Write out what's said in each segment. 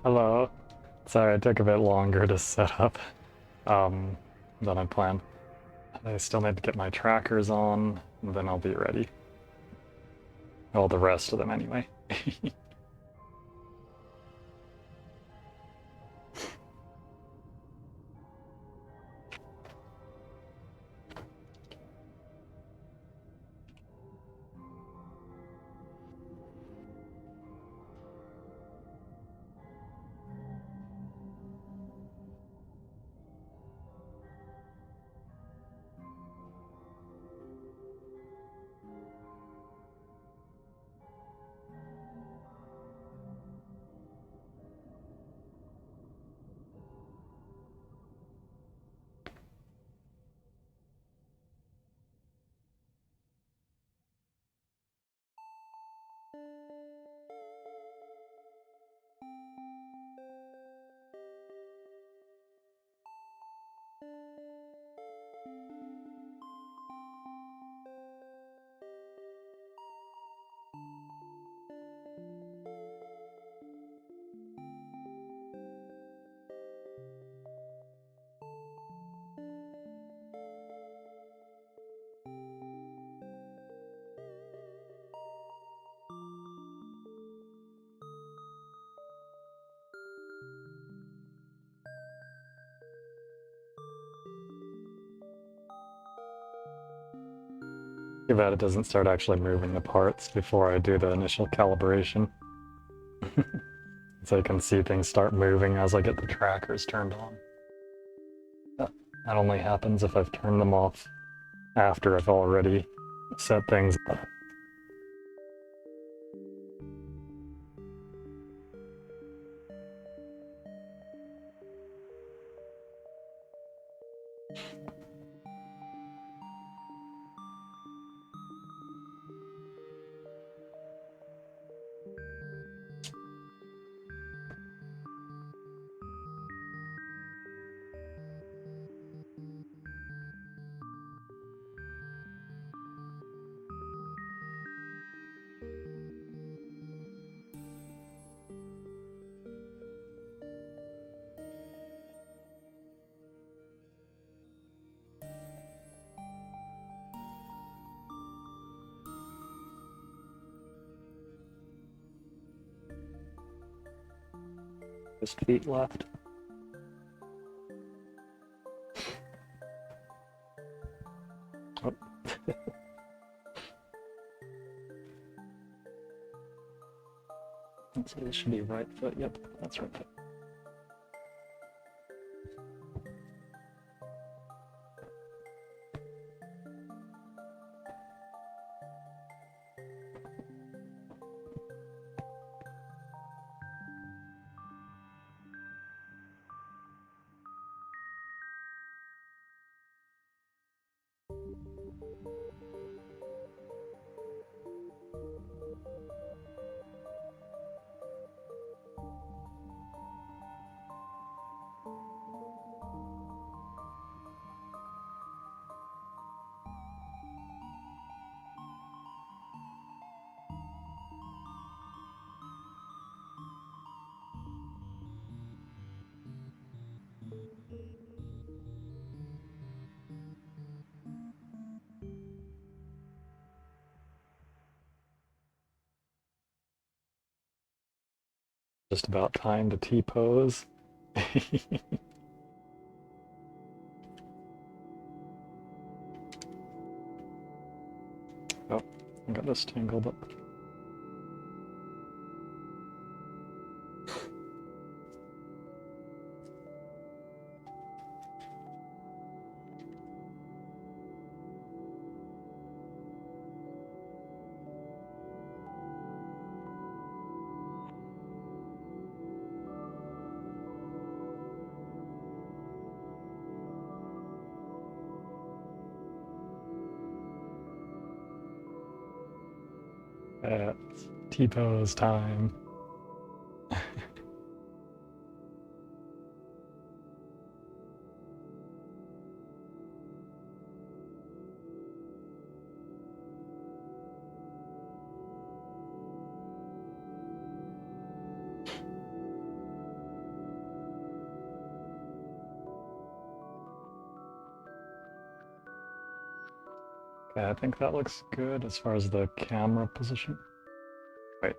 Hello. Sorry, it took a bit longer to set up um, than I planned. I still need to get my trackers on, and then I'll be ready. All the rest of them anyway. Too bad it doesn't start actually moving the parts before I do the initial calibration. So I can see things start moving as I get the trackers turned on. That only happens if I've turned them off after I've already set things up. Just feet left. Oh. Let's see, this should be right foot. Yep, that's right foot. Just about time to T-pose. Oh, I got this tangled up. It's T-pose time. Yeah, I think that looks good as far as the camera position. Wait.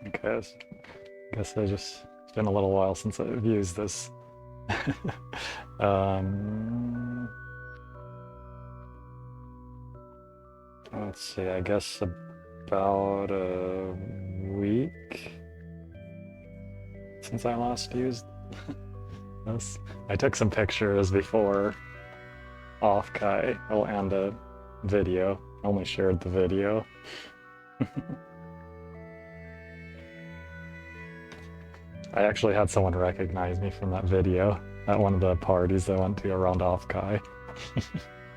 Okay, guess it's been a little while since I've used this. um, let's see, I guess about a week since I last used this. I took some pictures before Offkai, oh, and a video. I only shared the video. I actually had someone recognize me from that video at one of the parties I went to around Offkai.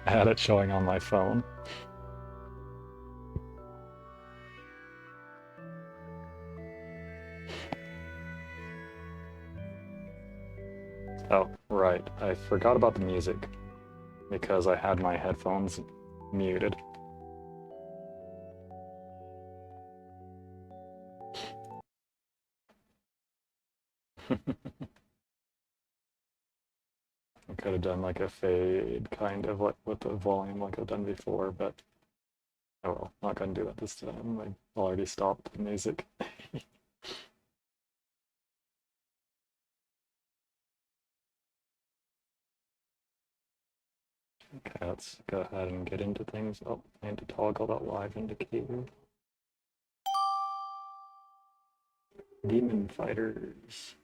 I had it showing on my phone. Oh, right. I forgot about the music because I had my headphones muted. I could have done like a fade kind of like with the volume like I've done before, but oh well, not gonna do that this time. I already stopped the music. Okay, let's go ahead and get into things. Oh, I need to toggle that live indicator. Demon Fighters.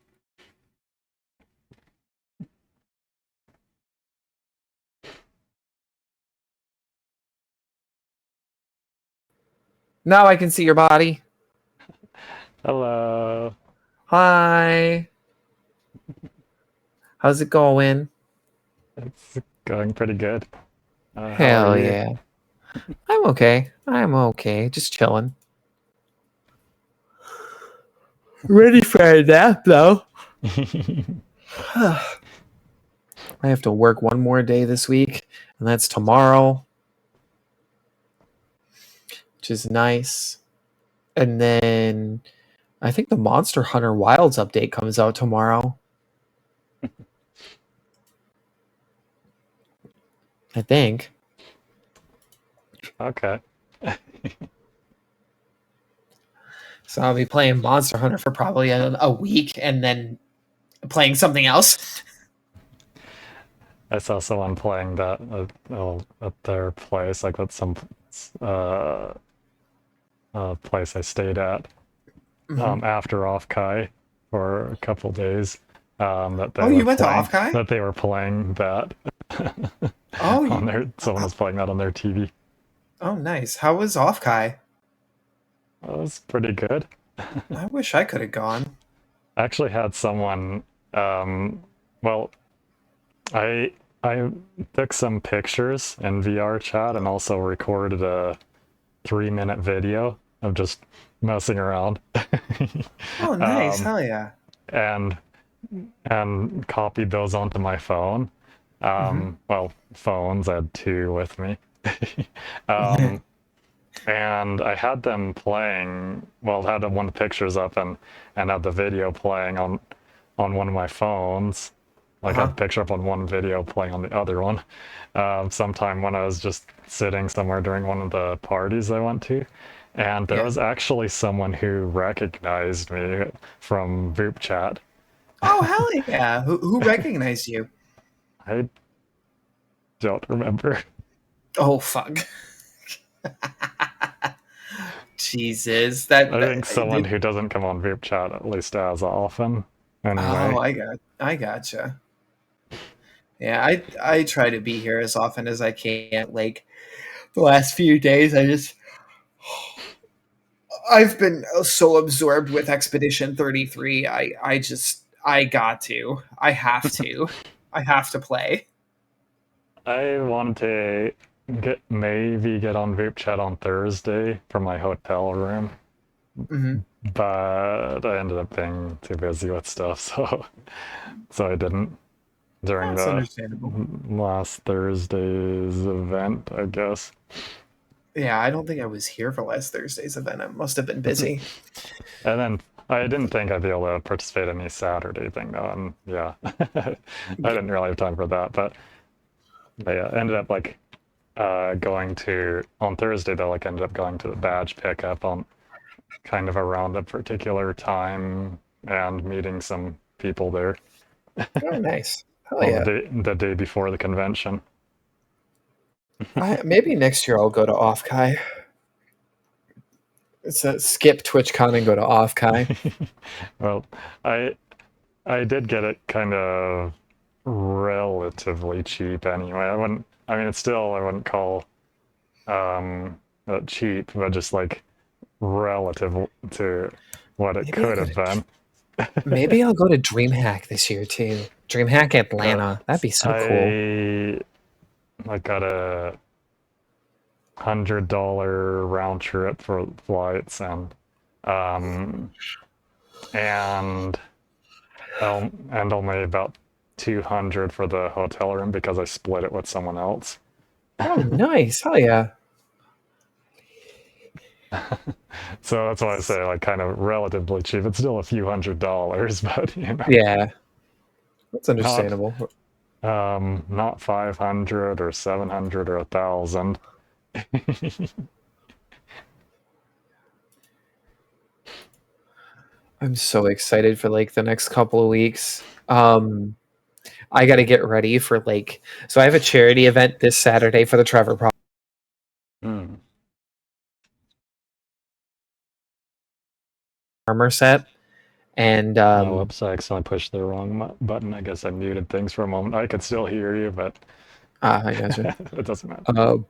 Now I can see your body. Hello. Hi. How's it going? It's going pretty good. How are Hell you? yeah. I'm okay. I'm okay. Just chilling. Ready for a nap, though. I have to work one more day this week, and that's tomorrow, which is nice. And then I think the Monster Hunter Wilds update comes out tomorrow. I think. Okay. So I'll be playing Monster Hunter for probably a week and then playing something else. I saw someone playing that at their place, like at some uh, place I stayed at Mm-hmm. after Offkai for a couple days. That they Oh, were you went to playing Offkai? that they were playing that Oh, on their someone was playing that on their TV. oh, nice. How was Offkai? That was pretty good. I wish I could have gone. I actually had someone. Well, I I took some pictures in VR chat and also recorded a 3-minute video of just messing around. Oh, nice. um, Hell yeah. and and copied those onto my phone. Mm-hmm. Well, phones, I had two with me. um, and I had them playing. Well, had one of the pictures up and had the video playing on one of my phones. Like had Uh-huh. the picture up on one video playing on the other one. Sometime when I was just sitting somewhere during one of the parties I went to, and there Yeah. was actually someone who recognized me from Vupechat. Oh, hell yeah. Who recognized you? I don't remember. Oh, fuck. Jesus. I think someone who doesn't come on Vupechat at least as often. Oh, Anyway. I gotcha. Yeah, I try to be here as often as I can. Like the last few days, I've been so absorbed with Expedition 33. I got to. I have to play. I wanted to get on Vupechat on Thursday from my hotel room, Mm-hmm. but I ended up being too busy with stuff, so I didn't during That's the understandable. last Thursday's event, I guess. Yeah, I don't think I was here for last Thursday's event. I must have been busy. And then I didn't think I'd be able to participate in the Saturday thing though, and yeah, I didn't really have time for that. But they ended up like going to on Thursday. They like ended up going to the badge pickup on kind of around a particular time and meeting some people there Oh, nice. Hell on yeah. the day before the convention. Maybe next year I'll go to Offkai. It's a skip TwitchCon and go to Offkai. Well, I I did get it kind of relatively cheap anyway. I wouldn't. I mean, it's still I wouldn't call cheap, but just like relative to what it Maybe I'll could go have to been. Maybe I'll go to DreamHack this year too. DreamHack Uh, Atlanta. That'd be so cool. I got a $100 round trip for flights um and and only about 200 for the hotel room because I split it with someone else. Oh, nice. Hell yeah. So that's why I say like kind of relatively cheap. It's still a few $100s, but Yeah, that's not understandable. not 500 or 700 or 1,000. I'm so excited for like the next couple of weeks. I got to get ready for like, so I have a charity event this Saturday for the Trevor Mm. Farmer set. And Oh, whoops, I accidentally pushed the wrong button. I guess I muted things for a moment. I could still hear you, but I gotcha. it doesn't matter.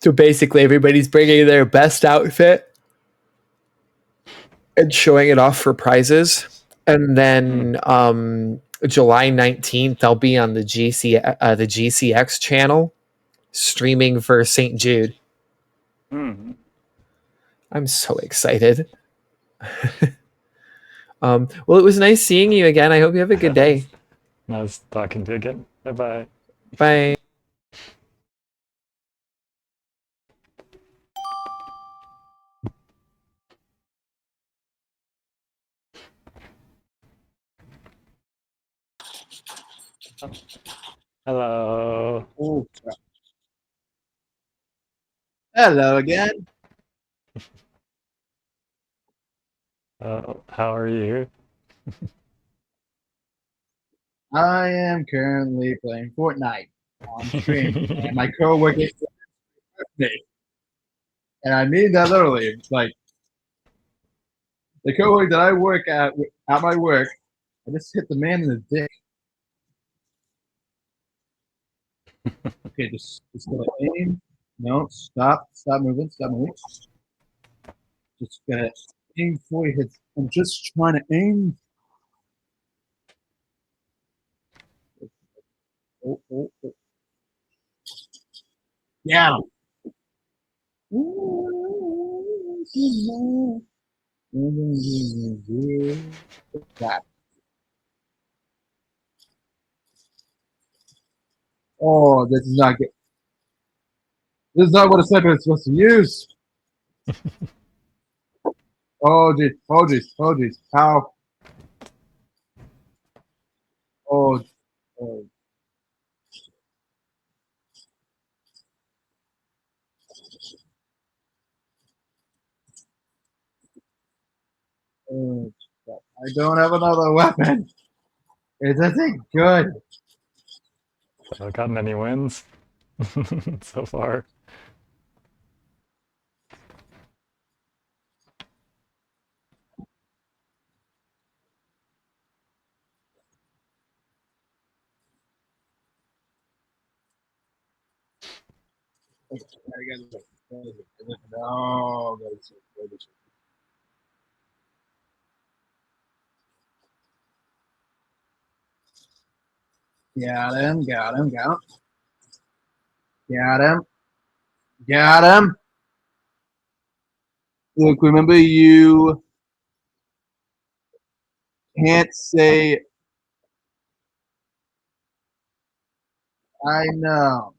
So basically, everybody's bringing their best outfit and showing it off for prizes. And then July 19th, I'll be on the GCX channel streaming for St. Jude. Mm. I'm so excited. Well, it was nice seeing you again. I hope you have a good day. Nice talking to you again. Bye bye. Bye. Hello. Oh, hello again. How are you? I am currently playing Fortnite on stream, and my coworker is with me. And I mean that literally. Like the coworker that I work at my work, I just hit the man in the dick. Okay, just gonna aim. No, stop moving, stop moving. Just gonna aim before he hits. I'm just trying to aim. Oh. Yeah. That. Oh, this is not good. This is not what a sniper is supposed to use. Oh jeez, oh jeez, oh jeez. How? Oh, oh, oh. I don't have another weapon. It isn't good. Gotten any wins so far? No, got him, got him. Look, remember you can't say I know.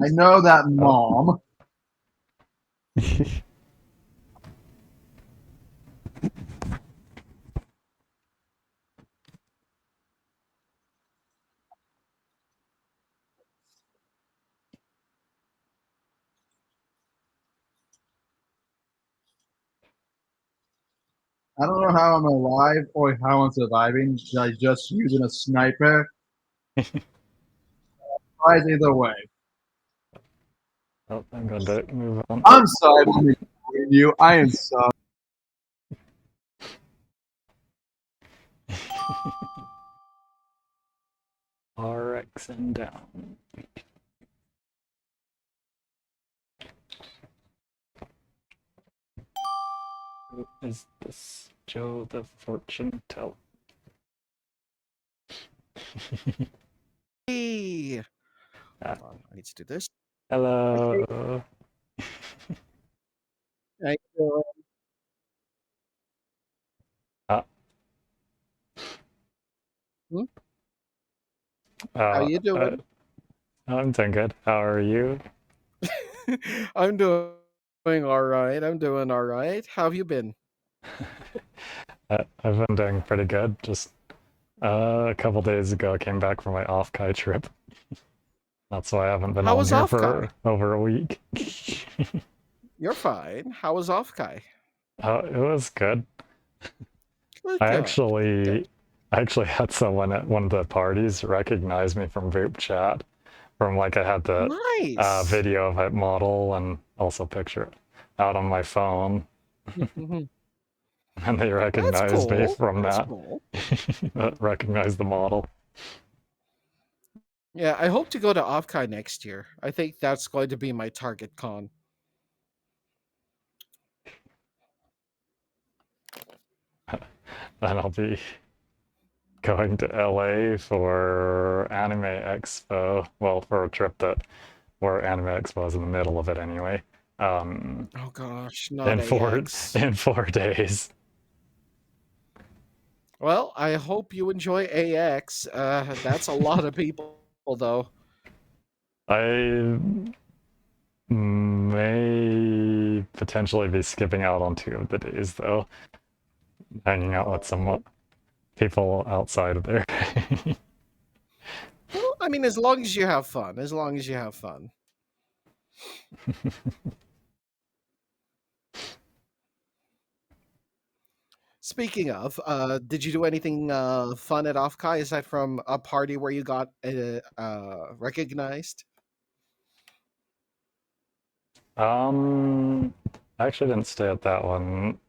I know that, Oh. mom. I don't know how I'm alive or how I'm surviving by just using a sniper. Tries either way. Oh, I'm going to move on. I'm sorry for ignoring you. I am sorry. RX and down. Who is this? Joe the fortune teller. Hey! Ah, Hold on, I need to do this. hello. How you doing? Ah, Hmm? How uh, you uh, doing? I'm doing good. How are you? I'm doing all right. I'm doing all right. How have you been? I've been doing pretty good. Just a couple days ago, I came back from my Offkai trip. That's why I haven't been How on was here Offkai? for over a week. You're fine. How was Offkai? It was good. Good, I good, good. actually, I actually had someone at one of the parties recognize me from Vupechat. From like I had the Nice. video of a model and also picture it out on my phone, Mhm. and they That's recognized me cool. from That's that. cool. Recognized the model. Yeah, I hope to go to Offkai next year. I think that's going to be my target con. And I'll be going to LA for Anime Expo. Well, for a trip that where Anime Expo is in the middle of it anyway. Oh gosh, not In four AX. in 4 days. Well, I hope you enjoy AX. That's a lot of people, though. I may potentially be skipping out on 2 of the days though, hanging out with some Oh. people outside of there. Well, I mean, as long as you have fun, as long as you have fun. Speaking of, did you do anything fun at Offkai? Is that from a party where you got recognized? I actually didn't stay at that one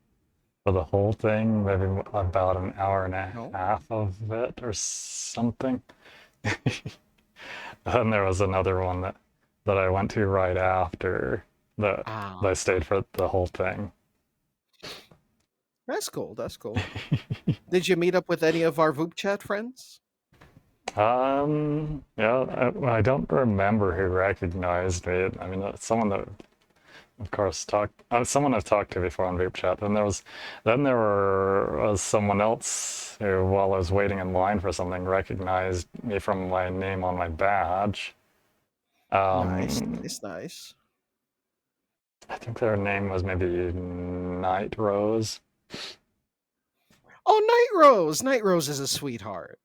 for the whole thing, maybe about an hour and a No. half of it or something. Then there was another one that I went to right after that I Ah, stayed for the whole thing. that's cool. That's cool. Did you meet up with any of our Vupechat friends? Yeah, I don't remember who recognized me. I mean, someone that, of course, someone I've talked to before on Vape Chat. Then was someone else who, while I was waiting in line for something, recognized me from my name on my badge. Nice, Um, nice, nice. I think their name was maybe Night Rose. Oh, Night Rose. Night Rose is a sweetheart.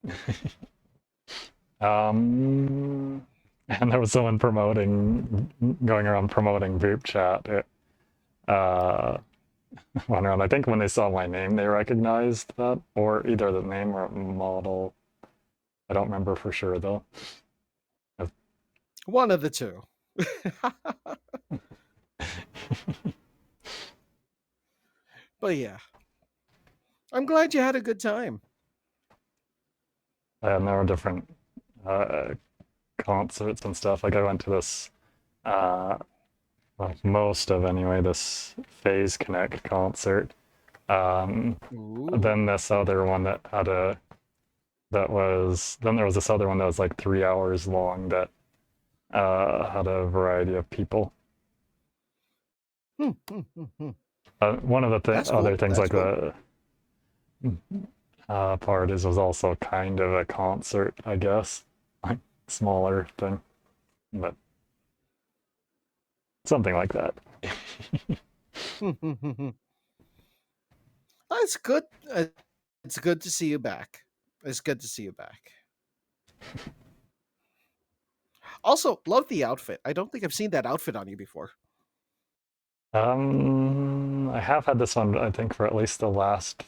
And there was someone going around promoting Vape Chat. One around. I think when they saw my name, they recognized that, or either the name or model. I don't remember for sure though. One of the two. But yeah, I'm glad you had a good time. And there were different uh, concerts and stuff. Like I went to this, uh, well, most of anyway, this Phase Connect concert. Ooh. Then this other one then there was this other one that was like 3 hours long that had a variety of people. Hmm, hmm, hmm, hmm. One of the That's other cool. things That's like cool. the part is was also kind of a concert, I guess, like smaller thing, but something like that. Hmm, hmm, hmm, hmm. That's good. It's good to see you back. It's good to see you back. Also, love the outfit. I don't think I've seen that outfit on you before. I have had this one, I think, for at least the last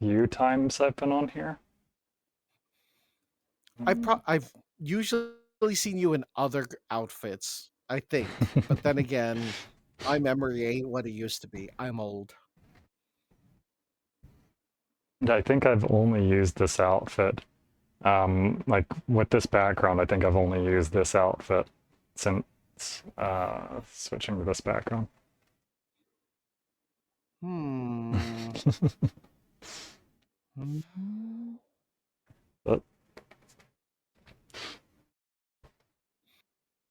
few times I've been on here. I've usually seen you in other outfits, I think. But then again, my memory ain't what it used to be. I'm old. I think I've only used this outfit. Like with this background, I think I've only used this outfit since switching to this background. Hmm. But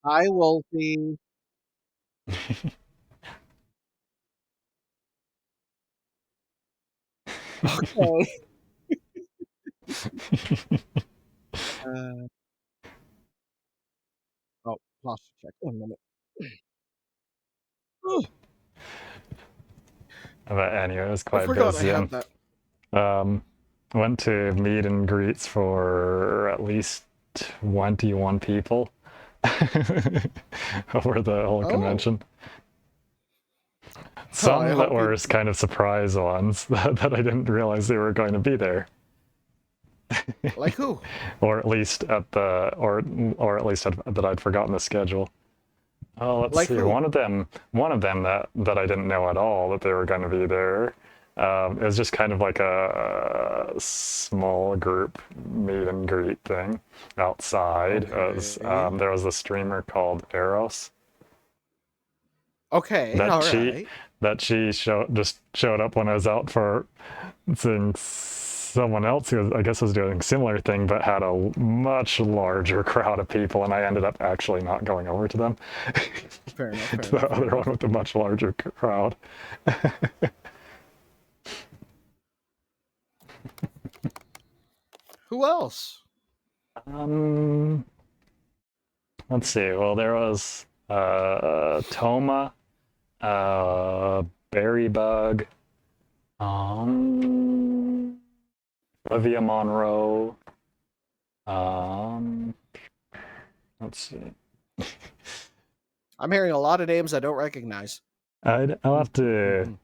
Hi, Wolfie. Okay. Uh, oh, posture check. 1 minute. Oh, but anyway, it was I quite forgot I busy and had that. um, went to meet and greets for at least 21 people over the whole Oh. convention. Oh, I Some that hope were you. kind of surprise ones that I didn't realize they were going to be there. Like who? Or at least at the or at least that I'd forgotten the schedule. Oh, let's Like see. who? One of them that I didn't know at all that they were going to be there. It was just kind of like a small group meet and greet thing outside. It was, Okay. there was a streamer called Eros Okay. that All she right. just showed up when I was out for seeing someone else who was, I guess was doing a similar thing but had a much larger crowd of people, and I ended up actually not going over to them. Fair enough. Fair To the enough. Fair other enough. one with the much larger crowd. Who else? um, let's see. Well, there was Toma, Berrybug, um, Olivia Monroe. Um, let's see. I'm hearing a lot of names I don't recognize. I'll have to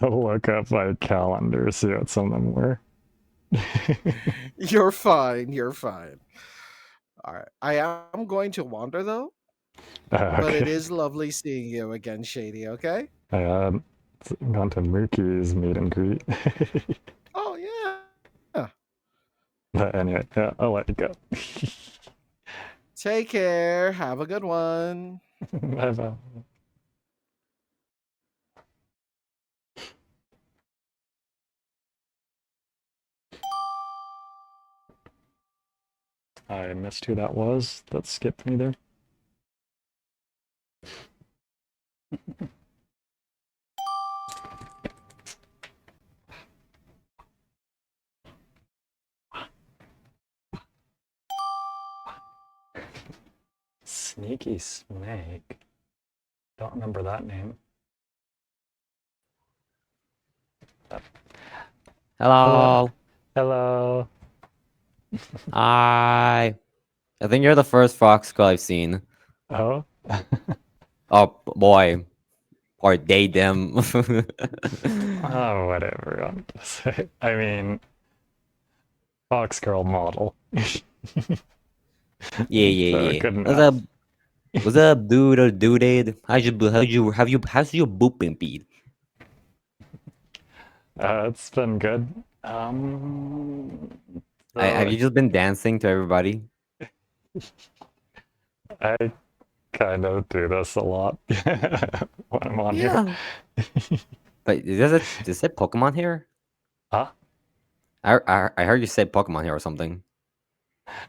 look up my calendar, see what some of them were. You're fine. You're fine. All right. I am going to wander though, but it Okay. is lovely seeing you again, Shady. Okay. I gone to Mookie's meet and greet. Oh yeah. But anyway, yeah, I'll let you go. Take care. Have a good one. Bye bye. I missed who that was. That skipped me there. Sneaky Snake. Don't remember that name. Hello. Hello. Hi. I think you're the first Fox girl I've seen. Oh. Oh boy. Or they them. Oh, whatever. I'm just saying. I mean, Fox Girl model. So Yeah. good What's enough. up? What's up, dude or dudade? How's your booping beat? It's been good. Have So you just been dancing to everybody? I kind of do this a lot when I'm on here. Yeah. But does it say Pokemon here? Huh? I heard you say Pokemon here or something.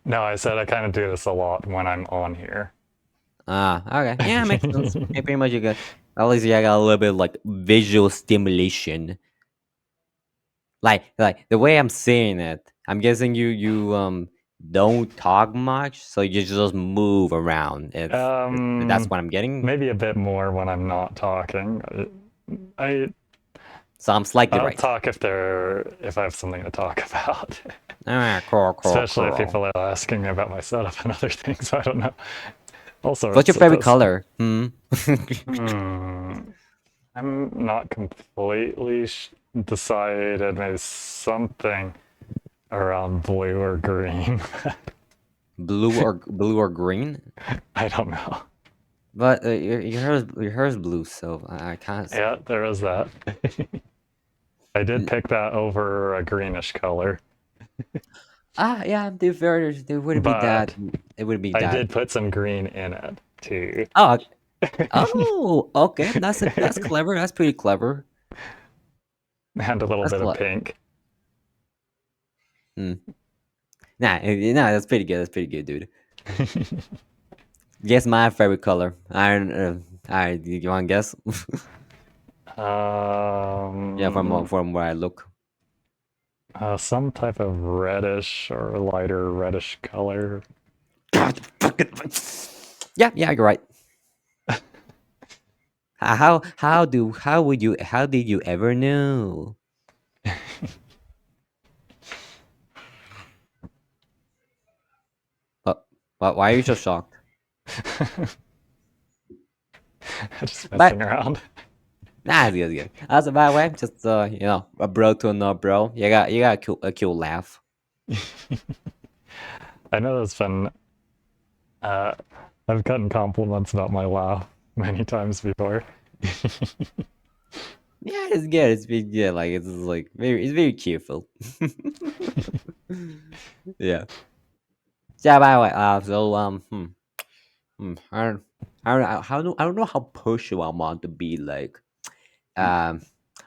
No, I said I kind of do this a lot when I'm on here. Ah, okay. Yeah, makes sense. Yeah, pretty much you got at least you got a little bit of, like visual stimulation. Like the way I'm saying it, I'm guessing you don't talk much, so you just move around. If that's what I'm getting, Maybe a bit more when I'm not talking. I so I'm slightly I'll right. talk if I have something to talk about. Ah, cool. Especially if people are asking me about my setup and other things. I don't know. All What's sorts your of favorite this. color? Hmm. I'm not completely decided. Maybe something around blue or green. Blue or green? I don't know. But your hair is blue, so I can't. Yeah, there is that. I did pick that over a greenish color, Yeah, there wouldn't be that. but It wouldn't be I that. did put some green in it too. Oh, oh, okay. That's clever. That's pretty clever. And a little That's bit of clever. pink. Nah, that's pretty good. That's pretty good, dude. Guess my favorite color. You want to guess? Yeah, from where I look. Some type of reddish or lighter reddish color. God, yeah, you're right. How did you ever know? What, why are you so shocked? Just But messing around. nah, it's good, it's good. That's a bad way. Just a bro to another bro. You got a cool laugh. I know there's been I've gotten compliments about my laugh many times before. Yeah, it's good. It's been yeah, like it's very cheerful. Yeah. Yeah. By the way, I don't know how pushy I want to be. Like, um,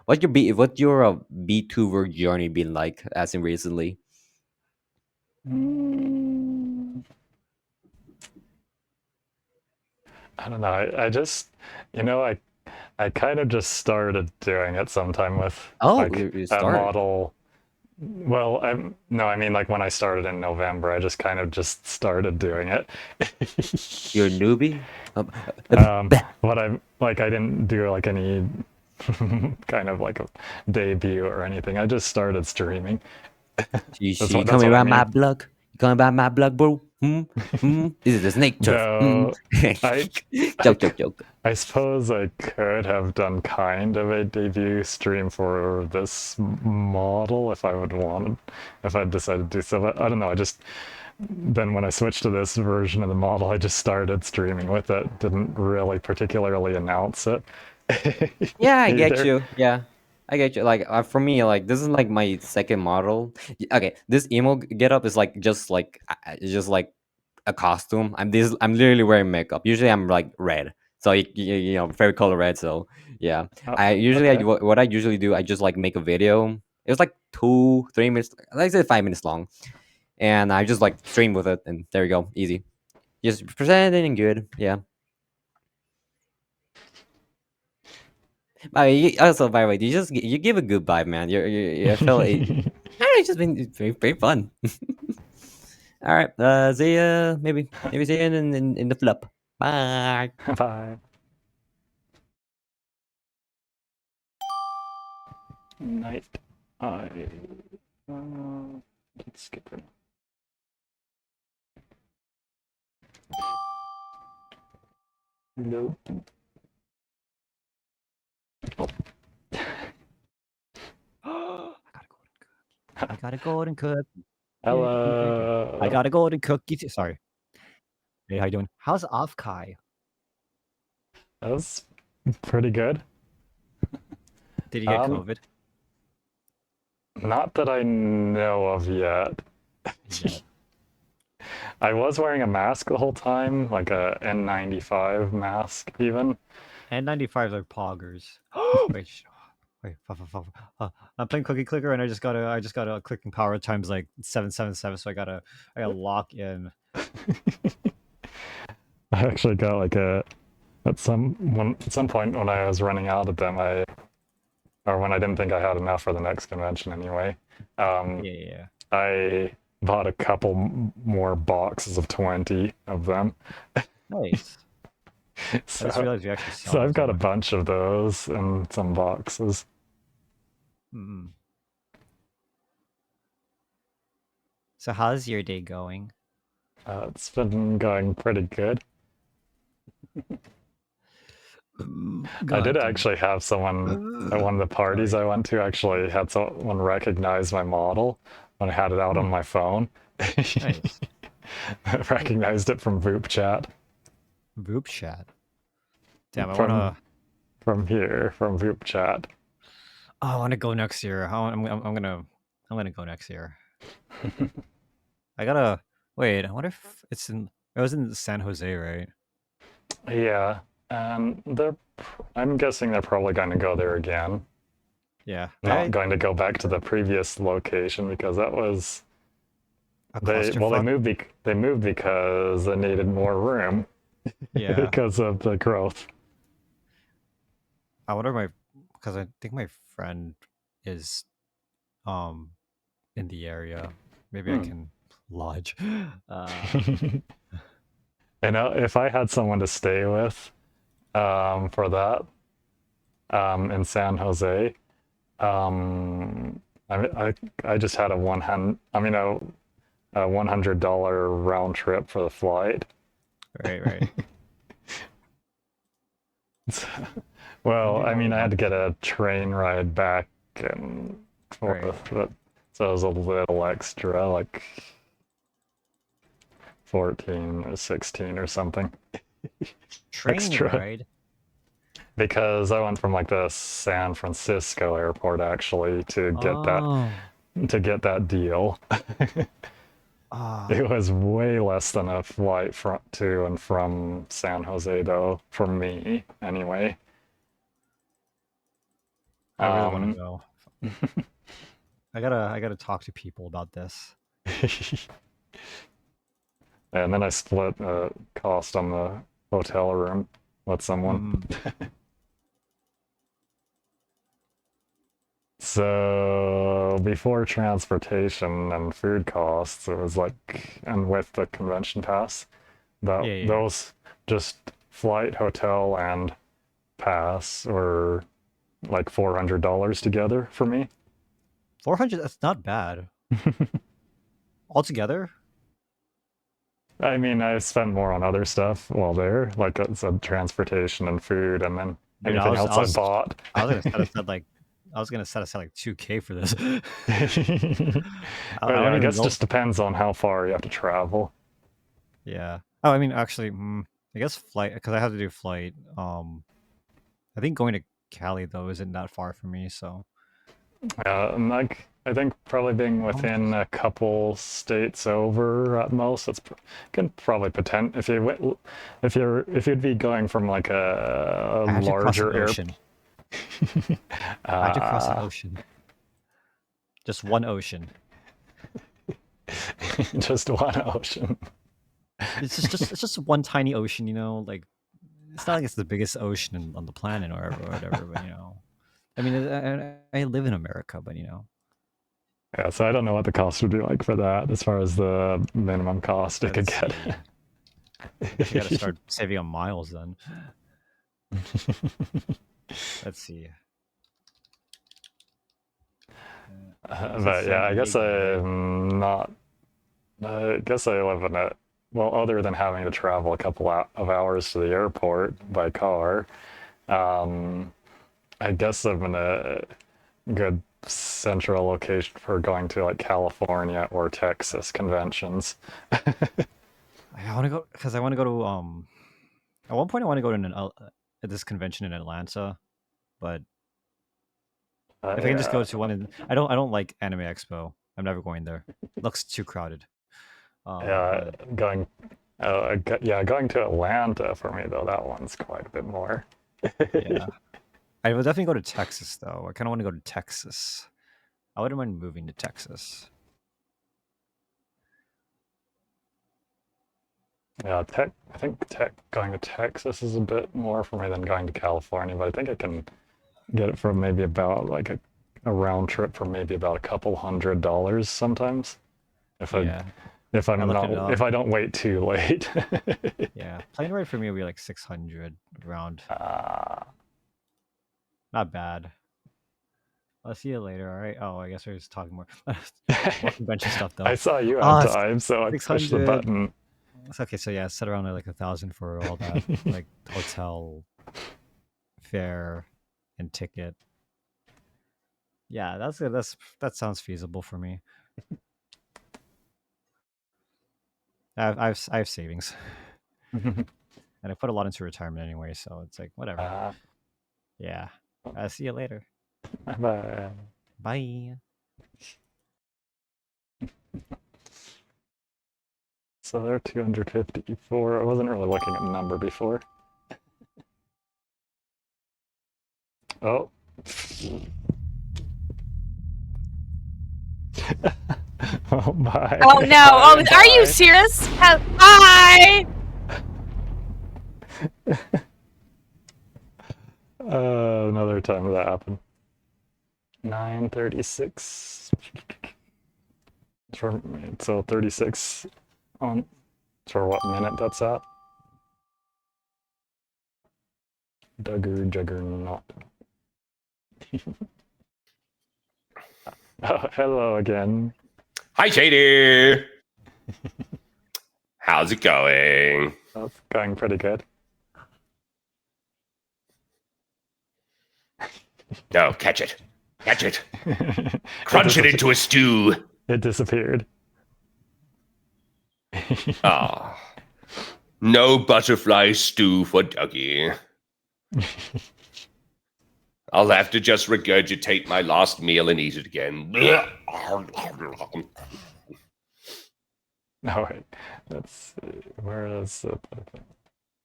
what's your B2 journey been like as in recently? Mm, I don't know. I just, I kind of just started doing it sometime with Oh, like you a started. model. Well, no, I mean like when I started in November, I just kind of just started doing it. You're a newbie. um, but I didn't do like any kind of like a debut or anything. I just started streaming. You That's coming what I around my mean. block? You coming around my block, bro? This is the snake turf. Though I, I, Joke. I suppose I could have done kind of a debut stream for this model if I would wanted, if I decided to do so. But I don't know. I just then when I switched to this version of the model, I just started streaming with it. Didn't really particularly announce it Yeah, I get either. you. Yeah, I get you. Like for me, like this is like my second model. Okay, this emo get up is like it's just like a costume. I'm literally wearing makeup. Usually I'm like red, so very color red. So yeah, Oh, I usually okay. what I usually do, I just like make a video. It was like 2-3 minutes, like I said 5 minutes long, and I just like stream with it, and there you go, easy. Just presenting and good. Yeah. Also, by the way, you give a good vibe, man. I felt it. I don't know, it's just been very fun. All right. See ya. Maybe see you in the flip. Bye. Bye. Night. I. Let's skip it. Nope. I got a golden cookie. Hello. I got a golden cookie. Sorry. Hey, how you doing? How's Offkai? That was pretty good. Did he get Um, COVID? Not that I know of yet. Yeah. I was wearing a mask the whole time, like a N95 mask, even. N95s are poggers. Wait, wait. I'm playing Cookie Clicker, and I just got a clicking power times like 777. So I gotta lock in. I actually got like at some point when I was running out of them, or when I didn't think I had enough for the next convention anyway. Yeah. I bought a couple more boxes of 20 of them. Nice. I just So, realized you actually sell so I've those got a now. bunch of those in some boxes. Mm. So how's your day going? It's been going pretty good. I did God damn. actually have someone at one of the parties I went to actually had someone recognize my model when I had it out on my phone. Nice. Recognized it from Vupechat. Vupechat. Damn, I from wanna. from here from Vupechat. Oh, I wanna go next year. I'm gonna go next year. I gotta wait. I wonder if it's in. It was in San Jose, right? Yeah, and I'm guessing they're probably going to go there again. Yeah. Not going to go back to the previous location because that was A they clusterfuck. moved because they needed more room Yeah. because of the growth. I wonder because I think my friend is in the area. Maybe I can lodge. You know, if I had someone to stay with for that in San Jose, I just had a $100 round trip for the flight. Right. Well, Maybe I mean, I had to I'll- get a train ride back and forth, so it was a little extra, like 14 or 16 or something. train extra. ride. Because I went from like the San Francisco airport actually to get that deal. It was way less than a flight to and from San Jose though, for me anyway. I really want to go. I gotta talk to people about this. And then I split cost on the hotel room with someone. So before transportation and food costs, it was like, and with the convention pass, those just flight, hotel, and pass were like $400 together for me. 400. That's not bad. Altogether. I mean, I spent more on other stuff while there, like I said, transportation and food, and then anything else I bought. I was gonna set aside like 2K for this. But yeah, I guess just depends on how far you have to travel. Yeah. Oh, I mean, actually, I guess flight, because I have to do flight. I think going to Cali though isn't that far for me, so. And like I think probably being within a couple states over at most, it's can probably if you'd be going from like a larger ocean. I had to cross an ocean. Just one ocean. Just one ocean. It's just one tiny ocean, you know. Like it's not like it's the biggest ocean on the planet or whatever, but you know. I mean, I live in America, but you know. Yeah, so I don't know what the cost would be like for that, as far as the minimum cost it could get. You gotta start saving on miles then. Let's see. But yeah, I guess I'm not. I guess I live in a. Well, other than having to travel a couple of hours to the airport by car, I guess I'm in a good central location for going to like California or Texas conventions. I want to go because I want to go to At one point, I want to go to this convention in Atlanta, but if I can just go to one, I don't like Anime Expo. I'm never going there. It looks too crowded. Going to Atlanta for me though, that one's quite a bit more. Yeah, I would definitely go to Texas though. I kind of want to go to Texas. I wouldn't mind moving to Texas. Yeah, I think going to Texas is a bit more for me than going to California, but I think I can get it for maybe about like a round trip for maybe about a couple $100 sometimes. If I don't wait too late. Yeah, plane ride for me would be like 600 around. Not bad. I'll see you later. All right. Oh, I guess we're just talking more convention stuff though. I saw you had time, so I pushed the button. Okay, so yeah, set around like 1,000 for all that, like hotel, fare and ticket. Yeah, that sounds feasible for me. I have savings, and I put a lot into retirement anyway, so it's like whatever. Yeah. I'll see you later. Bye. Bye. So they're 254. I wasn't really looking at the number before. Oh. Oh, bye. Oh no! Bye, Oh, are you bye. serious? Bye. Another time that happened. 9:36. So 36 on. For what minute that's at? Dugger Juggernaut. Oh, hello again. Hi, Shady. How's it going? That's going pretty good. No, catch it. Catch it. Crunch it into a stew. It disappeared. Ah. No butterfly stew for Dougie. I'll have to just regurgitate my last meal and eat it again. No, wait. Let's see. Where is it?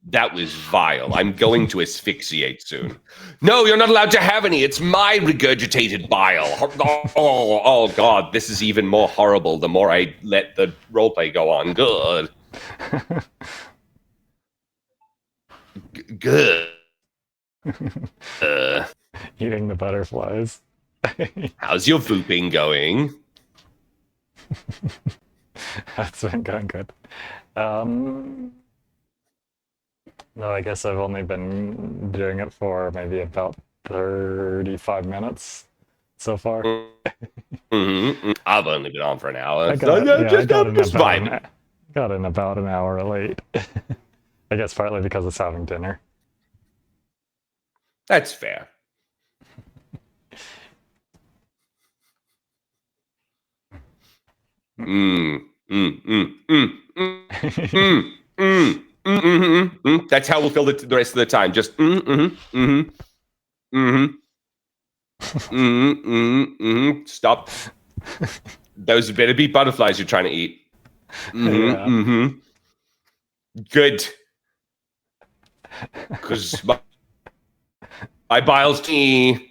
That was vile. I'm going to asphyxiate soon. No, you're not allowed to have any. It's my regurgitated bile. Oh, God. This is even more horrible the more I let the roleplay go on. Good. Good. Eating the butterflies. How's your vooping going? That's been going good. No, I guess I've only been doing it for maybe about 35 minutes so far. I've only been on for an hour. I got in about an hour late. I guess partly because it's having dinner. That's fair. That's how we'll fill the rest of the time. Just Stop. Those better be butterflies you're trying to eat. Good. Because my bile's tea.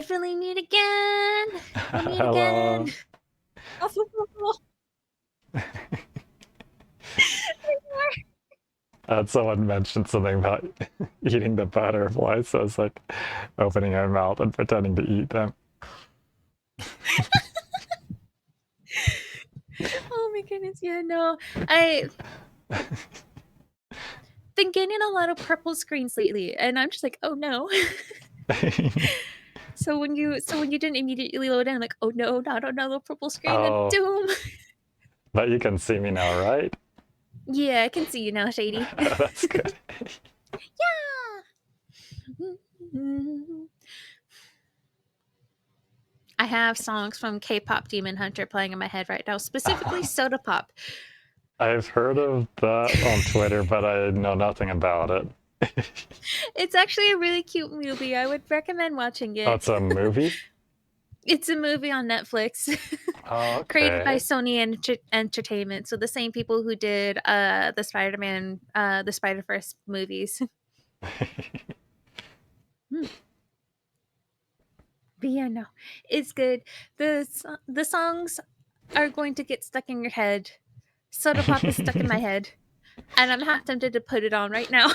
Really meet again. We'll meet Hello. again. Someone mentioned something about eating the butterflies, so I was like opening my mouth and pretending to eat them. Oh my goodness, yeah, no. I've been getting a lot of purple screens lately, and I'm just like, oh no. So when you didn't immediately load in, I'm like, oh no, not another purple screen of doom. But you can see me now, right? Yeah, I can see you now, Shady. That's good. Yeah. I have songs from K-pop Demon Hunter playing in my head right now, specifically Soda Pop. I've heard of that on Twitter, but I know nothing about it. It's actually a really cute movie. I would recommend watching it. Oh, it's a movie? It's a movie on Netflix. Oh, okay. Created by Sony Entertainment. So the same people who did the Spider-Man, the Spider-Verse movies. But yeah, no, it's good. The songs are going to get stuck in your head. Soda Pop is stuck in my head, and I'm half tempted to put it on right now.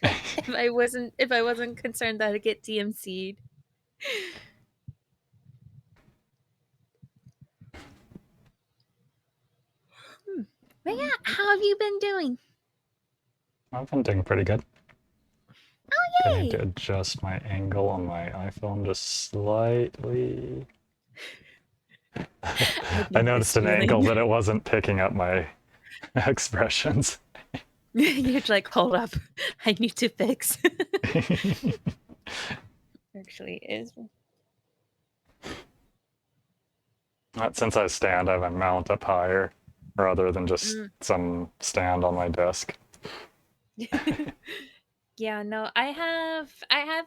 if I wasn't concerned that I'd get DMC'd. But yeah, how have you been doing? I've been doing pretty good. Oh I need to Yay! adjust my angle on my iPhone just slightly. I know noticed this an angle feeling. that it wasn't picking up my expressions. You're like, hold up, I need to fix. Actually, is Since I stand, I have a mount up higher rather than just some stand on my desk. yeah, no, I have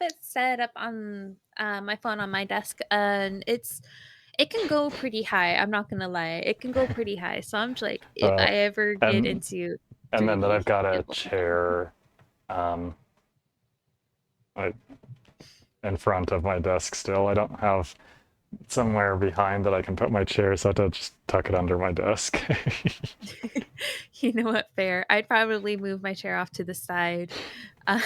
it set up on my phone on my desk, and it can go pretty high. I'm not gonna lie, it can go pretty high. So I'm just like, if I ever get and into and then that 3D, I've got a it will be fine. chair like in front of my desk still. I don't have somewhere behind that I can put my chair, so I have to just tuck it under my desk. You know what? Fair. I'd probably move my chair off to the side. Uh,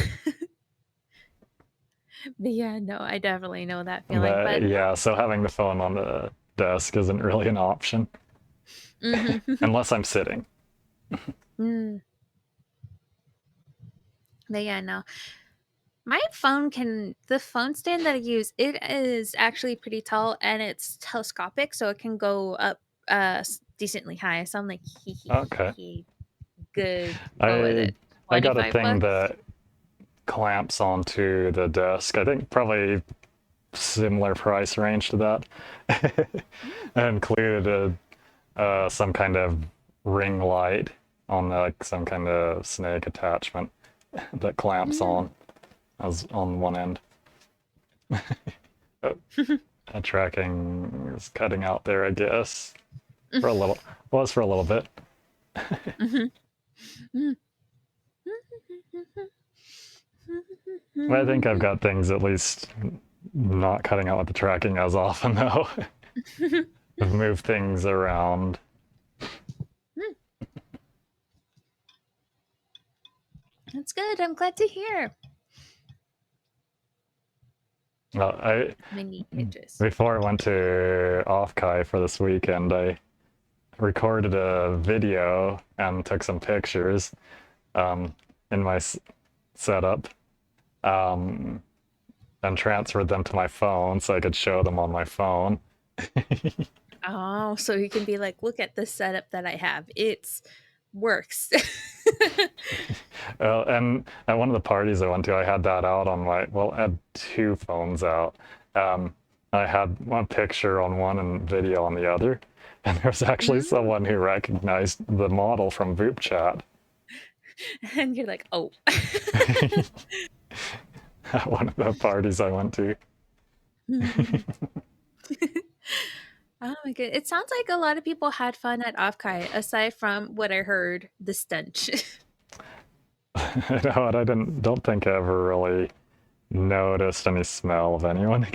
but yeah, no, I definitely know that feeling. But no. Yeah, so having the phone on the desk isn't really an option unless I'm sitting. Mm. But yeah, no. My the phone stand that I use, it is actually pretty tall and it's telescopic, so it can go up decently high. So I'm like, Okay. good. What was I it? I got a 25 thing bucks? that clamps onto the desk. I think probably similar price range to that. It included some kind of ring light on like some kind of snake attachment that clamps on as on one end. Tracking is cutting out there, I guess. For a little, was for a little bit. I think I've got things at least not cutting out with the tracking as often though. I've moved things around. That's good. I'm glad to hear. Well, Mini pitches. before I went to Offkai for this weekend, I recorded a video and took some pictures in my setup and transferred them to my phone so I could show them on my phone. Oh, so you can be like, look at the setup that I have. It's works. And at one of the parties I went to, I had that out on my, well, I had two phones out. I had one picture on one and video on the other. And there was actually someone who recognized the model from Vupechat. And you're like, oh. At one of the parties I went to. Oh my god. It sounds like a lot of people had fun at Offkai, aside from what I heard, the stench. No, and I don't think I ever really noticed any smell of anyone.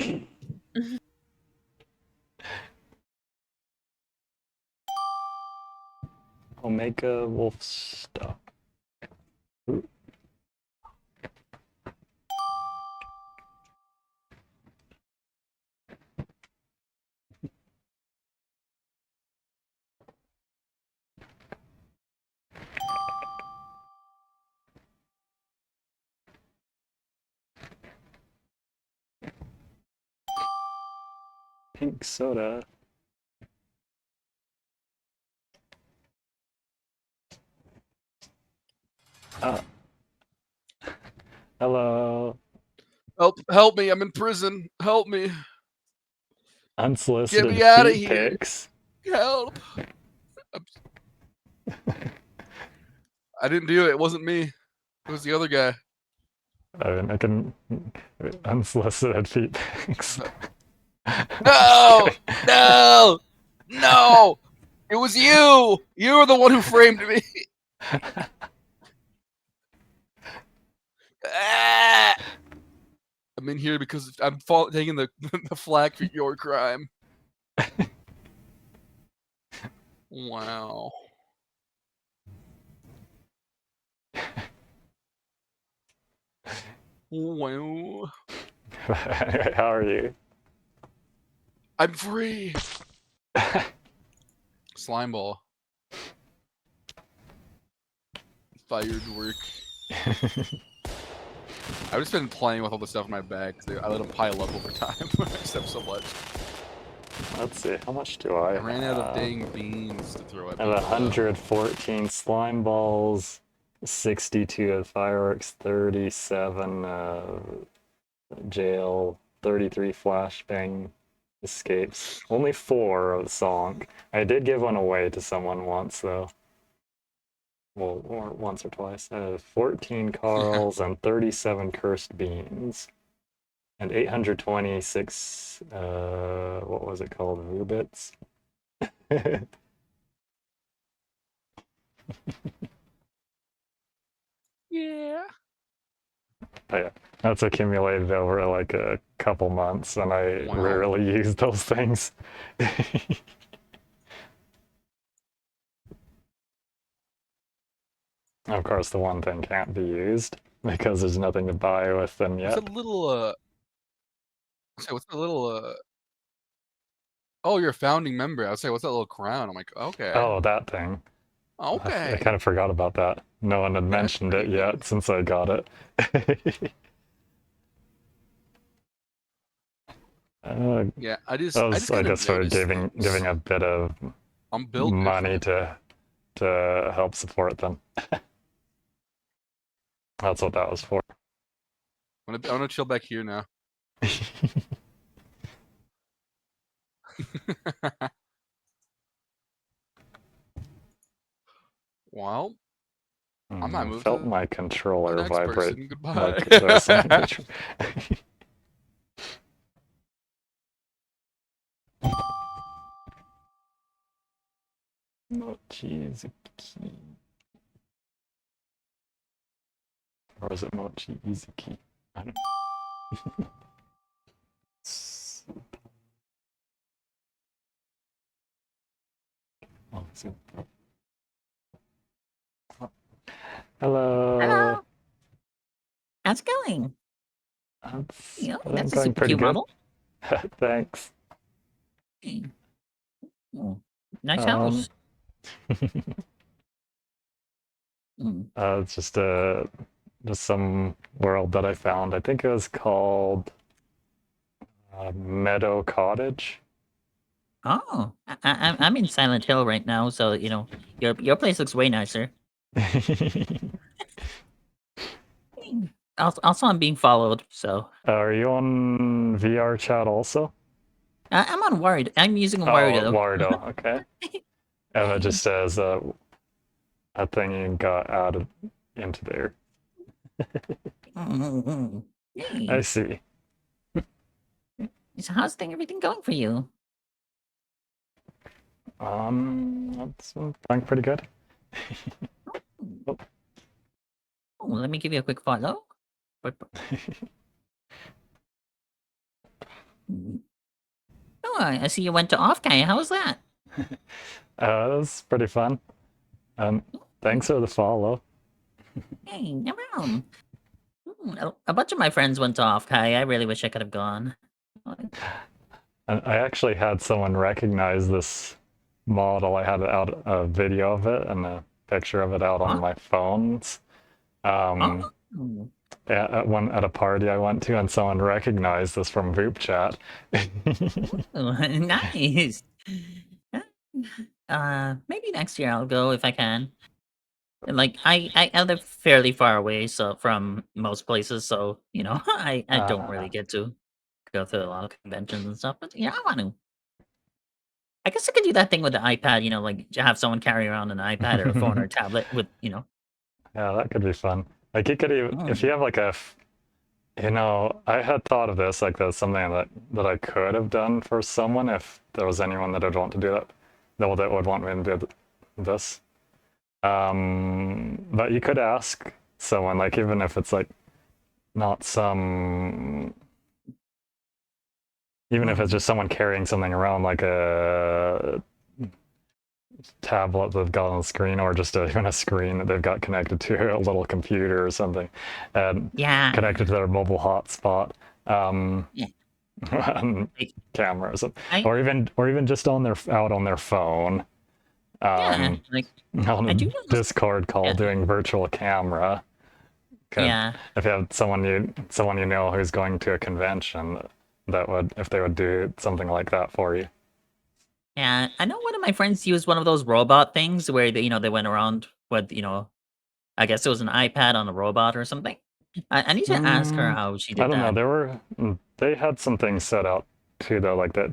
Omega Wolf stuff. Ooh. Pink soda. Hello. Help me! I'm in prison. Help me! Unsolicited Get me out of feet here! pics. Help! I didn't do it. It wasn't me. It was the other guy. I can unsolicited feet pics. No! No! No! It was you! You were the one who framed me. Ah! I'm in here because I'm taking the flak for your crime. Wow. Wow. How are you? I'm free. Slime ball. Fired work. I've just been playing with all the stuff in my bag. I let them pile up over time. I just have so much. Let's see, how much do I I ran out of have? dang beans to throw at I have people. 114 slime balls, 62 of fireworks, 37 jail, 33 flashbang escapes. Only 4 of song. I did give one away to someone once though. Well, or once or twice. 14 Carls and 37 cursed beans. And 826, what was it called? Rubits? Yeah. Oh, yeah, that's accumulated over like a couple months, and I Wow. rarely use those things. Of course, the one thing can't be used because there's nothing to buy with them yet. What's a little so what's the little oh, you're a founding member. I was like, what's that little crown? I'm like, okay. Oh, that thing. Okay. I kind of forgot about that. No one had Yeah, that's mentioned it pretty yet neat. since I got it. Yeah, I just I guess kind of sort of noticed giving a bit of I'm built money different. to help support them. That's what that was for. I'm gonna chill back here now. Well, I might I move felt to my the controller next vibrate person. Goodbye. like there's something. Mochizuki. Or is it Mochizuki? I don't know. Oh, hello. Hello. How's it going? That's, You know, I think that's a going super pretty cute good. model. Thanks. Oh, nice house. It's just some world that I found. I think it was called Meadow Cottage. Oh, I'm in Silent Hill right now, so you know your place looks way nicer. Also, I'm being followed, so Are you on VR chat also? I'm on Wired. I'm using Oh, Wardo. Wardo, okay. And it just says a thing you got added into there. I see. So how's everything going for you? That's going pretty good. Oh, let me give you a quick follow. Oh, I see you went to Offkai. How was that? That was pretty fun. Thanks for the follow. Hey, no problem. A bunch of my friends went to Offkai. I really wish I could have gone. And I actually had someone recognize this model. I had out a video of it and a picture of it out on my phones. At a party I went to, and someone recognized this from Vupechat. Nice. Maybe next year I'll go if I can. And like I live fairly far away, so from most places, so you know I don't really get to go through a lot of conventions and stuff. But yeah, I want to. I guess I could do that thing with the iPad. You know, like to have someone carry around an iPad or a phone or a tablet with you know. Yeah, that could be fun. Like you could even if you have like I had thought of this like that's something that I could have done for someone if there was anyone that would want to do that, that would want me to do this. But you could ask someone, like even if it's like not even if it's just someone carrying something around, like a tablet they've got on the screen, or just even a screen that they've got connected to a little computer or something, and connected to their mobile hotspot, cameras, or even just out on their phone. Like on a Discord call doing virtual camera. Yeah. If you have someone you know who's going to a convention, that would if they would do something like that for you. Yeah, I know one of my friends used one of those robot things where they went around with, I guess it was an iPad on a robot or something. I need to ask her how she I did don't know. that. They had some things set out too though, like that.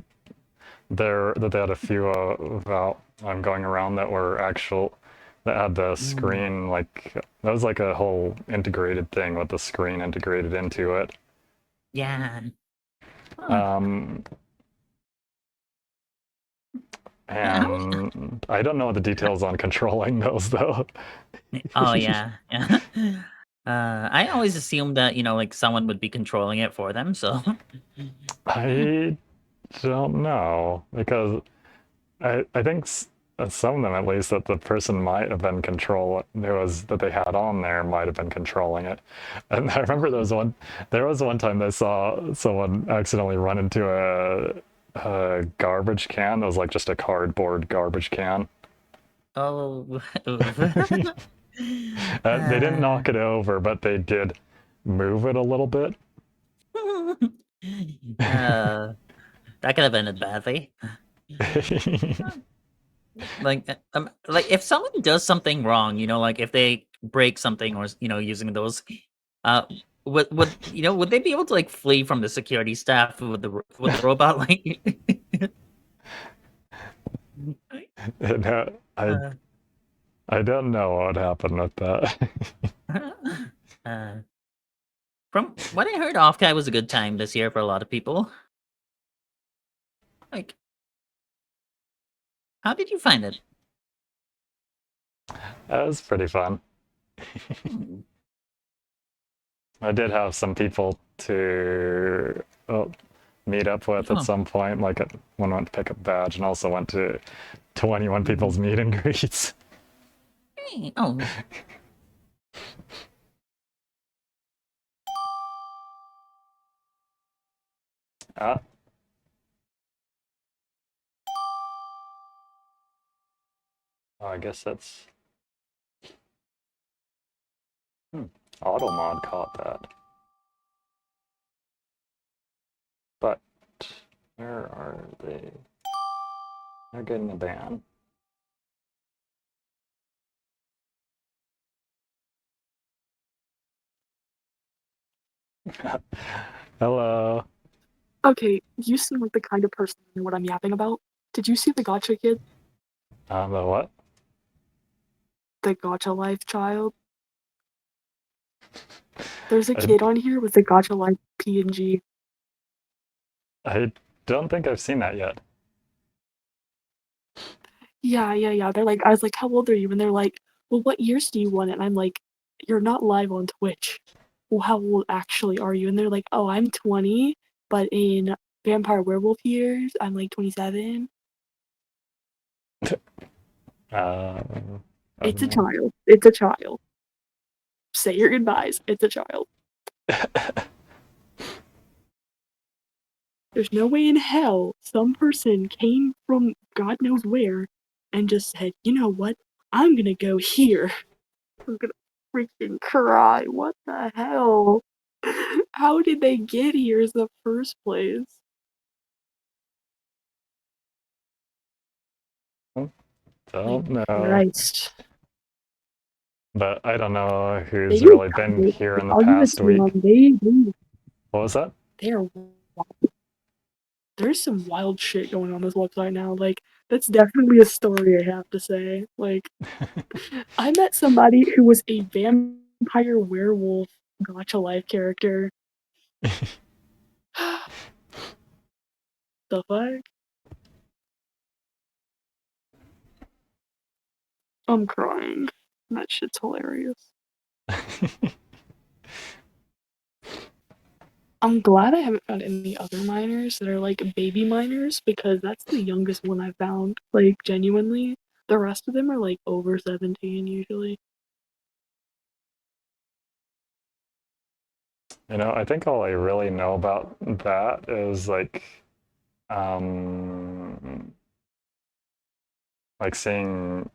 That they had a few about going around that were actual that had the screen like that was like a whole integrated thing with the screen integrated into it. Yeah. Huh. Um, Yeah, and I don't know the details on controlling those though. oh yeah. Yeah. I always assumed that, like someone would be controlling it for them, so I don't know because I think some of them at least that the person might have been that they had on there might have been controlling it. And I remember there was one time I saw someone accidentally run into a garbage can that was like just a cardboard garbage can. oh. They didn't knock it over, but they did move it a little bit. That could have ended badly. Like if someone does something wrong, like if they break something or using those, uh, would they be able to like flee from the security staff with the robot? Like, And, uh, I don't know what happened with that. uh, from what I heard, Offkai was a good time this year for a lot of people. Like, how did you find it? That was pretty fun. Hmm. I did have some people to meet up with at Oh, some point, like when I went to pick up badge, and also went to 21 people's meet and greets. hey, oh, Ah, I guess that's Automod caught that. But where are they? They're getting a ban. Hello. Okay, you seem like the kind of person who know what I'm yapping about. Did you see the Gotcha kid? The what? The Gotcha Life child? There's a I, kid on here with the Gotcha Life PNG. I don't think I've seen that yet. Yeah. They're like, I was like, how old are you? And they're like, well, what years do you want it? And I'm like, you're not live on Twitch. Well, how old actually are you? And they're like, oh, I'm 20, but in Vampire Werewolf years, I'm like 27. Uh, It's a child. It's a child. Say your goodbyes. It's a child. There's no way in hell some person came from God knows where and just said, you know what? I'm gonna go here. I'm gonna freaking cry. What the hell? How did they get here in the first place? Don't know. Christ. But I don't know They who's do really been it. here in the I'll give it past to week. them. They What was that? they're wild. There's some wild shit going on this website now. Like, that's definitely a story I have to say. Like, I met somebody who was a vampire werewolf Gacha Life character. The fuck? I'm crying. That shit's hilarious. I'm glad I haven't found any other minors that are like baby minors because that's the youngest one I found. Like, genuinely. The rest of them are like over 17 usually. I think all I really know about that is like seeing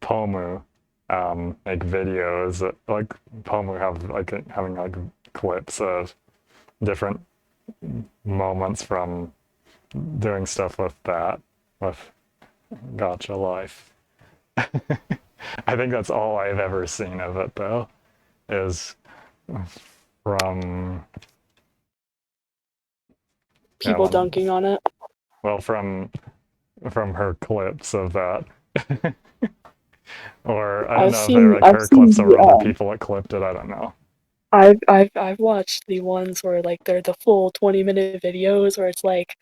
Pomu make videos. Like Pomu have like having like clips of different moments from doing stuff with that, with Gotcha Life. I think that's all I've ever seen of it, though, is from People well, dunking on it. well, from her clips of that. Or I don't know if they're like her clips or other people that clipped it. I don't know. I've watched the ones where like they're the full 20-minute videos where it's like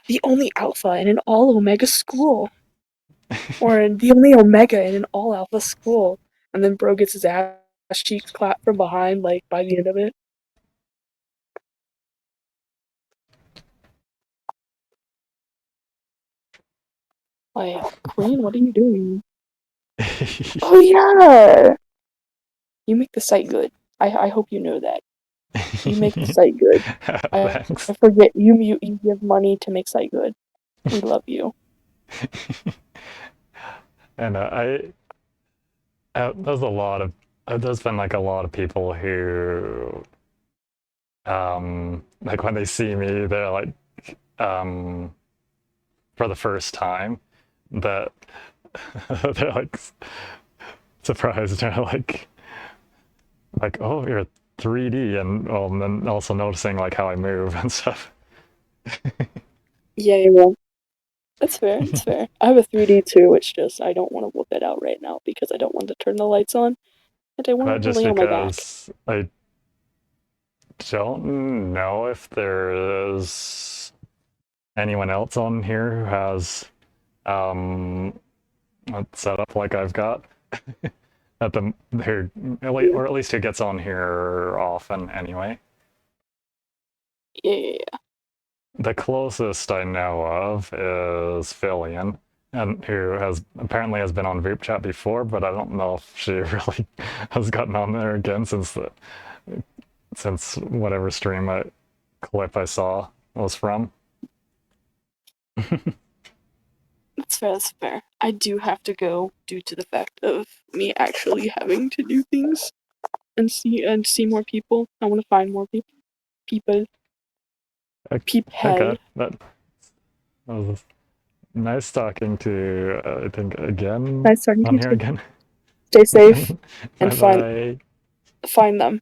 the only alpha in an all omega school, or the only omega in an all alpha school, and then bro gets his ass cheeks clapped from behind like by the end of it. Like, Queen, what are you doing? Oh yeah, you make the site good. I hope you know that. You make the site good. I forget you give money to make site good. We love you. And there's a lot of there's been like a lot of people who like when they see me they're like for the first time that they're like surprised. They're like oh, you're 3D, and well, and then also noticing like how I move and stuff. Yeah. That's fair. That's fair. I have a 3D too. It's just I don't want to whip it out right now because I don't want to turn the lights on, and I want But to just lay on my back. because I don't know if there is anyone else on here who has a setup like I've got at the who, or at least who gets on here often anyway. Yeah. The closest I know of is Fillion, and who has apparently has been on Vupechat before, but I don't know if she really has gotten on there again since whatever stream clip I saw was from. That's fair. That's fair. I do have to go due to the fact of me actually having to do things and see more people. I want to find more people. Okay, that was nice talking to I think again Nice talking to on you here too. again. Stay safe and Bye. find them.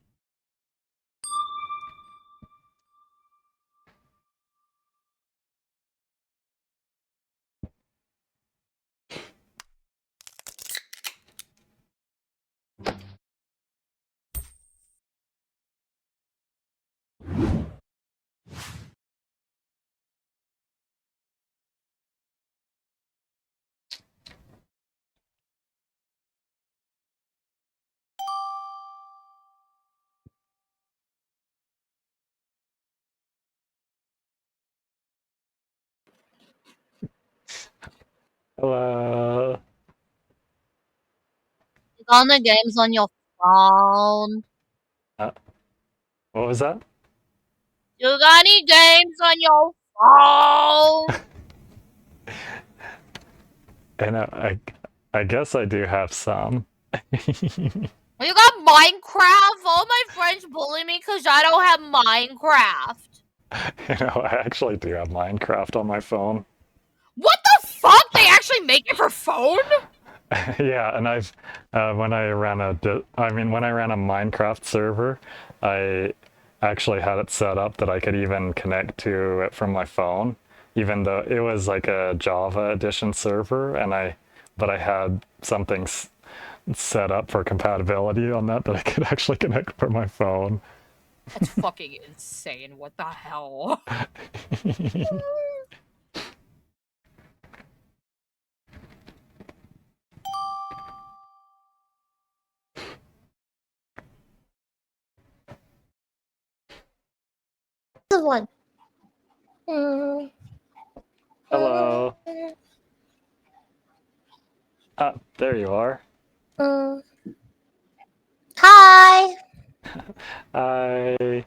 Hello. On the games on your phone. What was that? You got any games on your phone? And I guess I do have some. You got Minecraft? All my friends bully me because I don't have Minecraft. I actually do have Minecraft on my phone. What the fuck? They actually make it for phone? Yeah, and I've when I ran a Minecraft server, I actually had it set up that I could even connect to it from my phone, even though it was like a Java edition server, but I had something set up for compatibility on that I could actually connect from my phone. That's fucking insane. What the hell? This one. Hello. There you are. Hi. Hi.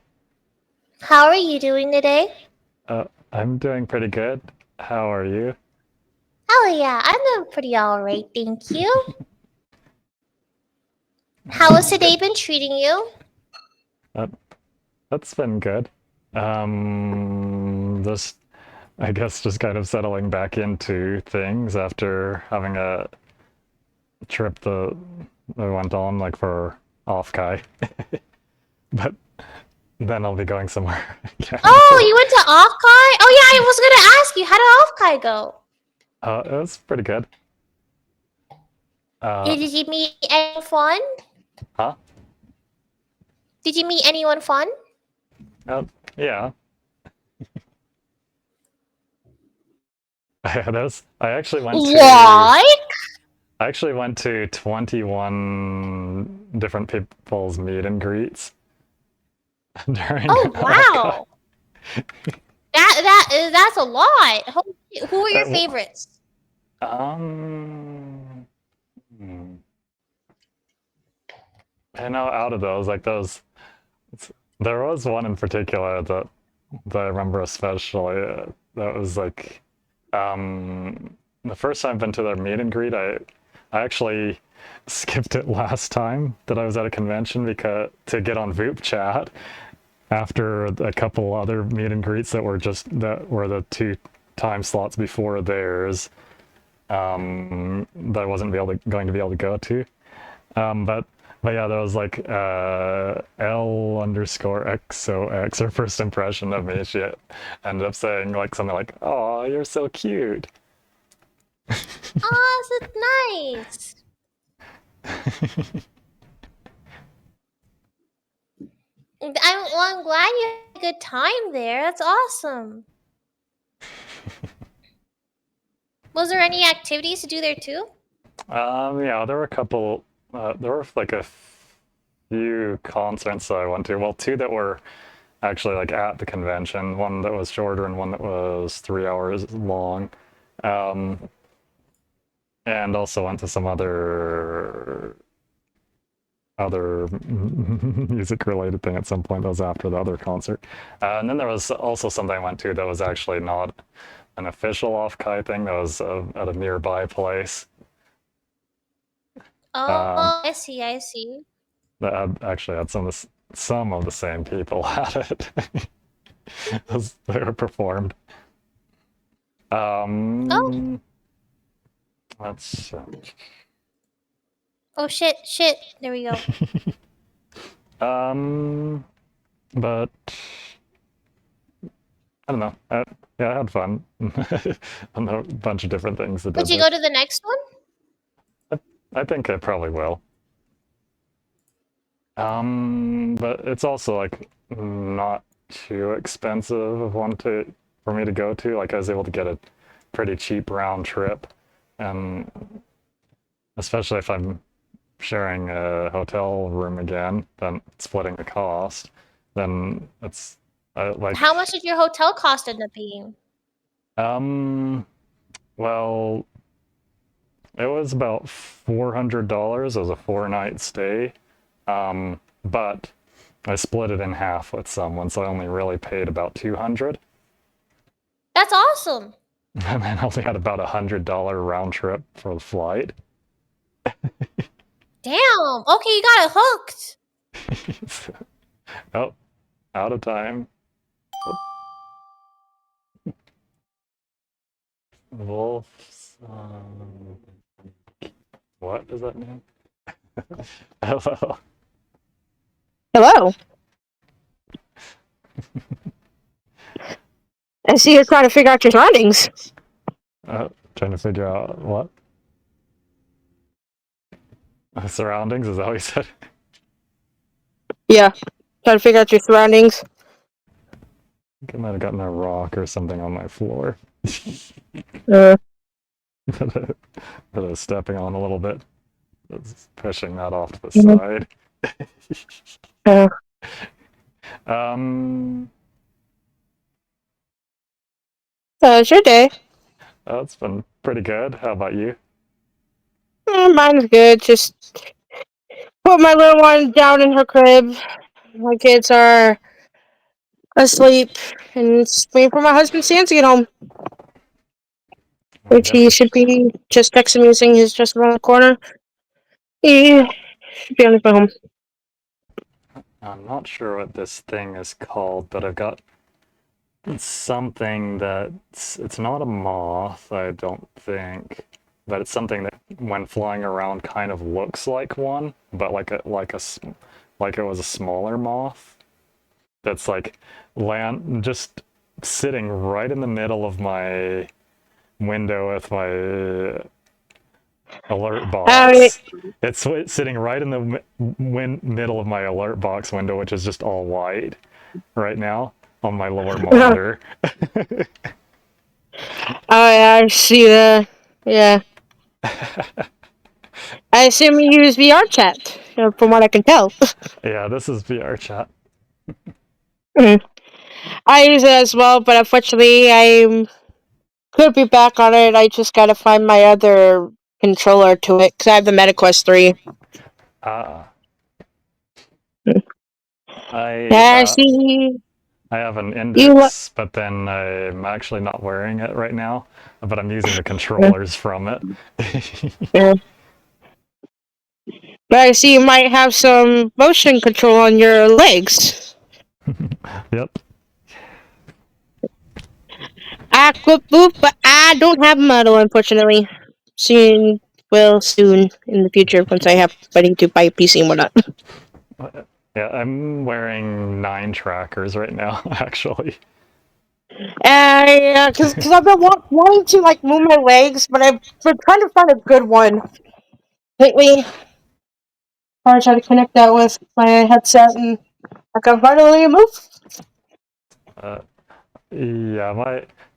How are you doing today? I'm doing pretty good. How are you? Oh yeah, I'm doing pretty alright, thank you. How has today been treating you? That's been good. Just I guess just kind of settling back into things after having a trip that I went on like for Offkai. But then I'll be going somewhere again. Oh, you went to Offkai? Oh yeah, I was gonna ask you, how did Offkai go? It was pretty good. Did you meet anyone fun? Huh? Did you meet anyone fun? Yeah. I actually went to. What? I actually went to 21 different people's meet and greets during. Oh wow. That's a lot. Who are your favorites? Hmm. I know out of those, like those, there was one in particular that I remember especially. That was like, the first time I've been to their meet and greet. I actually skipped it last time that I was at a convention because to get on Vupechat after a couple other meet and greets that were the 2 time slots before theirs. That I wasn't going to be able to go to. But yeah, there was like L_XOX, her first impression of me. She ended up saying like something like, "Oh, you're so cute." Oh, that's nice. I'm glad you had a good time there. That's awesome. Was there any activities to do there too? Yeah, there were a couple. There were like a few concerts that I went to. Well, 2 that were actually like at the convention. One that was shorter and one that was 3 hours long. And also went to some other music related thing at some point. That was after the other concert. And then there was also something I went to that was actually not an official Offkai thing. That was at a nearby place. Oh, I see. I see. That actually had some of the same people at it as they were performed. Oh. Let's. Oh shit! There we go. But I don't know. Yeah, I had fun. On a bunch of different things. Would you go to the next one? I think I probably will. But it's also like not too expensive of one for me to go to. Like I was able to get a pretty cheap round trip, and especially if I'm sharing a hotel room again, then splitting the cost, then it's like. How much did your hotel cost end up being? Well, it was about $400 as a 4-night stay, but I split it in half with someone, so I only really paid about $200. That's awesome. And then I only had about $100 round trip for the flight. Damn. Okay, you got it hooked. Oh, out of time. Wolf. What does that mean? Hello. Hello. I see you're trying to figure out your surroundings. Trying to figure out what? Surroundings, is that what you said? Yeah, trying to figure out your surroundings. I think I might have gotten a rock or something on my floor. Uh, that I was stepping on a little bit. I was pushing that off to the side. How's your day? Oh, it's been pretty good. How about you? Mine's good. Just put my little one down in her crib. My kids are asleep and just waiting for my husband Sam to get home. Which he should be just texting me saying he's just around the corner. Yeah. Should be on my home. I'm not sure what this thing is called, but I've got something that's it's not a moth, I don't think, but it's something that when flying around kind of looks like one, but like it was a smaller moth. That's like just sitting right in the middle of my window with my alert box. It's sitting right in the middle of my alert box window, which is just all white right now on my lower monitor. I see that. Yeah. I assume you use VR chat, from what I can tell. Yeah, this is VR chat. I use it as well, but unfortunately, I could be back on it. I just gotta find my other controller to it because I have the MetaQuest 3. I see. I have an index, but then I'm actually not wearing it right now. But I'm using the controllers from it. Yeah. But I see you might have some motion control on your legs. Yep. But I don't have a model, unfortunately. Soon, soon in the future, once I have money to buy a PC and whatnot. Yeah, I'm wearing 9 trackers right now, actually. Yeah, because I've been wanting to like move my legs, but I've been trying to find a good one lately. I try to connect that with my headset, and I can finally move.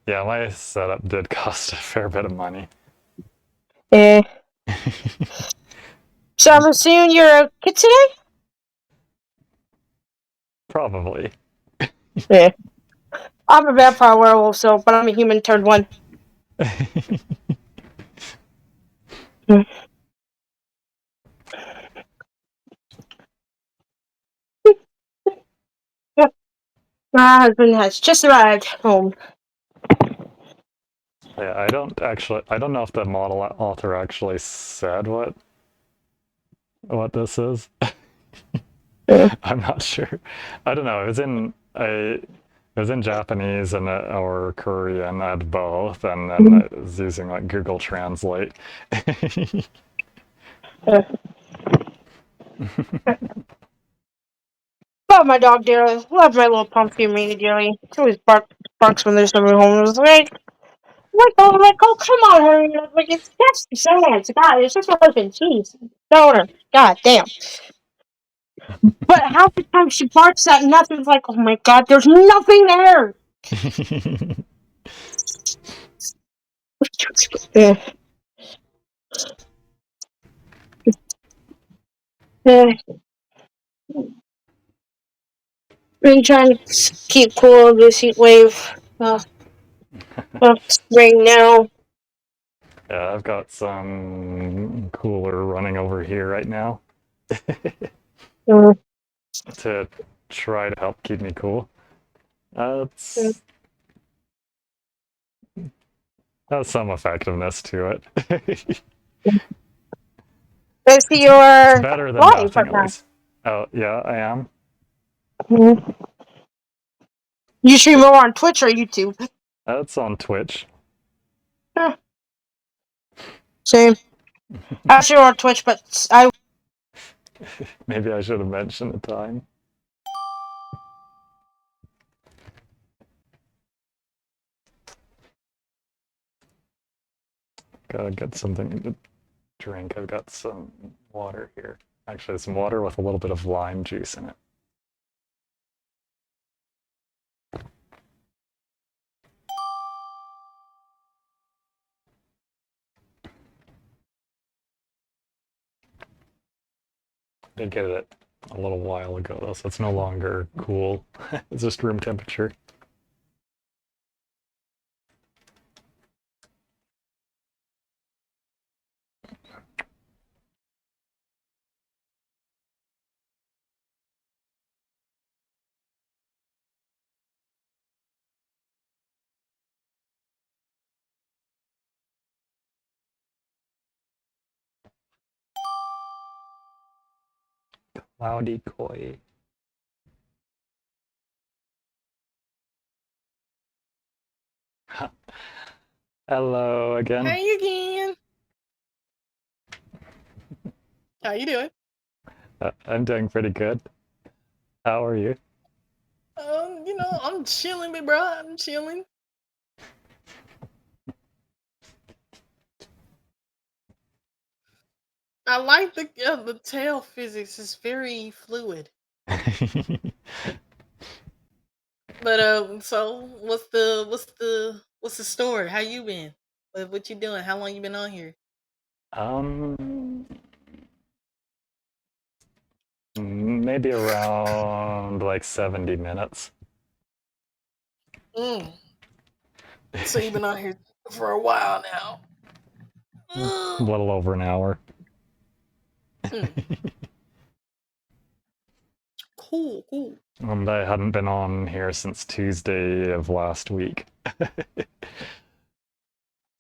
My setup did cost a fair bit of money. Yeah. So I'm assuming you're a kid today? Probably. Yeah. I'm a vampire werewolf, but I'm a human turned one. My husband has just arrived home. Yeah, I don't know if the model author actually said what this is. I'm not sure. I don't know. It was in Japanese and or Korean. I had both, and then I was using like Google Translate. Love my dog dearly. Love my little pumpkin dearly. She always barks when there's somebody home. It was like, oh, come on, her. Like, it's just sad. God, it's just my husband. Jeez. Don't her. God damn. But half the time she barks at nothing. It's like, oh my god, there's nothing there. Yeah. Yeah. Been trying to keep cool this heat wave. Spring now. Yeah, I've got some cooler running over here right now to try to help keep me cool. It's has some effectiveness to it. I see your It's better than live nothing, right at now. least. Oh, yeah, I am. You stream more on Twitch or YouTube? It's on Twitch. Huh. Same. I stream on Twitch, but I. Maybe I should have mentioned the time. Gotta get something to drink. I've got some water here. Actually, some water with a little bit of lime juice in it. Did get it a little while ago though, so it's no longer cool. It's just room temperature. Cloudy Koi. Hello again. Hey again. How you doing? I'm doing pretty good. How are you? I'm chilling, big bro. I'm chilling. I like the tail physics. It's very fluid. But so what's the story? How you been? What you doing? How long you been on here? Maybe around like 70 minutes. So you've been on here for a while now. A little over an hour. Cool. And I hadn't been on here since Tuesday of last week.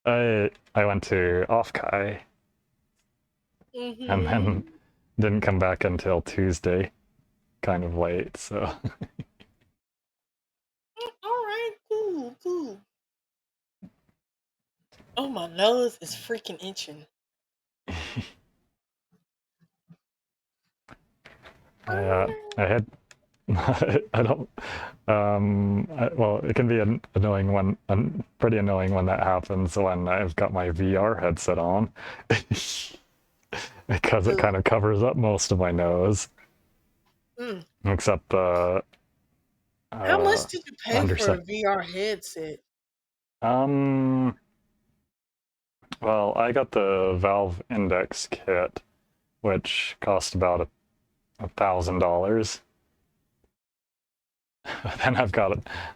I went to Offkai and then didn't come back until Tuesday, kind of late, so. All right, cool. Oh, my nose is freaking itching. I had I don't well, it can be annoying when pretty annoying when that happens when I've got my VR headset on because it kind of covers up most of my nose except the How much did you pay for a underside. VR headset? Well, I got the Valve Index kit, which cost about $1,000. Then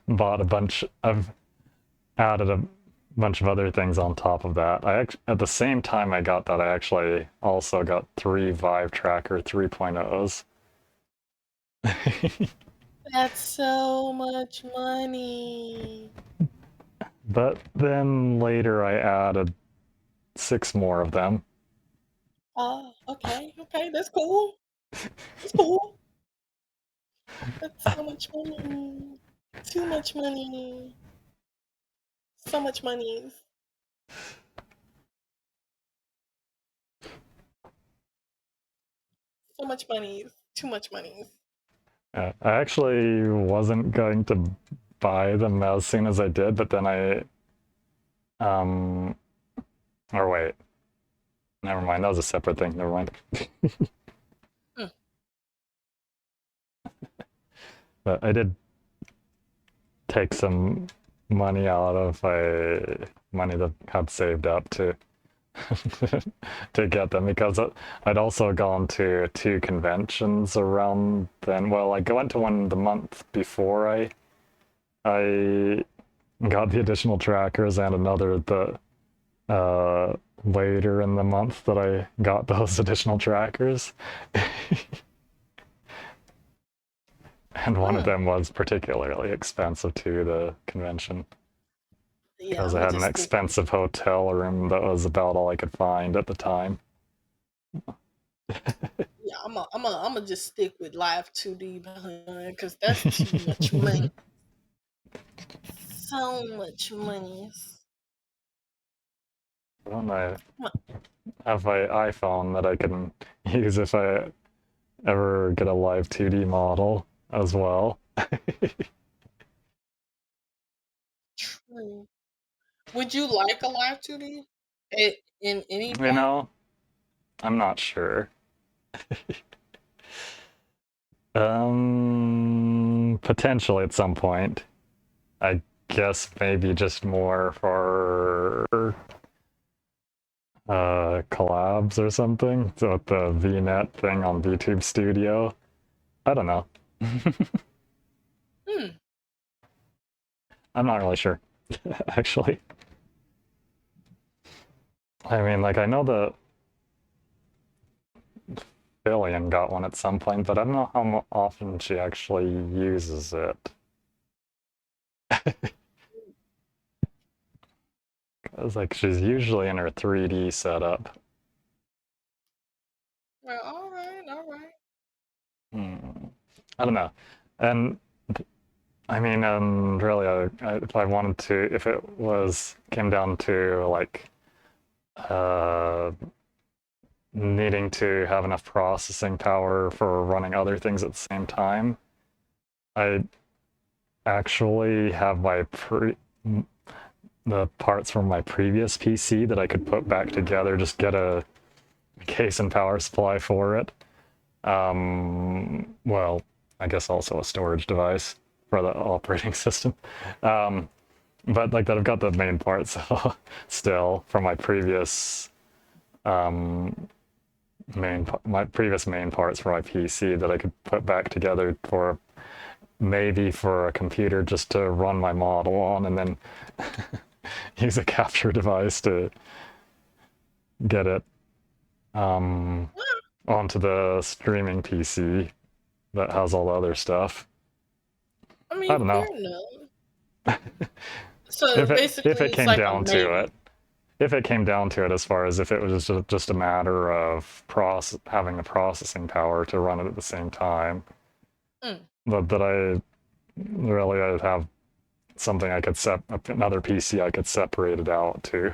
bought a bunch. I've added a bunch of other things on top of that. At the same time I got that, I actually also got 3 Vive Tracker 3.0s. That's so much money. But then later I added 6 more of them. Oh, okay, that's cool. That's cool. That's so much money. Too much money. So much money. So much money. Too much money. I actually wasn't going to buy them as soon as I did, but then or wait. Never mind, that was a separate thing. Never mind. But I did take some money out of money that I had saved up to to get them because I'd also gone to 2 conventions around then. Well, I went to one the month before I got the additional trackers and another later in the month that I got those additional trackers. And one of them was particularly expensive too, the convention. Because I had an expensive hotel room that was about all I could find at the time. Yeah, I'm gonna just stick with Live 2D because that's too much money. So much money. I don't know. I have my iPhone that I can use if I ever get a live 2D model as well. True. Would you like a Live 2D in any You point? know, I'm not sure. Potentially at some point. I guess maybe just more for collabs or something. So with the VNet thing on VTube Studio. I don't know. I'm not really sure, actually. I mean, like, I know the Billion got one at some point, but I don't know how often she actually uses it. Because, like, she's usually in her 3D setup. Well, all right. I don't know. And I mean, really, if I wanted to, if it came down to like needing to have enough processing power for running other things at the same time, I actually have the parts from my previous PC that I could put back together, just get a case and power supply for it. Well, I guess also a storage device for the operating system. But like that, I've got the main parts still from my previous my previous main parts for my PC that I could put back together for maybe for a computer just to run my model on, and then use a capture device to get it onto the streaming PC that has all the other stuff. I I mean, don't fair know. enough. So if basically, it it's came like a down to maybe. it, if it came down to it, as far as if it was just a matter of having the processing power to run it at the same time, Mm. but that I really I'd have something I could another PC I could separate it out to.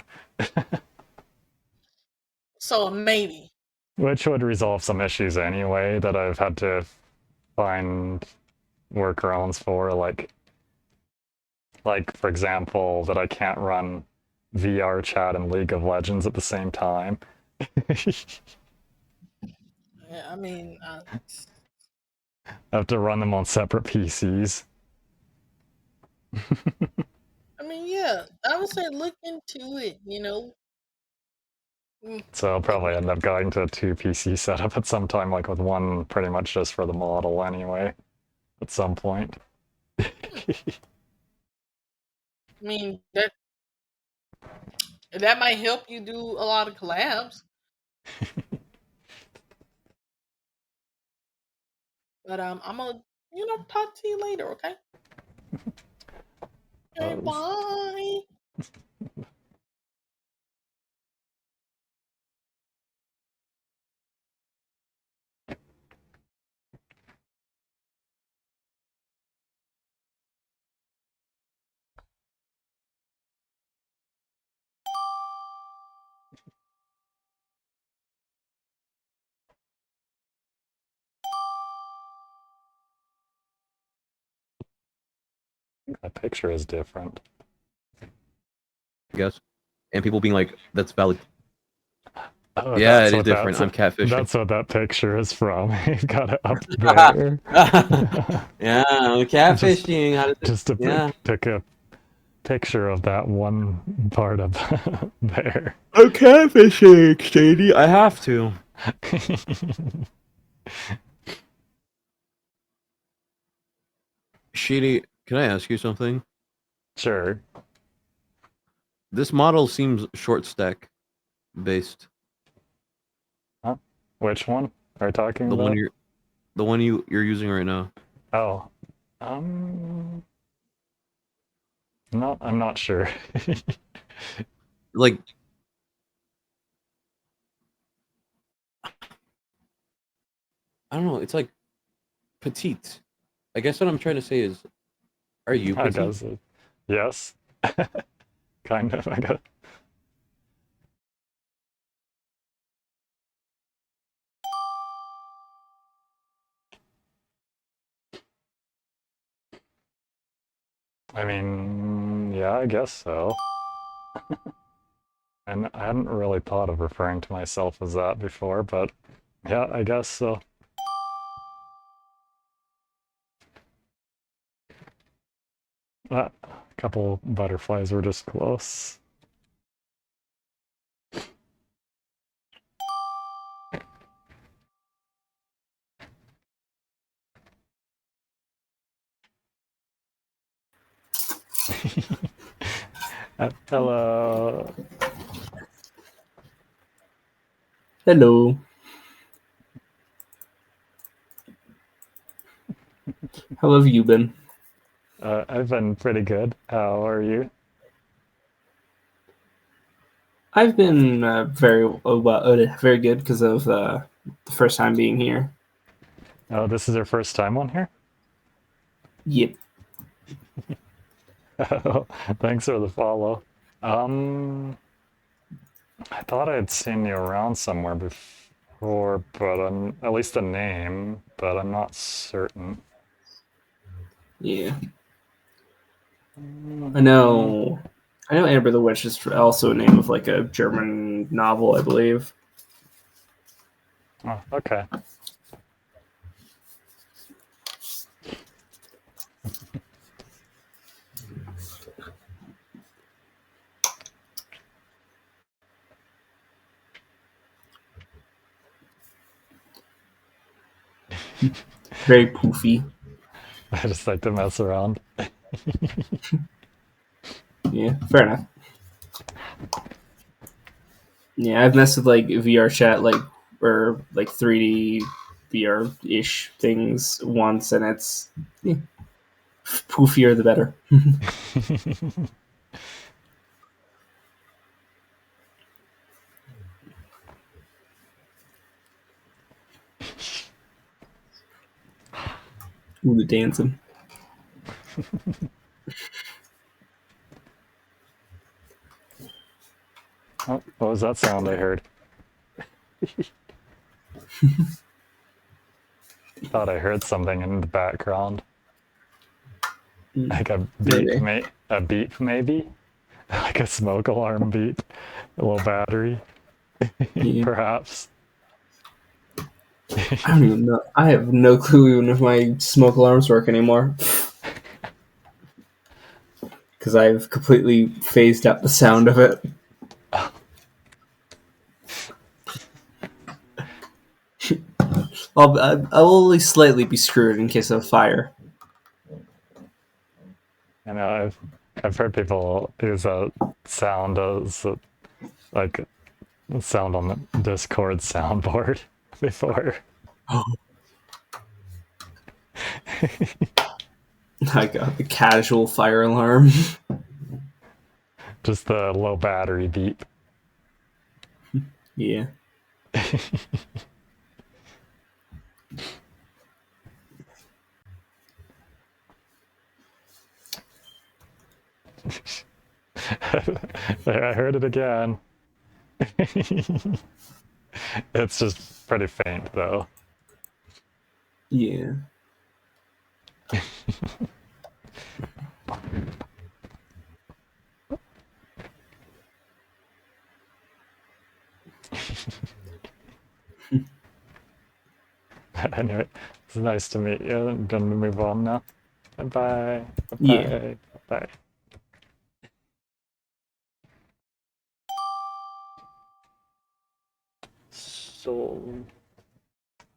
So maybe. Which would resolve some issues anyway that I've had to find workarounds for, like for example, that I can't run VR chat and League of Legends at the same time. Yeah, I mean, I have to run them on separate PCs. I mean, yeah, I would say look into it. So I'll probably end up going to a 2 PC setup at some time, like with one pretty much just for the model anyway, at some point. I mean that might help you do a lot of collabs. But I'm gonna talk to you later, okay? Okay, bye. That picture is different. I guess. And people being like, that's valid. Oh, Yeah, it is different. I'm catfishing. That's what that picture is from. You've got it up there. Yeah, I'm catfishing. Took a picture of that one part of there. I'm catfishing, Shady. I have to. Shady, can I ask you something? Sure. This model seems short stack based. Huh? Which one are you talking the about? One you're using right now. Oh. No, I'm not sure. Like, I don't know, it's like petite. I guess what I'm trying to say is, are you petite? I guess yes. Kind of, I guess. I mean, yeah, I guess so. And I hadn't really thought of referring to myself as that before, but yeah, I guess so. A couple butterflies were just close. Hello. Hello. How have you been? I've been pretty good. How are you? I've been very good because of the first time being here. Oh, this is your first time on here? Yep. Thanks for the follow. I thought I had seen you around somewhere before, but at least a name, but I'm not certain. Yeah. I know Amber the Witch is also a name of like a German novel, I believe. Oh, okay. Very poofy. I just like to mess around. Yeah, fair enough. Yeah, I've messed with like VR chat, or 3D VR ish things once, and it's poofier the better. Ooh, the dancing. Oh, what was that sound I heard? Thought I heard something in the background. Like a beep, maybe? Like a smoke alarm beep. A little battery. Perhaps. I don't even know. I have no clue even if my smoke alarms work anymore. Because I've completely phased out the sound of it. I'll only slightly be screwed in case of a fire. I know I've heard people use a sound as like a sound on the Discord soundboard before. I got the casual fire alarm. Just the low battery beep. Yeah. I heard it again. It's just pretty faint though. Yeah. Anyway, it's nice to meet you. I'm gonna move on now. Bye. Yeah. Bye. Bye. So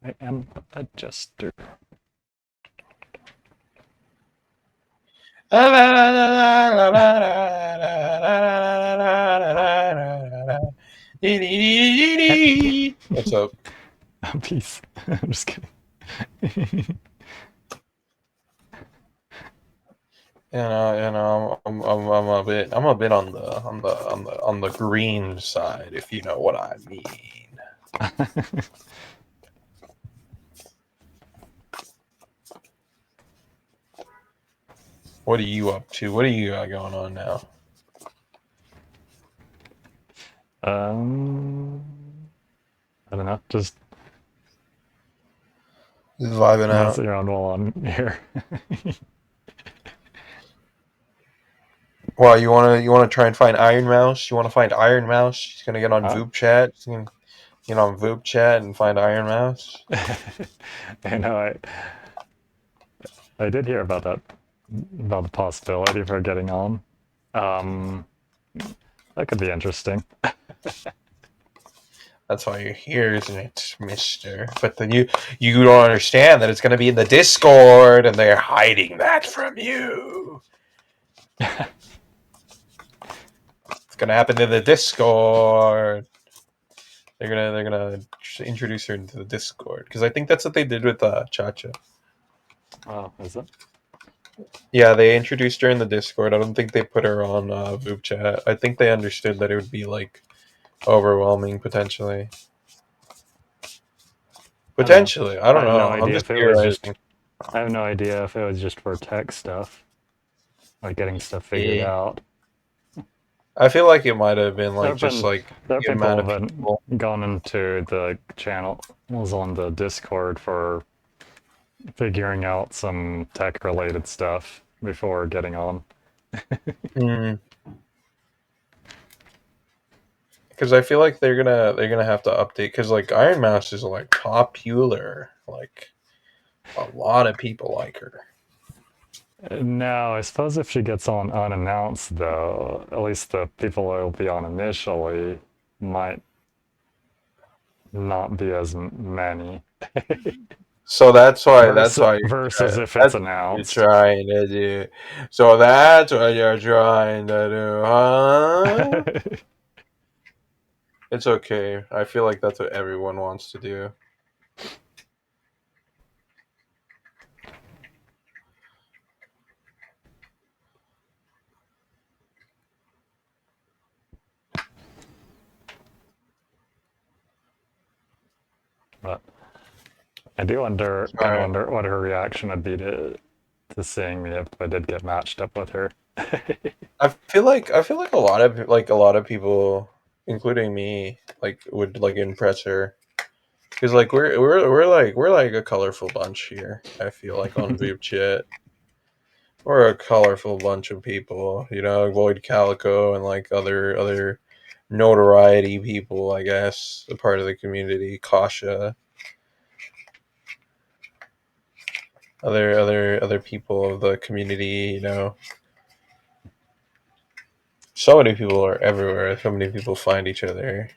I am a jester. What's up? Peace. I'm just kidding. I'm a bit on the green side, if you know what I mean. What are you up to? What are you got going on now? I don't know. Just vibing out. messing around while I'm here. Well, you wanna try and find Iron Mouse? You wanna find Iron Mouse? She's gonna get on Vupechat. She's gonna get on Vupechat and find Iron Mouse. I know. I did hear about that, about the possibility for getting on. That could be interesting. That's why you're here, isn't it, mister? But then you don't understand that it's going to be in the Discord, and they're hiding that from you. It's going to happen in the Discord. They're gonna introduce her into the Discord, because I think that's what they did with Chacha. Oh, is it? Yeah, they introduced her in the Discord. I don't think they put her on Vupechat. I think they understood that it would be like overwhelming potentially. Potentially, I don't have no know. I'm idea just if it was just. theorizing. I have no idea if it was just for tech stuff, like getting stuff figured Yeah. out. I feel like it might have been There like have just been like there are the amount people of who people. have gone into the channel was on the Discord for figuring out some tech related stuff before getting on. Because I feel like they're gonna have to update because like Iron Mouse is like popular, like a lot of people like her. No, I suppose if she gets on unannounced, though, at least the people who will be on initially might not be as many. So that's why versus if it's that's what you're announced. trying to do. So that's what you're trying to do, huh? It's okay. I feel like that's what everyone wants to do. But I do kind of wonder what her reaction would be to seeing me if I did get matched up with her. I feel like a lot of people, including me, like would like impress her. Because like we're like a colorful bunch here. I feel like on Vupechat, we're a colorful bunch of people. You know, Lloyd Calico and like other notoriety people. I guess a part of the community. Kasha, other people of the community. You know, so many people are everywhere. So many people find each other.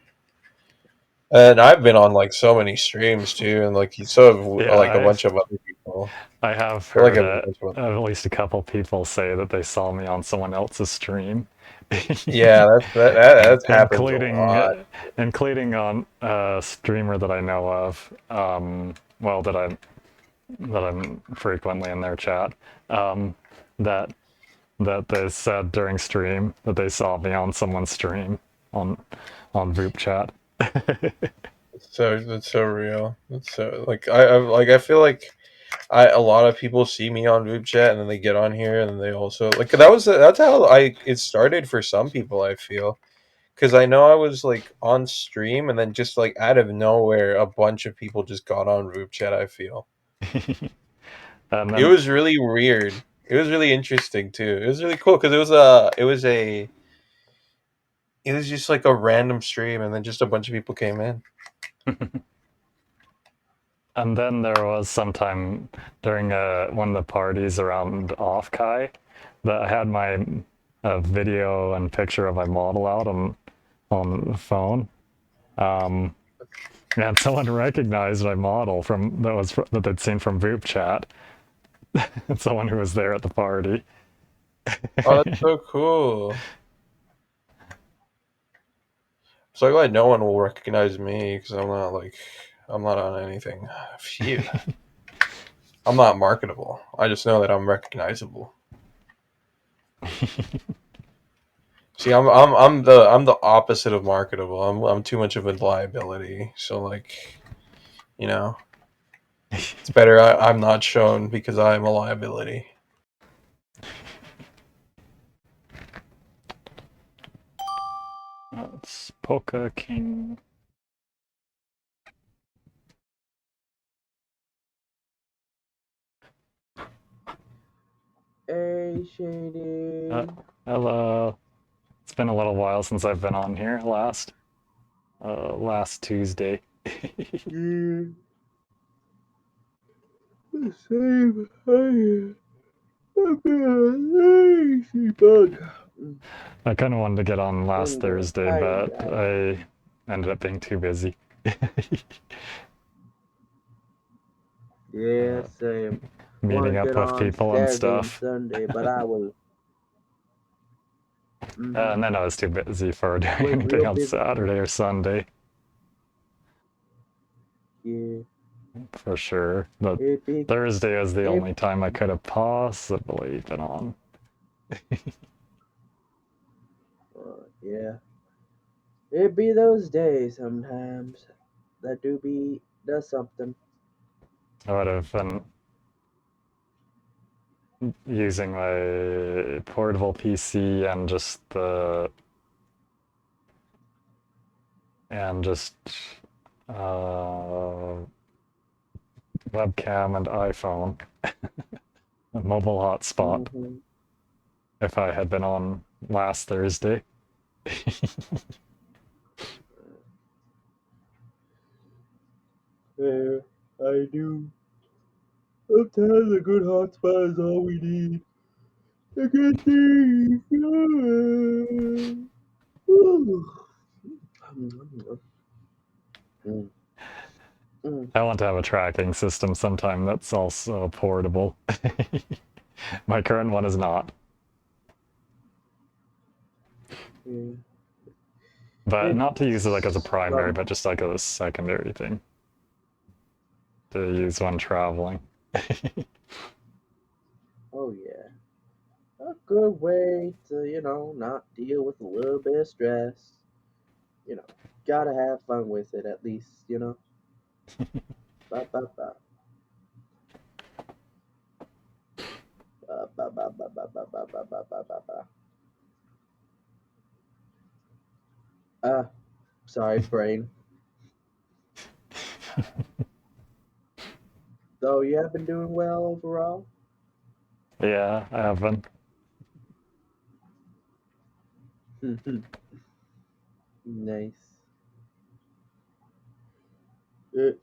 And I've been on like so many streams too, and like so have Yeah, like a bunch of other people. I have Feel like heard a bunch of at least a couple people say that they saw me on someone else's stream. Yeah, that happens a including lot. including on a streamer that I know of. Well, that I'm frequently in their chat. That they said during stream that they saw me on someone's stream on Vupechat. So that's so real. That's so like I feel like a lot of people see me on Vupechat and then they get on here and then they also like that's how it started for some people. I feel because I know I was like on stream and then just like out of nowhere a bunch of people just got on Vupechat. I feel it was really weird. It was really interesting too. It was really cool because it was just like a random stream and then just a bunch of people came in. And then there was sometime during one of the parties around Offkai that I had my video and picture of my model out on the phone. And someone recognized my model that they'd seen from Vupechat. Someone who was there at the party. Oh, that's so cool. So glad no one will recognize me because I'm not on anything. Phew. I'm not marketable. I just know that I'm recognizable. See, I'm the opposite of marketable. I'm too much of a liability. So like, you know, it's better I'm not shown because I'm a liability. That's Polka King. Hey, Shady. Hello. It's been a little while since I've been on here. Last Tuesday. Yeah. The same. I've been a lazy bug. I kind of wanted to get on last Been Thursday, tired but I ended up being too busy. Yeah, same. Meeting Wanted to up get with on people and Saturday and stuff. Sunday, but I was And then I was too busy for doing was anything real on busy. Saturday or Sunday. Yeah. For sure. But It be Thursday was the it only time I could have possibly been on. yeah. It be those days sometimes that does something. I would have been using my portable PC and just webcam and iPhone, a mobile hotspot. If I had been on last Thursday. Yeah, I do. Sometimes a good hotspot is all we need. A good thing. I want to have a tracking system sometime that's also portable. My current one is not. Yeah. But not to use it like as a It's primary, but just like as a secondary thing. To use when traveling. Oh yeah. A good way to, not deal with a little bit of stress. Gotta have fun with it at least. Ba ba ba. Ba ba ba ba ba ba ba ba ba ba ba ba. Sorry, brain. So you have been doing well overall? Yeah, I have been. Nice. Oh,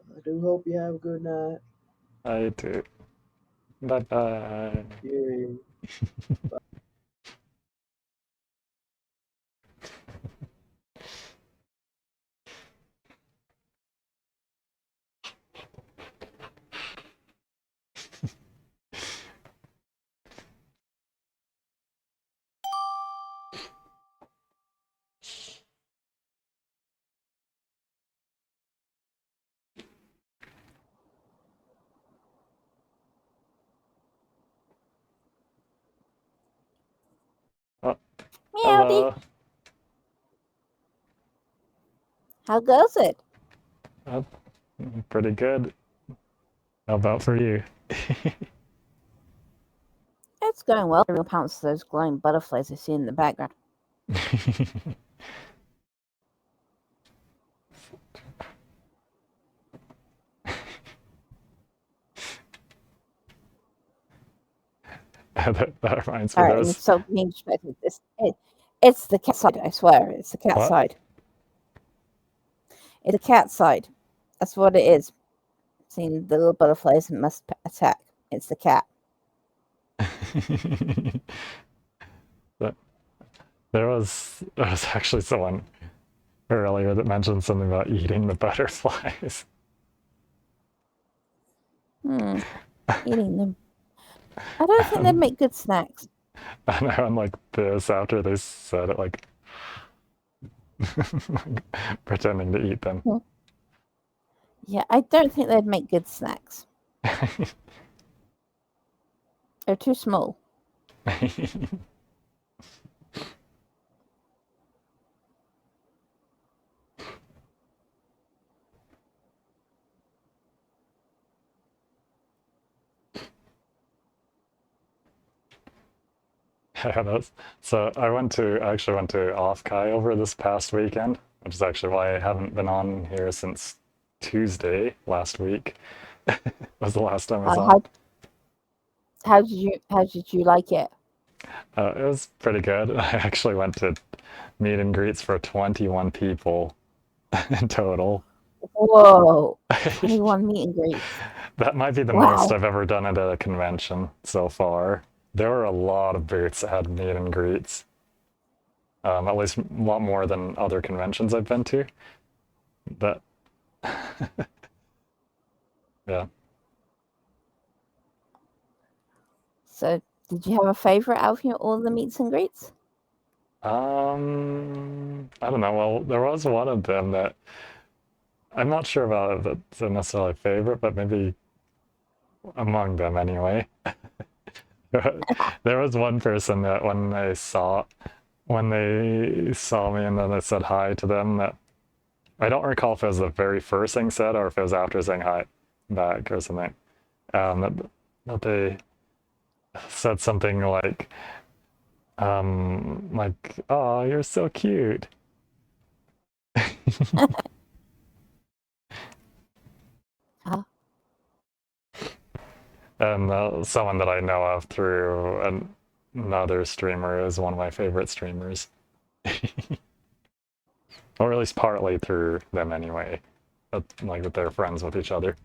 I do hope you have a good night. I do. Bye bye. Yeah. Oh, Howdy. hello. How goes it? Oh, pretty good. How about for you? It's going well. Real pounce those glowing butterflies I see in the background. that reminds me, All right, and so being respectful, it's the cat side. I swear, it's the cat What? side. It's the cat side. That's what it is. Seeing the little butterflies and must attack. It's the cat. But there was actually someone earlier that mentioned something about eating the butterflies. Eating them. I don't think they make good snacks. I know, I'm like this after they said it, like pretending to eat them. Yeah, I don't think they'd make good snacks. They're too small. Yeah, so I actually went to Offkai over this past weekend, which is actually why I haven't been on here since Tuesday last week. Was the last time I was on. How did you like it? It was pretty good. I actually went to meet and greets for 21 people in total. Whoa! 21 meet and greets. That might be the Wow. most I've ever done at a convention so far. There were a lot of booths that had meet and greets. At least a lot more than other conventions I've been to. But yeah. So, did you have a favorite out of all the meets and greets? I don't know. Well, there was one of them that I'm not sure about if it's a necessarily favorite, but maybe among them anyway. I There was one person that when they saw me and then I said hi to them, that I don't recall if it was the very first thing said or if it was after saying hi back or something. That they said something like, "Oh, you're so cute." And someone that I know of through another streamer is one of my favorite streamers. Or at least partly through them anyway. But, like that they're friends with each other.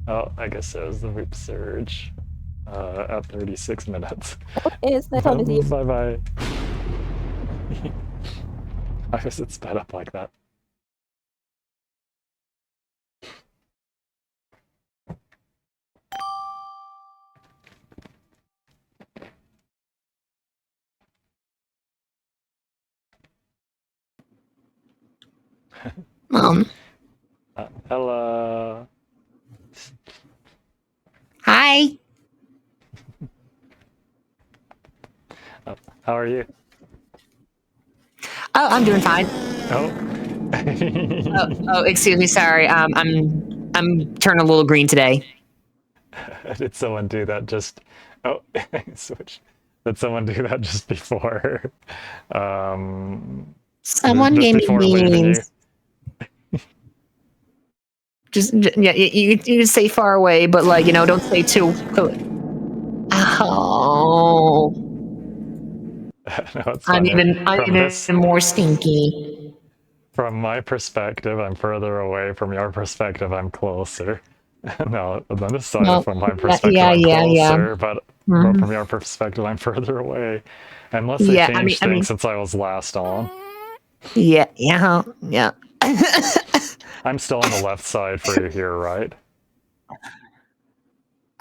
Oh, I guess it was the Whip Surge at 36 minutes. It's nice talking to you. Bye-bye. I guess it sped up like that. Mom. Hello. Hi. How are you? Oh, I'm doing fine. Oh. Excuse me. Sorry. I'm turning a little green today. Did someone do that just... Oh, switch. Did someone do that just before? Someone just gave me before leaving you? Yeah, you say far away, but like, don't say too. Oh. No, it's I'm funny. even more stinky. From my perspective, I'm further away. From your perspective, I'm closer. No, on this side, Well, from my perspective, I'm closer, but from your perspective, I'm further away. Unless they changed things since I was last on. Yeah. I'm still on the left side for you here, right?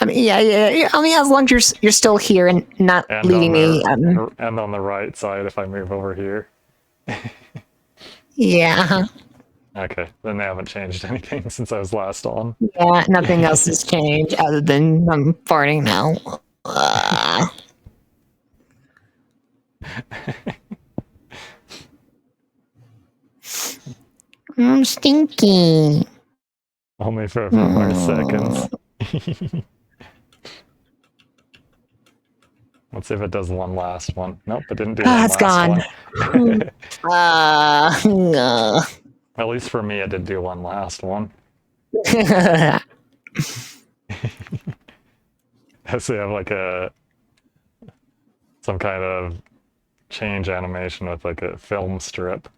I mean, yeah. I mean, as long as you're still here and not leaving me. And on the right side if I move over here. Yeah. Okay, then they haven't changed anything since I was last on. Yeah, nothing else has changed other than I'm farting now. I'm stinky. Only for a few more seconds. Let's see if it does one last one. Nope, it didn't do one last one. At least for me, it did do one last one. So you have like some kind of change animation with like a film strip.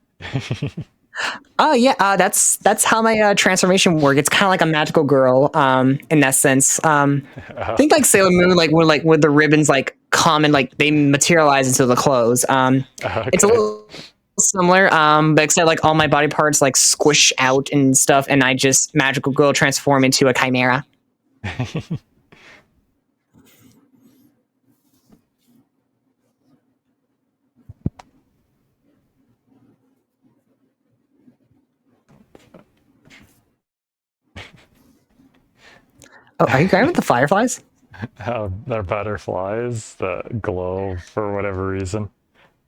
Oh yeah, that's how my transformation works. It's kind of like a magical girl, in that sense. I think like Sailor Moon, like where the ribbons like come and like they materialize into the clothes. It's a little similar, but except like all my body parts like squish out and stuff, and I just magical girl transform into a chimera. Oh, are you grabbing the fireflies? They're butterflies that glow for whatever reason.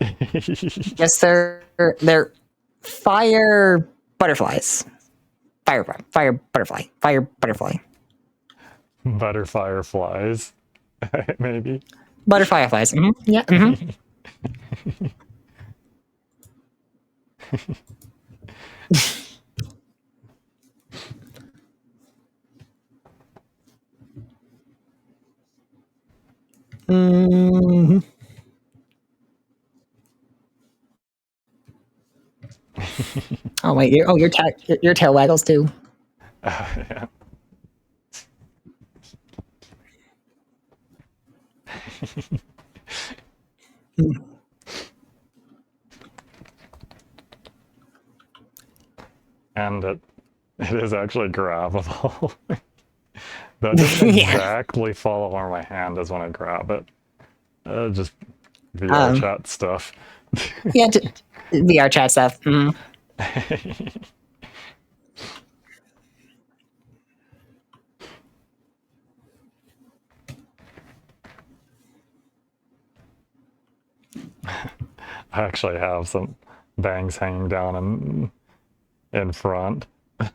Yes, they're fire butterflies. Fire butterfly. Fire butterfly. Butterflies, maybe. Butterflies. Mm-hmm. Yeah. Mm-hmm. Mm-hmm. Oh wait, your tail waggles too. Yeah. And it is actually grabbable. That doesn't exactly follow where my hand is when I grab it. Just VR chat stuff. Yeah, VR chat stuff. Mm. I actually have some bangs hanging down in front on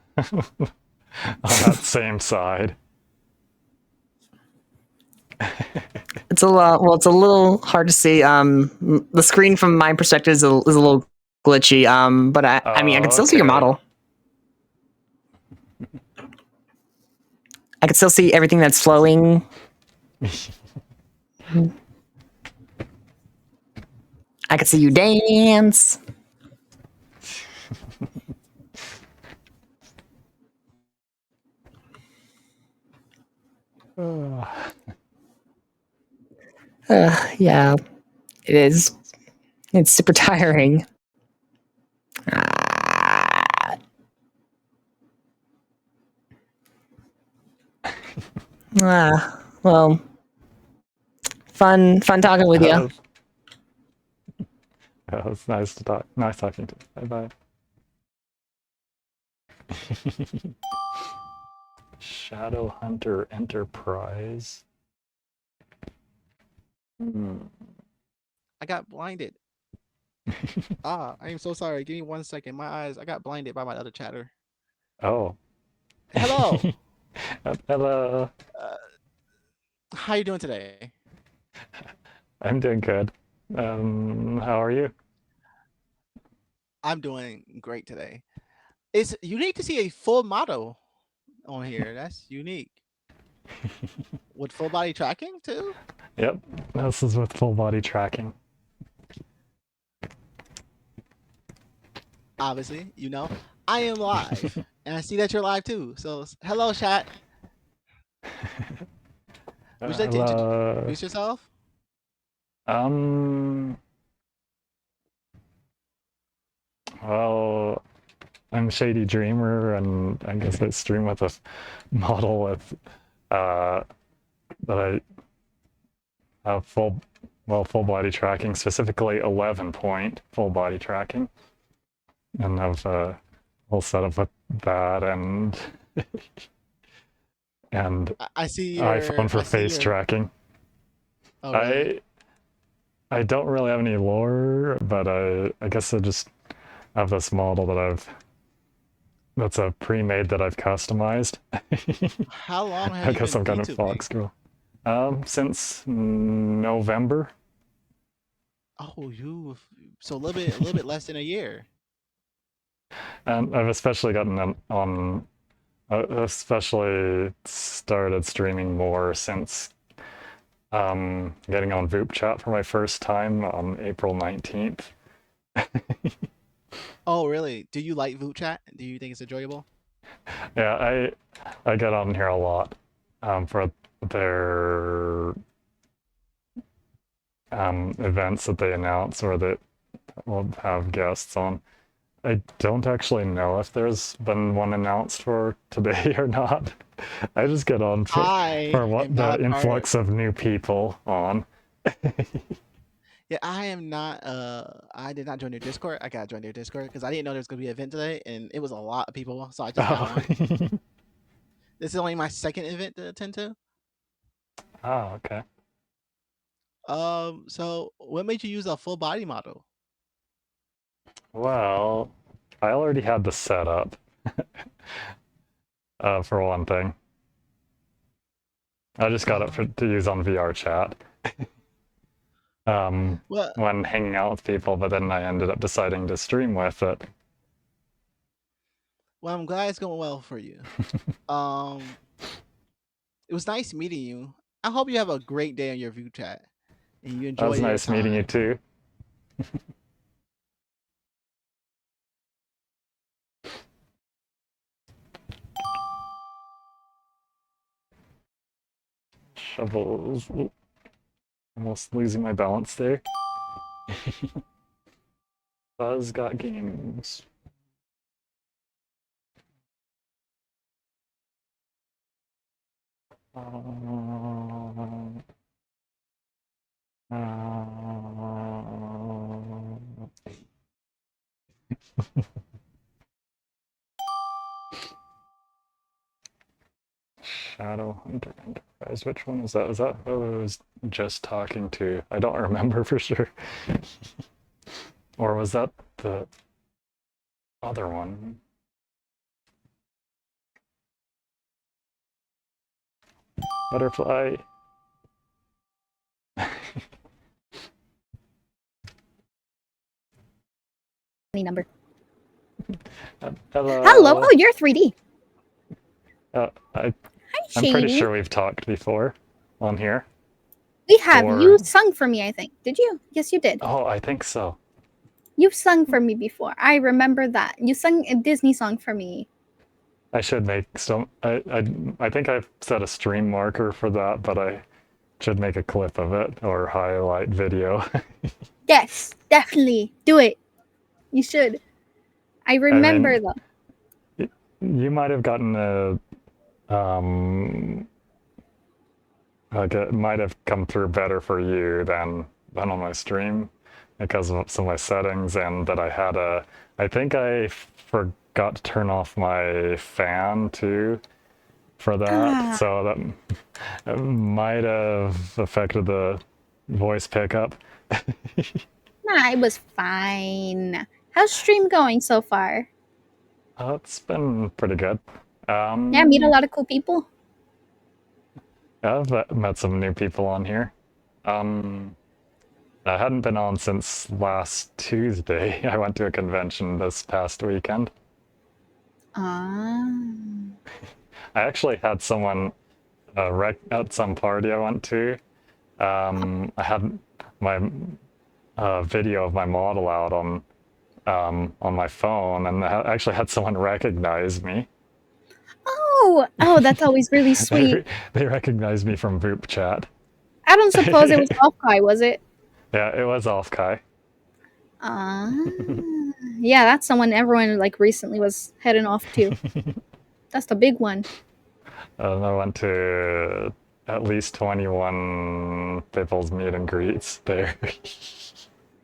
that same side. It's a lot. Well, it's a little hard to see. The screen from my perspective is a little glitchy. But I mean, I can still see your Okay. model. I can still see everything that's flowing. I can see you dance. Yeah, it is. It's super tiring. Well, fun talking with you. It was nice to talk. Nice talking to you. Bye bye. Shadow Hunter Enterprise. I got blinded. I am so sorry. Give me 1 second. My eyes. I got blinded by my other chatter. Oh. Hello. Hello. How you doing today? I'm doing good. How are you? I'm doing great today. It's unique to see a full model on here. That's unique. With full body tracking too? Yep. This is with full body tracking. Obviously, I am live, and I see that you're live too. So, hello, chat. Would you like to Hello. introduce yourself? Well, I'm Shady Dreamer, and I guess I stream with a model with that I have full body tracking, specifically 11-point full body tracking, and have a whole setup with that and I see iPhone for face tracking. Oh, really? I don't really have any lore, but I guess I just have this model that's a pre-made that I've customized. How long have I you guess been I'm kind of VTubing? fox girl. Since November. Oh, so a little bit less than a year. And I've especially gotten on, especially started streaming more since getting on Vupechat for my first time on April 19th. Oh, really? Do you like Vupechat? Do you think it's enjoyable? Yeah, I get on here a lot for their events that they announce or that will have guests on. I don't actually know if there's been one announced for today or not. I just get on for what the influx of new people on. Yeah, I am not. I did not join their Discord. I gotta join their Discord because I didn't know there was gonna be an event today, and it was a lot of people, so I just got on. This is only my second event to attend to. Oh, okay. So what made you use a full body model? Well, I already had the setup. For one thing. I just got it to use on VR chat. When hanging out with people, but then I ended up deciding to stream with it. Well, I'm glad it's going well for you. It was nice meeting you. I hope you have a great day on your view chat and you enjoy It was your nice time. meeting you too. Shovels. Ooh. Almost losing my balance there. Buzz got games. Shadow Hunter Enterprise. Which one is that? Is that who I was just talking to? I don't remember for sure. Or was that the other one? Butterfly. Any number. Hello. Hello. Oh, you're 3D. I'm pretty Shady. sure we've talked before on here. We have. Or- You sung for me, I think. Did you? Yes, you did. Oh, I think so. You've sung for me before. I remember that. You sung a Disney song for me. I should make some. I think I've set a stream marker for that, but I should make a clip of it or highlight video. Yes, definitely. Do it. You should. I remember though. You might have gotten a like it might have come through better for you than on my stream because of some of my settings and that I think I forgot to turn off my fan too for that, so that might have affected the voice pickup. Nah, it was fine. How's stream going so far? Oh, it's been pretty good. Yeah, meet a lot of cool people. I've met some new people on here. I hadn't been on since last Tuesday. I went to a convention this past weekend. Ah. I actually had someone at some party I went to. I had my video of my model out on my phone, and I actually had someone recognize me. Oh, that's always really sweet. They recognized me from Vupechat. I don't suppose it was Offkai, was it? Yeah, it was Offkai. Ah. Yeah, that's someone everyone like recently was heading off to. That's the big one. And I went to at least 21 people's meet and greets there.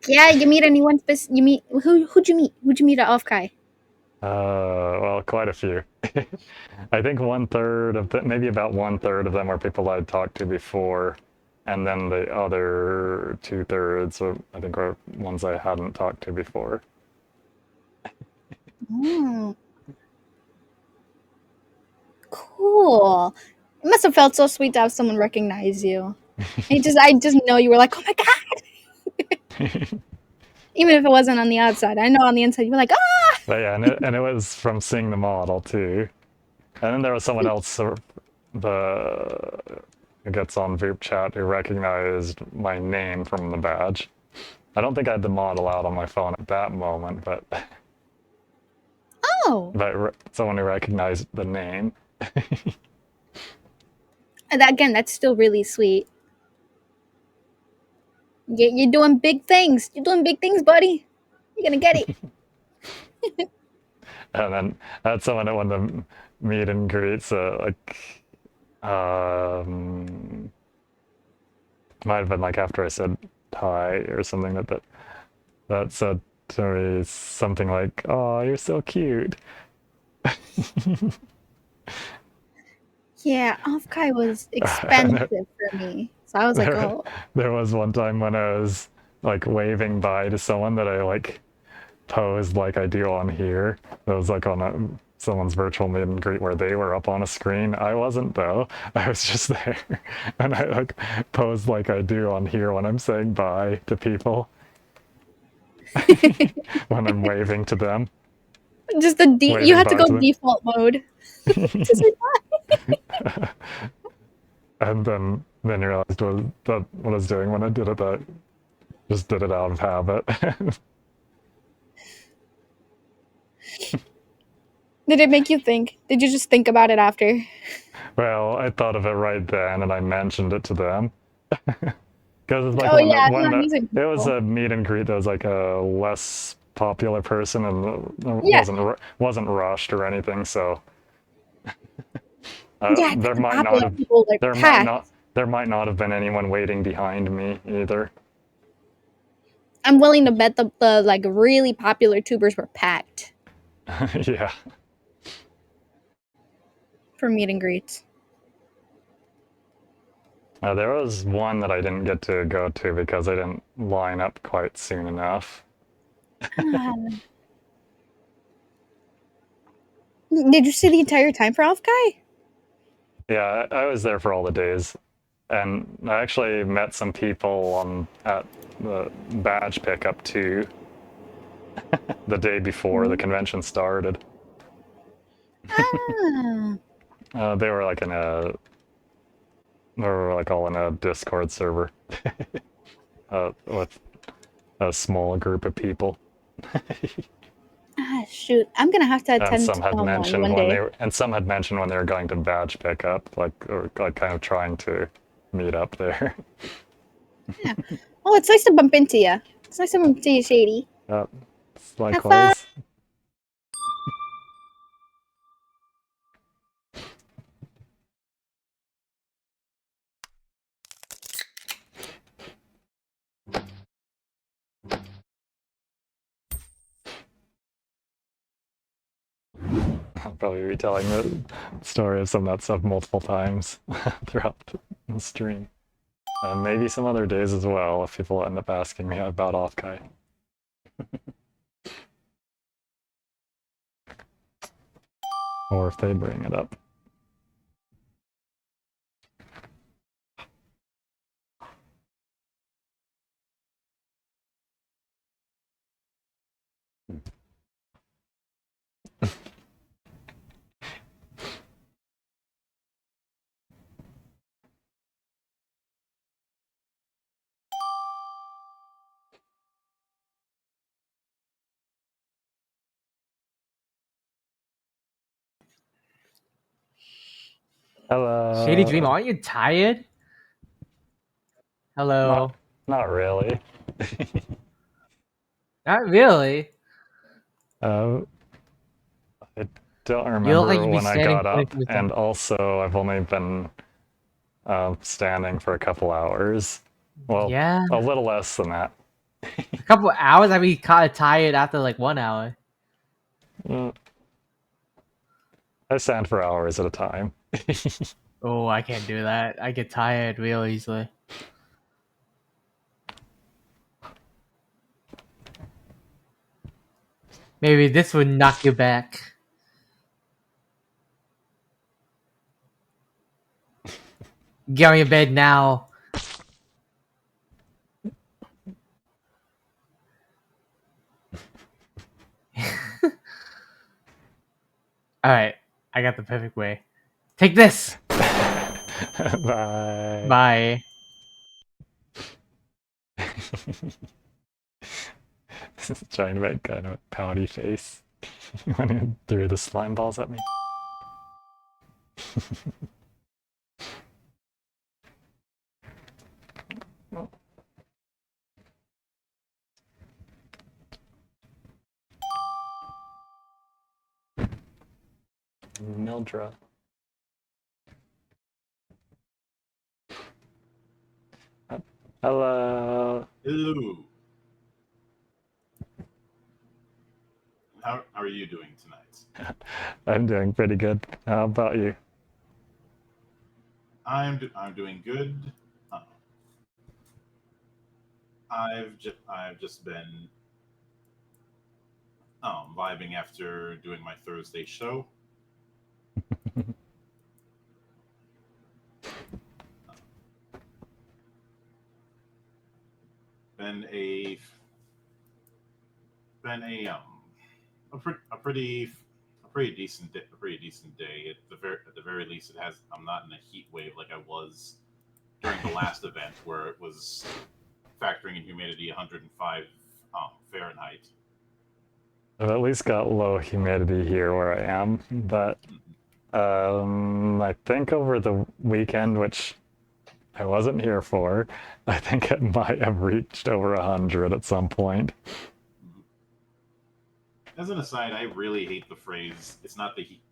Yeah, you meet anyone? You meet who'd you meet? Who'd you meet at Offkai? Well, quite a few. I think maybe about 1/3 of them were people I'd talked to before, and then the other 2/3 I think were ones I hadn't talked to before. Oh. Cool. It must have felt so sweet to have someone recognize you. I just know you were like, oh my god. Even if it wasn't on the outside, I know on the inside you were like, ah. But yeah, and it was from seeing the model too. And then there was someone else who gets on Vupechat who recognized my name from the badge. I don't think I had the model out on my phone at that moment, but someone who recognized the name. And again, that's still really sweet. You're doing big things. You're doing big things, buddy. You're gonna get it. And then I had someone at one of the meet and greets, might have been like after I said hi or something that said to me something like, "Oh, you're so cute." Yeah, Offkai was expensive for me. So I was like, oh. There was one time when I was like waving bye to someone that I like posed like I do on here. It was like on someone's virtual meet and greet where they were up on a screen. I wasn't though. I was just there, and I like posed like I do on here when I'm saying bye to people. When I'm waving to them. Just you had to go default mode. To say bye. And then realized what I was doing when I did it. I just did it out of habit. Did it make you think? Did you just think about it after? Well, I thought of it right then, and I mentioned it to them. Because it's like it was a meet and greet that was like a less popular person and wasn't rushed or anything, so there might not have been anyone waiting behind me either. I'm willing to bet the like really popular tubers were packed. Yeah. For meet and greets. There was one that I didn't get to go to because I didn't line up quite soon enough. Did you see the entire time for Offkai? Yeah, I was there for all the days, and I actually met some people at the badge pickup too. The day before the convention started. They were like all in a Discord server with a small group of people. Shoot, I'm gonna have to And attend some had mentioned one when day. they were, and some had mentioned when they were going to badge pickup, or kind of trying to meet up there. Yeah. Oh, it's nice to bump into you. It's nice to bump into you, Shady. Likewise. I'll probably be telling the story of some of that stuff multiple times throughout the stream. Maybe some other days as well, if people end up asking me about Offkai. Or if they bring it up. Hello. Shady Dream, aren't you tired? Hello. Not really. Not really. I don't You look like remember you'd be when I standing got up, 20 and also I've only been standing for a couple hours. Well, Yeah. a little less than that. A couple hours, I'd be kind of tired after like 1 hour. I stand for hours at a time. Oh, I can't do that. I get tired real easily. Maybe this would knock you back. Get on your bed now. Alright, I got the perfect way. Take this! Bye. Bye. Trying to make kind of a pouty face when he threw the slime balls at me. Mildra. Hello. Hello. How are you doing tonight? I'm doing pretty good. How about you? I'm doing good. I've just been vibing after doing my Thursday show. Been a pretty decent day, At the very least, I'm not in a heat wave like I was during the last event where it was factoring in humidity 105 Fahrenheit. I've at least got low humidity here where I am, but I think over the weekend, which I wasn't here for, I think it might have reached over 100 at some point. As an aside, I really hate the phrase. It's not the heat.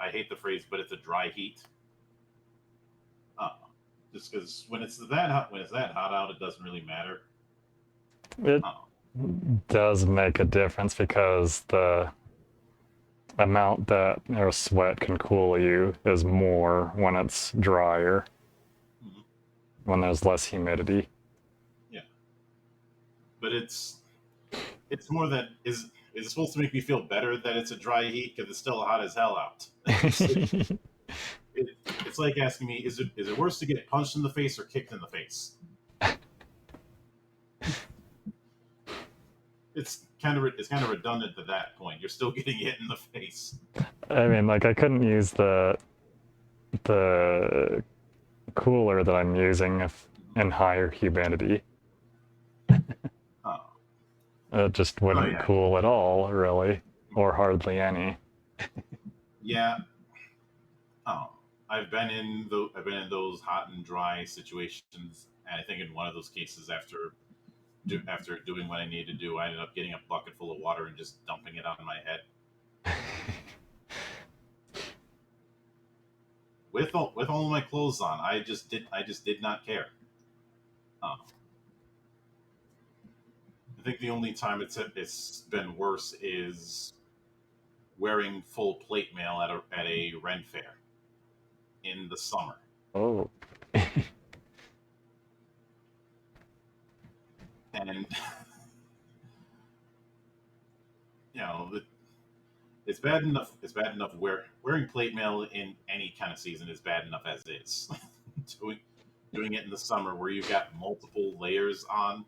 I hate the phrase, but it's a dry heat. Just because when it's that hot out, it doesn't really matter. It does make a difference because the amount that your sweat can cool you is more when it's drier, when there's less humidity. Yeah, but it's It's more that is it supposed to make me feel better that it's a dry heat because it's still hot as hell out. It's like asking me, is it worse to get punched in the face or kicked in the face? It's kind of redundant at that point. You're still getting hit in the face. I mean, like, I couldn't use the cooler that I'm using if in higher humidity. Oh. It just wouldn't yeah. cool at all, really, or hardly any. Yeah. Oh, I've been in those hot and dry situations, and I think in one of those cases, after doing what I needed to do, I ended up getting a bucket full of water and just dumping it on my head. With all my clothes on, I just did not care. I think the only time it's been worse is wearing full plate mail at a Ren fair in the summer. Oh. And you know, it's bad enough. It's bad enough wearing plate mail in any kind of season is bad enough as is. doing it in the summer where you've got multiple layers on.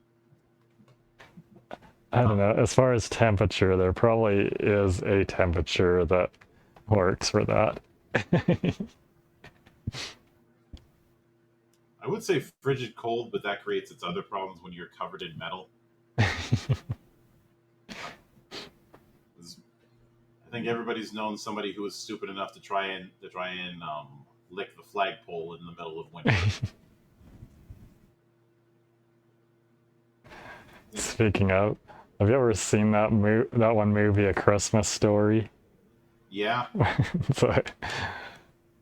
I don't know. As far as temperature, there probably is a temperature that works for that. I would say frigid cold, but that creates its other problems when you're covered in metal. I think everybody's known somebody who was stupid enough to try and lick the flagpole in the middle of winter. Speaking of, have you ever seen that one movie, A Christmas Story? Yeah. So,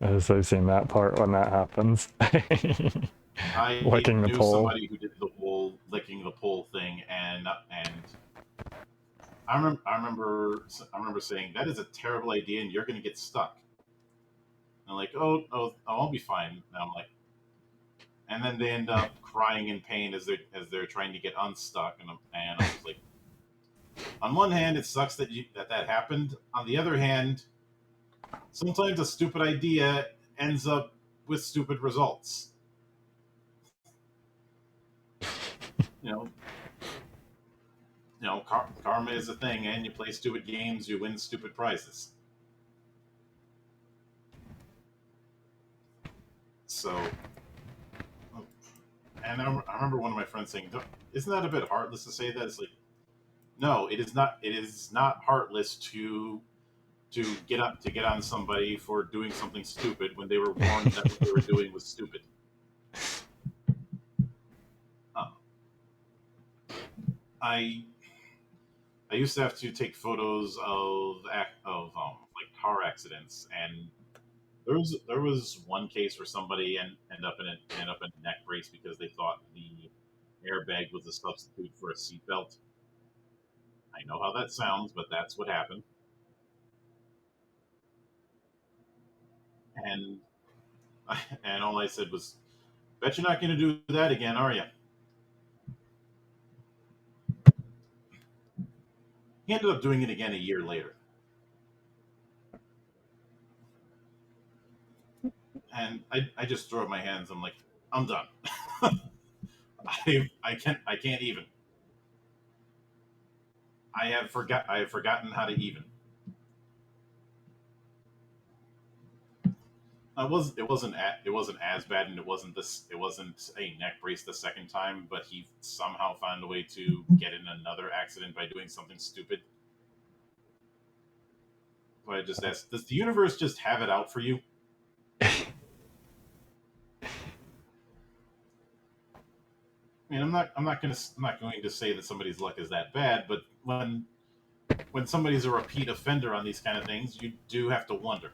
I've seen that part when that happens. I Licking the knew pole. somebody who did the whole licking the pole thing, and I remember saying that is a terrible idea, and you're going to get stuck. And I'm like, oh, I'll be fine. And I'm like, and then they end up crying in pain as they're trying to get unstuck, and I was like, on one hand, it sucks that that happened. On the other hand, sometimes a stupid idea ends up with stupid results. You know, karma is a thing, and you play stupid games, you win stupid prizes. So, and I remember one of my friends saying, "Isn't that a bit heartless to say that?" It's like, no, it is not. It is not heartless to get on somebody for doing something stupid when they were warned that what they were doing was stupid. I used to have to take photos of like car accidents, and there was one case where somebody ended up in a neck brace because they thought the airbag was a substitute for a seatbelt. I know how that sounds, but that's what happened. And and all I said was, "Bet you're not going to do that again, are you?" He ended up doing it again a year later. And I just throw up my hands. I'm like, I'm done. I can't even. I have forgotten how to even. It wasn't as bad, and it wasn't a neck brace the second time, but he somehow found a way to get in another accident by doing something stupid. So I just asked, does the universe just have it out for you? I mean, I'm not going to say that somebody's luck is that bad, but when somebody's a repeat offender on these kind of things, you do have to wonder.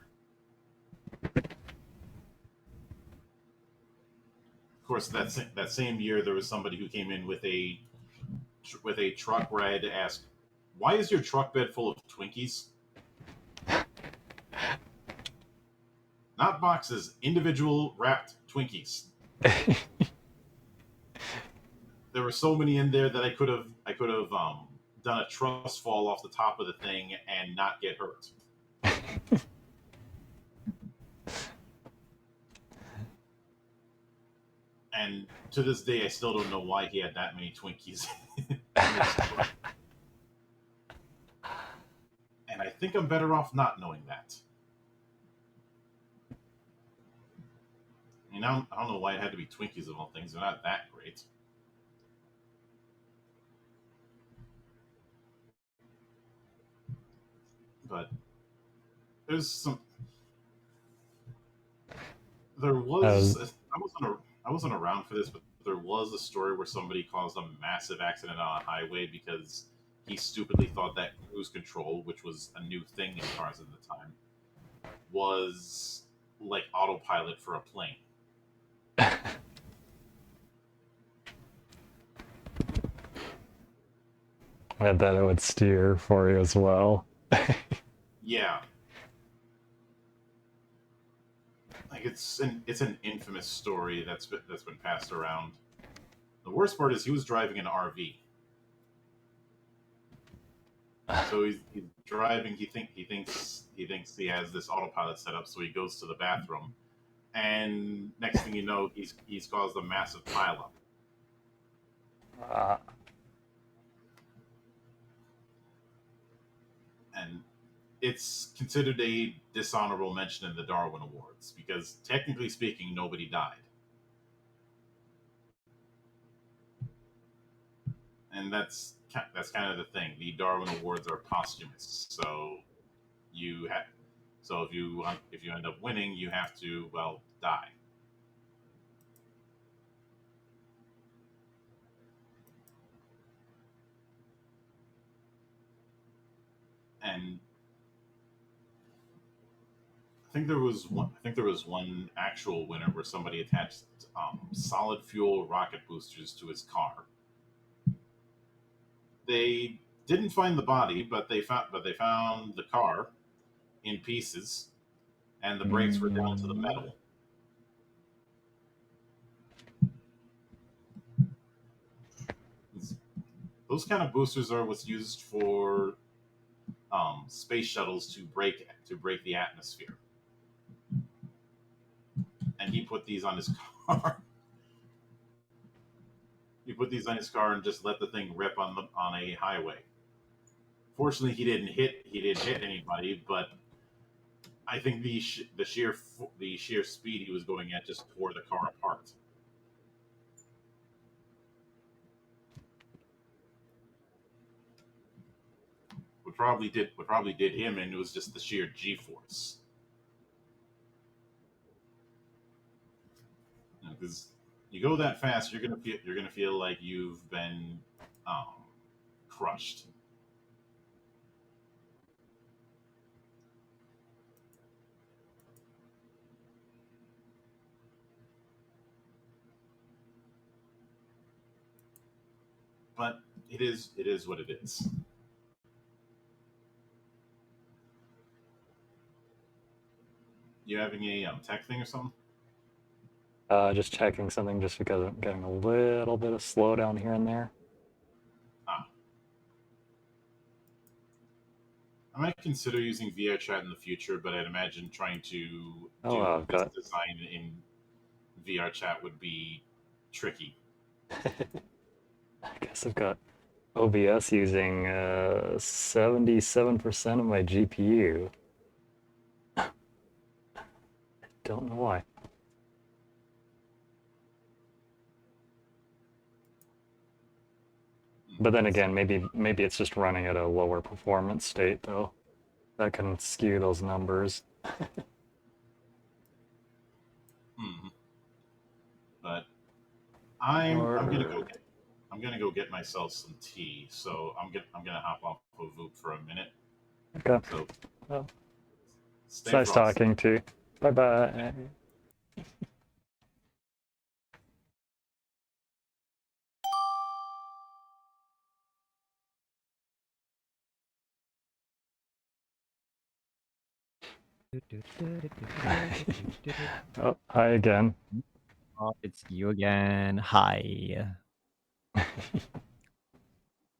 Of course, that same year, there was somebody who came in with a truck where I had to ask, "Why is your truck bed full of Twinkies?" Not boxes, individual wrapped Twinkies. There were so many in there that I could have done a trust fall off the top of the thing and not get hurt. And to this day, I still don't know why he had that many Twinkies in his store. And I think I'm better off not knowing that. I mean, I don't know why it had to be Twinkies of all things. They're not that great. But there's some. There was. I wasn't around for this, but there was a story where somebody caused a massive accident on a highway because he stupidly thought that cruise control, which was a new thing in cars at the time, was like autopilot for a plane. And that it would steer for you as well. Yeah. Like it's an infamous story that's been passed around. The worst part is he was driving an RV. So he's driving. He thinks he has this autopilot set up. So he goes to the bathroom, and next thing you know, he's caused a massive pileup. And it's considered a dishonorable mention in the Darwin Awards because technically speaking, nobody died. And that's kind of the thing. The Darwin Awards are posthumous, so if you end up winning, you have to die. And I think there was one actual winner where somebody attached solid fuel rocket boosters to his car. They didn't find the body, but they found the car in pieces, and the brakes were down to the metal. Those kind of boosters are what's used for space shuttles to break the atmosphere. And he put these on his car. He put these on his car and just let the thing rip on a highway. Fortunately, he didn't hit anybody, but I think the sheer speed he was going at just tore the car apart. What probably did him, and it was just the sheer G-force. Because you go that fast, you're gonna feel like you've been crushed. But it is what it is. You having a tech thing or something? Just checking something just because I'm getting a little bit of slowdown here and there. I might consider using VRChat in the future, but I'd imagine trying to I've do this got... design in VRChat would be tricky. I guess I've got OBS using 77% of my GPU. Don't know why. But then again, maybe it's just running at a lower performance state, though. That can skew those numbers. But I'm gonna go get myself some tea. So I'm gonna hop off of Voop for a minute. Okay. So well, stay it's nice frosty. talking to you. Bye-bye. Oh, hi again. Oh, it's you again. Hi.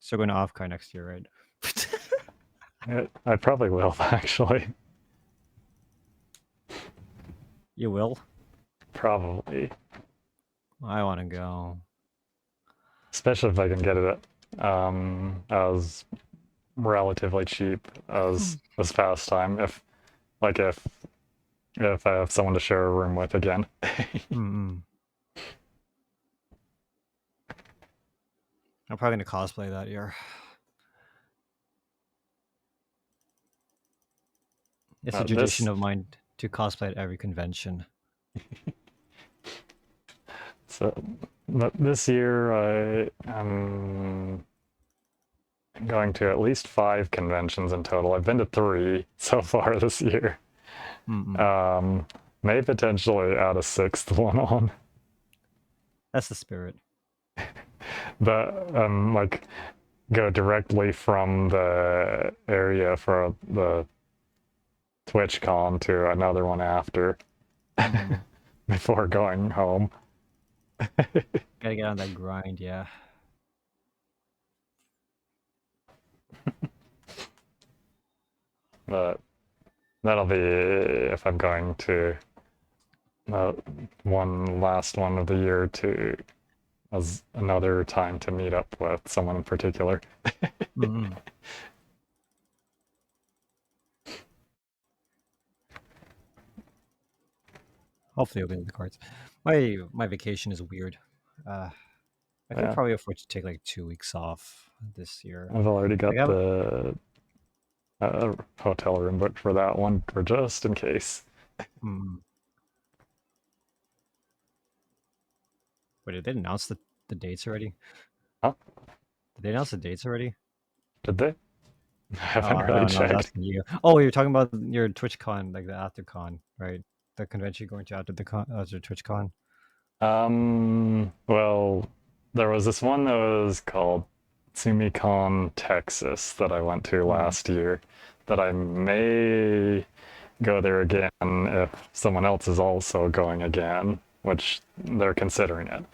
So going to Offkai next year, right? I probably will, actually. You will? Probably. I want to go. Especially if I can get it as relatively cheap as fast time. If I have someone to share a room with again. I'm probably gonna cosplay that year. It's a tradition of mine to cosplay at every convention. So, but this year I am going to at least 5 conventions in total. I've been to 3 so far this year. May potentially add a 6th one on. That's the spirit. But like go directly from the area for the TwitchCon to another one after before going home. Gotta get on that grind, yeah. But that'll be if I'm going to one last one of the year to as another time to meet up with someone in particular. Hopefully, it'll be in the cards. My vacation is weird. I could Yeah. probably afford to take like 2 weeks off this year. I've already got Like, the hotel room booked for that one, for just in case. Wait, did they announce the dates already? Huh? Did they announce the dates already? Did they? I haven't I really don't know, I was checked. asking you. Oh, you're talking about your TwitchCon, like the after con, right? The convention you're going to after the after TwitchCon. Well, there was this one that was called SumiCon Texas that I went to last year that I may go there again if someone else is also going again, which they're considering it.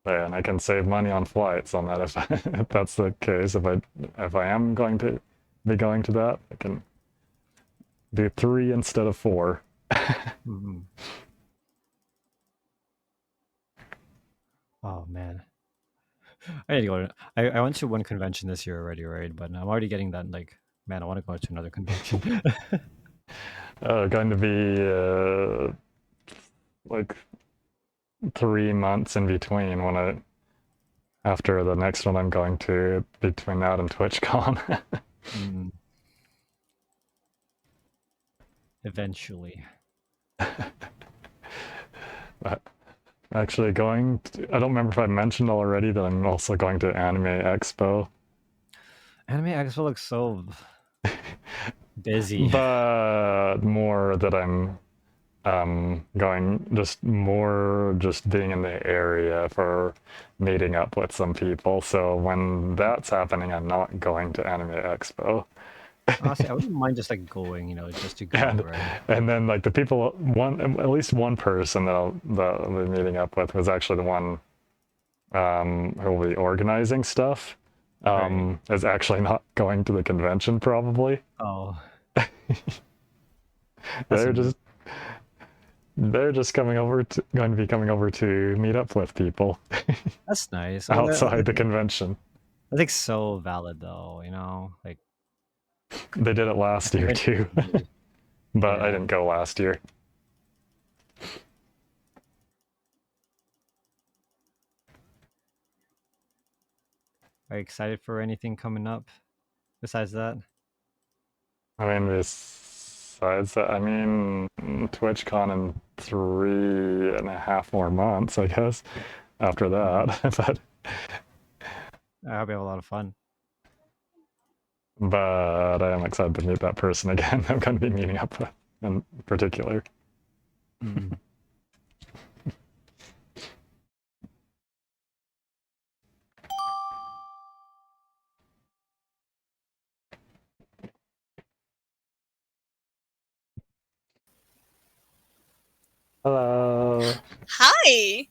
Yeah, and I can save money on flights on that if that's the case. If I am going to be going to that, I can do 3 instead of 4. Oh man, I need to go. I went to one convention this year already, right? But I'm already getting that like, man, I want to go to another convention. Going to be like 3 months in between after the next one I'm going to, between that and TwitchCon. Eventually. Actually, I don't remember if I mentioned already that I'm also going to Anime Expo. Anime Expo looks so busy. But more that I'm going just being in the area for meeting up with some people. So when that's happening, I'm not going to Anime Expo. Honestly, I wouldn't mind just like going, just to go, right? And then like the people, at least one person that I'll be meeting up with was actually the one who will be organizing stuff. Is actually not going to the convention probably. Oh. They're just going to be coming over to meet up with people. That's nice. Outside the convention. I think so valid though, like they did it last year too. But I didn't go last year. Are you excited for anything coming up besides that? I mean, besides that, TwitchCon in 3.5 more months, I guess, after that. But I hope you have a lot of fun. But I am excited to meet that person again. I'm going to be meeting up with in particular. Hello. Hi.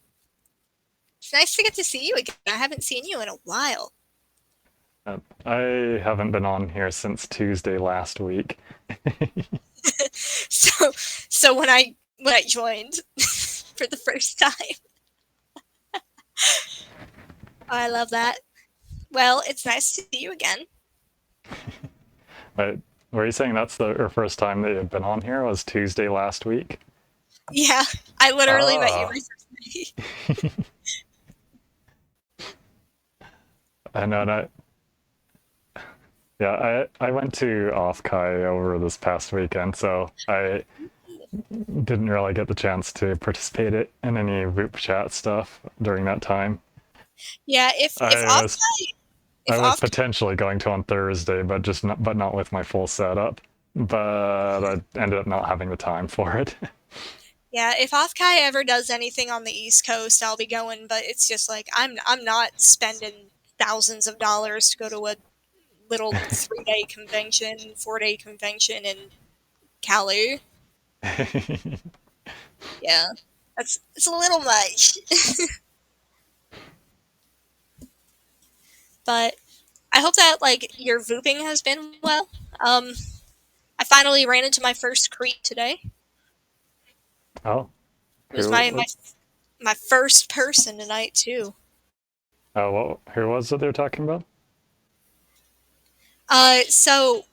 It's nice to get to see you again. I haven't seen you in a while. I haven't been on here since Tuesday last week. So when I joined for the first time. I love that. Well, it's nice to see you again. But were you saying that's the first time that you've been on here was Tuesday last week? Yeah, I literally met you Ah. my first day. I know that. Yeah, I went to Offkai over this past weekend, so I didn't really get the chance to participate in any Vupechat stuff during that time. Yeah, if I was Offkai potentially going to on Thursday, but not with my full setup. But I ended up not having the time for it. Yeah, if Offkai ever does anything on the East Coast, I'll be going, but it's just like I'm not spending thousands of dollars to go to a little 3-day convention, 4-day convention in Cali. Yeah. It's a little much. But I hope that like your vooping has been well. I finally ran into my first creep today. Oh, It was my first person tonight too. Who was it they're talking about? So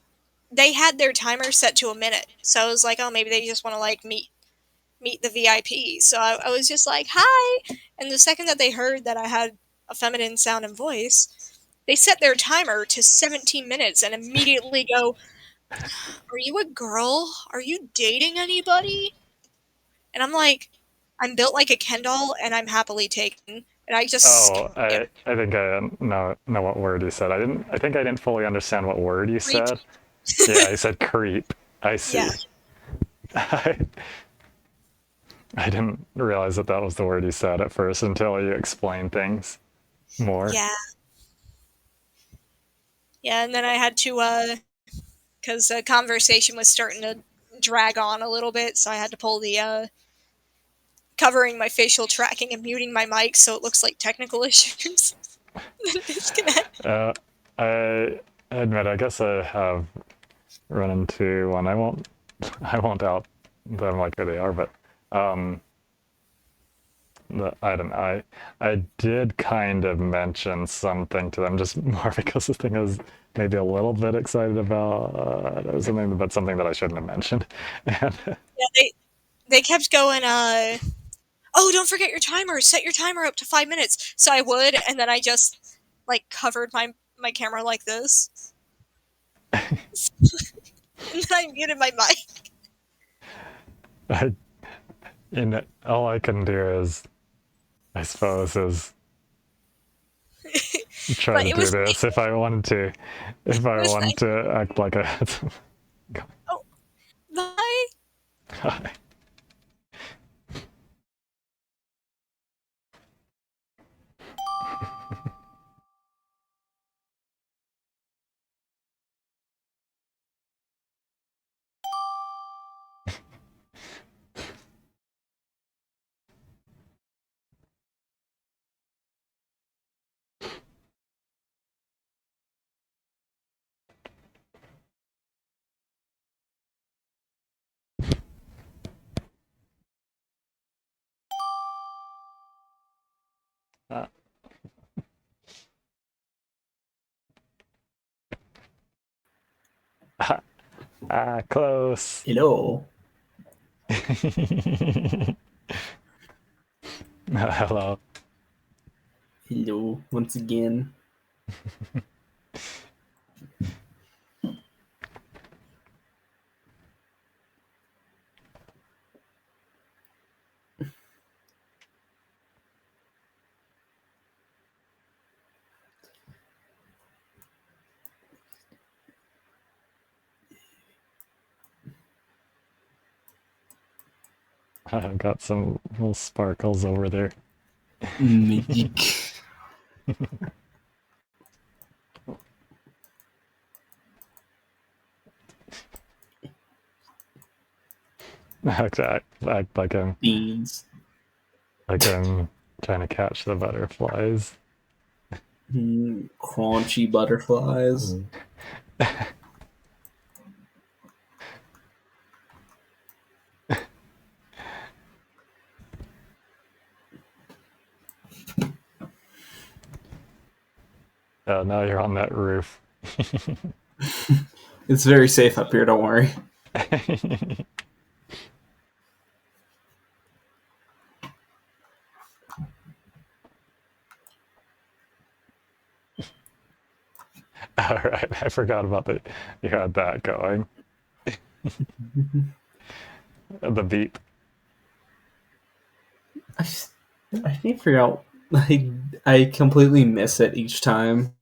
they had their timer set to a minute. So I was like, oh, maybe they just want to like meet the VIP. So I was just like, hi. And the second that they heard that I had a feminine sound and voice, they set their timer to 17 minutes and immediately go, are you a girl? Are you dating anybody? And I'm like, I'm built like a Ken doll and I'm happily taken. And I just Oh, I think I know what word you said. I think I didn't fully understand what word you creep. said. Yeah, you said creep. I see. Yeah. I didn't realize that was the word you said at first until you explained things more. Yeah. Yeah, and then I had to, because the conversation was starting to drag on a little bit, so I had to pull the, covering my facial tracking and muting my mic so it looks like technical issues. Disconnect. I admit, I guess I have run into one. I won't out them like who they are, but I don't know. I did kind of mention something to them, just more because the thing I was maybe a little bit excited about or something, but something that I shouldn't have mentioned. And, Yeah, they kept going, oh, don't forget your timer. Set your timer up to 5 minutes. So I would, and then I just like covered my camera like this, and then I muted my mic. all I can do is, I suppose, is try But to it do was this if I wanted to. If I was wanted nice. to act like I had some. Oh, bye. Close. Hello. Hello. Hello. Once again. I've got some little sparkles over there. Magic. act like I'm Beans. like I'm trying to catch the butterflies. Crunchy butterflies. Oh, now you're on that roof. It's very safe up here, don't worry. Alright, I forgot about that. You had that going. The beep. I need to figure out. I completely miss it each time.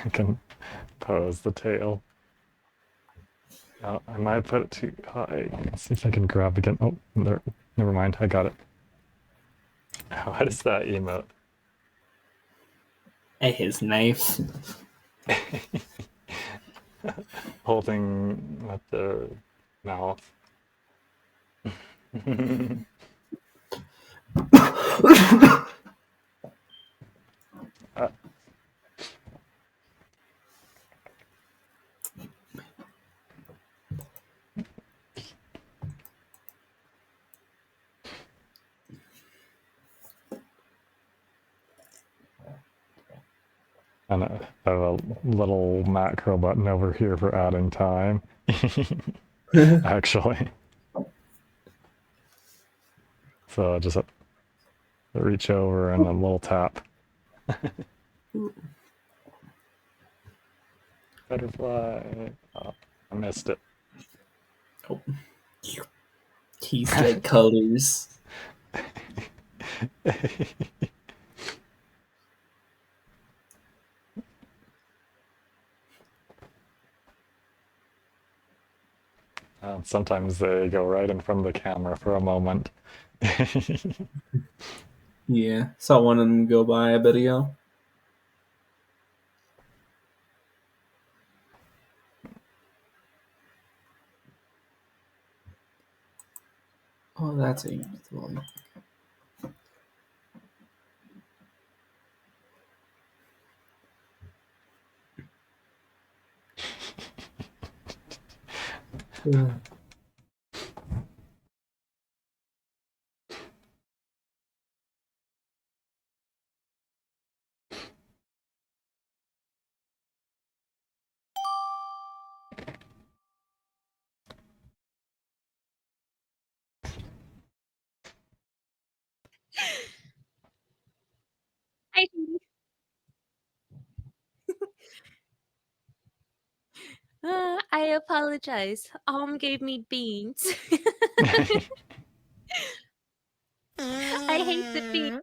I can pose the tail. Oh, I might put it too high. Let's see if I can grab again. Oh, there. Never mind. I got it. What is that emote? His knife. Holding with the mouth. And I have a little macro button over here for adding time. Actually. So I just have to reach over and a little tap. Butterfly. Oh, I missed it. Oh. He said colors. Sometimes they go right in front of the camera for a moment. Yeah, saw one of them go by a video. Oh, that's a volume. Hi, Phoebe. I apologize. Gave me beans. I hate the beans.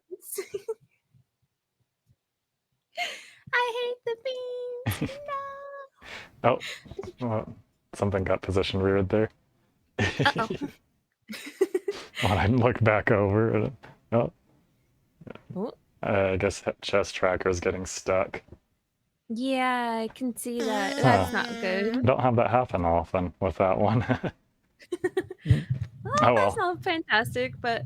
I hate the beans. Oh, well, something got positioned weird there. Uh-oh. When I look back over, oh, Oh. I guess chest tracker is getting stuck. Yeah, I can see that. That's not good. Don't have that happen often with that one. Oh, Oh that's well. not fantastic, but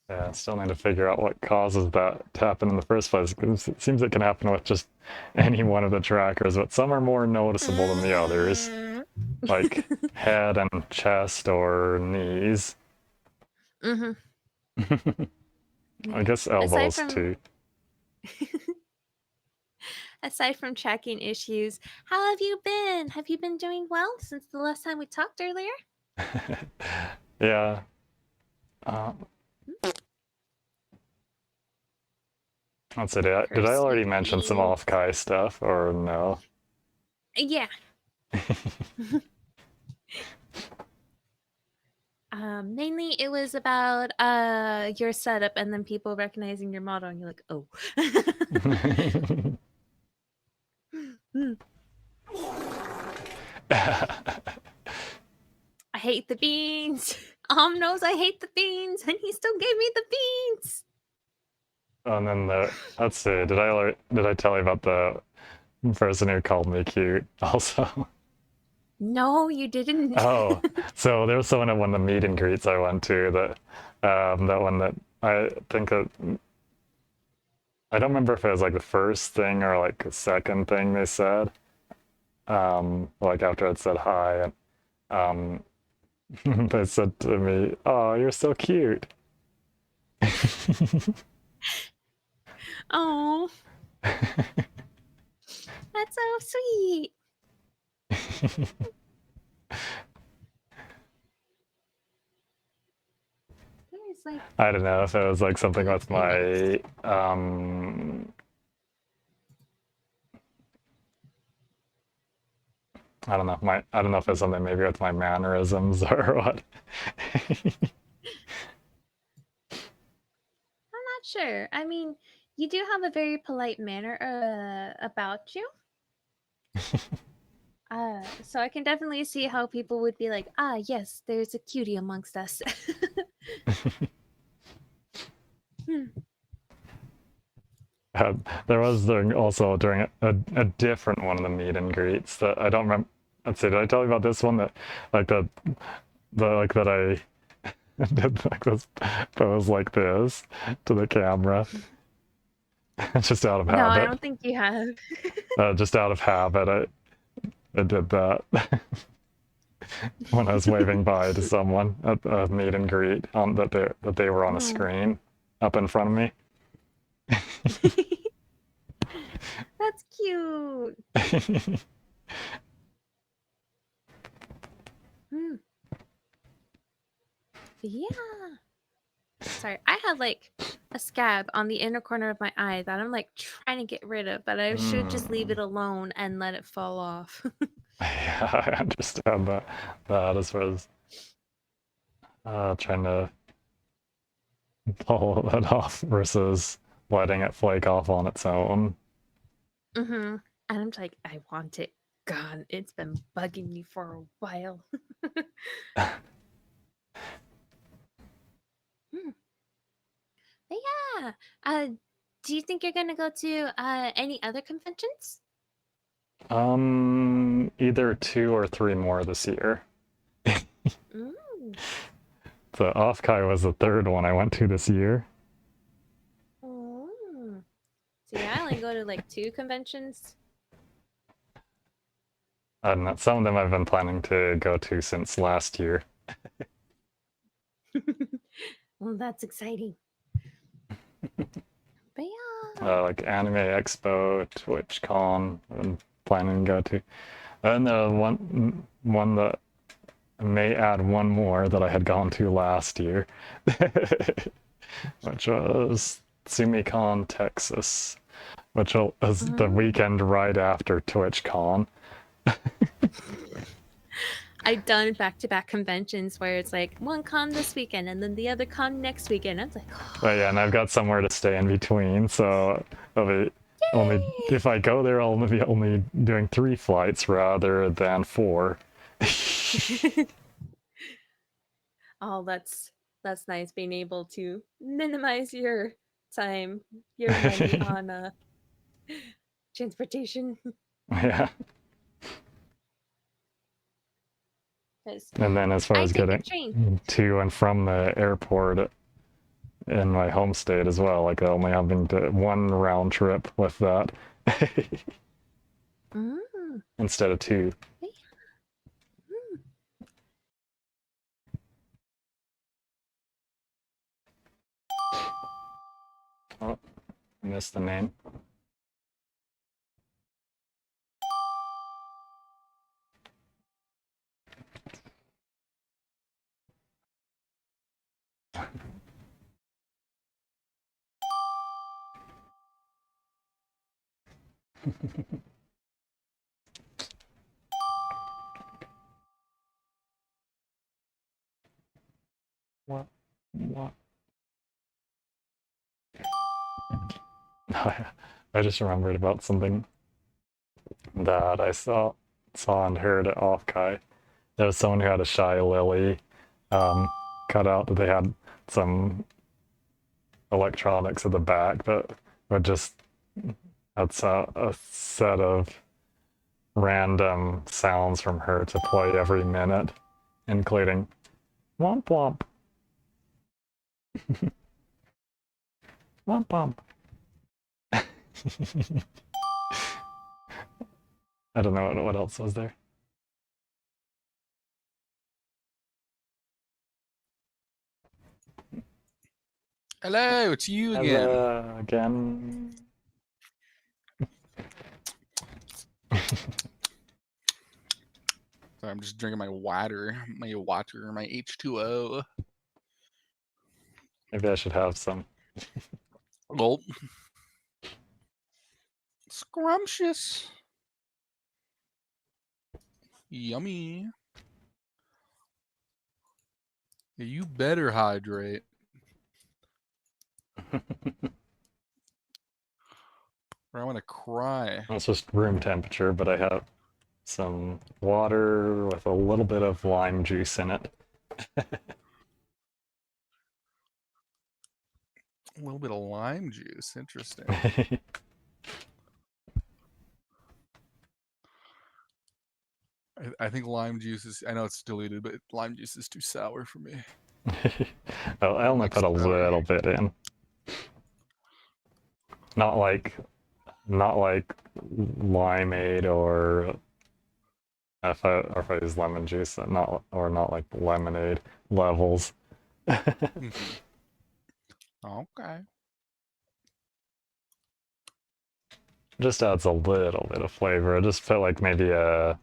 Yeah, still need to figure out what causes that to happen in the first place. 'Cause it seems it can happen with just any one of the trackers, but some are more noticeable than the others, like head and chest or knees. Mm-hmm. I guess Aside elbows from too. aside from tracking issues, how have you been? Have you been doing well since the last time we talked earlier? Yeah. Let's see, did I already mention some Offkai stuff or no? Yeah. Mainly it was about your setup and then people recognizing your model and you're like, oh. I hate the beans. Knows I hate the beans, and he still gave me the beans. And then let's see, did I tell you about the person who called me cute also? No, you didn't. Oh, so there was someone at one of the meet and greets I went to that one that I think that I don't remember if it was like the first thing or like the second thing they said. Like after I'd said hi, and they said to me, "Oh, you're so cute." Oh, that's so sweet. There's like I don't know if it was like something with my I don't know, I don't know if it's something maybe with my mannerisms or what. I'm not sure. I mean, you do have a very polite manner about you. So I can definitely see how people would be like, ah, yes, there's a cutie amongst us. There was also during a different one of the meet and greets that I don't remember. Let's see, did I tell you about this one that like the like that I did like this pose like this to the camera just out of No, I habit. don't think you have. Just out of habit, I did that when I was waving bye to someone at a meet and greet that they were on a Oh. screen up in front of me. That's cute. Yeah. Sorry, I had like a scab on the inner corner of my eye that I'm like trying to get rid of, but I should just leave it alone and let it fall off. Yeah, I understand that as far as trying to pull that off versus letting it flake off on its own. And I'm like, I want it gone. It's been bugging me for a while. But yeah. Do you think you're gonna go to any other conventions? Either 2 or 3 more this year. Ooh. The Offkai was the third one I went to this year. Oh. See, I only go to like 2 conventions. And some of them I've been planning to go to since last year. Well, that's exciting. But yeah. Like Anime Expo, TwitchCon, I'm planning to go to. And the one that I may add one more that I had gone to last year, which was SumiCon, Texas, which was the weekend right after TwitchCon. I've done back-to-back conventions where it's like one con this weekend and then the other con next weekend. I was like, But yeah, and I've got somewhere to stay in between, so I'll be only if I go there, I'll be only doing 3 flights rather than 4. oh, that's nice being able to minimize your time, your money on transportation. Yeah. 'Cause And then as far I as take a getting train. to and from the airport in my home state as well, like only having to one round trip with that instead of 2. Oh, I missed the name. What? I just remembered about something that I saw and heard at Offkai. There was someone who had a shy lily cut out. They had some electronics at the back that would just that's a set of random sounds from her to play every minute, including womp womp. Womp womp. I don't know what else was there. Hello, it's you again. Hello again. Sorry, I'm just drinking my water, my H2O. Maybe I should have some. Gulp. Scrumptious. Yummy. Yeah, you better hydrate. Or I'm gonna cry. It's just room temperature, but I have some water with a little bit of lime juice in it. A little bit of lime juice. Interesting. I think lime juice is. I know it's diluted, but lime juice is too sour for me. Oh, I only put a little bit in. Not like limeade or if I use lemon juice, not like lemonade levels. Okay. Just adds a little bit of flavor. I just felt like maybe a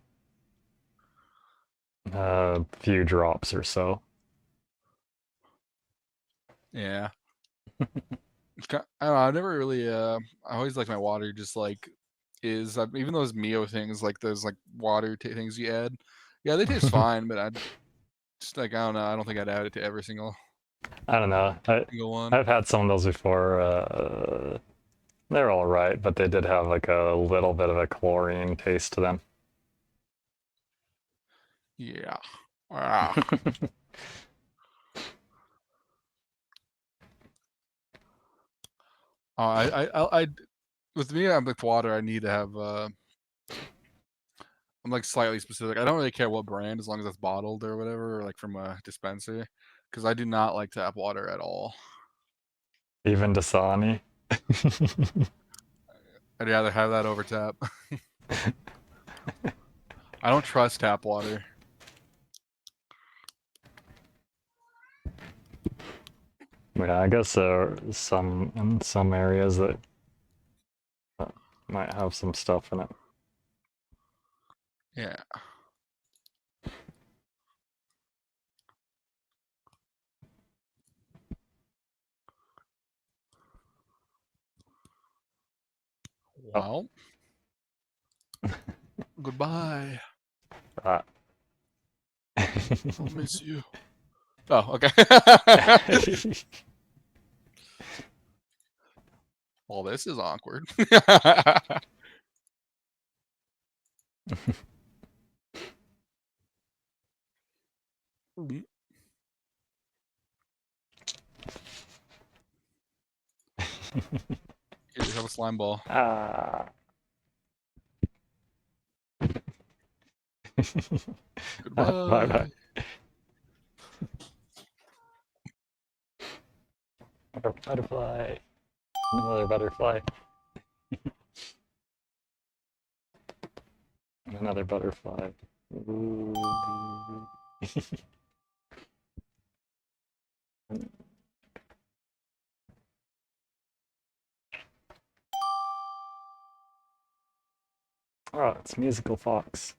few drops or so. Yeah. I don't know. I've never really. I always like my water just like is. Even those Mio things, like those like water things you add. Yeah, they taste fine, but I just like I don't know. I don't think I'd add it to every single. I don't know. Single one. I've had some of those before. They're all right, but they did have like a little bit of a chlorine taste to them. Yeah. Ah. I with me, I'm with water. I need to have. I'm like slightly specific. I don't really care what brand, as long as it's bottled or whatever, or like from a dispenser, because I do not like tap water at all. Even Dasani. I'd rather have that over tap. I don't trust tap water. Yeah, I guess there are in some areas that might have some stuff in it. Yeah. Well. Goodbye. I'll miss you. Oh, okay. Well, this is awkward. Here, have a slime ball. Goodbye. Bye-bye. Butterfly. Another butterfly. Another butterfly. Ooh. Oh, it's Musical Fox.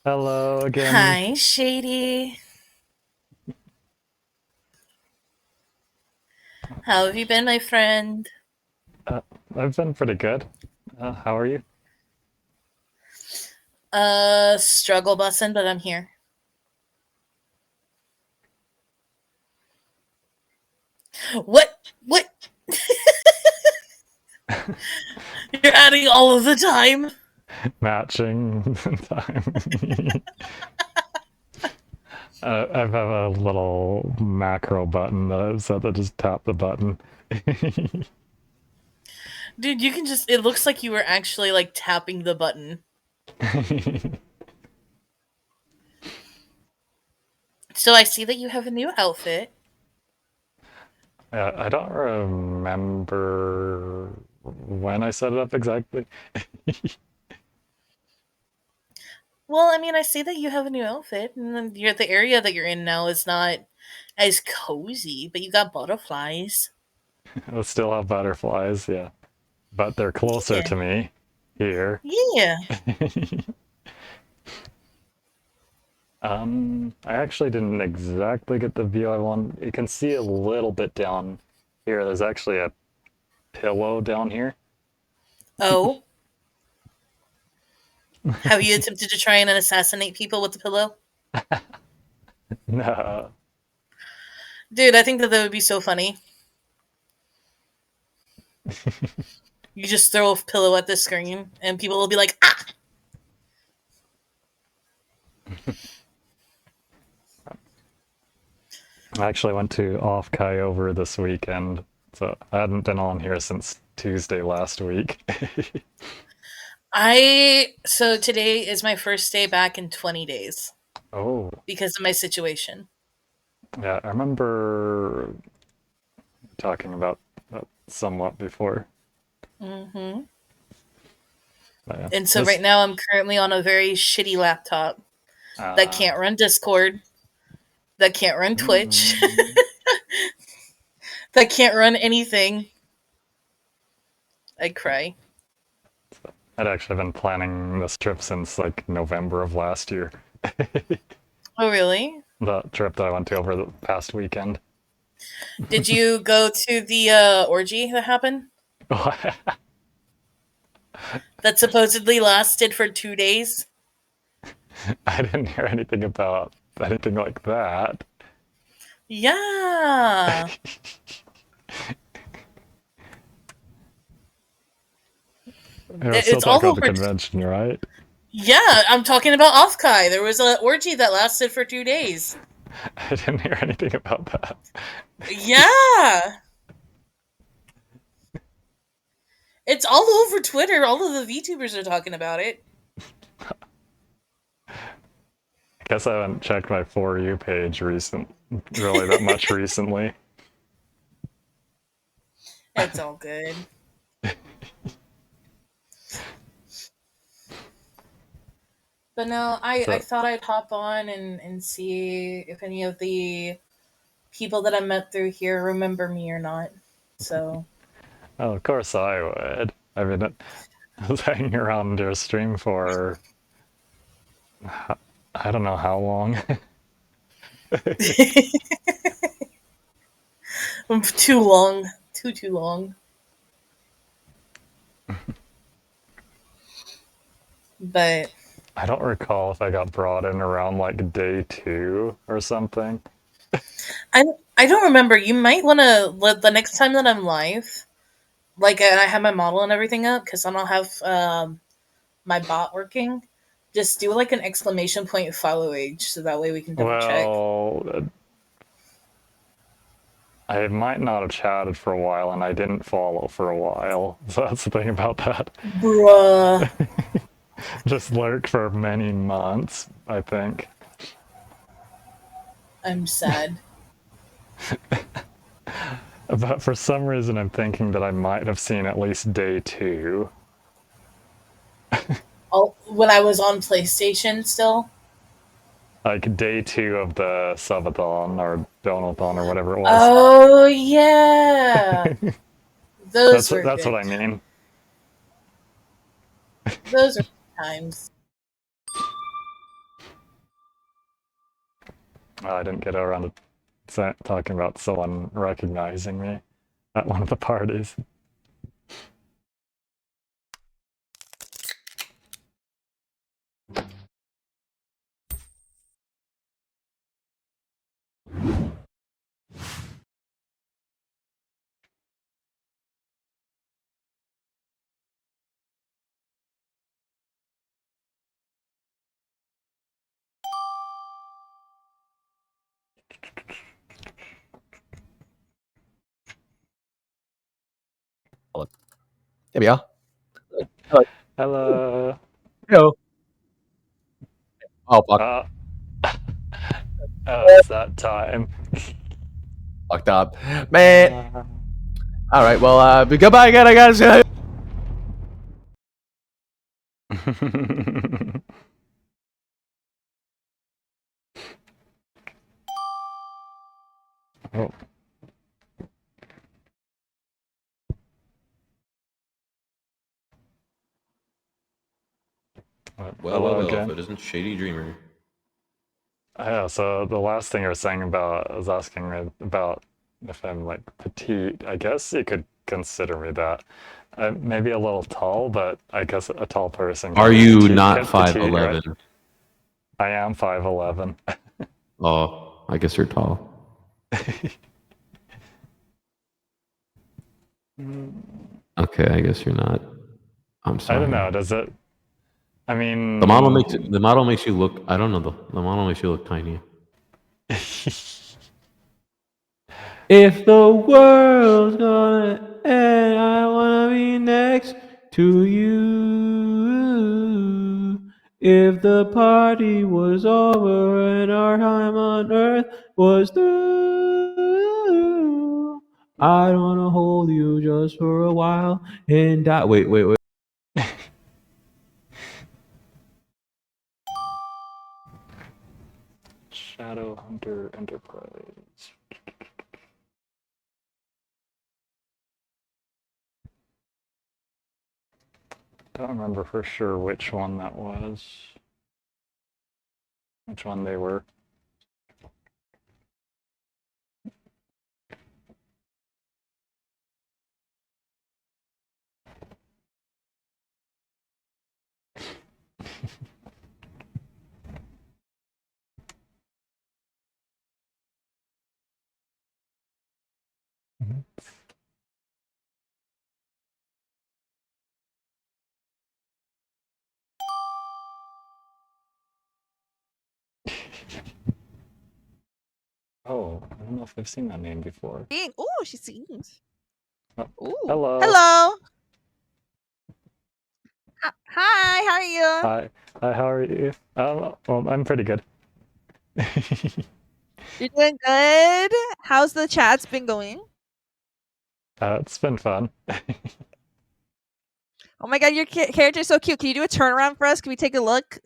Hello again. Hi, Shady. How have you been, my friend? I've been pretty good. How are you? Struggle bussin', but I'm here. What? What? You're adding all of the time? Matching time. I have a little macro button that I've set that just tap the button. Dude, you can just... It looks like you were actually, like, tapping the button. So I see that you have a new outfit. Yeah, I don't remember when I set it up exactly. Well, I mean, I see that you have a new outfit, and then the area that you're in now is not as cozy, but you got butterflies. I still have butterflies, yeah. But they're closer Yeah. to me here. Yeah. I actually didn't exactly get the view I want. You can see a little bit down here. There's actually a pillow down here. Oh? Have you attempted to try and assassinate people with the pillow? No. Dude, I think that would be so funny. You just throw a pillow at the screen, and people will be like, ah! I actually went to Offkai over this weekend, so I hadn't been on here since Tuesday last week. So today is my first day back in 20 days. Oh. Because of my situation. Yeah, I remember talking about that somewhat before. Mm-hmm. Yeah, And so right now I'm currently on a very shitty laptop that can't run Discord, that can't run Twitch, that can't run anything. I'd cry. I'd actually been planning this trip since like November of last year. Oh, really? The trip that I went to over the past weekend. Did you go to the orgy that happened? That supposedly lasted for 2 days? I didn't hear anything about anything like that. Yeah. It's all over the convention, right? Yeah, I'm talking about Offkai. There was an orgy that lasted for 2 days. I didn't hear anything about that. Yeah. It's all over Twitter. All of the VTubers are talking about it. I guess I haven't checked my For You page really that much recently. It's all good. But no, I thought I'd hop on and see if any of the people that I met through here remember me or not. So. Oh, of course I would. I mean, I was hanging around your stream for I don't know how long. Too long. Too long. But I don't recall if I got brought in around like day 2 or something. I don't remember. You might want to the next time that I'm live, like, and I have my model and everything up, because I don't have my bot working. Just do like an exclamation point follow age, so that way we can double check. Well, I might not have chatted for a while, and I didn't follow for a while. So that's the thing about that. Bruh. Just lurk for many months, I think. I'm sad. But for some reason, I'm thinking that I might have seen at least day 2. Oh, when I was on PlayStation still? Like day 2 of the subathon or donathon or whatever it was. Oh, yeah. Those were That's good. what I mean. Those are times. I didn't get around to talking about someone recognizing me at one of the parties. Hold on. There we are. Hello. Hello. Oh, fuck. Oh, it's that time. Fucked up. Man. Alright, well, goodbye again, I gotta say. Oh. Hello Well, again. if it isn't Shady Dreamer. Yeah, so the last thing you were saying about, I was asking me about if I'm like petite. I guess you could consider me that. Maybe a little tall, but I guess a tall person Are can be you petite, not petite, right? 5'11"? I am 5'11". Oh, I guess you're tall. Okay, I guess you're not. I'm I sorry. don't know. Does it? I mean, The model makes you look. I don't know. The model makes you look tiny. If the world's gonna end, I wanna be next to you. If the party was over and our time on earth was through, I wanna hold you just for a while and die. Wait. Shadow Hunter Enterprise. Don't remember for sure which one that was. Which one they were. Oh, I don't know if I've seen that name before. Oh, she sings. Oh, Ooh. hello. Hello. Hi, how are you? Hi. Hi, how are you? Well, I'm pretty good. You're doing good? How's the chats been going? It's been fun. Oh my god, your character's so cute. Can you do a turnaround for us? Can we take a look?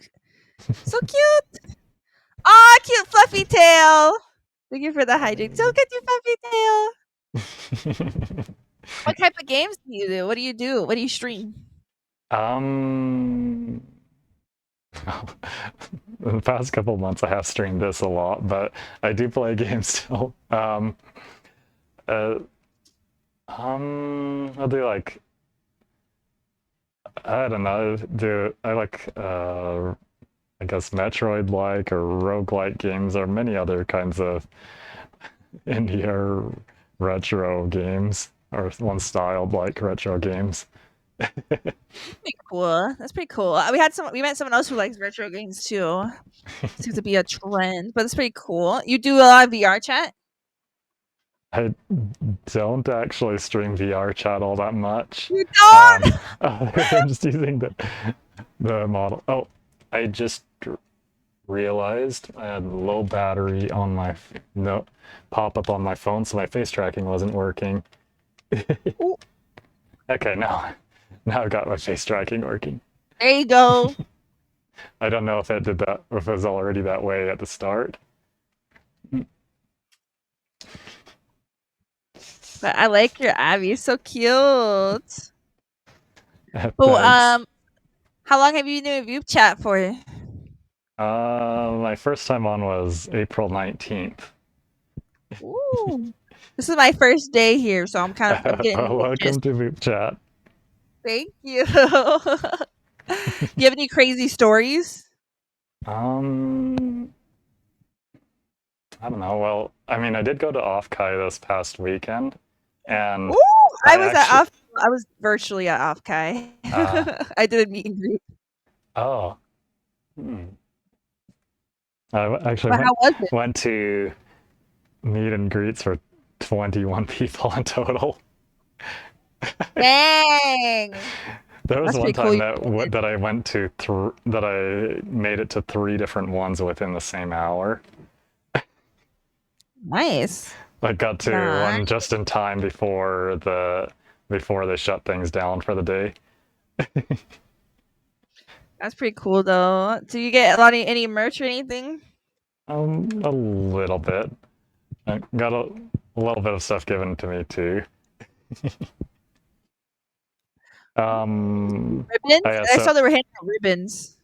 So cute. Aw, cute fluffy tail. Thank you for the hydrate. So good, you fluffy tail. What type of games do you do? What do you do? What do you stream? The past couple months I have streamed this a lot, but I do play games still. I'll do like, I don't know, I like I guess Metroid-like or roguelike games or many other kinds of indie or retro games or one styled like retro games. Pretty cool. That's pretty cool. We met someone else who likes retro games too. Seems to be a trend, but it's pretty cool. You do a lot of VR chat? I don't actually stream VR chat all that much. You don't? I'm just using the model. Oh, I just realized I had low battery on my pop-up on my phone, so my face tracking wasn't working. Okay, now I've got my face tracking working. There you go. I don't know if it did that, or if it was already that way at the start. But I like your Abby. It's so cute. Oh, Thanks. how long have you been doing Vupechat for? My first time on was April 19th. Ooh. This is my first day here, so I'm getting Welcome to Vupechat. Thank you. Do you have any crazy stories? I don't know. Well, I mean, I did go to Offkai this past weekend, and Ooh, I was virtually at Offkai. I did a meet and greet. Oh. I actually But how was it? went to meet and greets for 21 people in total. Dang. There was That's one pretty cool. time that I went to that I made it to 3 different ones within the same hour. Nice. I got to Nice. one just in time before they shut things down for the day. That's pretty cool though. Do you get a lot of any merch or anything? A little bit. I got a little bit of stuff given to me too. Ribbons? Yeah, I so saw they were handing out ribbons.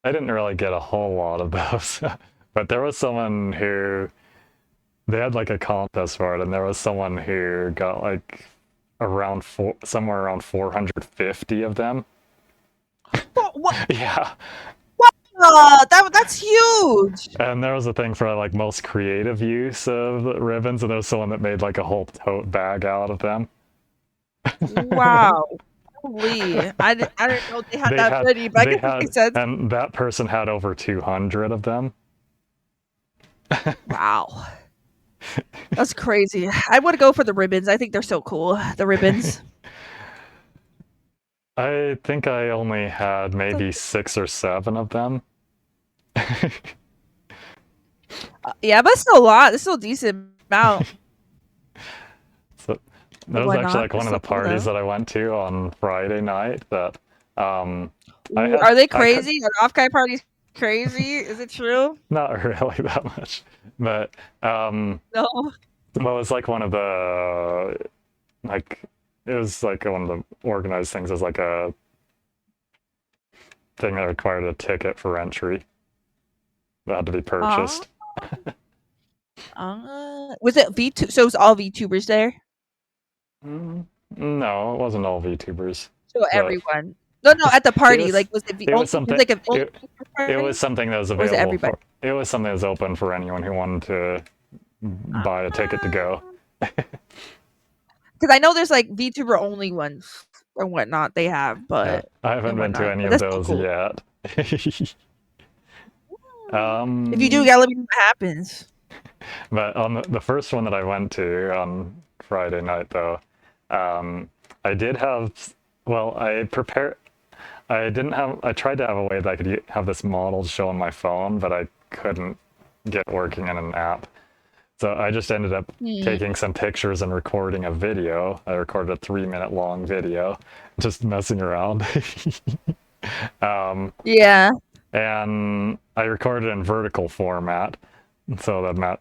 I didn't really get a whole lot of those, but there was someone who they had like a contest for it, and there was someone who got like somewhere around 450 of them. What? Yeah. That's huge. And there was a thing for like most creative use of the ribbons, and there was someone that made like a whole tote bag out of them. Wow. Holy. I didn't know they had that many, but I guess that makes sense. And that person had over 200 of them. Wow. That's crazy. I want to go for the ribbons. I think they're so cool. The ribbons. I think I only had maybe 6 or 7 of them. Yeah, but it's still a lot. It's still a decent amount. So that was actually like one of the parties that I went to on Friday night. That are they crazy? Are Offkai parties crazy? Is it true? Not really that much, but no. Well, it was like one of the it was like one of the organized things. It was like a thing that required a ticket for entry that had to be purchased. Was it V2? So it was all VTubers there? No, it wasn't all VTubers. So everyone. No, at the party. Was it the only? Something, it was something that was available for. It was something that was open for anyone who wanted to buy a ticket to go. Because I know there's like VTuber only ones and whatnot they have, but I haven't been to any of those yet. If you do, you gotta let me know what happens. But on the first one that I went to on Friday night, though, I did have. Well, I tried to have a way that I could have this model show on my phone, but I couldn't get working in an app. So I just ended up taking some pictures and recording a video. I recorded a 3-minute long video, just messing around. Yeah. And I recorded in vertical format, so that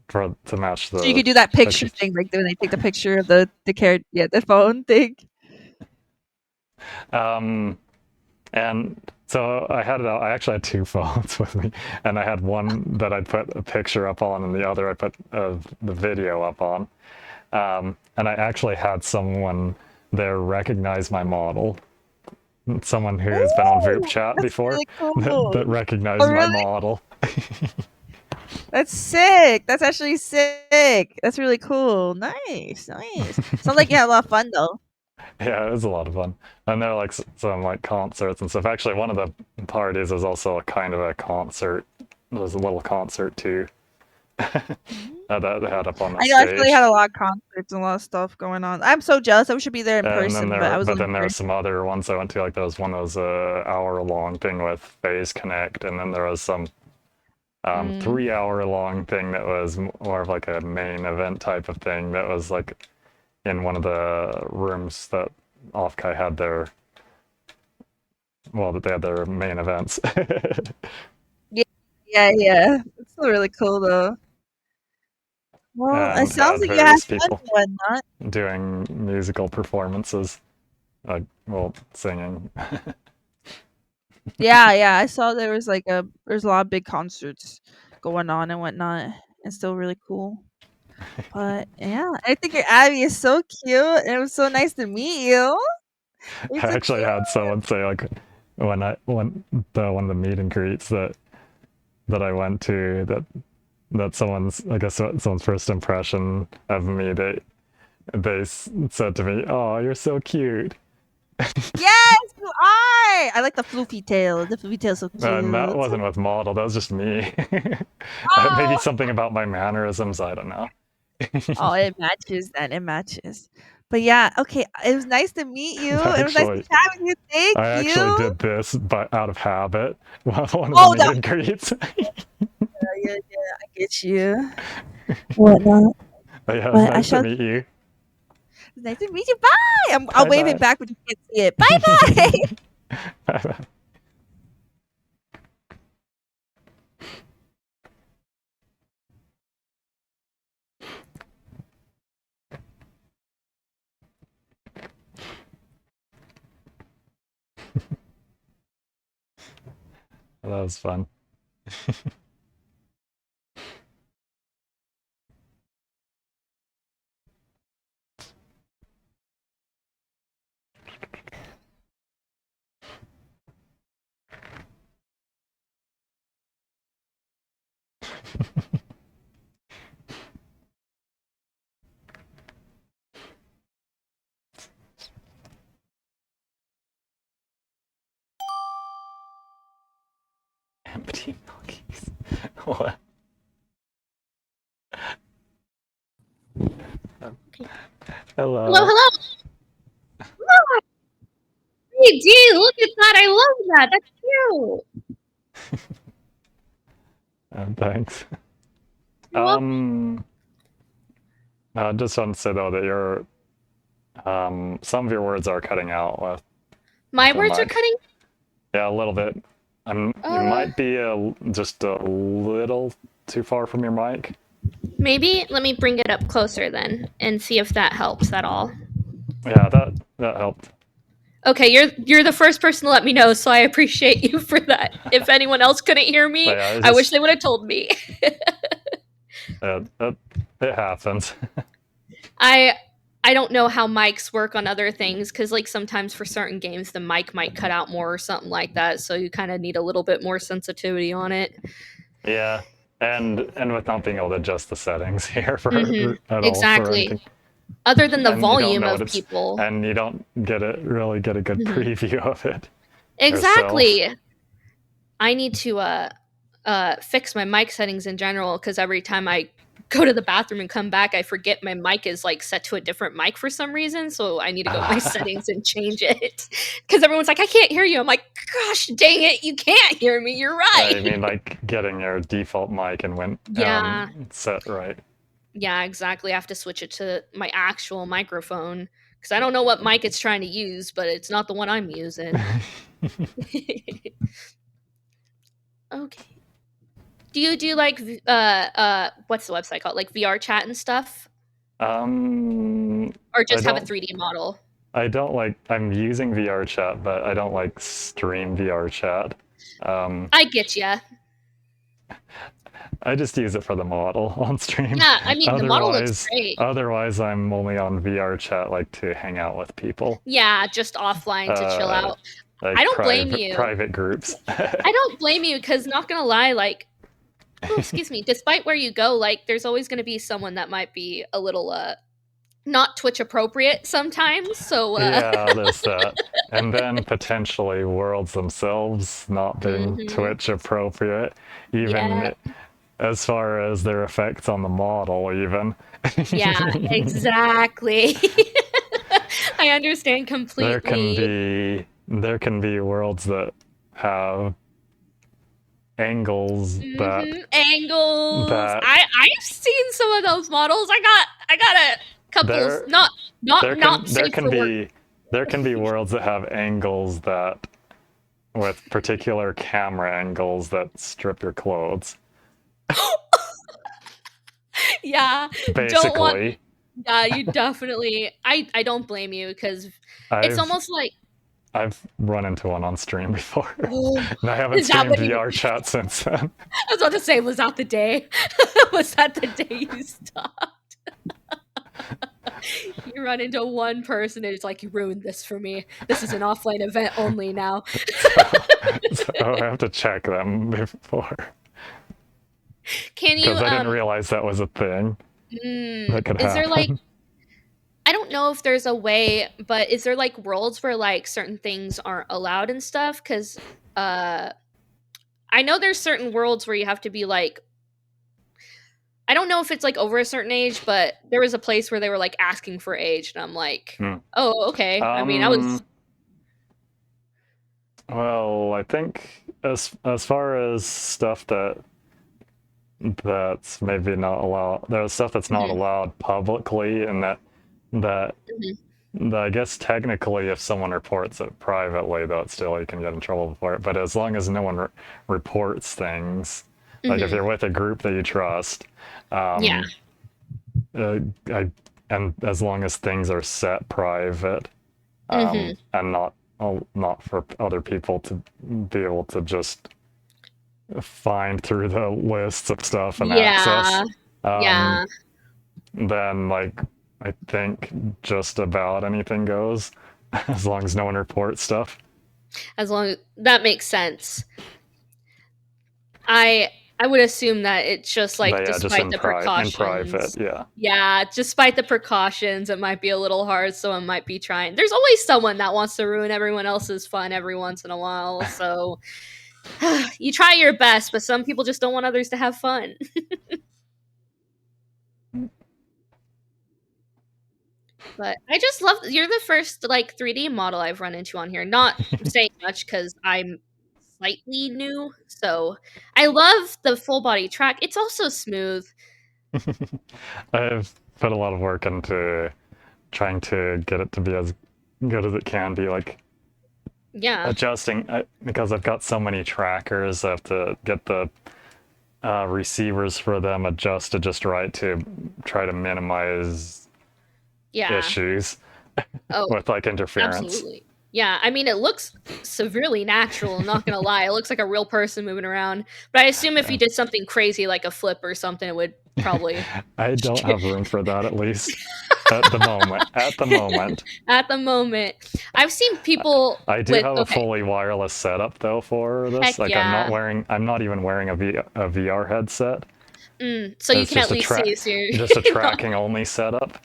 to match the. So you could do that picture thing, like when they take the picture of the phone thing. And so I actually had 2 phones with me, and I had one that I put a picture up on, and the other I put the video up on. And I actually had someone there recognize my model. Someone who has been on Vupechat before really cool. that recognized my model. That's sick. That's actually sick. That's really cool. Nice. Sounds like you had a lot of fun though. Yeah, it was a lot of fun. And there are like some like concerts and stuff. Actually, one of the parties was also a kind of a concert. There was a little concert too. that they had up on the stage. I know, I had a lot of concerts and a lot of stuff going on. I'm so jealous. I should be there in person, but then there were some other ones I went to. Like there was one that was a hour-long thing with Phase Connect, and then there was some 3-hour-long thing that was more of like a main event type of thing. That was like in one of the rooms that Offkai had that they had their main events. Yeah. It's still really cool though. Well, it sounds like you had fun and whatnot. Doing musical performances, singing. Yeah. I saw there's a lot of big concerts going on and whatnot. It's still really cool. But yeah, I think your Abby is so cute, and it was so nice to meet you. I actually had someone say like when one of the meet and greets that I went to that someone's first impression of me they said to me, "Oh, you're so cute." Yes, you are. I like the floofy tail. The floofy tail's so cute. And that wasn't with model. That was just me. Maybe something about my mannerisms. I don't know. Oh, it matches then. It matches. But yeah, okay. It was nice to meet you. It was nice to Actually, chat with you. Thank I actually you. did this, but out of habit. One of the Oh, meet and greets. yeah, I get you. Whatnot. But yeah, it was But I nice to shall. meet you. Nice to meet you. Bye. I'll wave it Bye-bye. back, but you can't see it. Bye bye. Bye-bye. That was fun. Empty cookies. What? Hello. Hello, hello. Oh, hey, gee, look at that. I love that. That's cute. Thanks. You're welcome. I just want to say though that your some of your words are cutting out with My the words are mic. cutting. Yeah, a little bit. You might be just a little too far from your mic. Maybe let me bring it up closer then and see if that helps at all. Yeah, that helped. Okay, you're the first person to let me know, so I appreciate you for that. If anyone else couldn't hear me, But yeah, I wish they would have told me. It happens. I don't know how mics work on other things because like sometimes for certain games the mic might cut out more or something like that, so you kind of need a little bit more sensitivity on it. Yeah, and with not being able to adjust the settings here for at all for Exactly. anything. Other than the And you don't volume know of what it's, people. and you don't really get a good Mhm. preview of it. Exactly. Yourself. I need to fix my mic settings in general because every time I go to the bathroom and come back, I forget my mic is like set to a different mic for some reason. So I need to go to my settings and change it because everyone's like, I can't hear you. I'm like, gosh, dang it, you can't hear me. You're right. I mean, like getting your default mic and when Yeah. set right. Yeah, exactly. I have to switch it to my actual microphone because I don't know what mic it's trying to use, but it's not the one I'm using. Okay. Do you do like what's the website called? Like VR chat and stuff? Or I just have a don't 3D model? I don't like. I'm using VR chat, but I don't like stream VR chat. I get ya. I just use it for the model on stream. Yeah, I mean the model looks great. Otherwise, I'm only on VR chat like to hang out with people. Yeah, just offline to chill out. Like I don't blame you. private groups. I don't blame you because not gonna lie, like, oh, excuse me. Despite where you go, like, there's always gonna be someone that might be a little not Twitch appropriate sometimes. So Yeah, there's that. And then potentially worlds themselves not being Twitch appropriate, even as far as their effects on the model, even. Yeah, exactly. I understand completely. There can be worlds that have angles Angles. that I've seen some of those models. I got a couple. Not safe for work. There can be worlds that have angles that with particular camera angles that strip your clothes. Yeah. Basically. Yeah, you definitely. I don't blame you because it's almost like I've run into one on stream before. Oh, And I haven't is that streamed when you- VR chat since then. I was about to say, was that the day? Was that the day you stopped? You run into one person and it's like, you ruined this for me. This is an offline event only now. So I have to check them before. Can you? Because I didn't realize that was a thing that could Is happen. there like? I don't know if there's a way, but is there like worlds where like certain things aren't allowed and stuff? Because I know there's certain worlds where you have to be like, I don't know if it's like over a certain age, but there was a place where they were like asking for age, and I'm like, oh, okay. I mean, I was. Well, I think as far as stuff that's maybe not allowed, there's stuff that's not allowed publicly, and that I guess technically, if someone reports it privately, though, it's still you can get in trouble for it. But as long as no one reports things, like if you're with a group that you trust, Yeah. And as long as things are set private, and not for other people to be able to just find through the lists of stuff and access, Yeah. then like I think just about anything goes, as long as no one reports stuff. As long as that makes sense. I would assume that it's just like But yeah, just despite the precautions. in private, yeah. Yeah, despite the precautions, it might be a little hard. Someone might be trying. There's always someone that wants to ruin everyone else's fun every once in a while. So you try your best, but some people just don't want others to have fun. But I just love you're the first like 3D model I've run into on here. Not saying much because I'm slightly new, so I love the full body track. It's also smooth. I've put a lot of work into trying to get it to be as good as it can be, like adjusting because I've got so many trackers. I have to get the receivers for them adjusted just right to try to minimize issues with like interference. Absolutely. Yeah, I mean, it looks severely natural, I'm not gonna lie. It looks like a real person moving around. But I assume if you did something crazy like a flip or something, it would probably... I don't have room for that, at least. At the moment. At the moment. I've seen people I do have a fully wireless setup, though, for this. Heck like, yeah. I'm not even wearing a VR headset. So you can at least see... So you're just a tracking-only setup.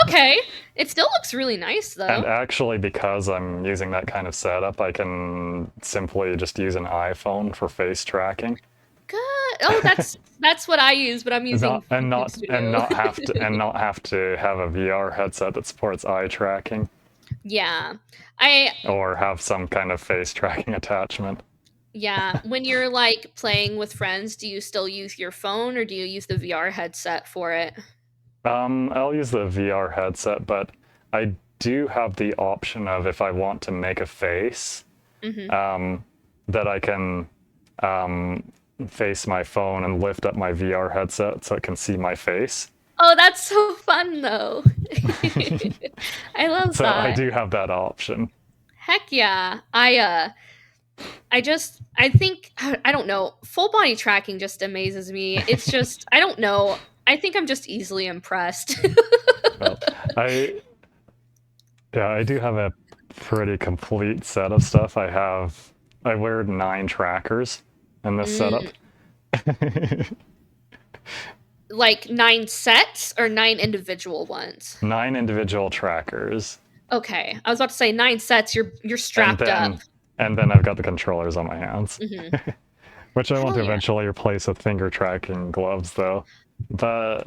Okay. It still looks really nice, though. And actually, because I'm using that kind of setup, I can simply just use an iPhone for face tracking. Good. Oh, that's what I use, but I'm using not have to have a VR headset that supports eye tracking. Yeah. Or have some kind of face tracking attachment. Yeah. When you're like playing with friends, do you still use your phone or do you use the VR headset for it? I'll use the VR headset, but I do have the option of if I want to make a face, that I can face my phone and lift up my VR headset so it can see my face. Oh, that's so fun, though. I love so that. I do have that option. Heck yeah. I think, I don't know, full body tracking just amazes me. It's just, I don't know. I think I'm just easily impressed. Well, I do have a pretty complete set of stuff. I wear 9 trackers in this setup. Like 9 sets or 9 individual ones? 9 individual trackers. Okay, I was about to say 9 sets. You're strapped up. And then I've got the controllers on my hands, which I want to eventually replace with finger tracking gloves, though. But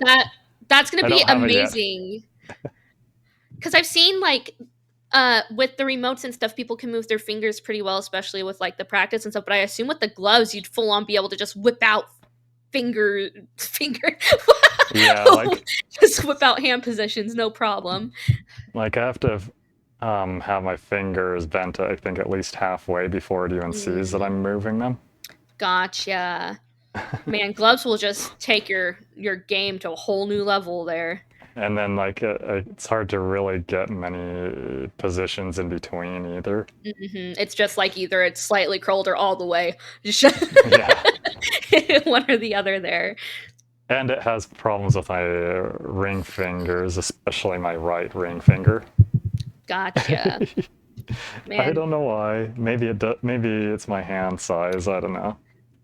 that's gonna be amazing. Because I've seen like with the remotes and stuff, people can move their fingers pretty well, especially with like the practice and stuff. But I assume with the gloves, you'd full on be able to just whip out finger. Yeah, like just whip out hand positions, no problem. Like I have to have my fingers bent, I think, at least halfway before it even sees that I'm moving them. Gotcha. Man, gloves will just take your game to a whole new level there. And then, like, it's hard to really get many positions in between either. It's just like either it's slightly curled or all the way. One or the other there. And it has problems with my ring fingers, especially my right ring finger. Gotcha. Man. I don't know why. Maybe it's my hand size. I don't know.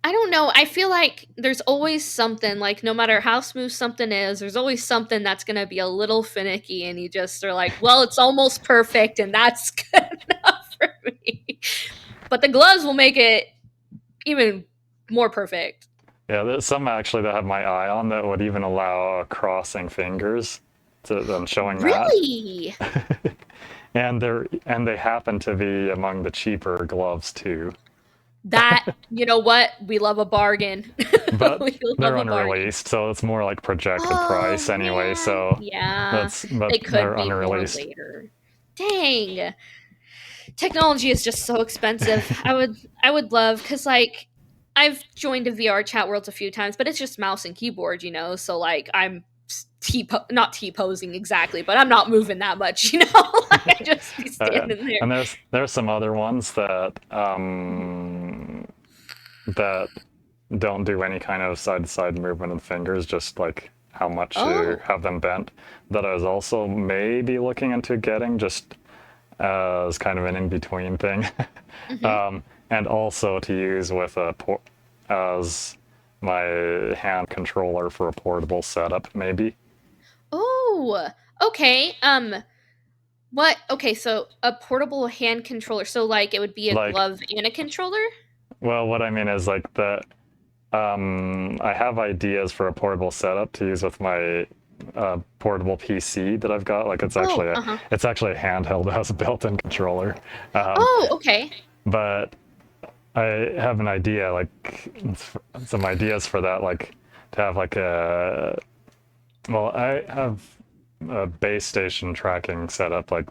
I don't know. I feel like there's always something, like no matter how smooth something is, there's always something that's going to be a little finicky and you just are like, well, it's almost perfect and that's good enough for me. But the gloves will make it even more perfect. Yeah, there's some actually that have my eye on that would even allow crossing fingers to them showing Really? that. And they happen to be among the cheaper gloves too. That, you know what? We love a bargain. But We they're love a bargain. unreleased, so it's more like projected Oh, price anyway. man. So Yeah. but They could they're be more unreleased. later. Dang. Technology is just so expensive. I would love, because like I've joined a VR chat world a few times, but it's just mouse and keyboard, you know. So like I'm not T-posing exactly, but I'm not moving that much, you know. Like, I just be standing there. And there's some other ones that that don't do any kind of side-to-side movement of fingers, just like how much you have them bent. That I was also maybe looking into getting, just as kind of an in-between thing. And also to use with as my hand controller for a portable setup, maybe. Oh, okay. What? Okay, so a portable hand controller. So like it would be a Like, glove and a controller? well, what I mean is like that. I have ideas for a portable setup to use with my portable PC that I've got. Like it's actually it's actually a handheld that has a built-in controller. Oh, okay. But I have an idea, like some ideas for that, like to have like a. Well, I have a base station tracking setup, like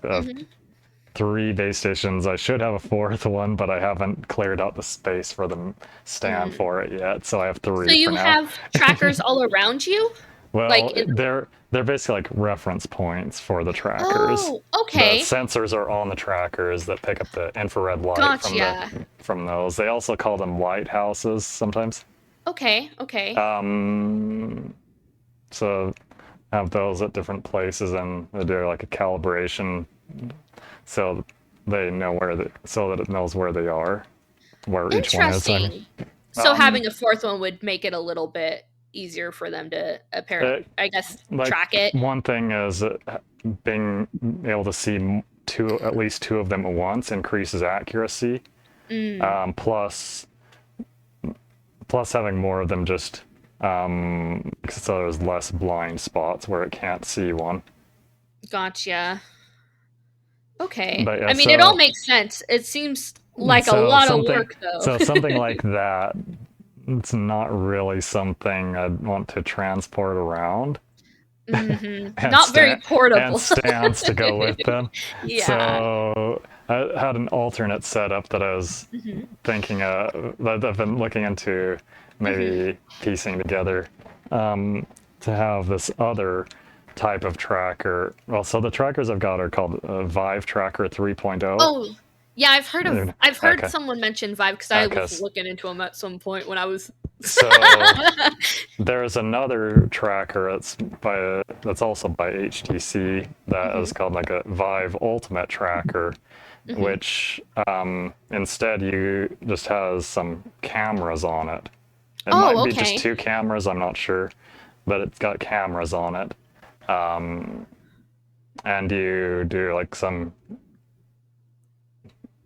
3 base stations. I should have a 4th one, but I haven't cleared out the space for the stand for it yet, so I have 3 So you for now. have trackers all around you? Well, Like they're basically like reference points for the trackers. Oh, okay. The sensors are on the trackers that pick up the infrared light Gotcha. from those. They also call them lighthouses sometimes. Okay, okay. So have those at different places, and they do like a calibration, so they know so that it knows where they are, where each one is. Interesting. So having a 4th one would make it a little bit easier for them to apparently, I guess, like, track it. One thing is being able to see at least 2 of them at once increases accuracy. Plus having more of them just so there's less blind spots where it can't see one. Gotcha. Okay. But, yeah, I mean, it all makes sense. It seems like a lot of work, though. So something like that, it's not really something I'd want to transport around. Not very portable. And stands to go with them. Yeah. So I had an alternate setup that I was thinking that I've been looking into maybe piecing together to have this other type of tracker. Well, so the trackers I've got are called Vive Tracker 3.0. Oh, yeah, I've heard someone mention Vive because I Okay. was looking into them at some point when I was. So there's another tracker that's also by HTC that is called like a Vive Ultimate Tracker, which instead you just has some cameras on it. It might be just 2 cameras, I'm not sure, but it's got cameras on it. And you do like some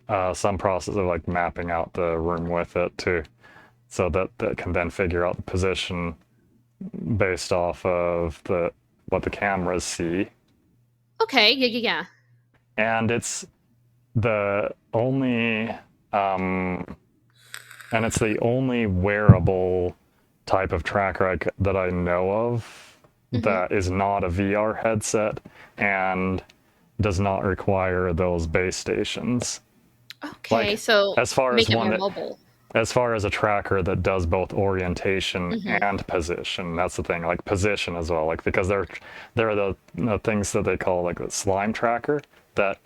process of like mapping out the room with it too, so that can then figure out the position based off of what the cameras see. Okay, yeah. And it's the only wearable type of tracker that I know of that is not a VR headset and does not require those base stations. Okay, so as far make as it one more that, mobile. As far as a tracker that does both orientation and position, that's the thing. Like position as well, like because they're the things that they call like the slime tracker that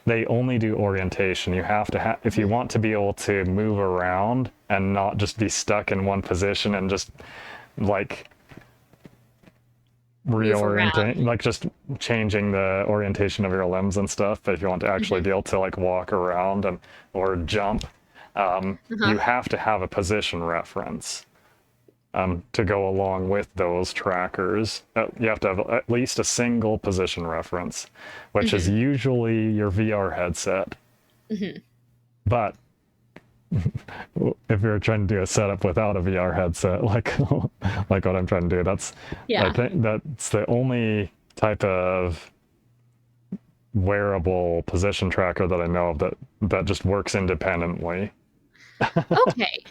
they only do orientation. You have to if you want to be able to move around and not just be stuck in one position and just like reorienting, like just changing the orientation of your limbs and stuff. But if you want to actually be able to like walk around or jump, you have to have a position reference to go along with those trackers. You have to have at least a single position reference, which is usually your VR headset. But if you're trying to do a setup without a VR headset, like like what I'm trying to do, that's Yeah. I think that's the only type of wearable position tracker that I know of that just works independently. Okay.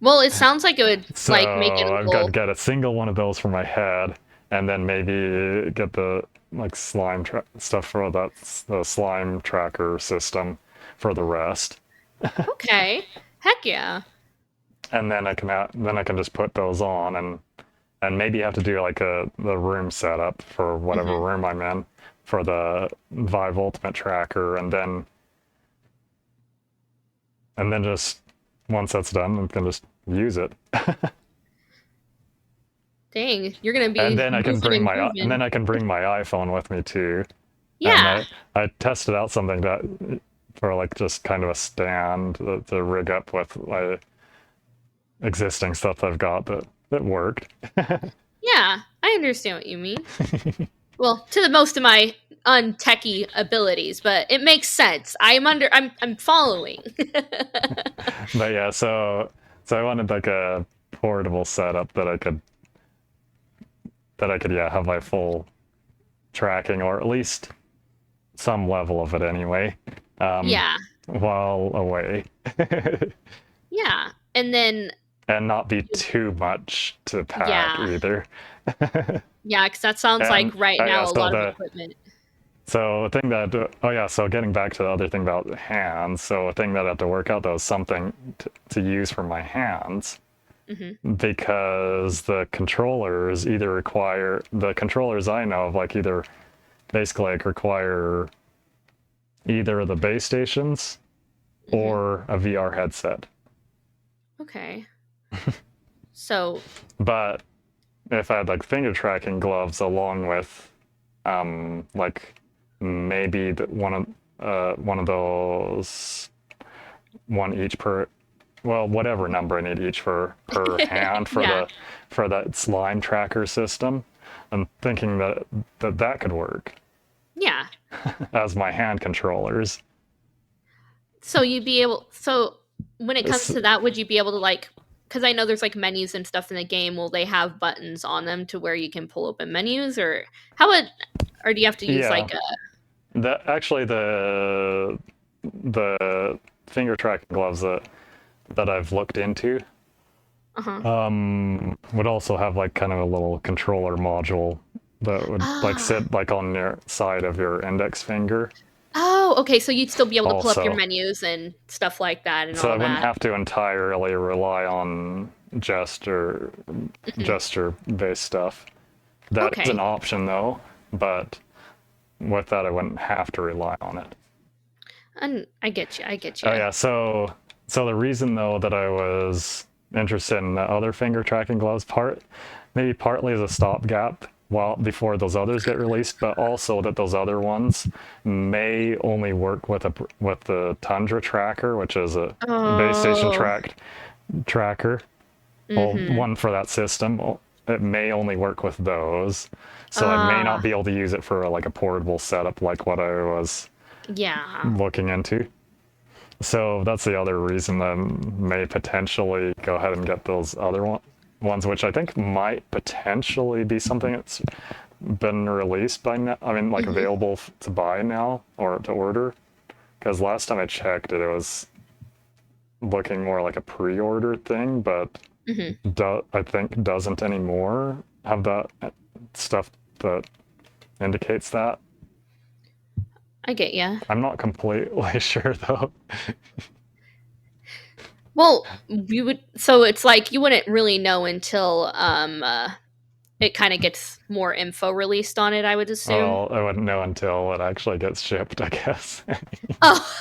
Well, it sounds like it would So like make it a I've got to little. get a single one of those for my head, and then maybe get the like slime stuff for the slime tracker system for the rest. Okay. Heck yeah. And then I can just put those on and maybe have to do like the room setup for whatever Mhm. room I'm in for the Vive Ultimate tracker, and then just once that's done, I can just use it. Dang, you're gonna be And then I can moving bring and my grooving. iPhone with me too. Yeah. And I tested out something that for like just kind of a stand to rig up with my existing stuff I've got that worked. Yeah, I understand what you mean. Well, to the most of my untechy abilities, but it makes sense. I'm following. But yeah, so I wanted like a portable setup that I could have my full tracking, or at least some level of it anyway. Yeah. While away. Yeah. And then And not be too much to pack yeah. either. Yeah, because that sounds like right now a so lot of equipment. So the thing that so getting back to the other thing about hands, so a thing that I have to work out though is something to use for my hands, because the controllers I know of like either basically like require either the base stations or a VR headset. Okay. So But if I had like finger tracking gloves along with like maybe one of those, one each per, well, whatever number I need each per hand for Yeah. for that slime tracker system. I'm thinking that could work Yeah. as my hand controllers. So when it comes to that, would you be able to like, because I know there's like menus and stuff in the game, will they have buttons on them to where you can pull open menus, or or do you have to use like a Actually the finger tracking gloves that I've looked into would also have like kind of a little controller module that would like sit like on your side of your index finger. Oh, okay, so you'd still be able to pull up your Also. menus and stuff like that and So all I wouldn't that. have to entirely rely on gesture based stuff. That is Okay. an option though, but with that I wouldn't have to rely on it. And I get you. Oh yeah, so the reason though that I was interested in the other finger tracking gloves maybe partly as a stopgap before those others get released, but also that those other ones may only work with the Tundra tracker, which is a base station tracker. Well, one for that system. It may only work with those, so I may not be able to use it for like a portable setup like what I was looking into. So that's the other reason that I may potentially go ahead and get those other ones, which I think might potentially be something that's been released by now. I mean, like available to buy now or to order. Because last time I checked it was looking more like a pre-order thing, but I think doesn't anymore have that stuff that indicates that. I get ya. I'm not completely sure though. Well, so it's like you wouldn't really know until it kind of gets more info released on it, I would assume. Well, I wouldn't know until it actually gets shipped, I guess. Oh,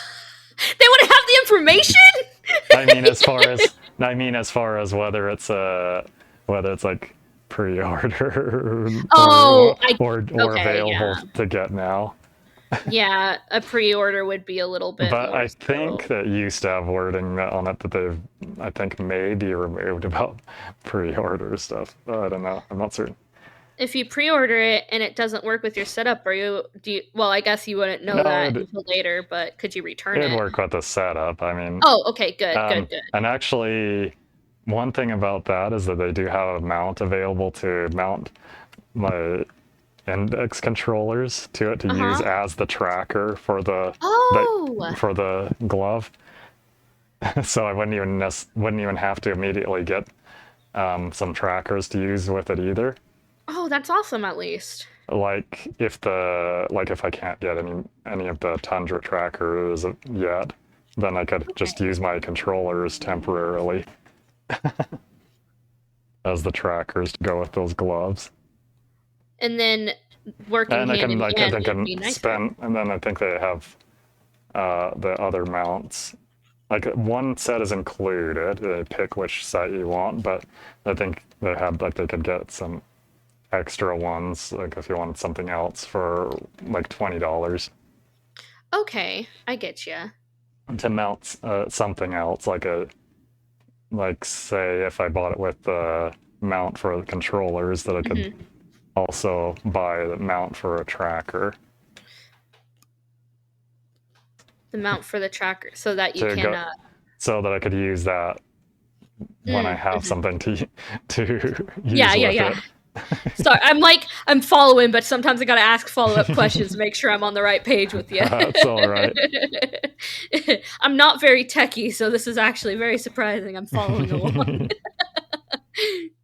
they wouldn't have the information. I mean, as far as whether it's like pre-order or available to get now. Yeah, a pre-order would be a little bit But more. I think that used to have wording on it that they've, I think, maybe removed about pre-order stuff. I don't know. I'm not certain. if you pre-order it and it doesn't work with your setup, well, I guess you wouldn't know No, that until later, but could you return It'd it? work with the setup. I mean. Oh, okay, good. And actually, one thing about that is that they do have a mount available to mount my index controllers to it to use as the tracker for the for the glove. So I wouldn't even have to immediately get some trackers to use with it either. Oh, that's awesome. At least. Like if I can't get any of the Tundra trackers yet, then I could just use my controllers temporarily as the trackers to go with those gloves. And then working and hand in hand would be nicer. And then I think they have the other mounts. Like one set is included. They pick which set you want, but I think they could get some extra ones, like if you wanted something else for like $20. Okay, I get you. To mount something else, like say if I bought it with the mount for the controllers, that I could also buy the mount for a tracker. The mount for the tracker, so that you can. So that I could use that when I have something to use with it. Sorry, I'm following, but sometimes I gotta ask follow-up questions to make sure I'm on the right page with you. That's all right. I'm not very techie, so this is actually very surprising. I'm following along.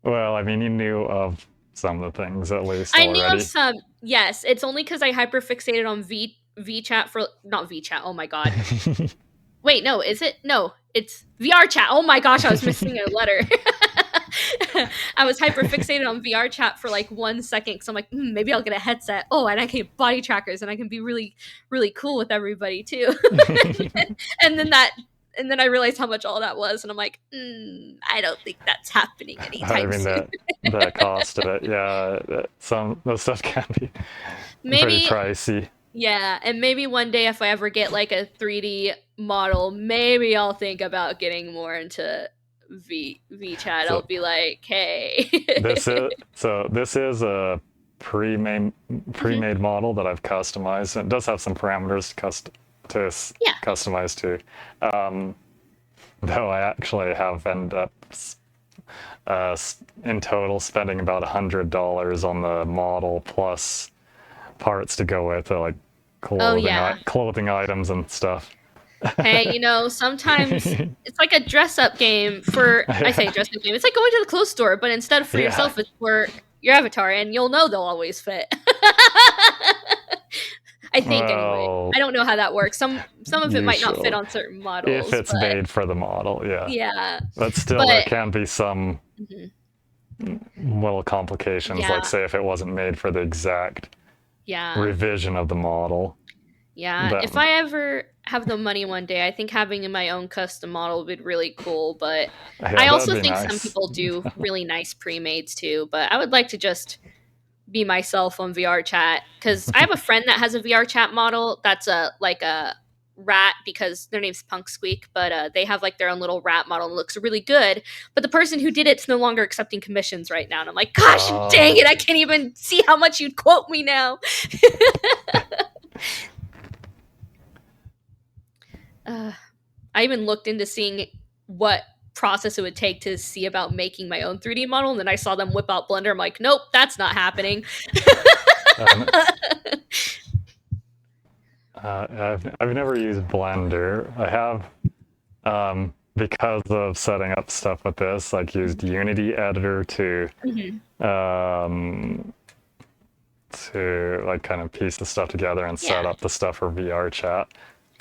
Well, I mean, you knew of some of the things at least I already. knew of some. Yes, it's only because I hyperfixated on VChat for not VChat. Oh my god. Wait, no, is it? No, it's VR chat. Oh my gosh, I was missing a letter. I was hyperfixated on VR chat for like 1 second because I'm like, maybe I'll get a headset. Oh, and I can get body trackers and I can be really, really cool with everybody too. and then I realized how much all that was, and I'm like, I don't think that's happening anytime soon. the cost of it, yeah, those stuff can be pretty pricey. Yeah, and maybe one day if I ever get like a 3D model, maybe I'll think about getting more into VChat. I'll be like, hey. This is a pre-made model that I've customized. It does have some parameters to customize to. Though I actually have ended up in total spending about $100 on the model plus parts to go with it, like clothing items and stuff. Hey, sometimes it's like a dress-up game I say dress-up game. It's like going to the clothes store, but instead of for yourself, it's for your avatar, and you'll know they'll always fit. I think anyway. I don't know how that works. Some of it might not fit on certain models. If it's made for the model, yeah. Yeah. But still, there can be some little complications, like say if it wasn't made for the exact revision of the model. Yeah, if I ever have the money one day, I think having my own custom model would be really cool, but I also think some people do really nice pre-mades too, but I would like to just be myself on VR chat, because I have a friend that has a VR chat model that's like a rat, because their name's Punk Squeak, but they have like their own little rat model and it looks really good, but the person who did it's no longer accepting commissions right now, and I'm like, gosh dang it, I can't even see how much you'd quote me now. I even looked into seeing what process it would take to see about making my own 3D model, and then I saw them whip out Blender. I'm like, nope, that's not happening. I've never used Blender. I have, because of setting up stuff with this, like used Unity editor to like kind of piece the stuff together and set up the stuff for VR chat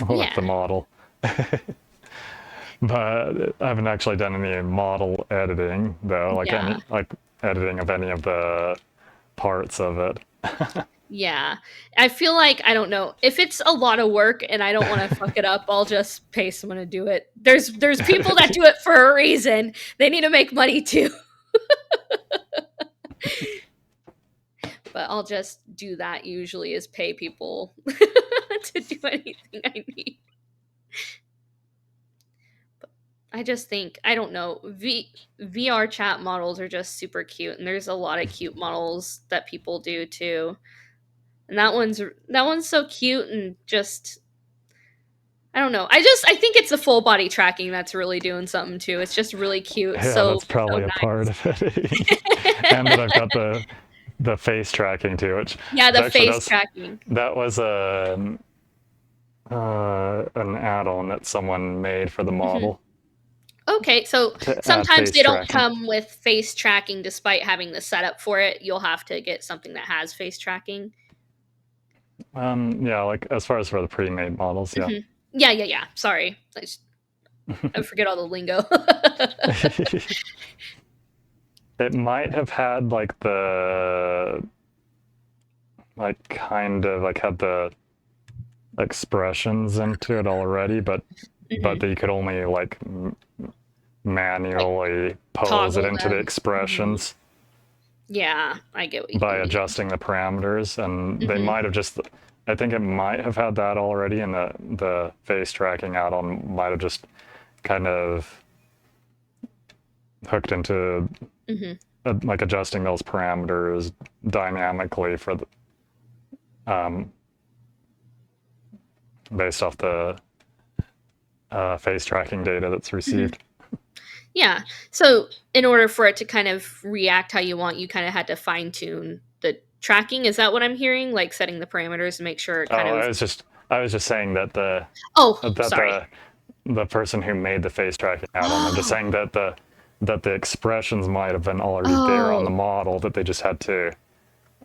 with the model. But I haven't actually done any model editing though, like editing of any of the parts of it. Yeah, I feel like, I don't know, if it's a lot of work and I don't want to fuck it up, I'll just pay someone to do it. There's people that do it for a reason. They need to make money too. But I'll just do that usually, is pay people to do anything I need. I just think I don't know. VR chat models are just super cute, and there's a lot of cute models that people do too. And that one's so cute and just I don't know. I think it's the full body tracking that's really doing something too. It's just really cute. Yeah, So that's probably a part of it. And that I've got the face tracking too, which yeah, the actually face tracking. that was an add-on that someone made for the model. Okay, so To add sometimes face they don't tracking. come with face tracking despite having the setup for it. You'll have to get something that has face tracking. Yeah, like as far as for the pre-made models, yeah. Yeah. Sorry. I forget all the lingo. It might have had like the kind of like had the expressions into it already, but that you could only like manually pose it toggle into the them. expressions Yeah, I get what you by mean. adjusting the parameters, and they might have just I think it might have had that already, and the face tracking add-on might have just kind of hooked into like adjusting those parameters dynamically for the based off the face tracking data that's received. Yeah. So in order for it to kind of react how you want, you kind of had to fine tune the tracking. Is that what I'm hearing? Like setting the parameters to make sure it kind of. I was just saying that sorry. the person who made the face tracking add-on. I'm just saying that the expressions might have been already there on the model, that they just had to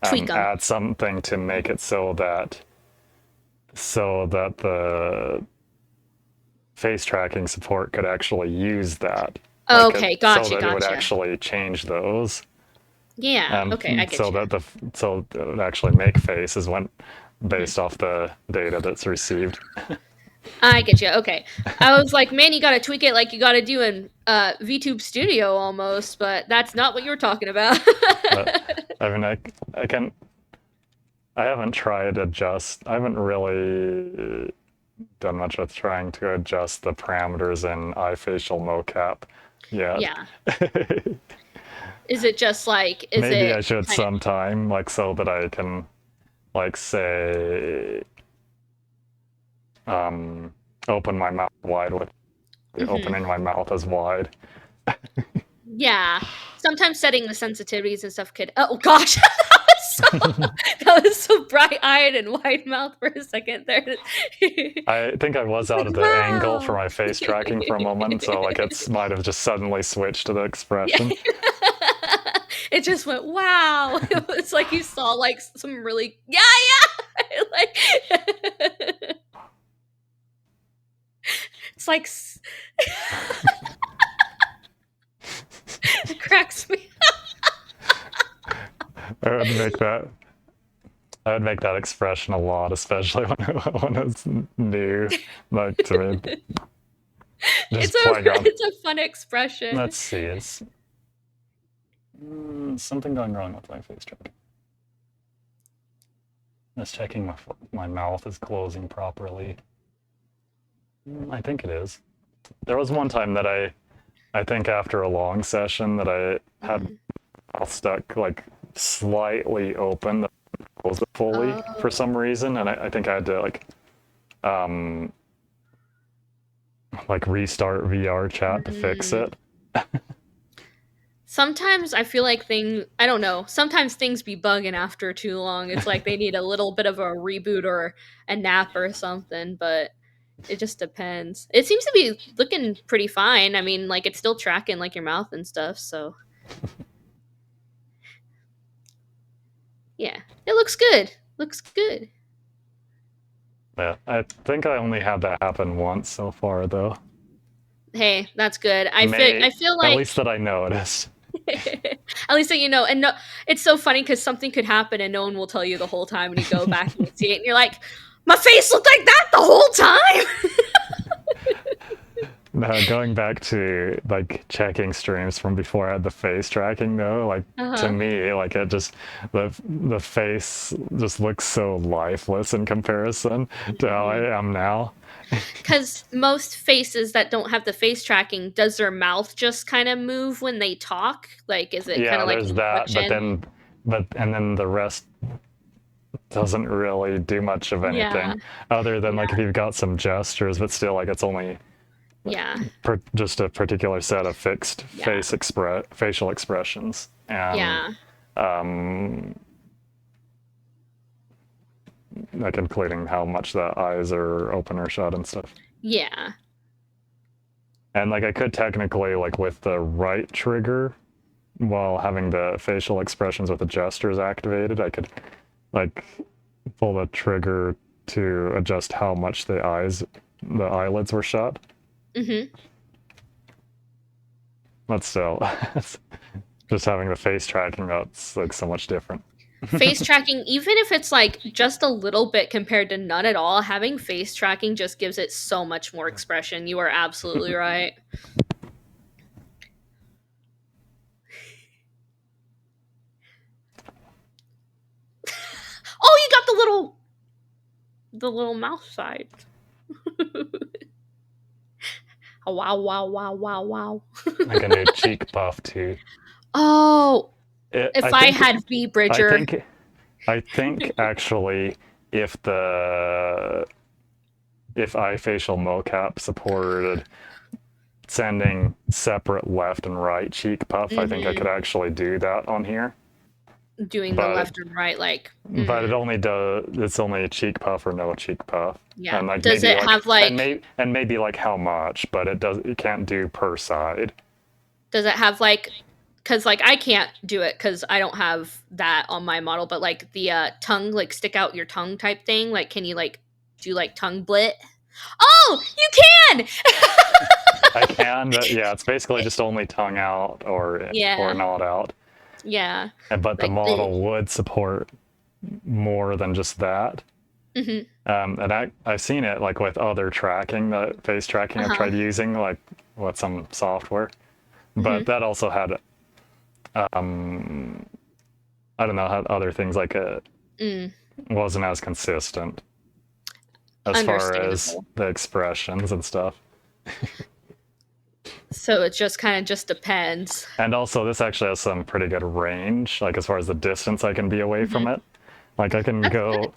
tweak add something to make it so that the face tracking support could actually use that. Okay, gotcha. So that it would actually change those. Yeah. Okay, I get so you. that so it would actually make faces based off the data that's received. I get you. Okay. I was like, man, you got to tweak it like you got to do in VTube Studio almost, but that's not what you were talking about. I mean, I haven't tried I haven't really done much with trying to adjust the parameters in iFacial mocap yet. Yeah. Is it just like maybe I should sometime, like, so that I can, like, say open my mouth wide with opening my mouth as wide. Yeah. Sometimes setting the sensitivities and stuff could. Oh gosh, that was so bright-eyed and wide-mouthed for a second there. I think I was out of the angle for my face tracking for a moment, so like it might have just suddenly switched to the expression. It just went wow. It was like you saw like some really like it's like it cracks me. I would make that expression a lot, especially when it's new, like to me. It's a fun expression. Let's see, it's something going wrong with my face tracking. Just checking my mouth is closing properly. I think it is. There was one time that I think after a long session that I had mouth stuck like slightly open, closed it fully for some reason, and I think I had to like restart VR chat to fix it. Sometimes I feel like I don't know, sometimes things be bugging after too long. It's like they need a little bit of a reboot or a nap or something, but it just depends. It seems to be looking pretty fine. I mean, like it's still tracking like your mouth and stuff, so. Yeah, it looks good. Looks good. Yeah, I think I only had that happen once so far, though. Hey, that's good. I feel like at least that I noticed. At least that you know, and no, it's so funny because something could happen and no one will tell you the whole time, and you go back and you see it, and you're like, my face looked like that the whole time. No, going back to like checking streams from before I had the face tracking though, like to me, like it just the face just looks so lifeless in comparison to how I am now. Because most faces that don't have the face tracking, does their mouth just kind of move when they talk? Like, is it kind Yeah, of like there's that, but inflection? then the rest doesn't really do much of Yeah. anything other than like if you've got some gestures, but still like it's only Yeah. just a particular set of fixed facial expressions, and Yeah. like including how much the eyes are open or shut and stuff. Yeah. And like I could technically like with the right trigger while having the facial expressions with the gestures activated, I could like pull the trigger to adjust how much the eyelids were shut. Mm-hmm. But still, just having the face tracking, that's like so much different. Face tracking, even if it's like just a little bit compared to none at all, having face tracking just gives it so much more expression. You are absolutely right. Oh, you got the little mouse side. Oh, wow, wow, wow, wow, wow. Like a new cheek buff too. Oh, if I had V-Bridger. I think actually if iFacial mocap supported sending separate left and right cheek puff, I think I could actually do that on here. Doing the left and right, like. But it's only a cheek puff or no cheek puff. Yeah. And like Does it have like and maybe like how much, but it can't do per side. Does it have like, because like I can't do it because I don't have that on my model, but like the tongue, like stick out your tongue type thing, like can you like do like tongue blit? Oh, you can. I can, but yeah, it's basically just only tongue out or not out. Yeah. But the like model would support more than just that. Mm-hmm. And I've seen it like with other tracking, the face tracking I've tried using, like with some software. But that also had, I don't know, had other things like it wasn't as consistent as far as the expressions and stuff. So it just kind of just depends. And also this actually has some pretty good range, like as far as the distance I can be away from it. Like I can go,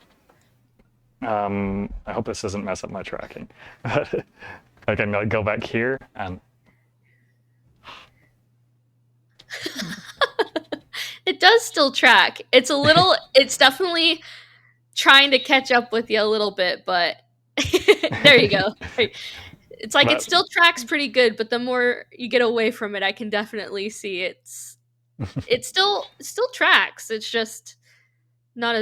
I hope this doesn't mess up my tracking. I can like go back here and it does still track. It's a little, it's definitely trying to catch up with you a little bit, but there you go. It's like it still tracks pretty good, but the more you get away from it, I can definitely see it still tracks. It's just not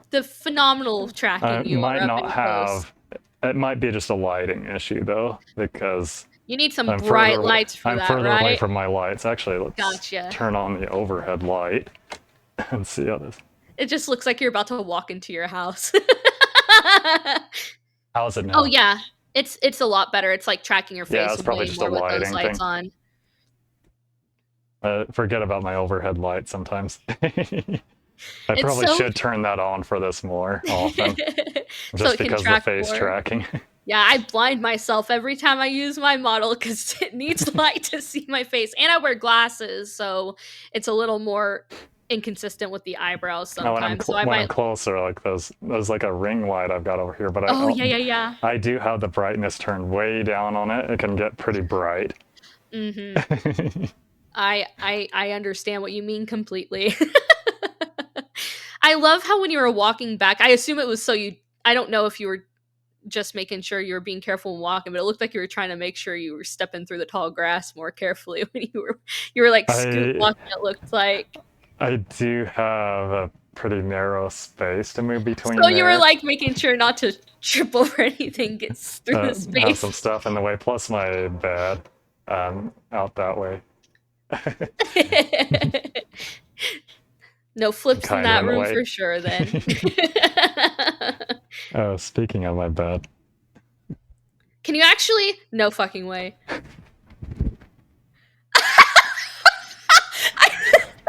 the phenomenal tracking you might are not up have. It might be just a lighting issue though, because you need some bright lights for I'm that, further right? away from my lights. Actually, let's Gotcha. turn on the overhead light and see how this. It just looks like you're about to walk into your house. How is it now? Oh yeah, it's a lot better. It's like tracking your face. Yeah, it's probably way just more a with lighting those lights thing. on. Forget about my overhead light sometimes. I probably should turn that on for this more often, just because of the face tracking. Yeah, I blind myself every time I use my model because it needs light to see my face, and I wear glasses, so it's a little more inconsistent with the eyebrows sometimes. When I'm closer, like there's like a ring light I've got over here, but yeah. I do have the brightness turned way down on it. It can get pretty bright. Mm-hmm. I understand what you mean completely. I love how when you were walking back, I assume it was so I don't know if you were just making sure you were being careful when walking, but it looked like you were trying to make sure you were stepping through the tall grass more carefully when you were like scoot walking, it looked like. I do have a pretty narrow space to move between. So you were like making sure not to trip over anything, gets through the space. Have some stuff in the way, plus my bed out that way. No flips in that room for sure then. Oh, speaking of my bed. Can you actually? No fucking way.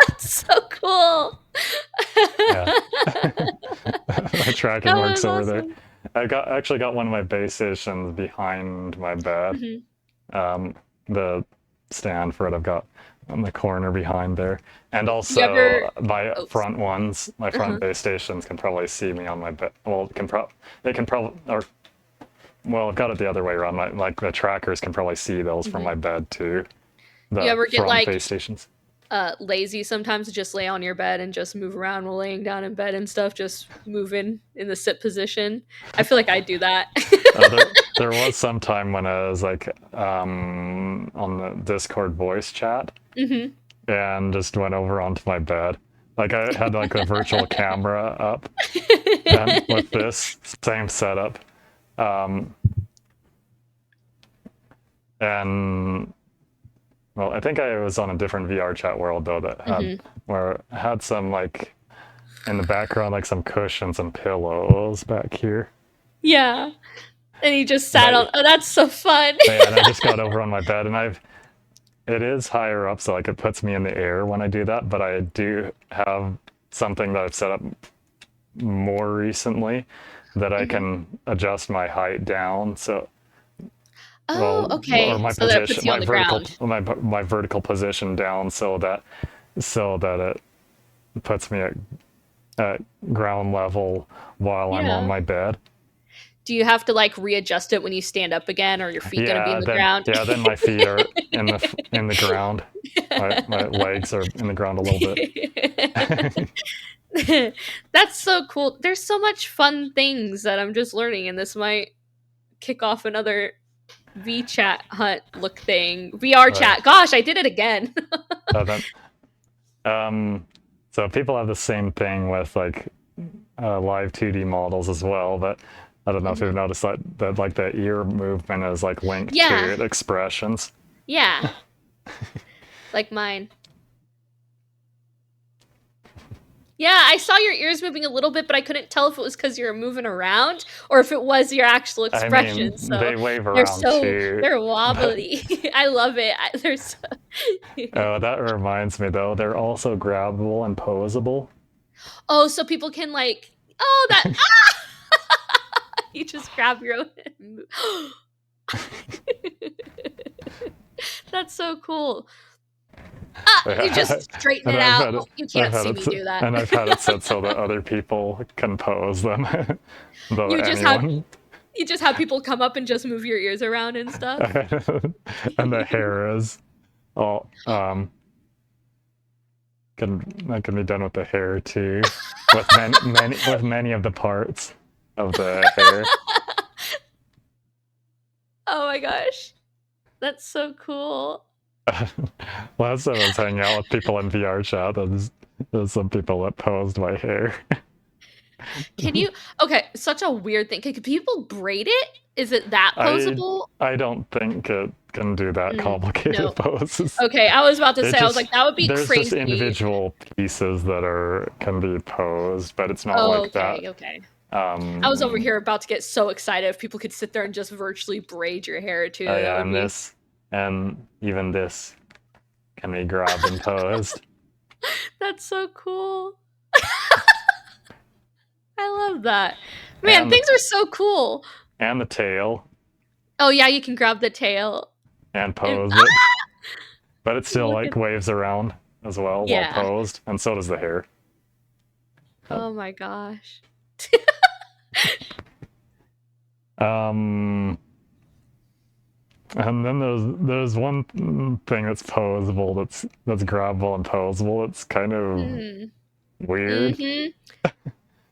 That's so cool. Yeah. My tracking That works was over there. awesome. I actually got one of my base stations behind my bed. Mhm. The stand for it I've got on the corner behind there, and also ever- my Oh, front ones, my front Uh-huh. base stations can probably see me on my bed. Well, they can probably, or well, I've got it the other way around. Like the trackers can probably see those from Mhm. my bed too. The You ever get front like base stations. lazy sometimes to just lay on your bed and just move around while laying down in bed and stuff, just moving in the sit position? I feel like I do that. There was some time when I was like on the Discord voice chat Mhm. and just went over onto my bed. Like I had like a virtual camera up and with this same setup. And well, I think I was on a different VR chat world though that had Mhm. where I had some like in the background like some cushions and pillows back here. Yeah. And he just sat on. Oh, that's so fun. Yeah, and I just got over on my bed, and it is higher up, so like it puts me in the air when I do that. But I do have something that I've set up more recently that I can adjust my height down. So, Oh, okay. or my So that puts position, you on my the vertical, ground. my vertical position down, so that it puts me at ground level while I'm on Yeah. my bed. Do you have to like readjust it when you stand up again, or your feet gonna be in the ground? Then my feet are in the ground. My legs are in the ground a little bit. That's so cool. There's so much fun things that I'm just learning, and this might kick off another VChat hunt look thing. VR chat. Gosh, I did it again. So people have the same thing with like live 2D models as well, but I don't know if you've noticed that like the ear movement is like linked Yeah. to expressions. Yeah. Like mine. Yeah, I saw your ears moving a little bit, but I couldn't tell if it was because you were moving around or if it was your actual expression. I mean, So they wave they're around so too. they're wobbly. I love it. They're so. Oh, that reminds me though, they're also grabbable and posable. Oh, so people can like. Oh, that. You just grab your own. And move. That's so cool. You just straighten it out. You can't see me do that. And I've had it set so that other people can pose them. Though You anyone. just have people come up and just move your ears around and stuff. And the hair is all that can be done with the hair too. With many of the parts of the hair. Oh my gosh. That's so cool. Last time I was hanging out with people in VR chat, there's some people that posed my hair. Can you? Okay, such a weird thing. Can people braid it? Is it that posable? I don't think it can do that complicated no. poses. Okay, I was about to say, I was like, that would be there's crazy. Just individual pieces that can be posed, but it's not like that. Okay. I was over here about to get so excited if people could sit there and just virtually braid your hair too. Yeah, and this and even this can be grabbed and posed. That's so cool. I love that. Man, things are so cool. And the tail. Oh yeah, you can grab the tail. And pose it. But it still like waves around as well while posed, and so does the hair. Oh my gosh. And then there's one thing that's posable, that's grabbable and posable. It's kind of weird.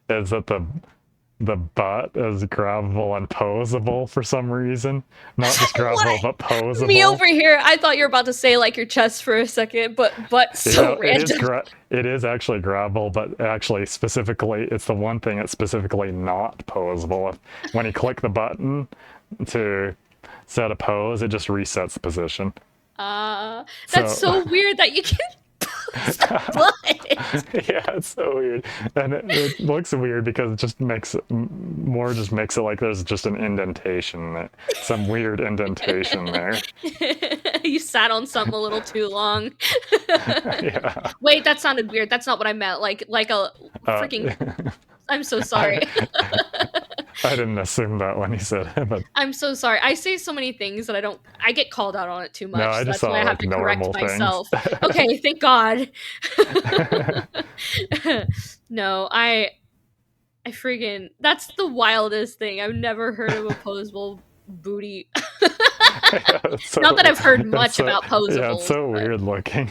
Is that the butt is grabbable and posable for some reason? Not just grabbable, but posable. Me over here, I thought you were about to say like your chest for a second, but so random. It is actually grabbable, but actually specifically, it's the one thing that's specifically not posable. When you click the button to set a pose, it just resets the position. That's so weird that you can What? Yeah, it's so weird, and it looks weird because it just makes it just makes it like there's just an indentation, some weird indentation there. You sat on something a little too long. Yeah. Wait, that sounded weird. That's not what I meant. Like a freaking. I'm so sorry. I didn't assume that when he said it, but I'm so sorry. I say so many things that I get called out on it too much. no, I So just that's why saw I have like to correct normal things. myself. Okay, thank God. No, I freaking. That's the wildest thing. I've never heard of opposable booty. So, Not that I've heard it's much so, about posables. Yeah, it's so weird looking.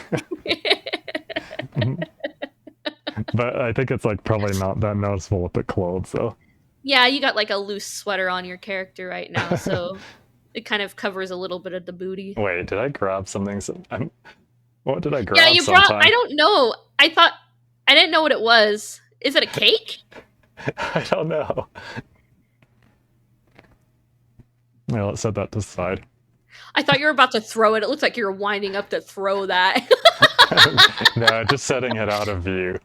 But I think it's like probably not that noticeable with the clothes though. Yeah, you got like a loose sweater on your character right now, so it kind of covers a little bit of the booty. Wait, did I grab something? What did I grab? Yeah, you brought. I don't know. I didn't know what it was. Is it a cake? I don't know. Yeah, let's set that to the side. I thought you were about to throw it. It looks like you were winding up to throw that. No, just setting it out of view.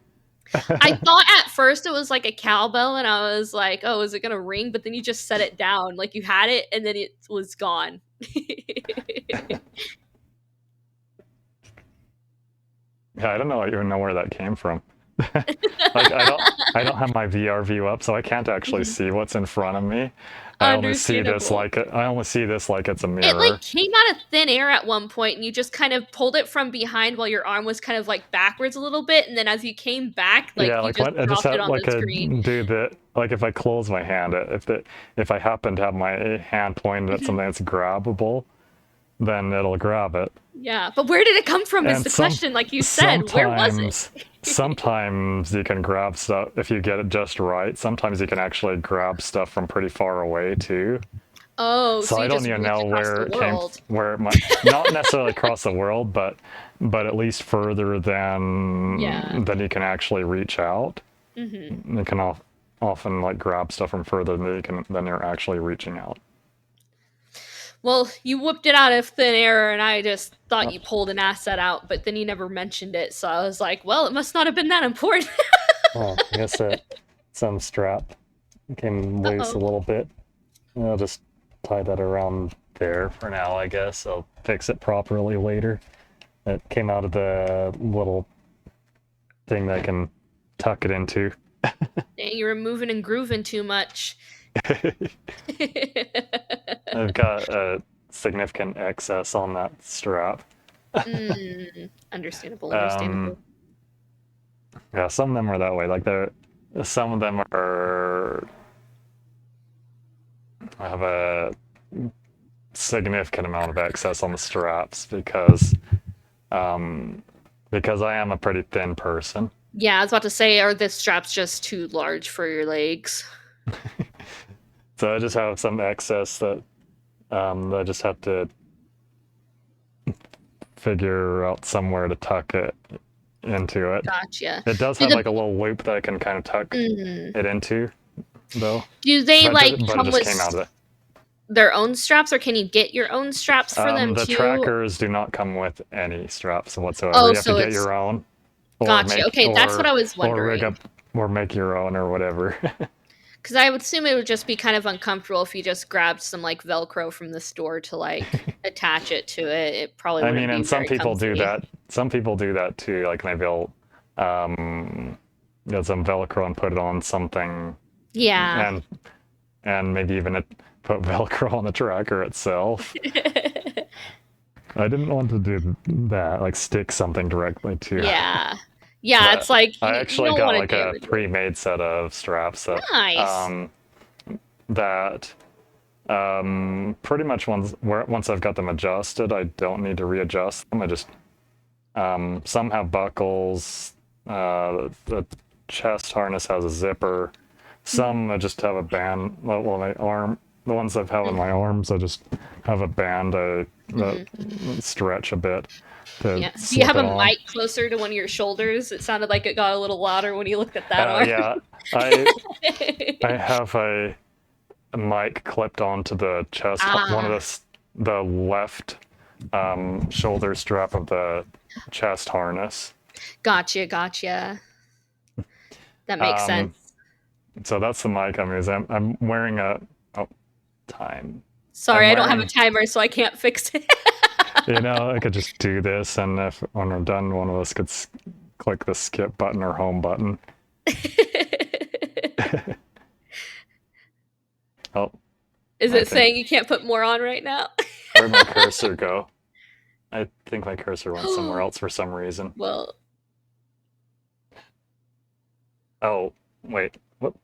I thought at first it was like a cowbell, and I was like, "Oh, is it gonna ring?" But then you just set it down, like you had it, and then it was gone. Yeah, I don't even know where that came from. Like I don't have my VR view up, so I can't actually see what's in front of me. I only see this like it's a mirror. It like came out of thin air at one point, and you just kind of pulled it from behind while your arm was kind of like backwards a little bit, and then as you came back, like yeah, you like just I just dropped it have on like the screen. do that. Like if I close my hand, if I happen to have my hand pointed at something that's grabbable, then it'll grab it. Yeah, but where did it come from? Is And the question? Like you said, where was it? Sometimes you can grab stuff if you get it just right. Sometimes you can actually grab stuff from pretty far away too. Oh, So you I don't just even reach know across where the it came, world. where it might not necessarily across the world, but at least further than you can actually reach out. Mm-hmm. You can often like grab stuff from further than you're actually reaching out. Well, you whipped it out of thin air, and I just thought you pulled an asset out, but then you never mentioned it, so I was like, well, it must not have been that important. Oh, I guess some strap came loose a little bit. I'll just tie that around there for now, I guess. I'll fix it properly later. It came out of the little thing that I can tuck it into. Dang, you were moving and grooving too much. I've got a significant excess on that strap. Understandable. Yeah, some of them are that way. Like some of them have a significant amount of excess on the straps because I am a pretty thin person. Yeah, I was about to say, are the straps just too large for your legs? So I just have some excess that I just have to figure out somewhere to tuck it into it. Gotcha. It does have like a little loop that I can kind of tuck it into, though. Do they but come it just with came out of it. their own straps, or can you get your own straps for them the too? trackers do not come with any straps whatsoever. Oh, You have so to get it's- your own. Gotcha. Okay, that's what I was Or rig wondering. up, or make your own, or whatever. Because I would assume it would just be kind of uncomfortable if you just grabbed some like Velcro from the store to like attach it to it. It probably I wouldn't mean, be and some very people do comfy. that. Some people do that too. Like maybe they'll get some Velcro and put it on something. Yeah. And maybe even put Velcro on the tracker itself. I didn't want to do that, like stick something directly to. Yeah. Yeah, it's like I you actually don't got wanna like a damage it. pre-made set of straps that Nice. that pretty much once I've got them adjusted, I don't need to readjust them. I just some have buckles. The chest harness has a zipper. Some I just have a band. Well, my arm. The ones I've had on my arms, I just have a band that stretch a bit. Yeah. Do you have a mic closer to one of your shoulders? It sounded like it got a little louder when you looked at that arm. Yeah, I have a mic clipped onto the chest, one of the left shoulder strap of the chest harness. Gotcha. That makes sense. So that's the mic I'm using. I'm wearing a time. Sorry, I'm I don't have a wearing- timer, so I can't fix it. You know, I could just do this, and if when we're done, one of us could click the skip button or home button. Oh. Is it saying you can't put more on right now? Where'd my cursor go? I think my cursor went somewhere else for some reason. Well. Oh, wait. Whoop.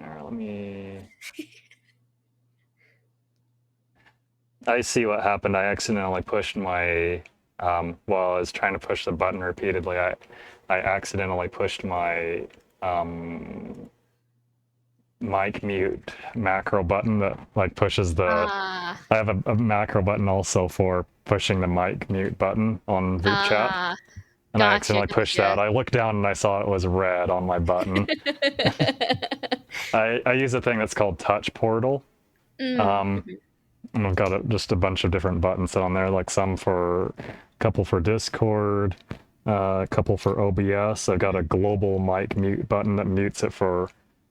Let me... I see what happened. I accidentally pushed my... while I was trying to push the button repeatedly, I accidentally pushed my mic mute macro button that like pushes the... I have a macro button also for pushing the mic mute button on Vupechat. And I accidentally pushed that. I looked down and I saw it was red on my button. I use a thing that's called Touch Portal. And I've got just a bunch of different buttons on there, like a couple for Discord, a couple for OBS. I've got a global mic mute button that mutes it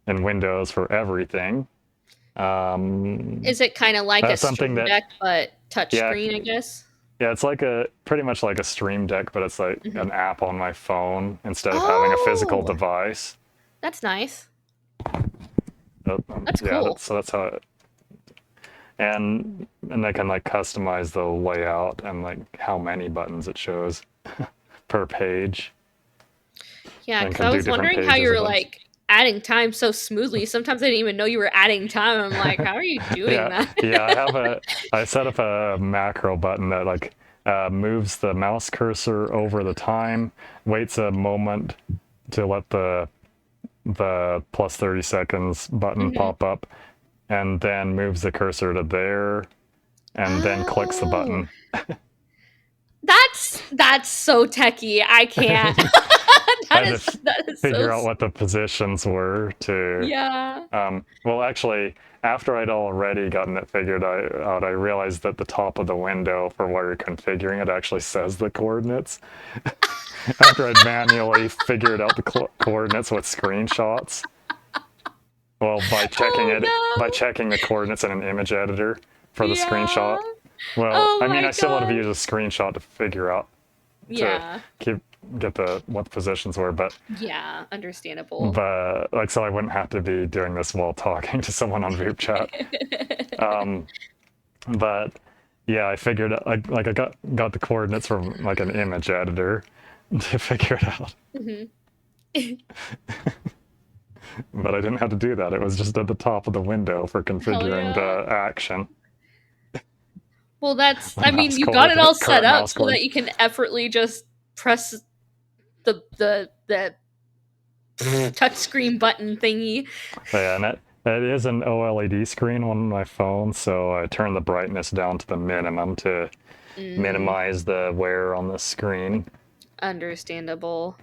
in Windows for everything. Is it kind of like a something Stream Deck, but touchscreen, I guess? Yeah, it's like pretty much like a Stream Deck, but it's like an app on my phone instead of having a physical device. That's nice. That's cool. So that's how it... And I can like customize the layout and like how many buttons it shows per page. Yeah, because I was wondering how you were like adding time so smoothly. Sometimes I didn't even know you were adding time. I'm like, how are you doing that? Yeah, I set up a macro button that like moves the mouse cursor over the time, waits a moment to let the plus 30 seconds button pop up, and then moves the cursor to there, and then clicks the button. That's so techie. I can't. That is figure out what the positions were to... Yeah. Well, actually, after I'd already gotten it figured out, I realized that the top of the window for where you're configuring it actually says the coordinates. After I'd manually figured out the coordinates with screenshots. Well, by checking the coordinates in an image editor for the screenshot. Well, I still would have used a screenshot to figure out to get what the positions were, but understandable. But so I wouldn't have to be doing this while talking to someone on Vupechat. But yeah, I figured I got the coordinates from like an image editor to figure it out. But I didn't have to do that. It was just at the top of the window for configuring the action. Well, you got it all set up so that you can effortlessly just press the touchscreen button thingy. Yeah, and it is an OLED screen on my phone, so I turn the brightness down to the minimum to minimize the wear on the screen. Understandable.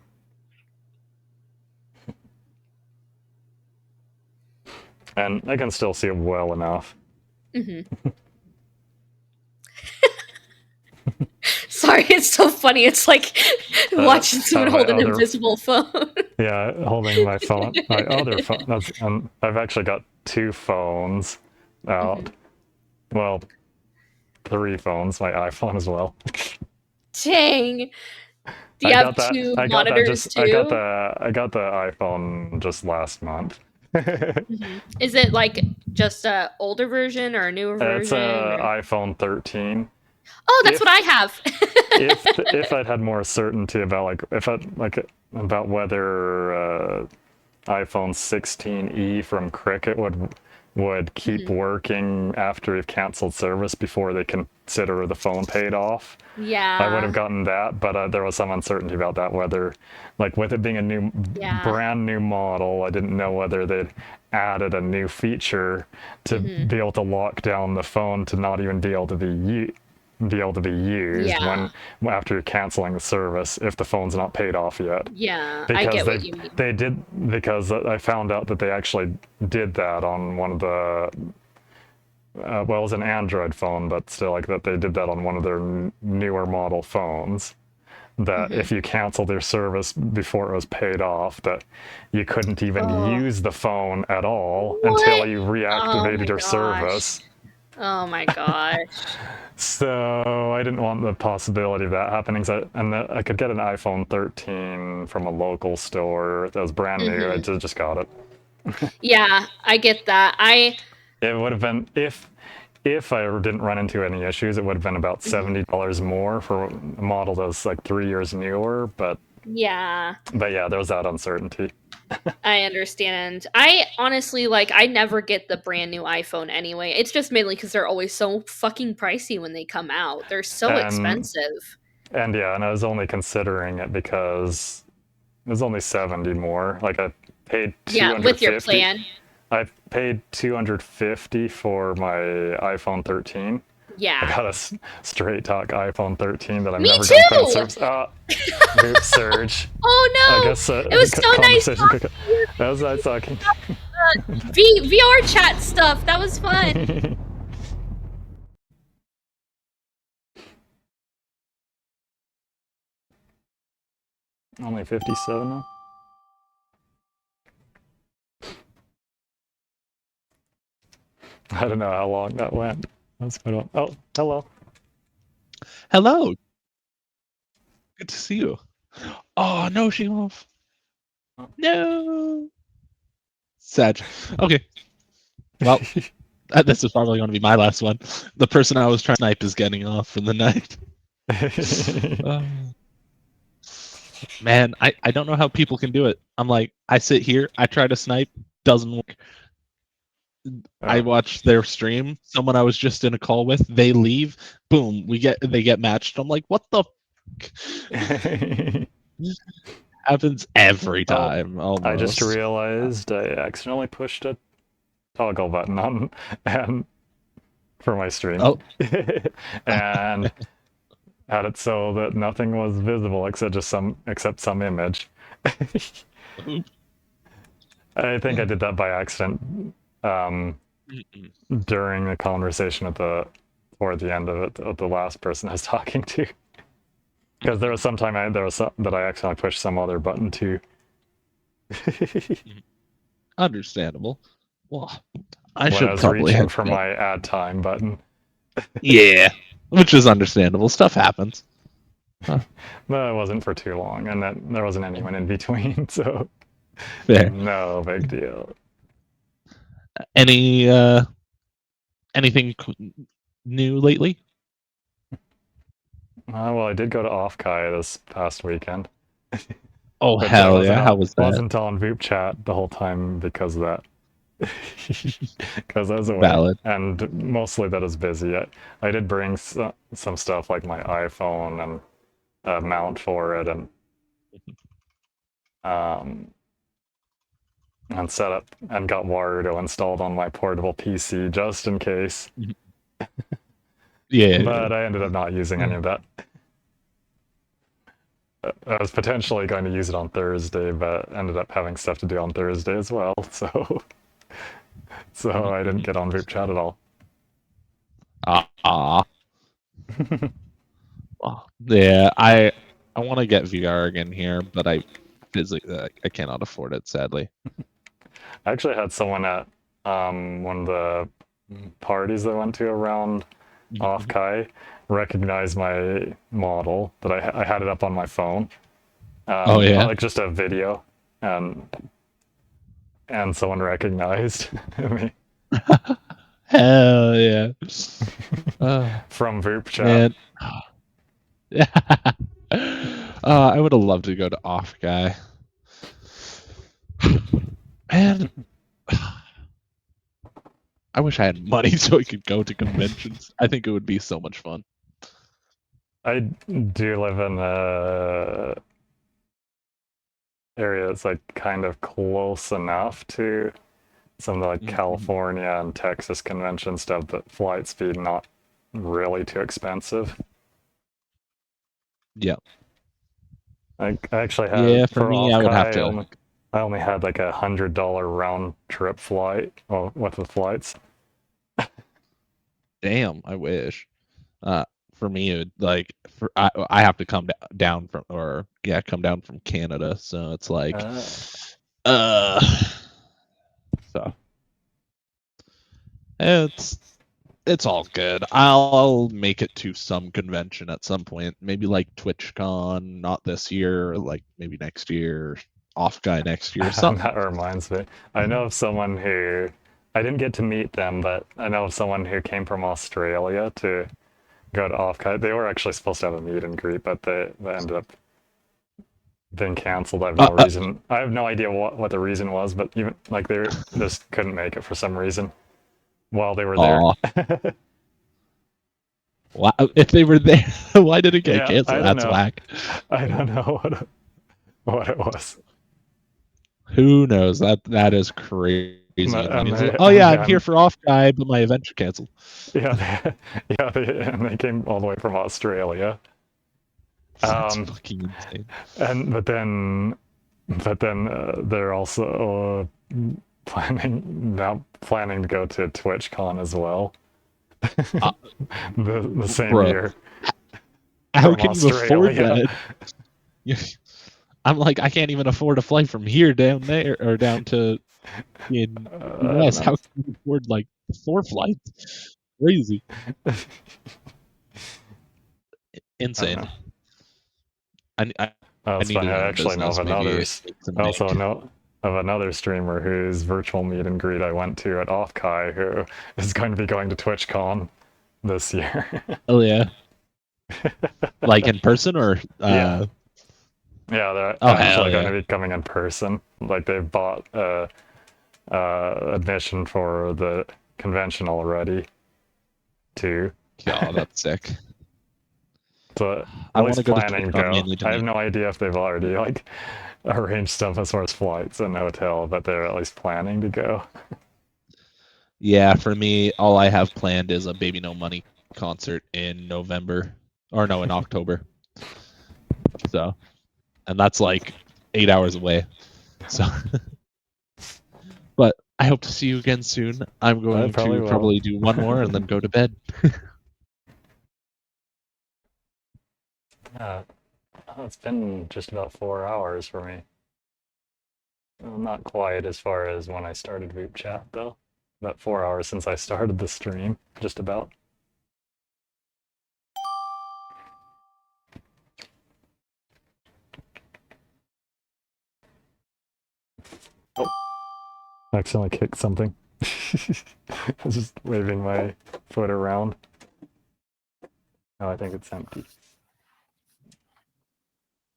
And I can still see it well enough. Sorry, it's so funny. It's like watching someone hold an invisible phone. Yeah, holding my phone, my other phone. I've actually got 2 phones out. Well, 3 phones, my iPhone as well. Dang. Do you have 2 monitors too? I got the iPhone just last month. Is it like just a older version or a newer version? It's an iPhone 13. Oh, that's what I have. if I'd had more certainty about about whether iPhone 16e from Cricket would keep working after you've canceled service before they consider the phone paid off. Yeah. I would have gotten that, but there was some uncertainty about that, whether, like with it being a brand new model, I didn't know whether they'd added a new feature to be able to lock down the phone to not even be able to be used when after you're canceling the service if the phone's not paid off yet. Yeah, because I get what you mean. They did, because I found out that they actually did that on one of the it was an Android phone, but still like that they did that on one of their newer model phones that if you canceled your service before it was paid off, that you couldn't even use the phone at all until you reactivated your service. Oh my gosh. So I didn't want the possibility of that happening. And I could get an iPhone 13 from a local store that was brand new. I just got it. Yeah, I get that. It would have been, if I didn't run into any issues, it would have been about $70 more for a model that was like 3 years newer. But yeah, yeah, there was that uncertainty. I understand. I honestly, I never get the brand new iPhone anyway. It's just mainly because they're always so fucking pricey when they come out. They're so expensive. And yeah, and I was only considering it because it was only 70 more. Like I paid 250. Yeah, with your plan. I paid $250 for my iPhone 13. Yeah. I got a straight talk iPhone 13 that I'm Me never too! going to put in service. Oops, Surge. Oh no! I guess it was so nice talking. That was nice talking. VR chat stuff. That was fun. Only 57 now. I don't know how long that went. That's quite a... Oh, hello. Hello. Good to see you. Oh, no, she off. No. Sad. Okay. Well, this is probably going to be my last one. The person I was trying to snipe is getting off for the night. Man, I don't know how people can do it. I'm like, I sit here, I try to snipe, doesn't work. I watch their stream. Someone I was just in a call with, they leave. Boom, they get matched. I'm like, what the? Happens every time. Almost. I just realized I accidentally pushed a toggle button on and for my stream. Oh. And had it so that nothing was visible except some image. I think I did that by accident during the conversation toward the end of it, of the last person I was talking to. Because there was some time that I accidentally pushed some other button too. Understandable. Well, I was reaching for my add time button. Yeah, which is understandable. Stuff happens. Huh. But it wasn't for too long, and there wasn't anyone in between, so fair. No big deal. Anything new lately? Well, I did go to Offkai this past weekend. Oh, hell yeah. How was that? Wasn't on Vupechat the whole time because of that. Because I was away. Valid. And mostly that is busy. I did bring some stuff like my iPhone and a mount for it and set up and got Warudo installed on my portable PC just in case. Yeah. But I ended up not using any of that. I was potentially going to use it on Thursday, but ended up having stuff to do on Thursday as well, so I didn't get on Vupechat at all. Yeah, I want to get VR again here, but I physically I cannot afford it, sadly. I actually had someone at one of the parties I went to around Offkai recognize my model that I had it up on my phone. Oh yeah, like just a video, and someone recognized me. Hell yeah! From Vupechat. Yeah. I would have loved to go to Offkai. Man, I wish I had money so I could go to conventions. I think it would be so much fun. I do live in a area that's like kind of close enough to some of the like California and Texas convention stuff that flight speed not really too expensive. Yeah. I actually had Yeah, for me, I would have to. I only had like $100 round trip flight with the flights. Damn, I wish. for me, like I have to come down from come down from Canada, so it's like so it's all good. I'll make it to some convention at some point, maybe like TwitchCon, not this year, like maybe next year, Offkai next year, something. That reminds me. I know of someone who I didn't get to meet them, but I know of someone who came from Australia to go to Offkai. They were actually supposed to have a meet and greet, but they ended up being canceled. I have no reason. I have no idea what the reason was, but even like they just couldn't make it for some reason while they were there. Wow, if they were there, why did it get canceled? I don't That's know. whack. I don't know what it was. Who knows? That is crazy. And I'm here for Offkai, but my events are canceled. Yeah, and they came all the way from Australia. That's fucking insane. But then they're also planning to go to TwitchCon as well. the same year. How can you afford that? I'm like, I can't even afford a flight from here down there or down to in US. How can you afford like 4 flights? Crazy. Insane. That's funny. I actually know of another. I also make. know of another streamer whose virtual meet and greet I went to at Offkai, who is going to be going to TwitchCon this year. Oh yeah. Like in person or Yeah, they're actually going to be coming in person. Like they've bought admission for the convention already, too. God, that's sick. So I at want least to go planning to to TwitchCon go. mainly to I have meet. no idea if they've already like arranged stuff as far as flights and hotel, but they're at least planning to go. Yeah, for me, all I have planned is a Baby No Money concert in November, or no, in October. So, and that's like 8 hours away. So, but I hope to see you again soon. I'm going to probably do one more and then go to bed. It's been just about 4 hours for me. Well, not quite as far as when I started Vupechat, though. About 4 hours since I started the stream, just about. Oh, I accidentally kicked something. I was just waving my foot around. Oh, I think it's empty.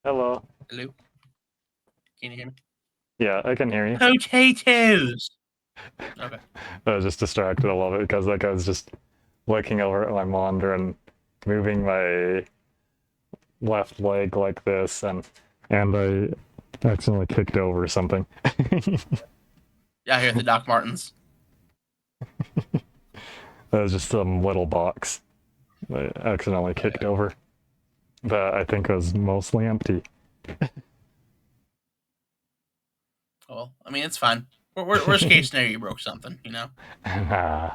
Hello. Hello. Can you hear me? Yeah, I can hear you. Potatoes. Okay. I was just distracted a little bit because like I was just looking over at my monitor and moving my left leg like this, and I accidentally kicked over something. Yeah, here at the Doc Martens. That was just some little box I accidentally kicked over. But I think it was mostly empty. Well, I mean, it's fine. Worst case scenario, you broke something, you know? Nah.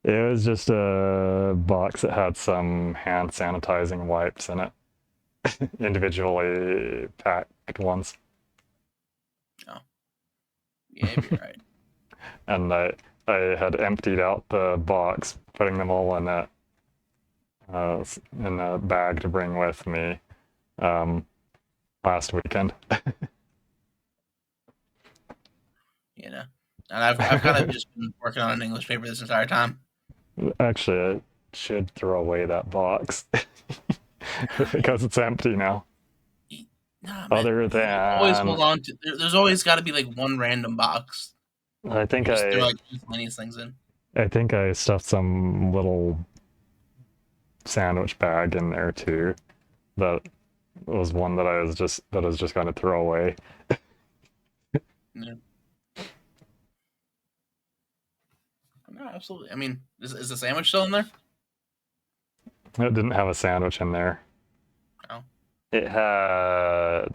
It was just a box that had some hand sanitizing wipes in it. Individually packed ones. Oh. Yeah, you're right. And I had emptied out the box, putting them all in a bag to bring with me last weekend. You know, and I've kind of just been working on an English paper this entire time. Actually, I should throw away that box because it's empty now. Nah, Other than always hold on to. There's always got to be like one random box. I think just throw like miscellaneous things in. I think I stuffed some little sandwich bag in there too. That was one that I was just going to throw away. Yeah. No, absolutely. I mean, is the sandwich still in there? It didn't have a sandwich in there. Oh. It had.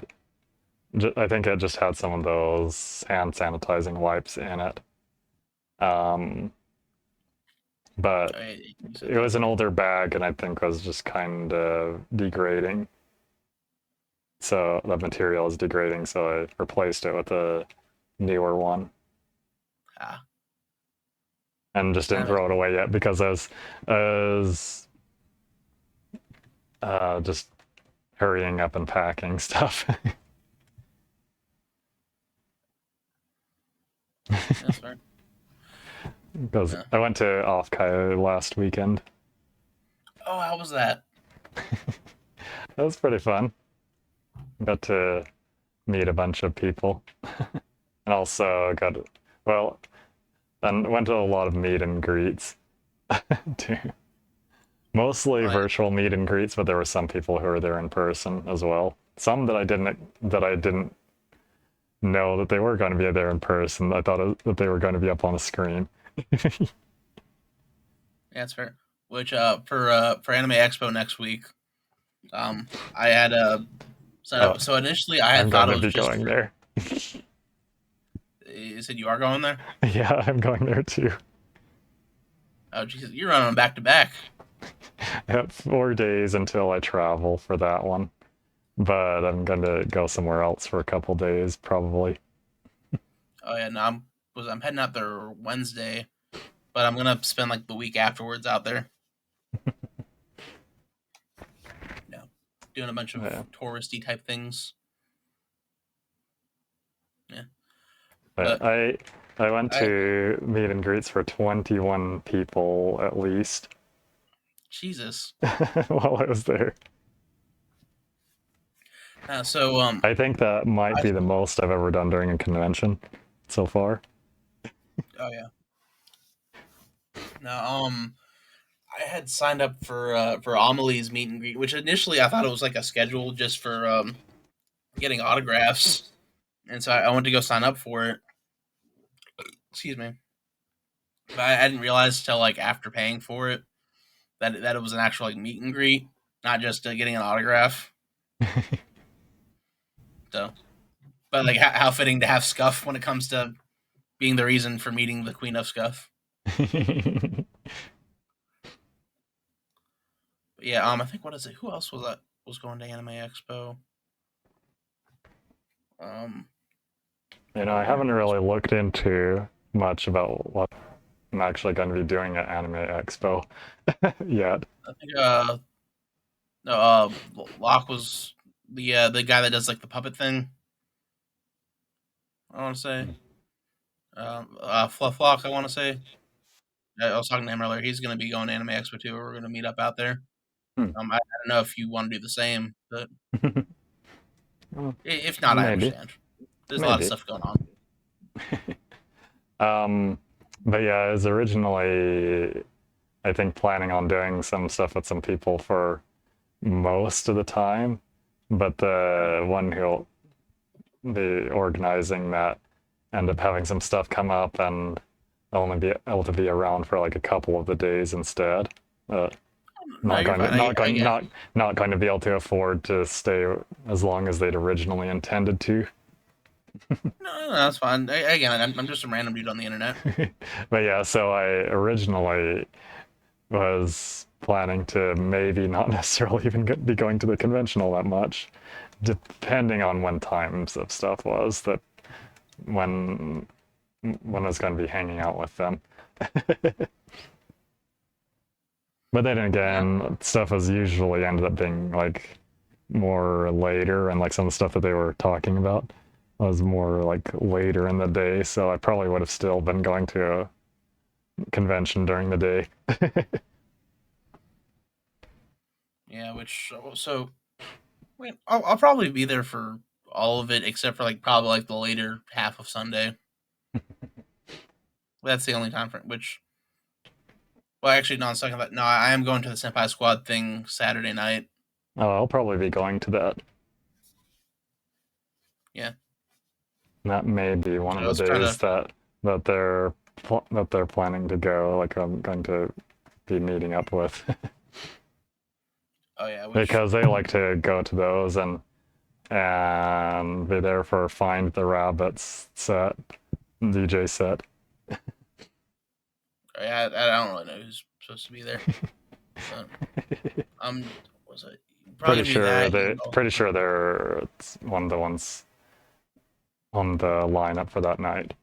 I think it just had some of those hand sanitizing wipes in it. but You said it was an older bag, and I think was just kind of degrading. So the material is degrading, so I replaced it with a newer one. Ah. And just didn't throw it away yet because I was just hurrying up and packing stuff. That's fair. Because I went to Offkai last weekend. Oh, how was that? That was pretty fun. Got to meet a bunch of people. And also and went to a lot of meet and greets too. Mostly virtual meet and greets, but there were some people who were there in person as well. Some that I didn't know that they were going to be there in person. I thought that they were going to be up on a screen. Yeah, that's fair. Which for Anime Expo next week, I had signed up. So initially, I had I'm thought going it to was be just. going there. You said you are going there? Yeah, I'm going there too. Oh, Jesus, you're running back to back. I have 4 days until I travel for that one, but I'm going to go somewhere else for a couple days probably. Oh yeah, no, I'm heading out there Wednesday, but I'm gonna spend like the week afterwards out there. Doing a bunch of touristy type things. Yeah. But I went to meet and greets for 21 people at least. Jesus. While I was there. I think that might be the most I've ever done during a convention so far. Oh yeah. No, I had signed up for Amelie's meet and greet, which initially I thought it was like a schedule just for getting autographs, and so I went to go sign up for it. Excuse me. But I didn't realize till like after paying for it that it was an actual like meet and greet, not just getting an autograph. So, but like how fitting to have Scuff when it comes to being the reason for meeting the Queen of Scuff. But yeah, I think what is it? Who else was going to Anime Expo? I haven't really looked into much about what I'm actually going to be doing at Anime Expo yet. I think no, Locke was the guy that does like the puppet thing. I want to say, Fluff Lock. I want to say. I was talking to him earlier. He's going to be going to Anime Expo too. We're going to meet up out there. I don't know if you want to do the same, but if not, I understand. There's a lot of stuff going on. But yeah, I was originally, I think, planning on doing some stuff with some people for most of the time, but the one who'll be organizing that ended up having some stuff come up and I'll only be able to be around for like a couple of the days instead. Not going to be able to afford to stay as long as they'd originally intended to. No, that's fine. Again, I'm just a random dude on the internet. But yeah, so I originally was planning to maybe not necessarily even be going to the convention all that much, depending on when times of stuff was, that when I was going to be hanging out with them. But then again, stuff has usually ended up being like more later, and like some of the stuff that they were talking about was more like later in the day, so I probably would have still been going to a convention during the day. Yeah, I'll probably be there for all of it except for like probably like the later half of Sunday. That's the only time frame. Well, actually, no. On second thought, no, I am going to the Senpai Squad thing Saturday night. Oh, I'll probably be going to that. Yeah. That may be one of the days that they're planning to go. Like I'm going to be meeting up with. Oh yeah. Because they like to go to those and be there for Find the Rabbits set, DJ set. I don't really know who's supposed to be there. But, was it probably Pretty gonna do sure that? they. Pretty sure they're one of the ones on the lineup for that night.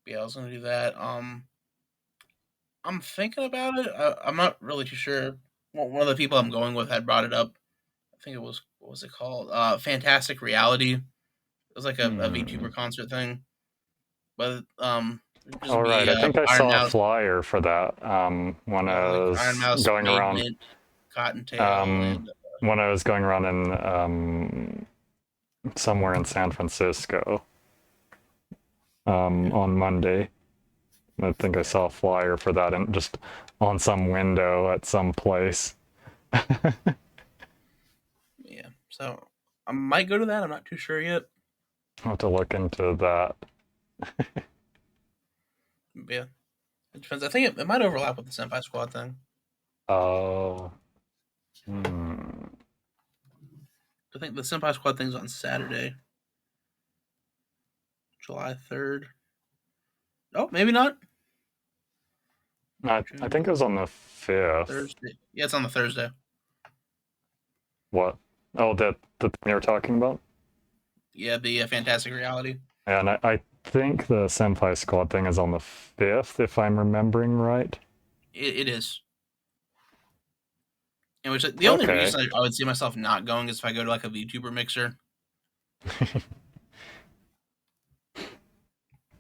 Yeah, I was gonna do that. I'm thinking about it. I'm not really too sure. One of the people I'm going with had brought it up. I think it was, what was it called? Fantastic Reality. It was like a VTuber concert thing. But there's All gonna right, be I think I Iron saw a Mouse, flyer for that when I like Iron was Mouse, going around. Vagrant, Cottontail, and When I was going around in somewhere in San Francisco on Monday. I think I saw a flyer for that and just on some window at some place. yeah. So I might go to that. I'm not too sure yet. I'll have to look into that. Yeah, it depends. I think it might overlap with the Senpai Squad thing. Oh. I think the Senpai Squad thing's on Saturday, July 3rd. Oh, maybe not. I think it was on the 5th. Thursday. Yeah, it's on the Thursday. What? Oh, the thing you were talking about? Yeah, the Fantastic Reality. And I think the Senpai Squad thing is on the 5th, if I'm remembering right. It is. And which the only reason I would see myself not going is if I go to like a VTuber mixer.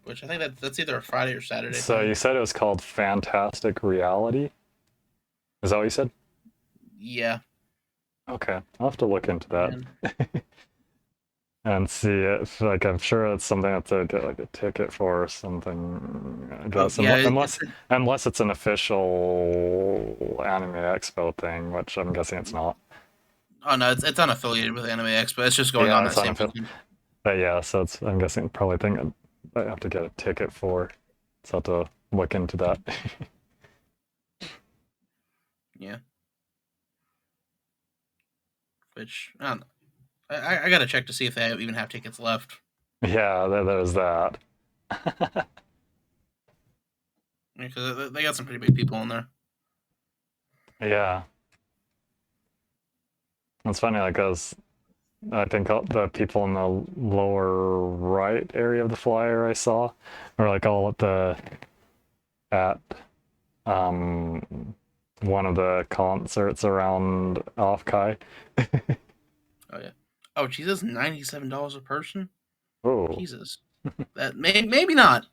Which I think that's either a Friday or Saturday. So you said it was called Fantastic Reality? Is that what you said? Yeah. Okay, I'll have to look into that. And see if, like, I'm sure it's something I have to get like a ticket for or something. I guess. Unless it's an official Anime Expo thing, which I'm guessing it's not. Oh no, it's unaffiliated with Anime Expo. It's just going on that same weekend. But yeah, so it's, I'm guessing probably thing I have to get a ticket for. So I have to look into that. Yeah. Which I don't know. I gotta check to see if they even have tickets left. Yeah, there's that. Because they got some pretty big people in there. Yeah. It's funny, like, I think the people in the lower right area of the flyer I saw are like all at one of the concerts around Offkai. Oh yeah. Oh Jesus, $97 a person. Oh Jesus, that maybe not.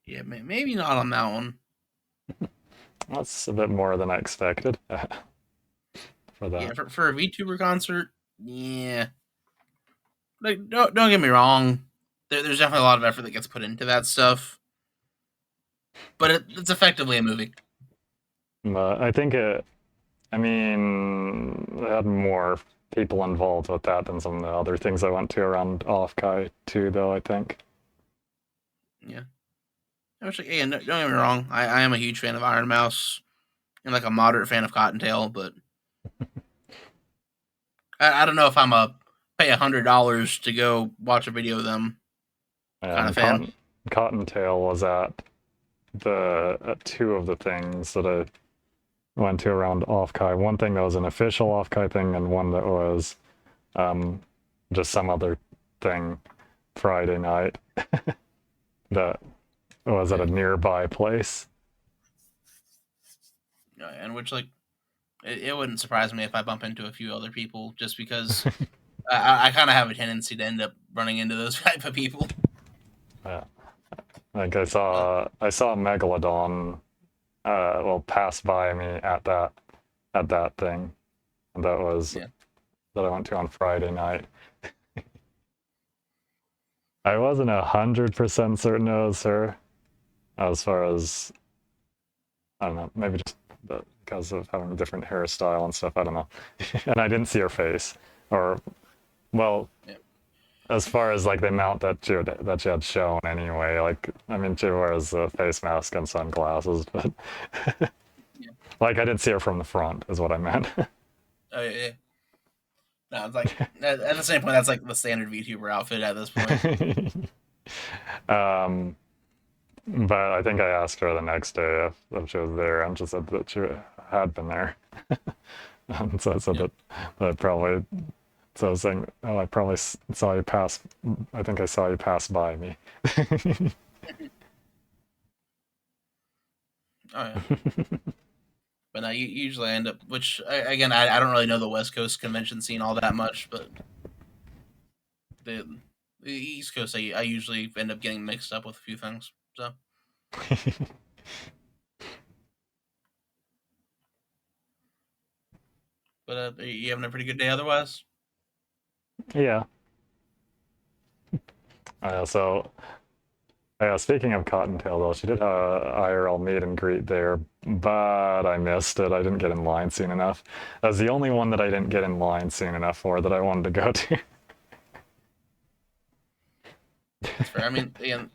Yeah, maybe not on that one. That's a bit more than I expected for that. Yeah, for a VTuber concert, yeah. Like, don't get me wrong. There's definitely a lot of effort that gets put into that stuff, but it's effectively a movie. But I think it had more people involved with that than some of the other things I went to around Offkai too, though, I think. Yeah. Actually, don't get me wrong. I am a huge fan of Iron Mouse and like a moderate fan of Cottontail, but I don't know if I'm a pay $100 to go watch a video of them kind of fan. Cottontail was at two of the things that I went to around Offkai. One thing that was an official Offkai thing, and one that was just some other thing Friday night that was at a nearby place. And which, like, it wouldn't surprise me if I bump into a few other people, just because I kind of have a tendency to end up running into those type of people. Like I saw Megalodon pass by me at that thing. And that was that I went to on Friday night. I wasn't 100% certain it was her, as far as, I don't know, maybe just because of having a different hairstyle and stuff, I don't know. And I didn't see her face, or, well, as far as like the amount that she had shown anyway, like, I mean, she wears a face mask and sunglasses, but like I didn't see her from the front is what I meant. Oh yeah. No, it's like at the same point, that's like the standard VTuber outfit at this point. But I think I asked her the next day if she was there, and she said that she had been there. And so I said that I probably. So I was saying, oh, I probably saw you pass. I think I saw you pass by me. Oh yeah. But no, usually I end up, which again, I don't really know the West Coast convention scene all that much, but the East Coast, I usually end up getting mixed up with a few things. So. But are you having a pretty good day otherwise? Yeah. So, speaking of Cottontail, though, she did have a IRL meet and greet there, but I missed it. I didn't get in line soon enough. That was the only one that I didn't get in line soon enough for that I wanted to go to. That's fair. I mean, again,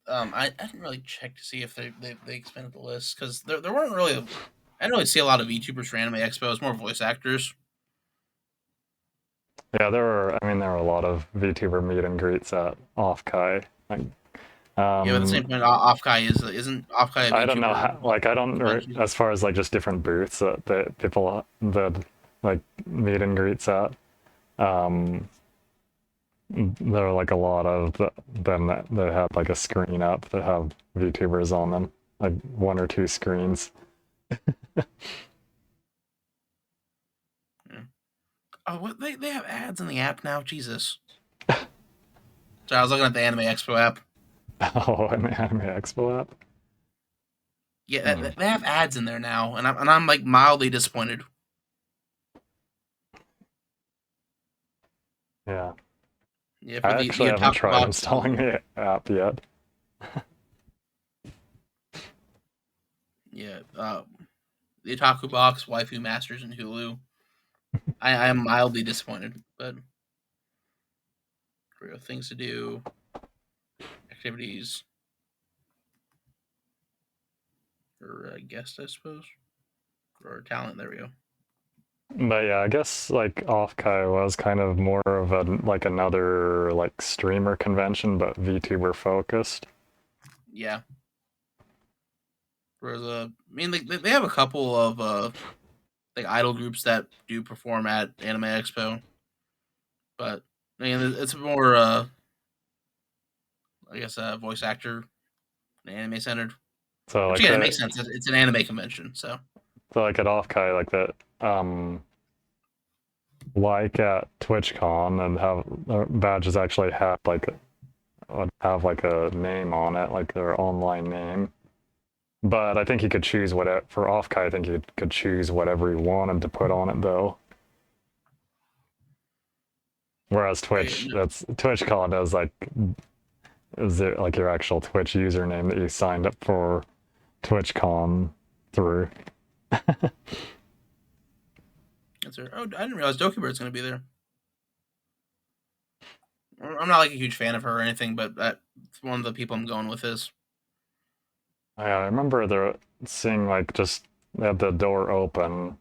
I didn't really check to see if they expanded the list because there weren't really. I didn't really see a lot of VTubers for Anime Expo. It's more voice actors. Yeah, there were a lot of VTuber meet and greets at Offkai. Like, yeah, but at the same point, Offkai isn't Offkai a VTuber? I don't know how, as far as like just different booths that people that like meet and greets at. There are like a lot of them that have like a screen up that have VTubers on them, like 1 or 2 screens. Oh, what they have ads in the app now? Jesus. So I was looking at the Anime Expo app. Oh, and the Anime Expo app. Yeah, they have ads in there now, and I'm like mildly disappointed. Yeah. Yeah, I actually haven't tried installing the app yet. Yeah, the Otaku Box, Waifu Masters, and Hulu. I am mildly disappointed, but real things to do, activities, or guest, I suppose, or talent. There we go. But yeah, I guess like Offkai was kind of more of another like streamer convention, but VTuber focused. Yeah. Whereas, I mean, they have a couple of like idol groups that do perform at Anime Expo, but I mean, it's more I guess voice actor, anime centered. So which like it makes sense. It's an anime convention, so. So like at Offkai, like that, like at TwitchCon, and have badges actually have like a name on it, like their online name. But I think you could choose whatever for Offkai. I think you could choose whatever you wanted to put on it, though. Whereas TwitchCon is like, is it like your actual Twitch username that you signed up for TwitchCon through? That's right. Oh, I didn't realize Dokibird's going to be there. I'm not like a huge fan of her or anything, but that's one of the people I'm going with is. Yeah, I remember seeing like just they had the door open,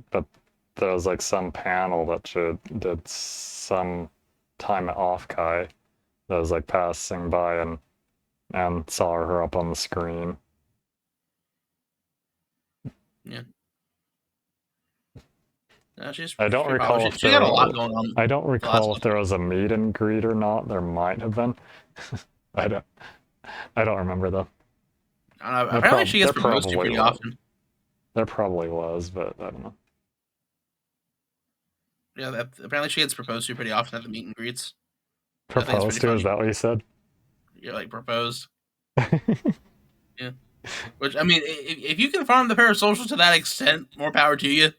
but there was like some panel that she did some time at Offkai that was like passing by and saw her up on the screen. Yeah. No, I don't recall if she got a lot going on. I don't recall if there was a meet and greet or not. There might have been. I don't remember though. Apparently she gets proposed to pretty often. There probably was, but I don't know. Yeah, apparently she gets proposed to pretty often at the meet and greets. Proposed to? Is that what you said? You're like proposed. Yeah. Which, I mean, if you can farm the parasocial to that extent, more power to you.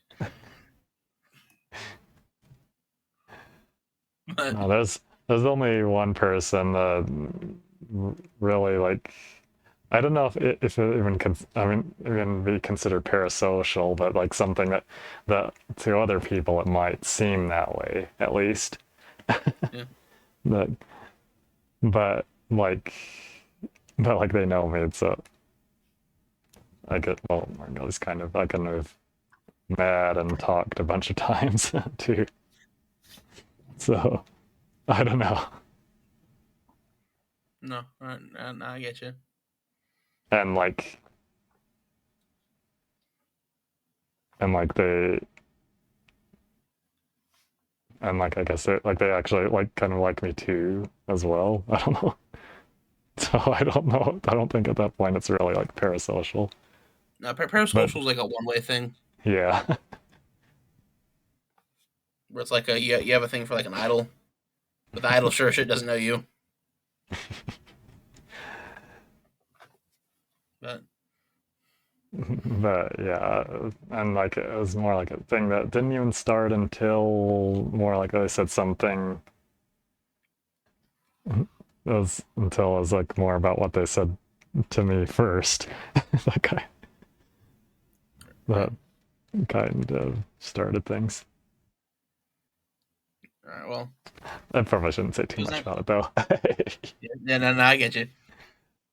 No, there's only one person that really like. I don't know if it even even be considered parasocial, but like something that to other people it might seem that way, at least. Yeah. but like they know me, so I get at least kind of I kind of mad and talked a bunch of times too. So I don't know. No, I get you. And like they and like I guess they actually like kind of like me too as well. I don't know. So I don't know. I don't think at that point it's really like parasocial. No, parasocial is like a one-way thing. Yeah. Where it's like you have a thing for like an idol, but the idol sure shit doesn't know you. But yeah, and like it was more like a thing that didn't even start until more like they said something. It was until it was like more about what they said to me first. that kind of started things. All right, well, I probably shouldn't say too much about it though. yeah, no, I get you. It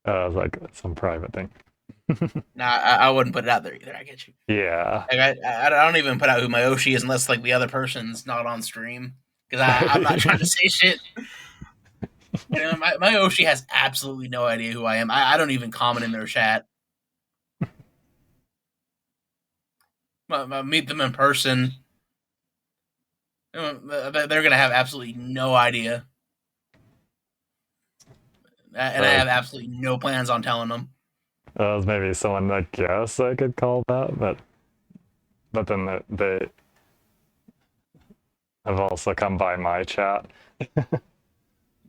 was like some private thing. No, I wouldn't put it out there either. I get you. Yeah. Like, I don't even put out who my Oshi is unless like the other person's not on stream because I'm not trying to say shit. You know, my Oshi has absolutely no idea who I am. I don't even comment in their chat. Meet them in person. They're gonna have absolutely no idea, and I have absolutely no plans on telling them. That was maybe someone I guess I could call that, but then they have also come by my chat.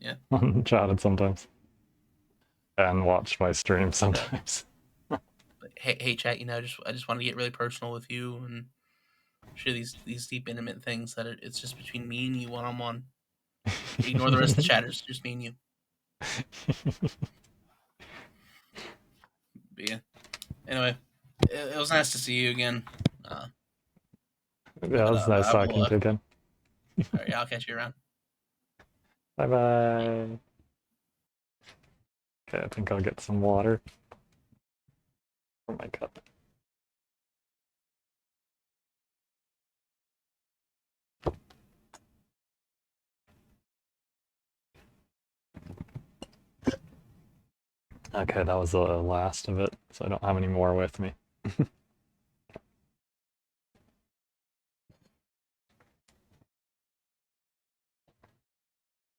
Yeah. Chatted sometimes. And watched my stream sometimes. But hey, chat. You know, I just want to get really personal with you and share these deep, intimate things that it's just between me and you, one on one. Ignore the rest of the chatters. Just me and you. But yeah. Anyway, it was nice to see you again. Yeah, it was nice talking to you again. All right, yeah, I'll catch you around. Bye-bye. Okay, I think I'll get some water for my cup. Okay, that was the last of it, so I don't have any more with me.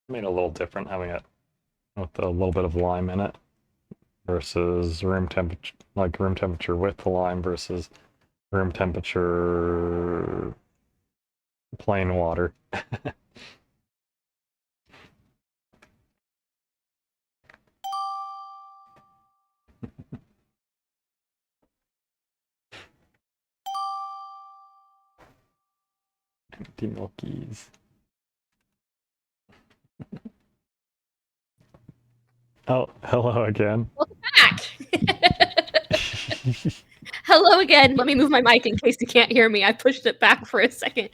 Made a little different having it with a little bit of lime in it versus room temperature, like room temperature with the lime versus room temperature plain water. Empty milkies. Oh, hello again. Welcome back. Hello again. Let me move my mic in case you can't hear me. I pushed it back for a second.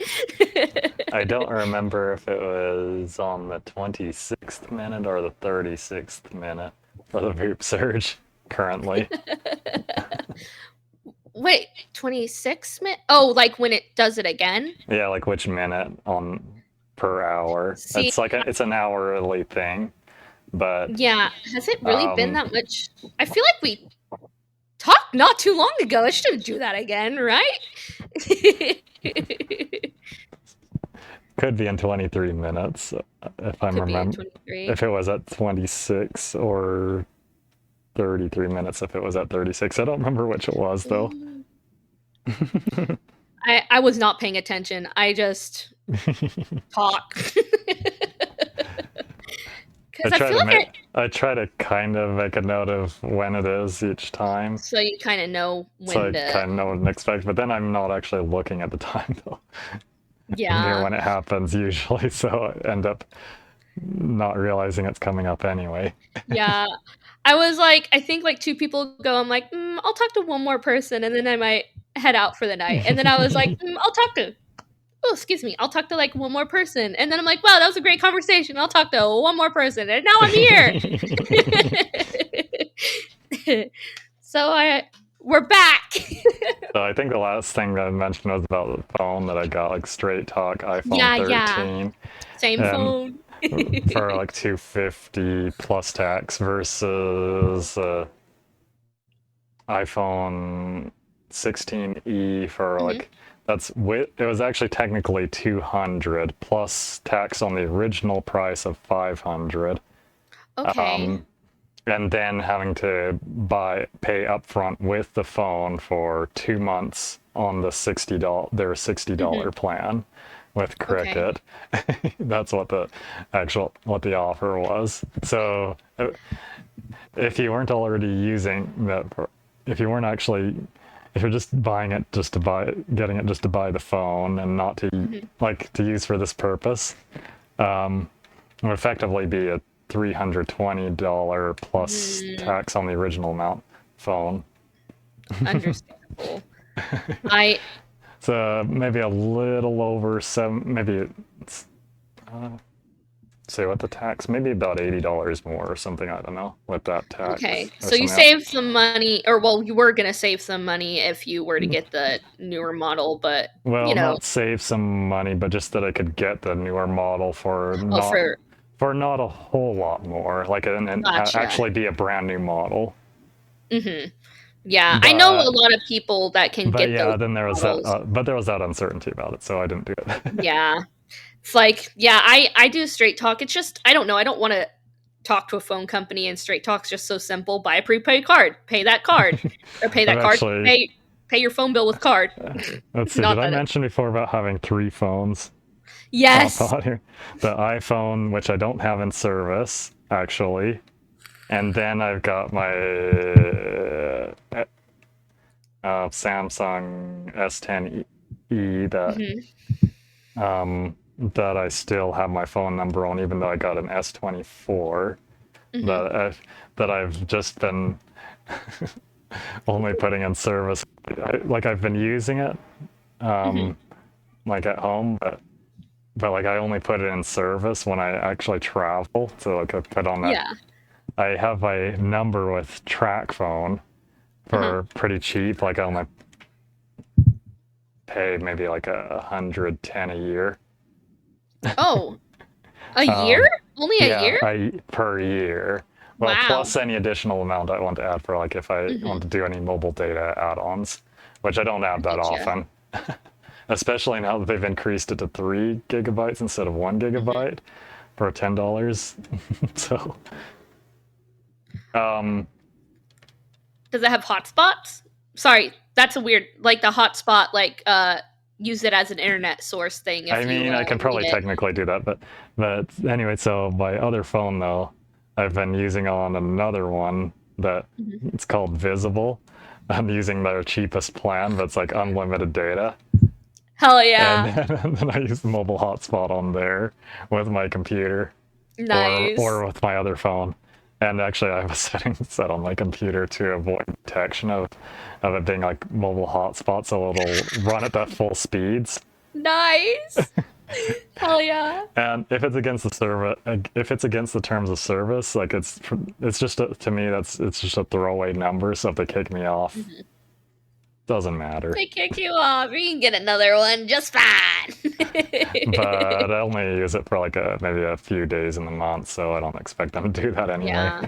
I don't remember if it was on the 26th minute or the 36th minute for the Vup surge currently. Wait, 26 minutes? Oh, like when it does it again? Yeah, like which minute on per hour. See, it's an hourly thing, but yeah, has it really been that much? I feel like we talked not too long ago. I shouldn't do that again, right? could be in 23 minutes if I'm remembering. If it was at 26 or 33 minutes if it was at 36. I don't remember which it was though. I was not paying attention. I just talk. I try to kind of make a note of when it is each time. So you kind of know when so I kind of know what to expect, but then I'm not actually looking at the time though. Yeah. Near when it happens usually, so I end up not realizing it's coming up anyway. Yeah. I was like, I think like 2 people go, I'm like, I'll talk to one more person and then I might head out for the night. And then I was like, I'll talk to like one more person. And then I'm like, wow, that was a great conversation. I'll talk to one more person. And now I'm here. So we're back. So I think the last thing that I mentioned was about the phone that I got, like straight talk iPhone Yeah, 13. yeah. Same and phone. for like 250 plus tax versus iPhone 16e for like it was actually technically 200 plus tax on the original price of 500. Okay. And then having to pay upfront with the phone for 2 months on the their $60 plan with Cricket. That's what the offer was. So if you weren't already using that, if you're just buying it getting it just to buy the phone and not to to use for this purpose, it would effectively be a $320 plus tax on the original amount phone. Understandable. So maybe a little over say what the tax, maybe about $80 more or something, I don't know, with that tax. Okay, so you saved some money, or well, you were gonna save some money if you were to get the newer model, but well, you know, not save some money, but just that I could get the newer model for not a whole lot more, actually be a brand new model. Yeah, I know a lot of people that can But get yeah, those then there was models. there was that uncertainty about it, so I didn't do it. Yeah, it's like, yeah, I do straight talk. It's just, I don't know, I don't want to talk to a phone company, and straight talk's just so simple. Buy a prepaid card, pay that card, or pay that card, pay your phone bill with card. Let's see, did I mention before about having 3 phones? Yes. The iPhone, which I don't have in service, actually. And then I've got my Samsung S10e that I still have my phone number on, even though I got an S24 that I've just been only putting in service. I've been using it at home, but I only put it in service when I actually travel. So I put on that. Yeah. I have a number with track phone for pretty cheap. I only pay maybe $110 a year. Oh, a year? Only a year? Per year. Well, wow. Plus any additional amount I want to add for if I want to do any mobile data add-ons, which I don't add that often. Especially now that they've increased it to 3 gigabytes instead of 1 gigabyte for $10. So, does it have hotspots? Sorry, that's a weird, the hotspot, use it as an internet source thing. I mean, I can probably technically do that, but anyway, so my other phone though, I've been using on another one that it's called Visible. I'm using their cheapest plan, but it's unlimited data. Hell yeah. And then I use the mobile hotspot on there with my computer. Nice. Or with my other phone. And actually I have a setting set on my computer to avoid detection of it being mobile hotspot, so it'll run at that full speeds. Nice. Hell yeah. And if it's against the terms of service, it's just to me it's just a throwaway number, so if they kick me off, doesn't matter. They kick you off, you can get another one just fine. But I only use it for maybe a few days in the month, so I don't expect them to do that anyway. Yeah.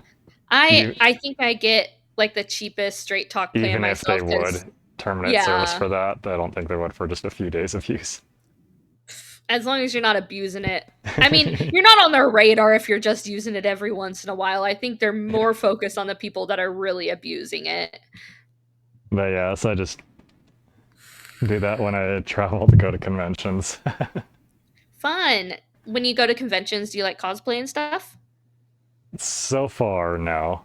I think I get the cheapest straight talk plan even myself. If they would terminate service for that, I don't think they would for just a few days of use. As long as you're not abusing it. I mean, you're not on their radar if you're just using it every once in a while. I think they're more focused on the people that are really abusing it. But yeah, so I just do that when I travel to go to conventions. Fun. When you go to conventions, do you like cosplay and stuff? So far, no.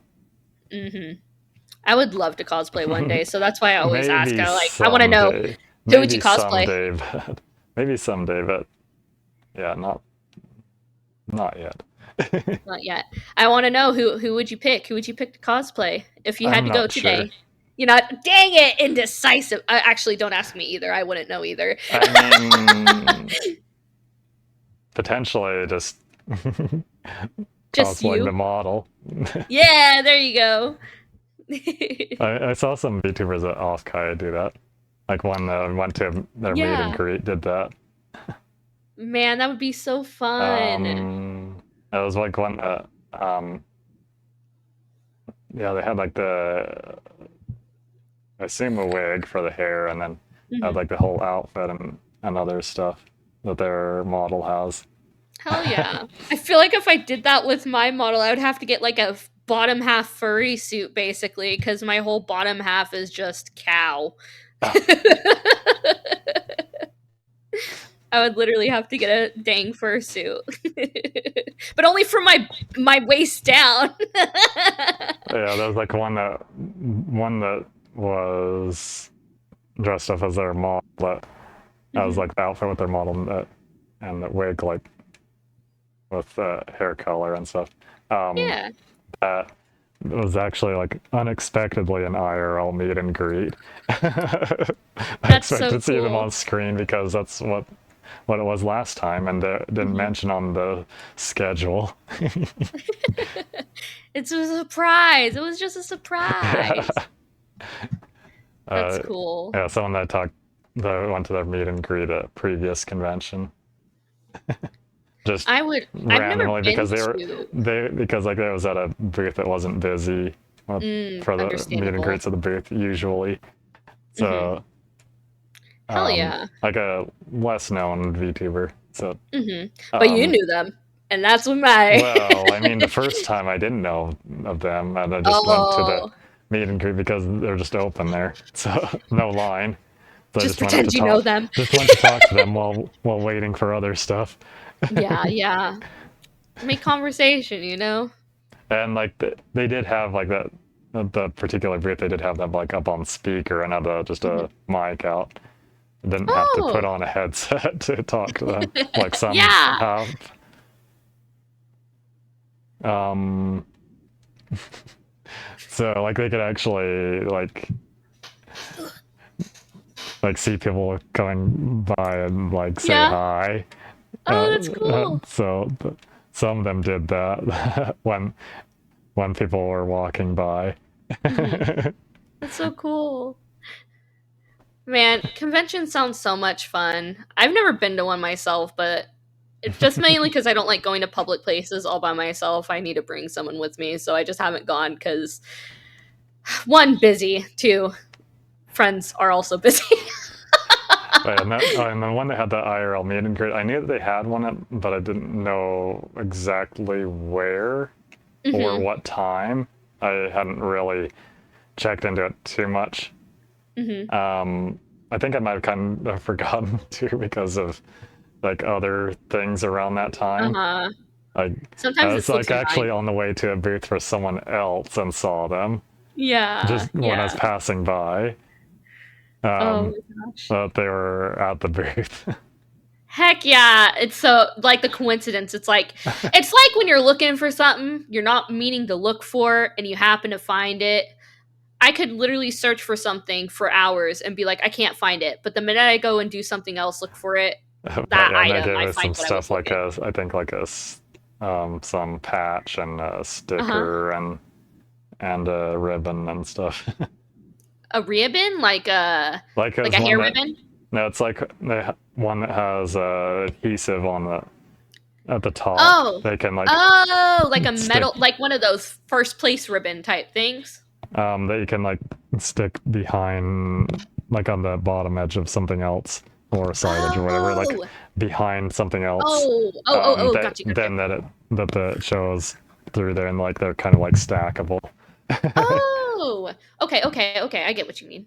I would love to cosplay one day, so that's why I always ask. I want to know, who maybe would you cosplay? Maybe someday, but yeah, not yet. Not yet. I want to know who would you pick? Who would you pick to cosplay if you had to go today? Sure. You're not. Dang it, indecisive. Actually, don't ask me either. I wouldn't know either. I mean, potentially just you? the model. Yeah, there you go. I saw some VTubers at Offkai do that. Like one that went to their meet and Yeah. greet did that. Man, that would be so fun. It was like one that yeah, they had like I assume a wig for the hair, and then had Mhm. like the whole outfit and other stuff that their model has. Hell yeah. I feel like if I did that with my model, I would have to get like a bottom half furry suit basically, because my whole bottom half is just cow. I would literally have to get a dang fursuit. But only from my waist down. Yeah, there was like one that was dressed up as their model that was Mhm. like the outfit with their model and the wig like with hair color and stuff. Yeah. That was actually like unexpectedly an IRL meet and greet. I That's so expected to see them cool. on screen because that's what it was last time, and they didn't mention on the schedule. It's a surprise. It was just a surprise. That's cool. Yeah, someone that went to their meet and greet at a previous convention. Just I've never randomly been because to. because like they was at a booth that wasn't busy for the meet and Understandable. greets at the booth usually. So Hell yeah. like a less known VTuber. So But you knew them, and that's what matters. well, I mean the first time I didn't know of them, and I just went to the meet and greet because they're just open there. So no line. So Just I just went pretend to you know them. Just went to talk to them while waiting for other stuff. Yeah. Make conversation, you know? And like they did have like that the particular booth, they did have them like up on speaker and had just a mic out. Didn't have to put on a headset to talk to them like some Yeah. have. So like they could actually like see people coming by and like say hi. Oh, that's cool. So some of them did that when people were walking by. That's so cool. Man, convention sounds so much fun. I've never been to one myself, but it's just mainly because I don't like going to public places all by myself. I need to bring someone with me, so I just haven't gone because one, busy, two, friends are also busy. And the one that had the IRL meet and greet, I knew that they had one, but I didn't know exactly where or what time. I hadn't really checked into it too much. I think I might have kind of forgotten too because of like other things around that time. Like Sometimes I it's was like actually on the way to a booth for someone else and saw them. Yeah. Just when I was passing by. Oh my gosh. That they were at the booth. Heck yeah. It's so like the coincidence. It's like when you're looking for something you're not meaning to look for and you happen to find it. I could literally search for something for hours and be like, I can't find it. But the minute I go and do something else, look for it, that item, I find some what I was stuff like I think like some patch and a sticker and a ribbon and stuff. A ribbon? Like a hair ribbon? No, it's like one that has adhesive on at the top. Oh. They can like like a metal, like one of those first place ribbon type things. That you can like stick behind, like on the bottom edge of something else or silage or whatever, like behind something else. Gotcha. Then that it shows through there, and like they're kind of like stackable. Okay. I get what you mean.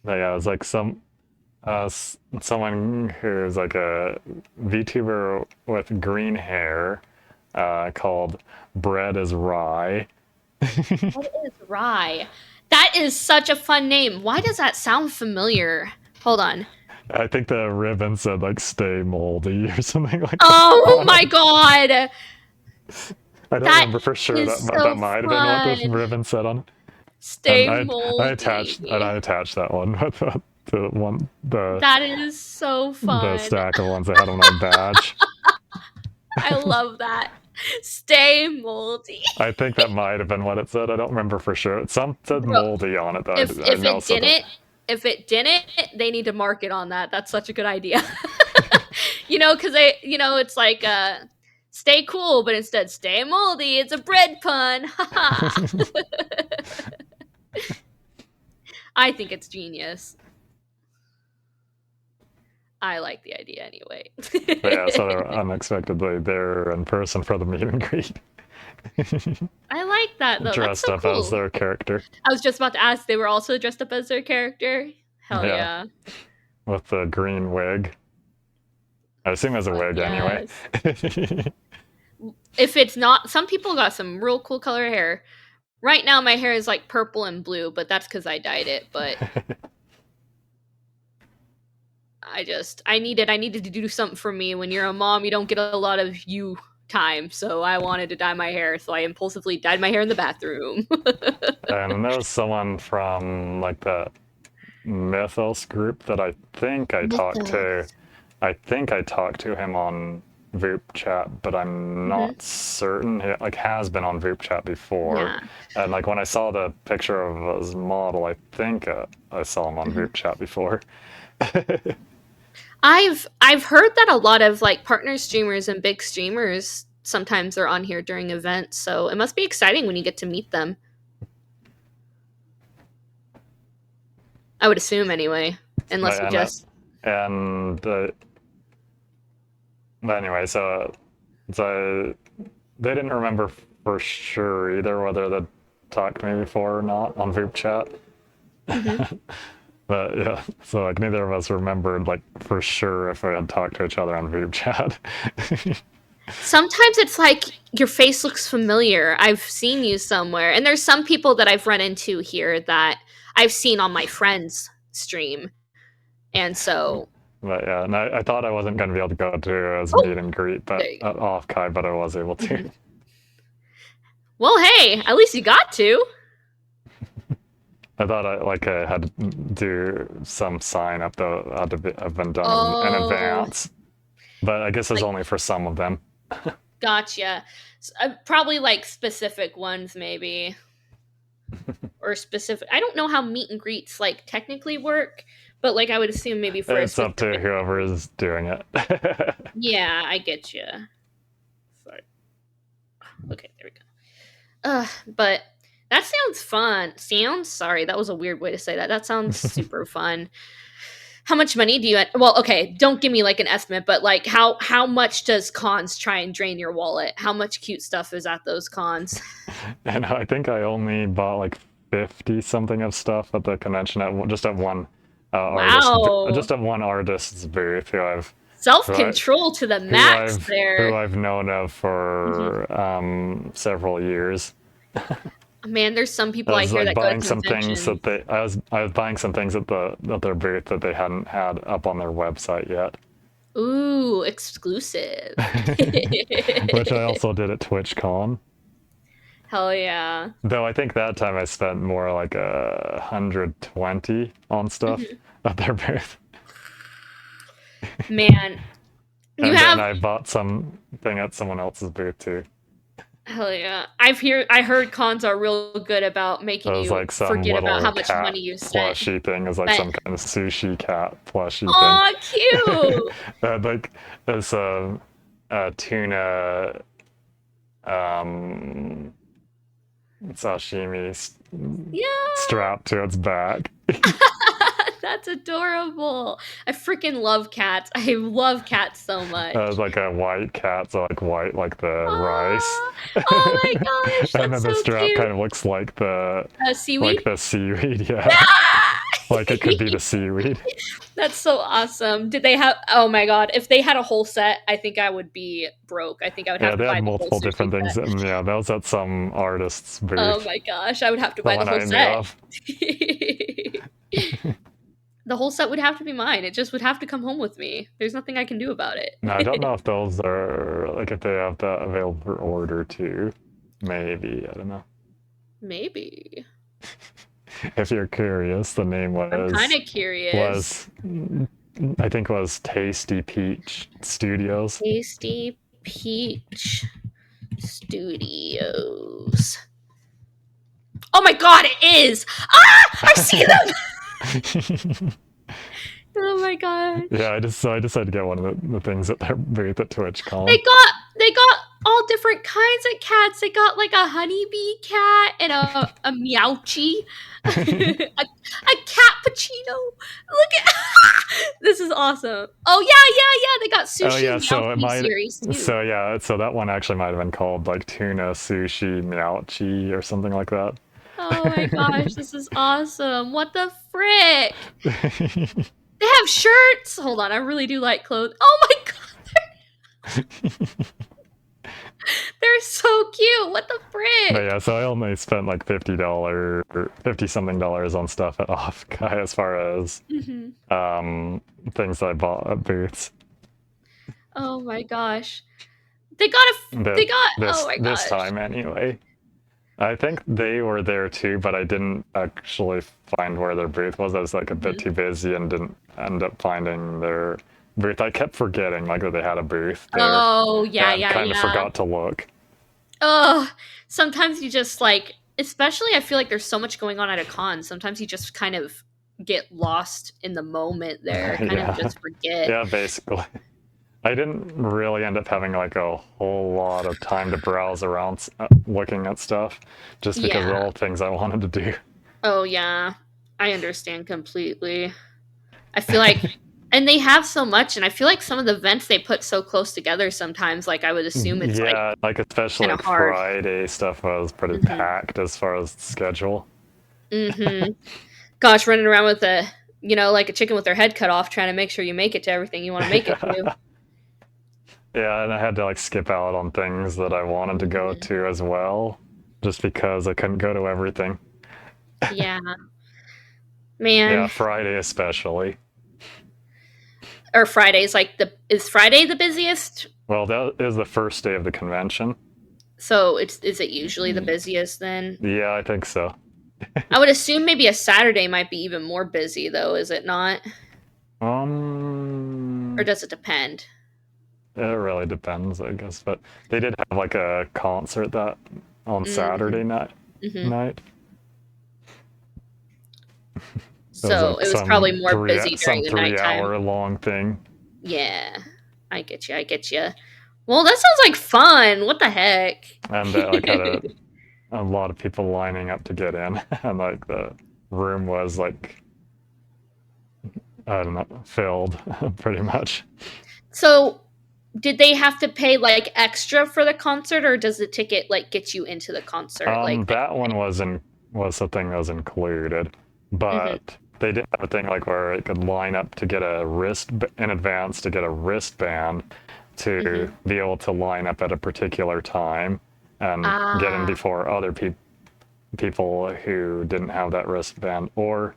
But yeah, it was like someone who's like a VTuber with green hair, called Bread is Rye. What is Rye? That is such a fun name. Why does that sound familiar? Hold on. I think the ribbon said like "Stay Moldy" or something like that. Oh my god! I don't remember for sure that might have been what the ribbon said on it. Stay and moldy. I attached that one with that is so fun. The stack of ones I had on my badge. I love that. Stay moldy. I think that might have been what it said. I don't remember for sure. Some said Bro, moldy on it, though. If I know if it didn't, they need to mark it on that. That's such a good idea. Because it's like stay cool, but instead stay moldy. It's a bread pun. I think it's genius. I like the idea anyway. But yeah, so they're unexpectedly there in person for the meet and greet. I like that though. Dressed That's so up cool. as their character. I was just about to ask. They were also dressed up as their character. Hell yeah. With the green wig. I assume it's a wig anyway. If it's not, some people got some real cool color hair. Right now, my hair is like purple and blue, but that's because I dyed it. But I needed to do something for me. When you're a mom, you don't get a lot of you time, so I wanted to dye my hair, so I impulsively dyed my hair in the bathroom. And there was someone from like the Mythos group that I think I talked to. I think I talked to him on Vupechat, but I'm not certain. He has been on Vupechat before. Yeah. And like when I saw the picture of his model, I think I saw him on Vupechat before. I've heard that a lot of like partner streamers and big streamers sometimes are on here during events, so it must be exciting when you get to meet them. I would assume anyway, unless you just. But anyway, so they didn't remember for sure either whether they'd talked to me before or not on Vupechat. But yeah, so like neither of us remembered like for sure if we had talked to each other on Vupechat. Sometimes it's like your face looks familiar. I've seen you somewhere. And there's some people that I've run into here that I've seen on my friend's stream. And so. But yeah, and I thought I wasn't going to be able to go to his meet and greet but at Offkai, but I was able to. Well, hey, at least you got to. I thought I had to do some sign up though. Had to have been done in advance. But I guess it's only for some of them. Gotcha. Probably like specific ones, maybe. Or specific. I don't know how meet and greets like technically work, but like I would assume maybe for it's up to whoever is doing it. Yeah, I get you. Sorry. Okay, there we go. But that sounds fun. Sorry, that was a weird way to say that. That sounds super fun. How much money do you? Well, okay, don't give me like an estimate, but like how much does cons try and drain your wallet? How much cute stuff is at those cons? And I think I only bought like 50 something of stuff at the convention just at one artist's booth who I've self-control to the max there. Who I've known of for several years. Man, there's some people I hear that go to conventions. I was buying some things at their booth that they hadn't had up on their website yet. Ooh, exclusive. Which I also did at TwitchCon. Hell yeah. Though I think that time I spent more like 120 on stuff at their booth. Man, then I bought something at someone else's booth too. Hell yeah! I heard cons are real good about making you like forget about how much money you spent. Plushie thing is like some kind of sushi cat plushie thing. Aw, cute! Like there's a tuna sashimi strapped to its back. That's adorable. I freaking love cats. I love cats so much. It's like a white cat, so like white like the rice. Oh my gosh, that's and then the strap cute. kind of looks like the seaweed. Like the seaweed, yeah. Like it could be the seaweed. That's so awesome. Did they have? Oh my god! If they had a whole set, I think I would be broke. I think I would have to buy they had the multiple whole different things. And yeah, that was at some artist's booth. Oh my gosh! I would have to buy the whole set. The whole set would have to be mine. It just would have to come home with me. There's nothing I can do about it. No, I don't know if those are like if they have that available for order too. Maybe, I don't know. Maybe. If you're curious, the name was. I'm kind of curious. I think it was Tasty Peach Studios. Tasty Peach Studios. Oh my god, it is! Ah! I see them! Oh my god. Yeah, I decided to get one of the things at their booth at TwitchCon. They got all different kinds of cats. They got like a honeybee cat and a meowchi. a cappuccino. Look at this is awesome. Oh yeah. They got sushi Oh yeah, so it meowchi might. series too. So that one actually might have been called like tuna sushi meowchi or something like that. Oh my gosh, this is awesome. What the frick? They have shirts. Hold on, I really do like clothes. Oh my god. They're so cute. What the frick? But yeah, so I only spent like $50 or $50-something on stuff at Offkai as far as things I bought at booths. Oh my gosh. They got oh my gosh. This time anyway. I think they were there too, but I didn't actually find where their booth was. I was like a bit too busy and didn't end up finding their booth. I kept forgetting like that they had a booth there. Oh yeah, and kind of forgot to look. Oh, sometimes you just like, especially I feel like there's so much going on at a con. Sometimes you just kind of get lost in the moment there, kind of just forget. Yeah, basically. I didn't really end up having like a whole lot of time to browse around looking at stuff just because of all the things I wanted to do. Oh yeah, I understand completely. I feel like, and they have so much, and I feel like some of the events they put so close together sometimes, like I would assume it's like especially like hard. Friday stuff was pretty packed as far as schedule. Gosh, running around with a, like a chicken with their head cut off, trying to make sure you make it to everything you want to make it to. Yeah, and I had to like skip out on things that I wanted to go to as well, just because I couldn't go to everything. Yeah. Man. Yeah, Friday especially. Or Friday's is Friday the busiest? Well, that is the first day of the convention. So is it usually the busiest then? Yeah, I think so. I would assume maybe a Saturday might be even more busy though, is it not? Or does it depend? It really depends, I guess. But they did have like a concert that on Saturday night. So it was probably more busy during the nighttime. Some 3-hour-long thing. Yeah, I get you. Well, that sounds like fun. What the heck? And like had a lot of people lining up to get in, and like the room was like, I don't know, filled pretty much. So did they have to pay like extra for the concert, or does the ticket like get you into the concert? That one was something that was included, but they did have a thing like where it could line up to get a wristband to be able to line up at a particular time and get in before other people who didn't have that wristband, or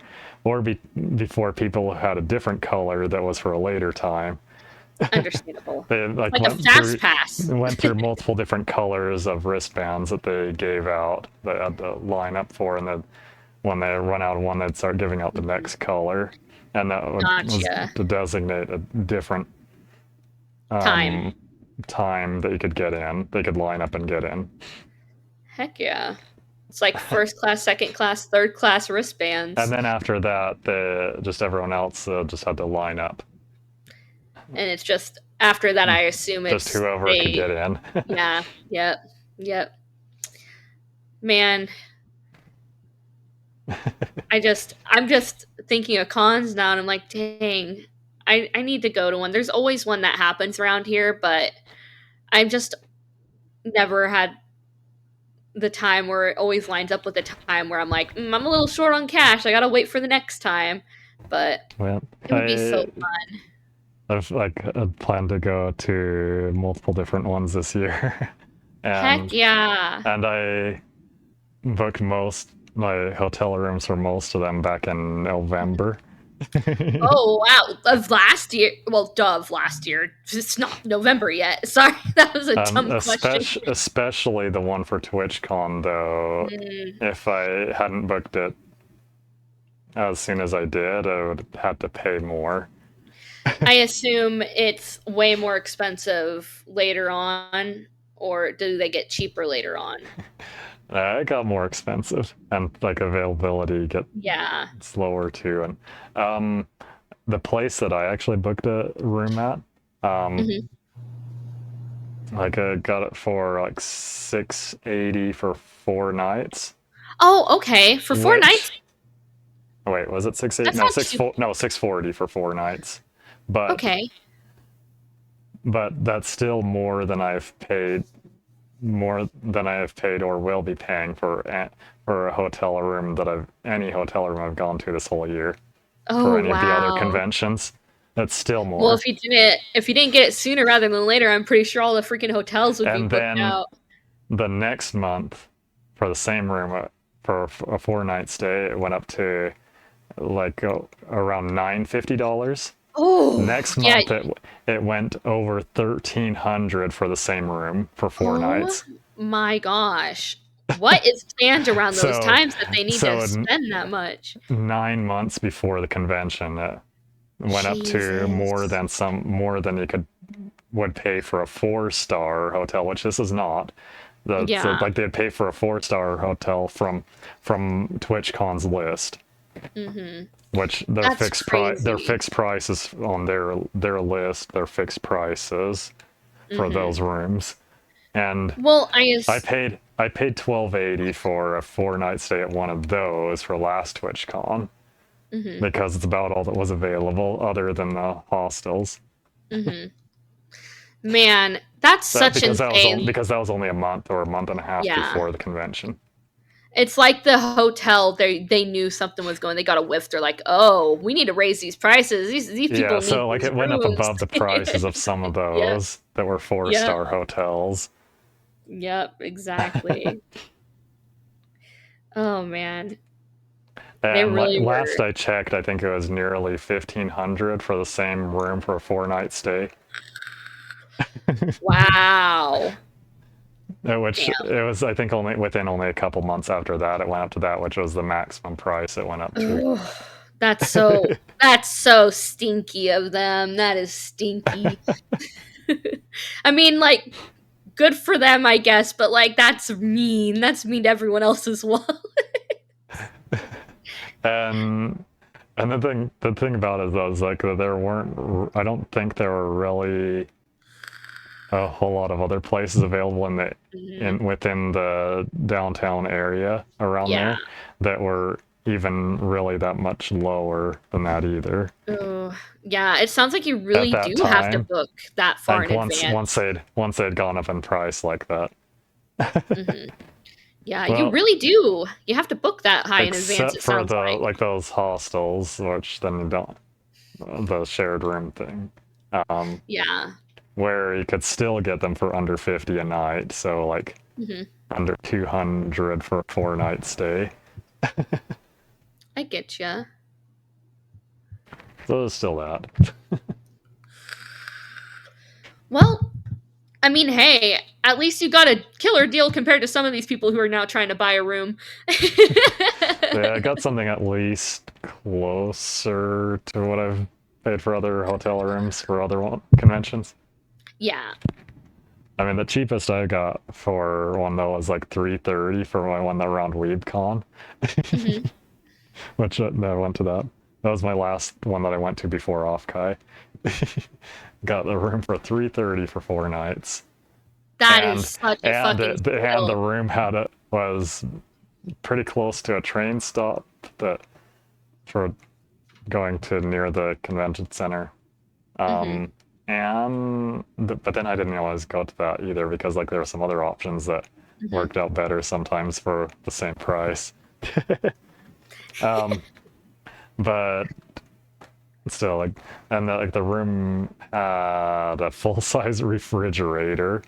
before people who had a different color that was for a later time. Understandable. They like a fast pass. Went through multiple different colors of wristbands that they gave out. They had to line up for, and then when they run out of one, they'd start giving out the next color, and that was to designate a different time that you could get in. They could line up and get in. Heck yeah. It's like first class, second class, third class wristbands. And then after that, everyone else just had to line up. And it's just after that, I assume it's just whoever could get in. Yeah. Yep. Man, I'm just thinking of cons now, and I'm like, dang, I need to go to one. There's always one that happens around here, but I've just never had the time where it always lines up with the time where I'm like, I'm a little short on cash. I gotta wait for the next time. But it would be so fun. I've planned to go to multiple different ones this year. Heck yeah. And I booked my hotel rooms for most of them back in November. Oh wow. Of last year. Well, of last year. It's not November yet. Sorry, that was a dumb question. Especially the one for TwitchCon though. If I hadn't booked it as soon as I did, I would have to pay more. I assume it's way more expensive later on, or do they get cheaper later on? It got more expensive, and like availability get Yeah. slower too. And the place that I actually booked a room at, like I got it for like $680 for 4 nights. Oh, okay. For 4 nights. Oh, wait, was it 680? That's No, not too- $640 for 4 nights. But Okay. but that's still more than I've paid or will be paying for a hotel room any hotel room I've gone to this whole year Oh, for any of the other wow. conventions. That's still more. Well, if you didn't get it sooner rather than later, I'm pretty sure all the freaking hotels would be And booked then out. the next month for the same room for a 4-night stay, it went up to like around $950. Oh, Next yeah. month it went over $1,300 for the same room for 4 nights. My gosh. What is planned around those So- times that they need to so spend that much? 9 months before the convention, it went up to more than you would pay for a 4-star hotel, which this is not. Yeah. Like they'd pay for a 4-star hotel from TwitchCon's list, which their That's fixed prices on their list, their fixed prices for those rooms. And Well, I paid $1,280 for a 4-night stay at one of those for last TwitchCon because it's about all that was available other than the hostels. Man, that's such insane. Because that was only a month or a month and a half Yeah. before the convention. It's like the hotel, they knew something was going. They got a whiff. They're like, "Oh, we need to raise these prices. These people Yeah, need so like these it went up rooms." above the prices of some of those that were 4-star hotels. Yep, exactly. Oh man. They And really last were. I checked, I think it was nearly $1,500 for the same room for a 4-night stay. Wow. Which it was, I think, within only a couple months after that, it went up to that, which was the maximum price it went up to. Ugh, that's so stinky of them. That is stinky. I mean, like, good for them, I guess, but like that's mean. That's mean to everyone else as well. And the thing about it though is like I don't think there were really a whole lot of other places available within the downtown area around there that were even really that much lower than that either. Yeah, it sounds like you really At that do have to time, book that far like in once advance. they'd gone up in price like that. Yeah, Well, you really do. You have to book that high in advance. Except It for sounds like. those hostels, which then you don't, the shared room thing. Yeah. Where you could still get them for under 50 a night, so like under 200 for a 4-night stay. I get ya. So there's still that. Well, I mean, hey, at least you got a killer deal compared to some of these people who are now trying to buy a room. Yeah, I got something at least closer to what I've paid for other hotel rooms for other conventions. Yeah. I mean, the cheapest I got for one though was like $330 for my one around WeebCon, which I went to that. That was my last one that I went to before Offkai. Got the room for $330 for 4 nights. That is such a fucking and steal. the room was pretty close to a train stop for going to near the convention center. But then I didn't always go to that either because like there were some other options that worked out better sometimes for the same price. But still, like, and the room had a full-size refrigerator,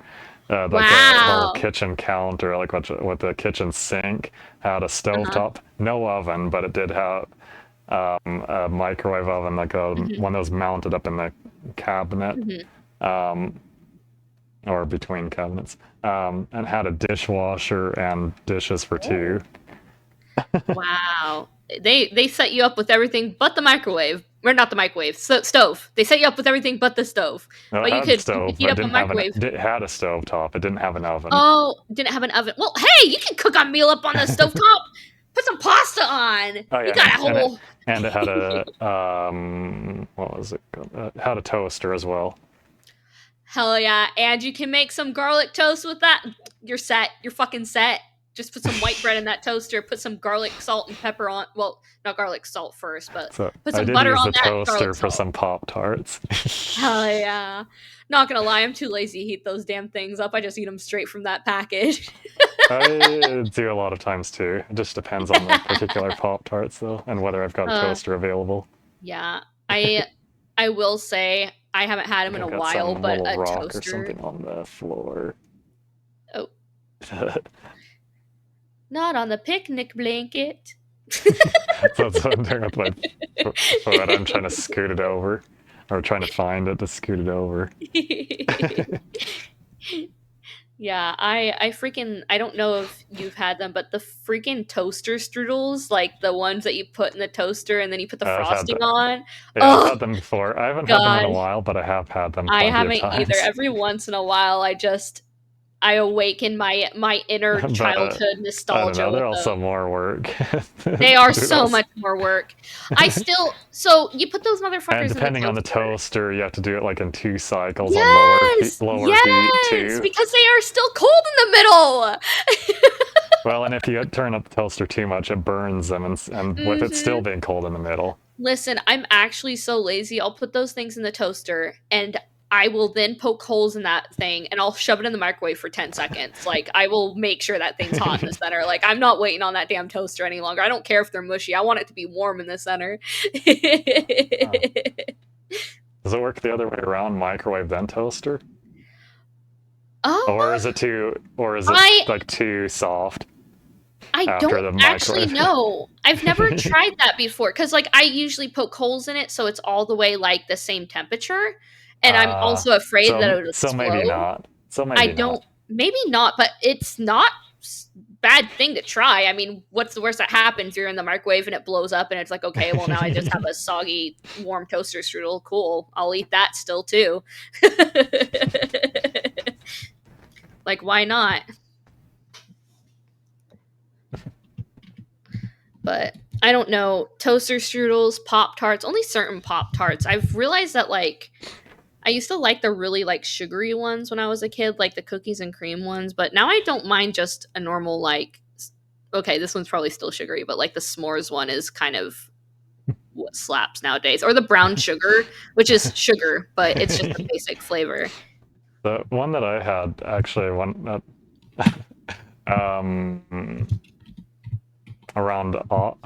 like a whole kitchen counter, like with the kitchen sink, had a stovetop, no oven, but it did have a microwave oven, like one that was mounted up in the cabinet, or between cabinets, and had a dishwasher and dishes for 2. Wow. They set you up with everything but the microwave. or not the microwave, stove. They set you up with everything but the stove. No, But it you had could stove. heat It up a didn't have microwave. it had a stove top. It didn't have an oven. Oh, didn't have an oven. Well, hey, you can cook a meal up on the stove top. Put some pasta on. Oh yeah, You got a whole. and it had a what was it called? It had a toaster as well. Hell yeah. And you can make some garlic toast with that. You're set. You're fucking set. Just put some white bread in that toaster. Put some garlic, salt, and pepper on. Well, not garlic salt first, but So put I some did butter use on the that toaster garlic for salt. some Pop-Tarts. Hell yeah. Not gonna lie, I'm too lazy to heat those damn things up. I just eat them straight from that package. I do a lot of times too. It just depends on the particular Pop-Tarts though, and whether I've got a toaster available. Yeah. I will say I haven't had them in a I've got while, some but little a rock toaster. or something on the floor. Oh. Not on the picnic blanket. That's what I'm doing with my foot. I'm trying to scoot it over. Or trying to find it to scoot it over. Yeah, I freaking, I don't know if you've had them, but the freaking toaster strudels, like the ones that you put in the toaster and then you put the frosting on. Yeah, Oh, I've had them before. I haven't had them in a God. while, but I have had them I plenty of haven't times. either. Every once in a while, I awaken my inner But, childhood I don't nostalgia know, they're with also them. more work. They are so Strudels. much more work. So you put those motherfuckers And depending in on the the toaster, you have to do it like in 2 cycles Yes! on lower heat too. Because they are still cold in the middle. Well, and if you turn up the toaster too much, it burns them, and with it still being cold in the middle. Listen, I'm actually so lazy. I'll put those things in the toaster and I will then poke holes in that thing and I'll shove it in the microwave for 10 seconds. Like, I will make sure that thing's hot in the center. Like, I'm not waiting on that damn toaster any longer. I don't care if they're mushy. I want it to be warm in the center. Does it work the other way around, microwave then toaster? Oh. Or is it like too soft? I after don't the actually microwave? know. I've never tried that before because, like, I usually poke holes in it so it's all the way like the same temperature, and I'm also afraid that it would explode. So maybe not. I don't. Maybe not, but it's not bad thing to try. I mean, what's the worst that happens? You're in the microwave and it blows up, and it's like, okay, well now I just have a soggy, warm toaster strudel. Cool, I'll eat that still too. Like, why not? But I don't know. Toaster strudels, Pop-Tarts, only certain Pop-Tarts. I've realized that, like, I used to like the really, like, sugary ones when I was a kid, like the cookies and cream ones, but now I don't mind just a normal, like, okay, this one's probably still sugary, but, like, the s'mores one is kind of what slaps nowadays. Or the brown sugar, which is sugar, but it's just a basic flavor. The one that I had, actually, I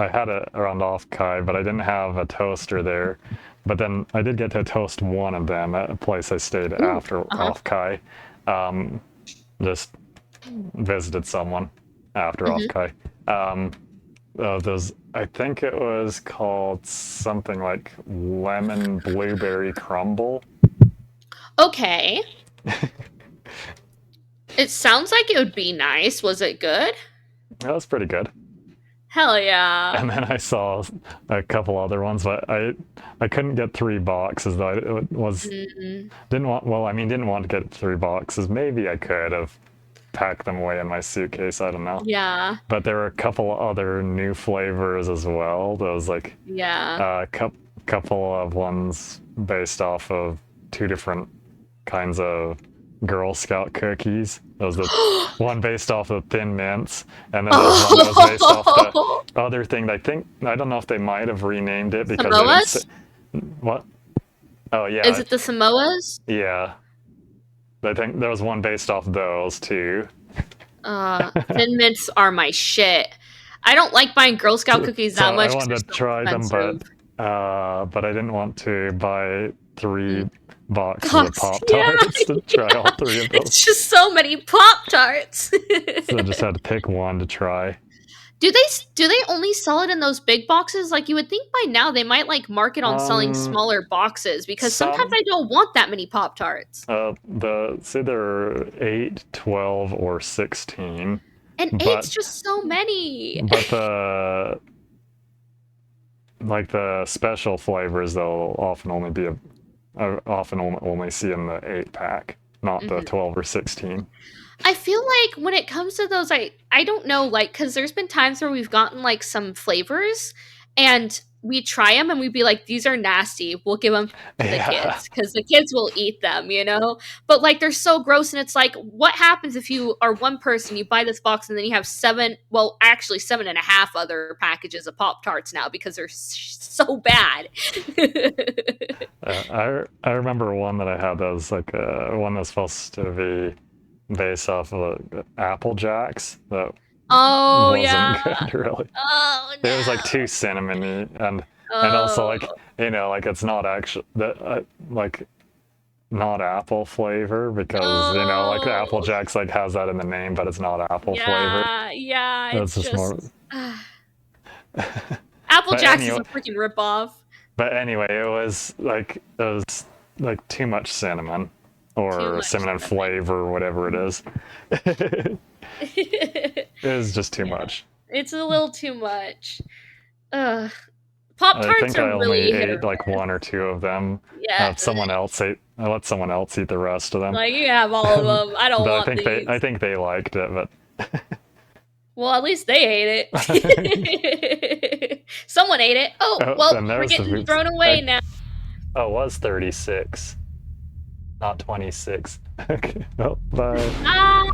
had it around Offkai, but I didn't have a toaster there. But then I did get to toast one of them at a place I stayed after Offkai. Just visited someone after Offkai. I think it was called something like lemon blueberry crumble. Okay. It sounds like it would be nice. Was it good? That was pretty good. Hell yeah. And then I saw a couple other ones, but I couldn't get 3 boxes though. It was didn't want to get 3 boxes. Maybe I could have packed them away in my suitcase. I don't know. Yeah. But there were a couple other new flavors as well. There was like a couple of ones based off of 2 different kinds of Girl Scout cookies. There was the one based off of Thin Mints, and then there was one that was based off the other thing. I don't know if they might have renamed it because Samoas? they didn't what? Oh yeah. Is it the Samoas? Yeah. I think there was one based off those too. Thin Mints are my shit. I don't like buying Girl Scout cookies that much. I wanted to try them, but I didn't want to buy 3 boxes of Pop-Tarts to try all 3 of those. It's just so many Pop-Tarts. So I just had to pick one to try. Do they only sell it in those big boxes? Like, you would think by now they might, like, market on selling smaller boxes, because sometimes I don't want that many Pop-Tarts. Say there are 8, 12, or 16. And 8's just so many. But like the special flavors, they'll often only be only see in the 8-pack, not the 12 or 16. I feel like when it comes to those, I don't know, like, because there's been times where we've gotten like some flavors and we try them and we'd be like, these are nasty. We'll give them to the kids because the kids will eat them, you know? But like, they're so gross. And it's like, what happens if you are one person, you buy this box and then you have 7.5 other packages of Pop Tarts now because they're so bad. I remember one that I had that was like one that's supposed to be based off of Apple Jacks that wasn't good really. Oh no. It was like too cinnamony and also like like it's not actually like not apple flavor because like Apple Jacks like has that in the name but it's not apple flavor. Yeah, It's just more. Apple Jacks is a freaking ripoff. But anyway, it was like too much cinnamon or cinnamon flavor or whatever it is. It was just too much. It's a little too much. Pop Tarts are really hit or ate like one or two of them. Yeah. I let someone else eat the rest of them. Like you have all of them. I don't want these. I think they liked it, but well, at least they ate it. Someone ate it. Oh, well, we're getting thrown away now. Oh, it was 36, not 26. Okay. Well, bye.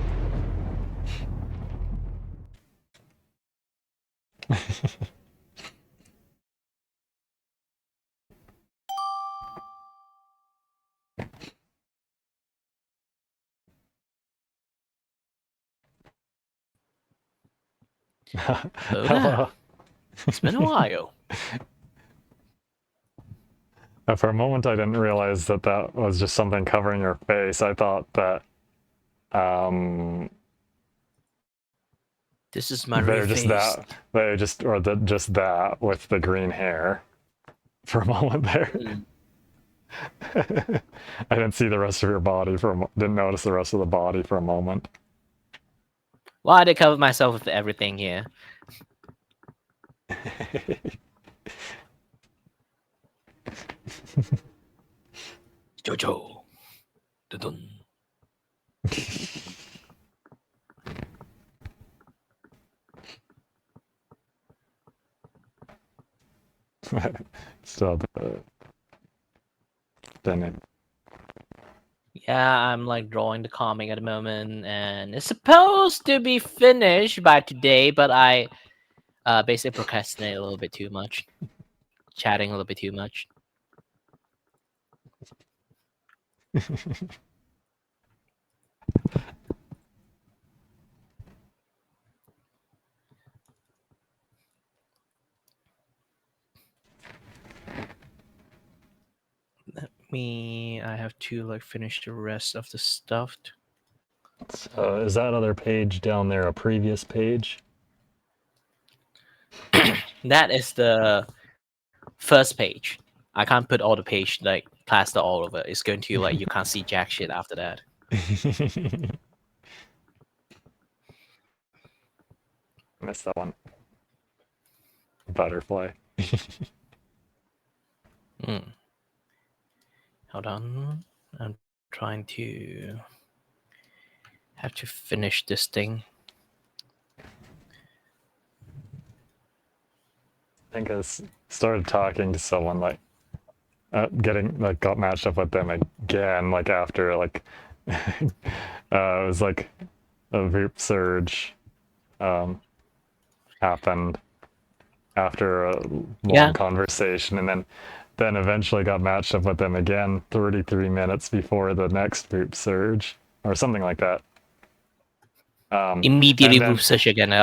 Hello. It's been a while. For a moment, I didn't realize that that was just something covering your face. I thought that this is my real face. Just that with the green hair. For a moment there, I didn't see the rest of your body didn't notice the rest of the body for a moment. Well, I did cover myself with everything here. Jojo. Dun-dun. Still, didn't it? Yeah, I'm like drawing the comic at the moment, and it's supposed to be finished by today, but I basically procrastinate a little bit too much, chatting a little bit too much. I have to like finish the rest of the stuff. So is that other page down there a previous page? That is the first page. I can't put all the page like plaster all over. It's going to like you can't see jack shit after that. Missed that one. Butterfly. Hold on. I'm trying to have to finish this thing. I think I started talking to someone like got matched up with them again like after like it was like a Voop surge happened after a long conversation, and then eventually got matched up with them again 33 minutes before the next Voop surge or something like that. Immediately Voop surge again.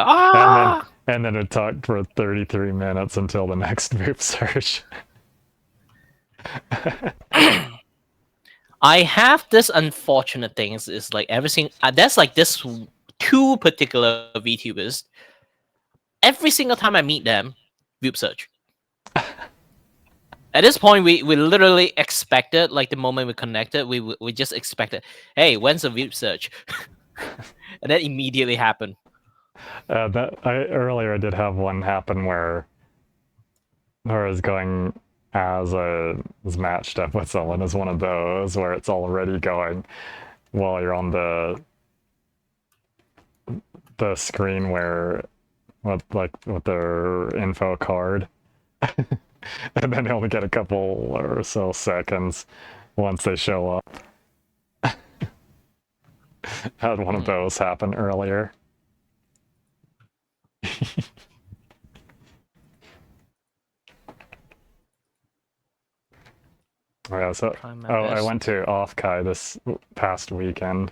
And then it talked for 33 minutes until the next Voop surge. I have this unfortunate thing is like everything. There's like this two particular VTubers. Every single time I meet them, Voop surge. At this point, we literally expected, like the moment we connected, we just expected, hey, when's the Voop surge? And that immediately happened. Earlier I did have one happen where or is going as is matched up with someone is one of those where it's already going while you're on the screen where with their info card. And then they only get a couple or so seconds once they show up. Had one of those happen earlier. Yeah, so I went to Offkai this past weekend.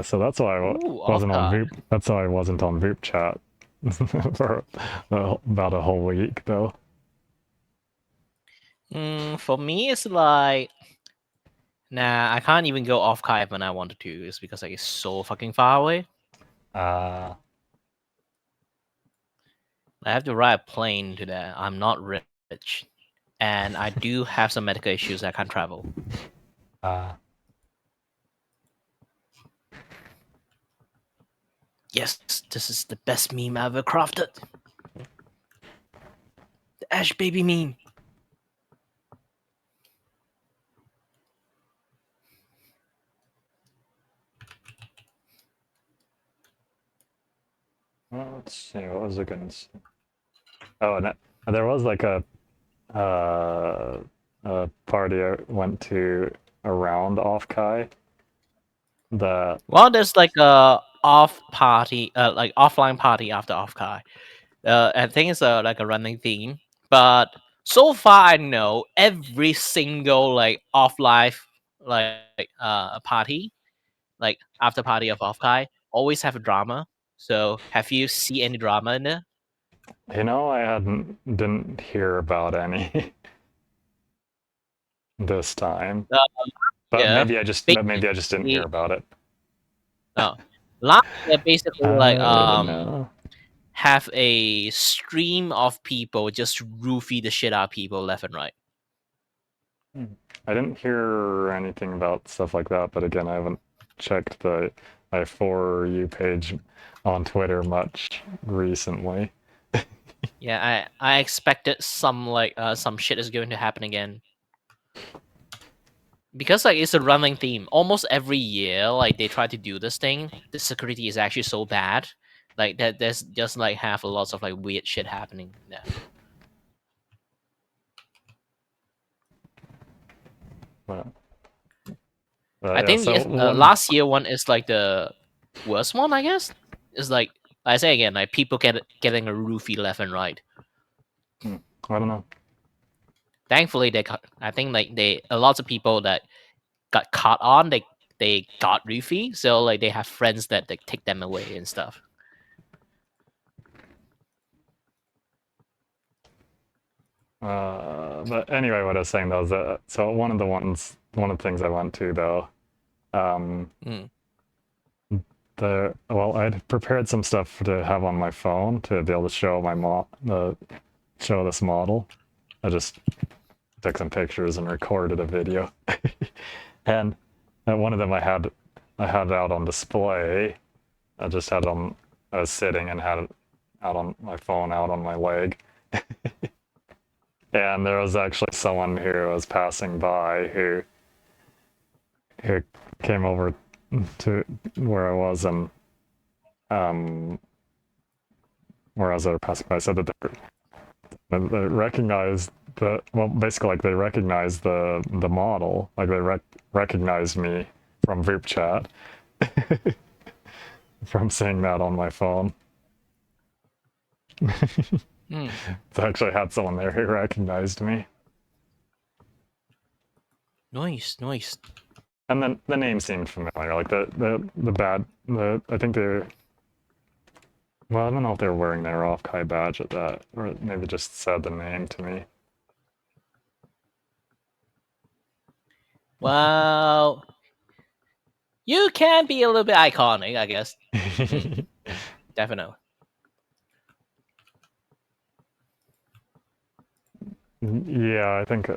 So that's why I wasn't on Offkai. Vup. That's why I wasn't on Vupechat for about a whole week, though. For me, it's like, nah, I can't even go Offkai when I wanted to. It's because like it's so fucking far away. I have to ride a plane to that. I'm not rich, and I do have some medical issues. I can't travel. Yes, this is the best meme I've ever crafted. The Ash Baby meme. Well, let's see, what was I gonna say? Oh, and there was like a party I went to around Offkai. Well, there's like a like offline party after Offkai. I think it's like a running theme, but so far I know every single like offline party, like after party of Offkai, always have a drama. So have you seen any drama in there? You know, I didn't hear about any this time. But Yeah, maybe I just didn't hear about it. No, last year basically like No. have a stream of people just roofie the shit out of people left and right. I didn't hear anything about stuff like that, but again, I haven't checked my For You page on Twitter much recently. Yeah, I expected some some shit is going to happen again. Because like it's a running theme. Almost every year, like they try to do this thing. The security is actually so bad. Like that there's just like have a lot of like weird shit happening there. I think so last year one is like the worst one, I guess. It's like I say again, like people getting a roofie left and right. I don't know. Thankfully, I think like a lots of people that got caught on, they got roofie, so like they have friends that they take them away and stuff. But anyway, what I was saying though is that so one of the things I went to though, I'd prepared some stuff to have on my phone to be able to show show this model. I just took some pictures and recorded a video, and one of them I had out on display. I just had it on. I was sitting and had it out on my phone out on my leg. And there was actually someone who was passing by who came over to where I was, and whereas they were passing by, said that they recognized basically like they recognized the model, like they recognized me from Vupechat from seeing that on my phone. So I actually had someone there who recognized me. Nice. And then the name seemed familiar, like I think they're. Well, I don't know if they were wearing their Offkai badge at that, or maybe just said the name to me. Well, you can be a little bit iconic, I guess. Definitely. Yeah, I think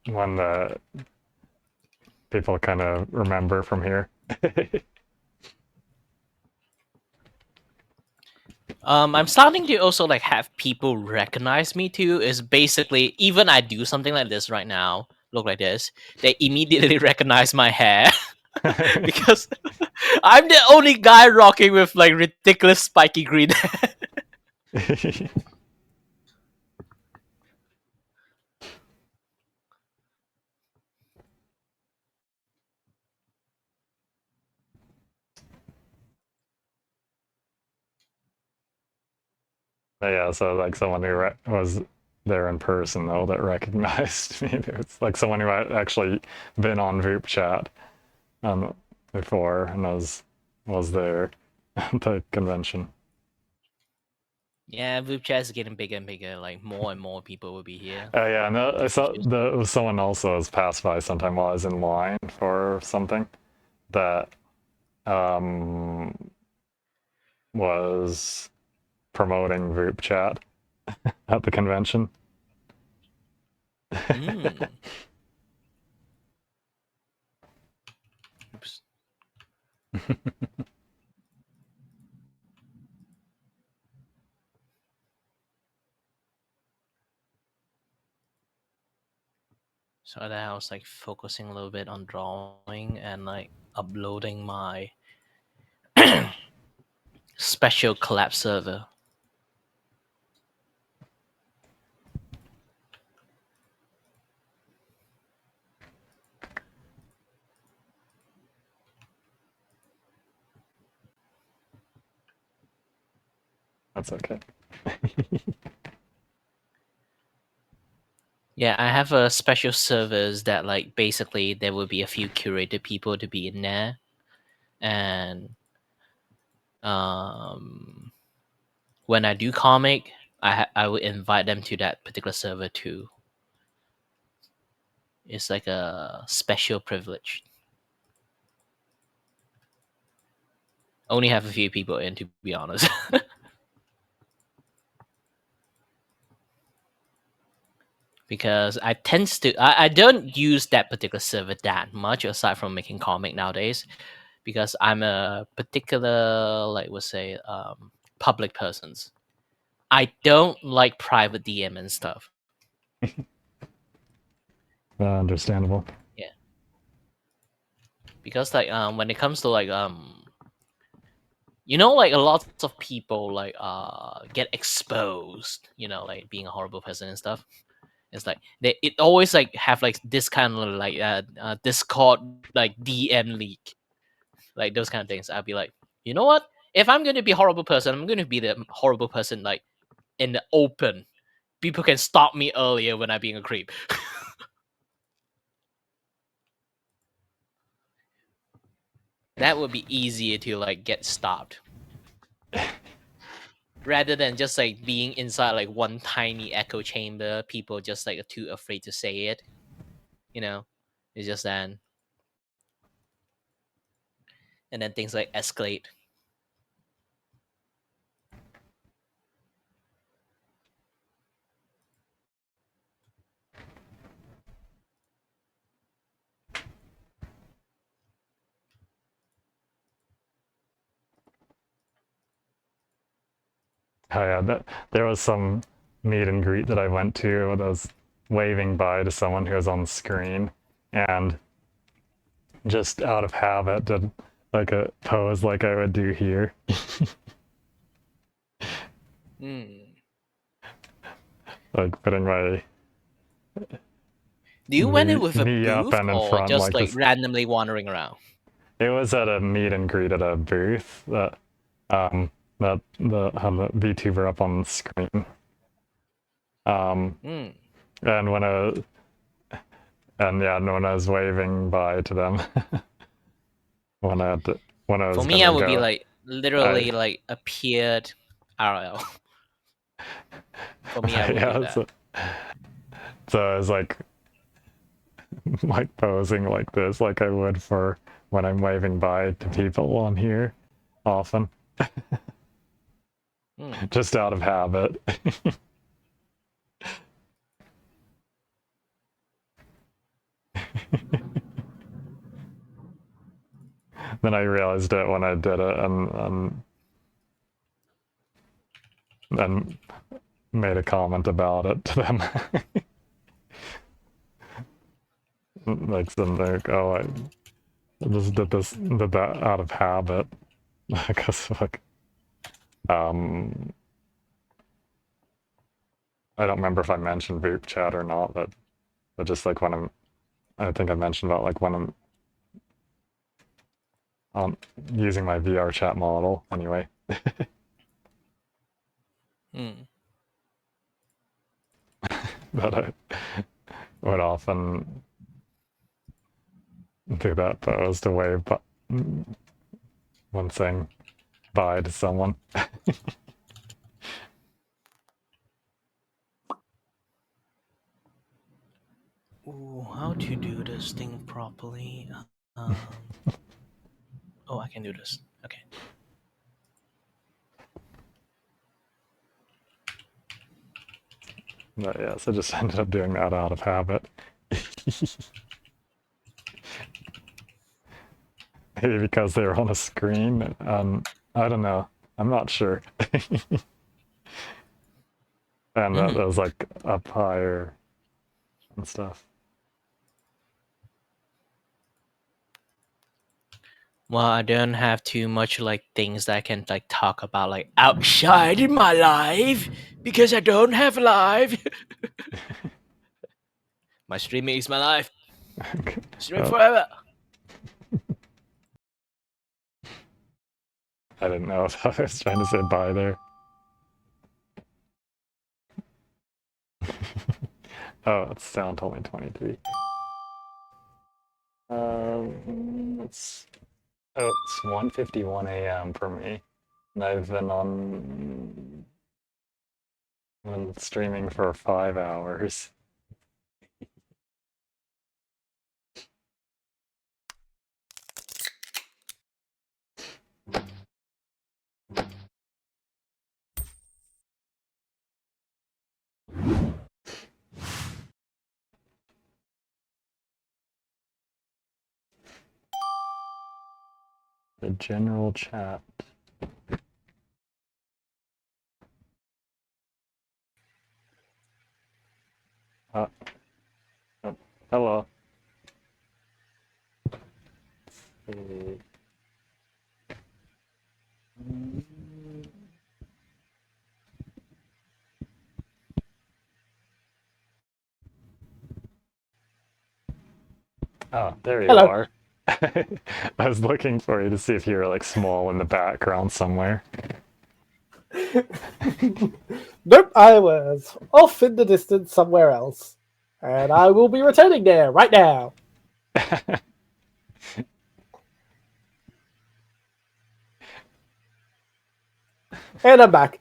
one that people kind of remember from here. I'm starting to also like have people recognize me too. Is basically even I do something like this right now, look like this, they immediately recognize my hair because I'm the only guy rocking with like ridiculous spiky green hair. Yeah, so like someone who was there in person though that recognized me. It's like someone who had actually been on Vupechat before and was there at the convention. Yeah, Vupechat is getting bigger and bigger. Like more and more people will be here. Oh yeah, and I saw someone also has passed by sometime while I was in line for something that was promoting Vupechat at the convention. Mm. Oops. So then I was like focusing a little bit on drawing and like uploading my special collab server. That's okay. Yeah, I have a special servers that like basically there will be a few curated people to be in there, and when I do comic, I will invite them to that particular server too. It's like a special privilege. Only have a few people in, to be honest. Because I don't use that particular server that much aside from making comic nowadays, because I'm a particular like we'll say public persons. I don't like private DM and stuff. Understandable. Yeah, because like when it comes to like you know, like a lot of people like get exposed, you know, like being a horrible person and stuff. It's like it always like have like this kind of like Discord like DM leak, like those kind of things. I'll be like, you know what? If I'm going to be a horrible person, I'm going to be the horrible person like in the open. People can stop me earlier when I'm being a creep. That would be easier to like get stopped. Rather than just like being inside like one tiny echo chamber, people just like are too afraid to say it. You know, it's just then, and then things like escalate. Oh yeah, there was some meet and greet that I went to that was waving by to someone who was on screen, and just out of habit did like a pose like I would do here. Like putting my Do you went in with a knee up booth and in or front just like like this. randomly wandering around? It was at a meet and greet at a booth that that had the VTuber up on the screen. And when I was waving bye to them when I was For me, I gonna would be go, like literally like appeared RL. For me, I would do that. So I was like posing like this, like I would for when I'm waving bye to people on here often. Just out of habit. Then I realized it when I did it, and and made a comment about it to them. Like something like, "Oh, I just did that out of habit," because like, I don't remember if I mentioned Vupechat or not, but just like when I think I mentioned about like when I'm using my VR chat model anyway. Hmm. That I would often do that pose to wave when saying bye to someone. Ooh, how to do this thing properly? Um, oh, I can do this. Okay. But yeah, so just ended up doing that out of habit. Maybe because they were on a screen. I don't know. I'm not sure. And that was like up higher and stuff. Well, I don't have too much like things that I can like talk about like outside in my life because I don't have a life. My streaming is my life. Stream forever. I didn't know if I was trying to say bye there. Oh, it's sound only 23. It's 1:51 a.m. for me, and I've been streaming for 5 hours. The general chat. Oh, hello. Oh, there you Hello. are. I was looking for you to see if you were like small in the background somewhere. Nope, I was off in the distance somewhere else. And I will be returning there right now. And I'm back.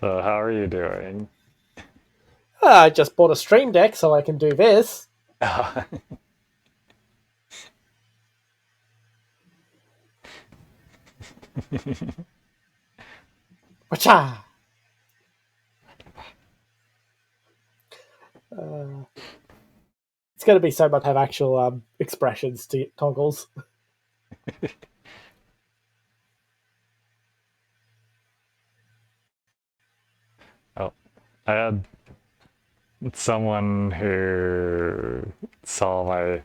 So how are you doing? I just bought a stream deck so I can do this. Wacha! It's going to be so much to have actual expressions to toggles. Oh, I had someone who saw my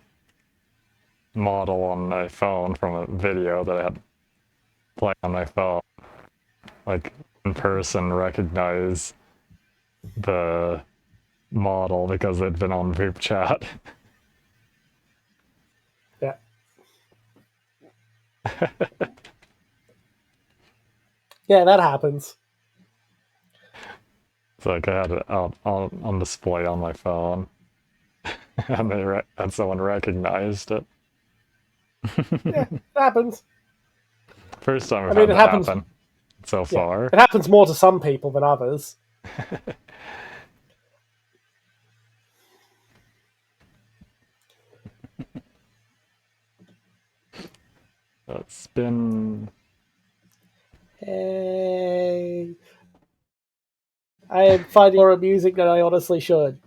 model on my phone from a video that I had playing on my phone, like in person, recognize the model because it'd been on Vupechat. Yeah. Yeah, that happens. It's like I had it out on display on my phone, and someone recognized it. Yeah, it happens. First time I've I mean, had it that happens happen so Yeah, far. it happens more to some people than others. It's been Hey. I am finding more amusing than I honestly should.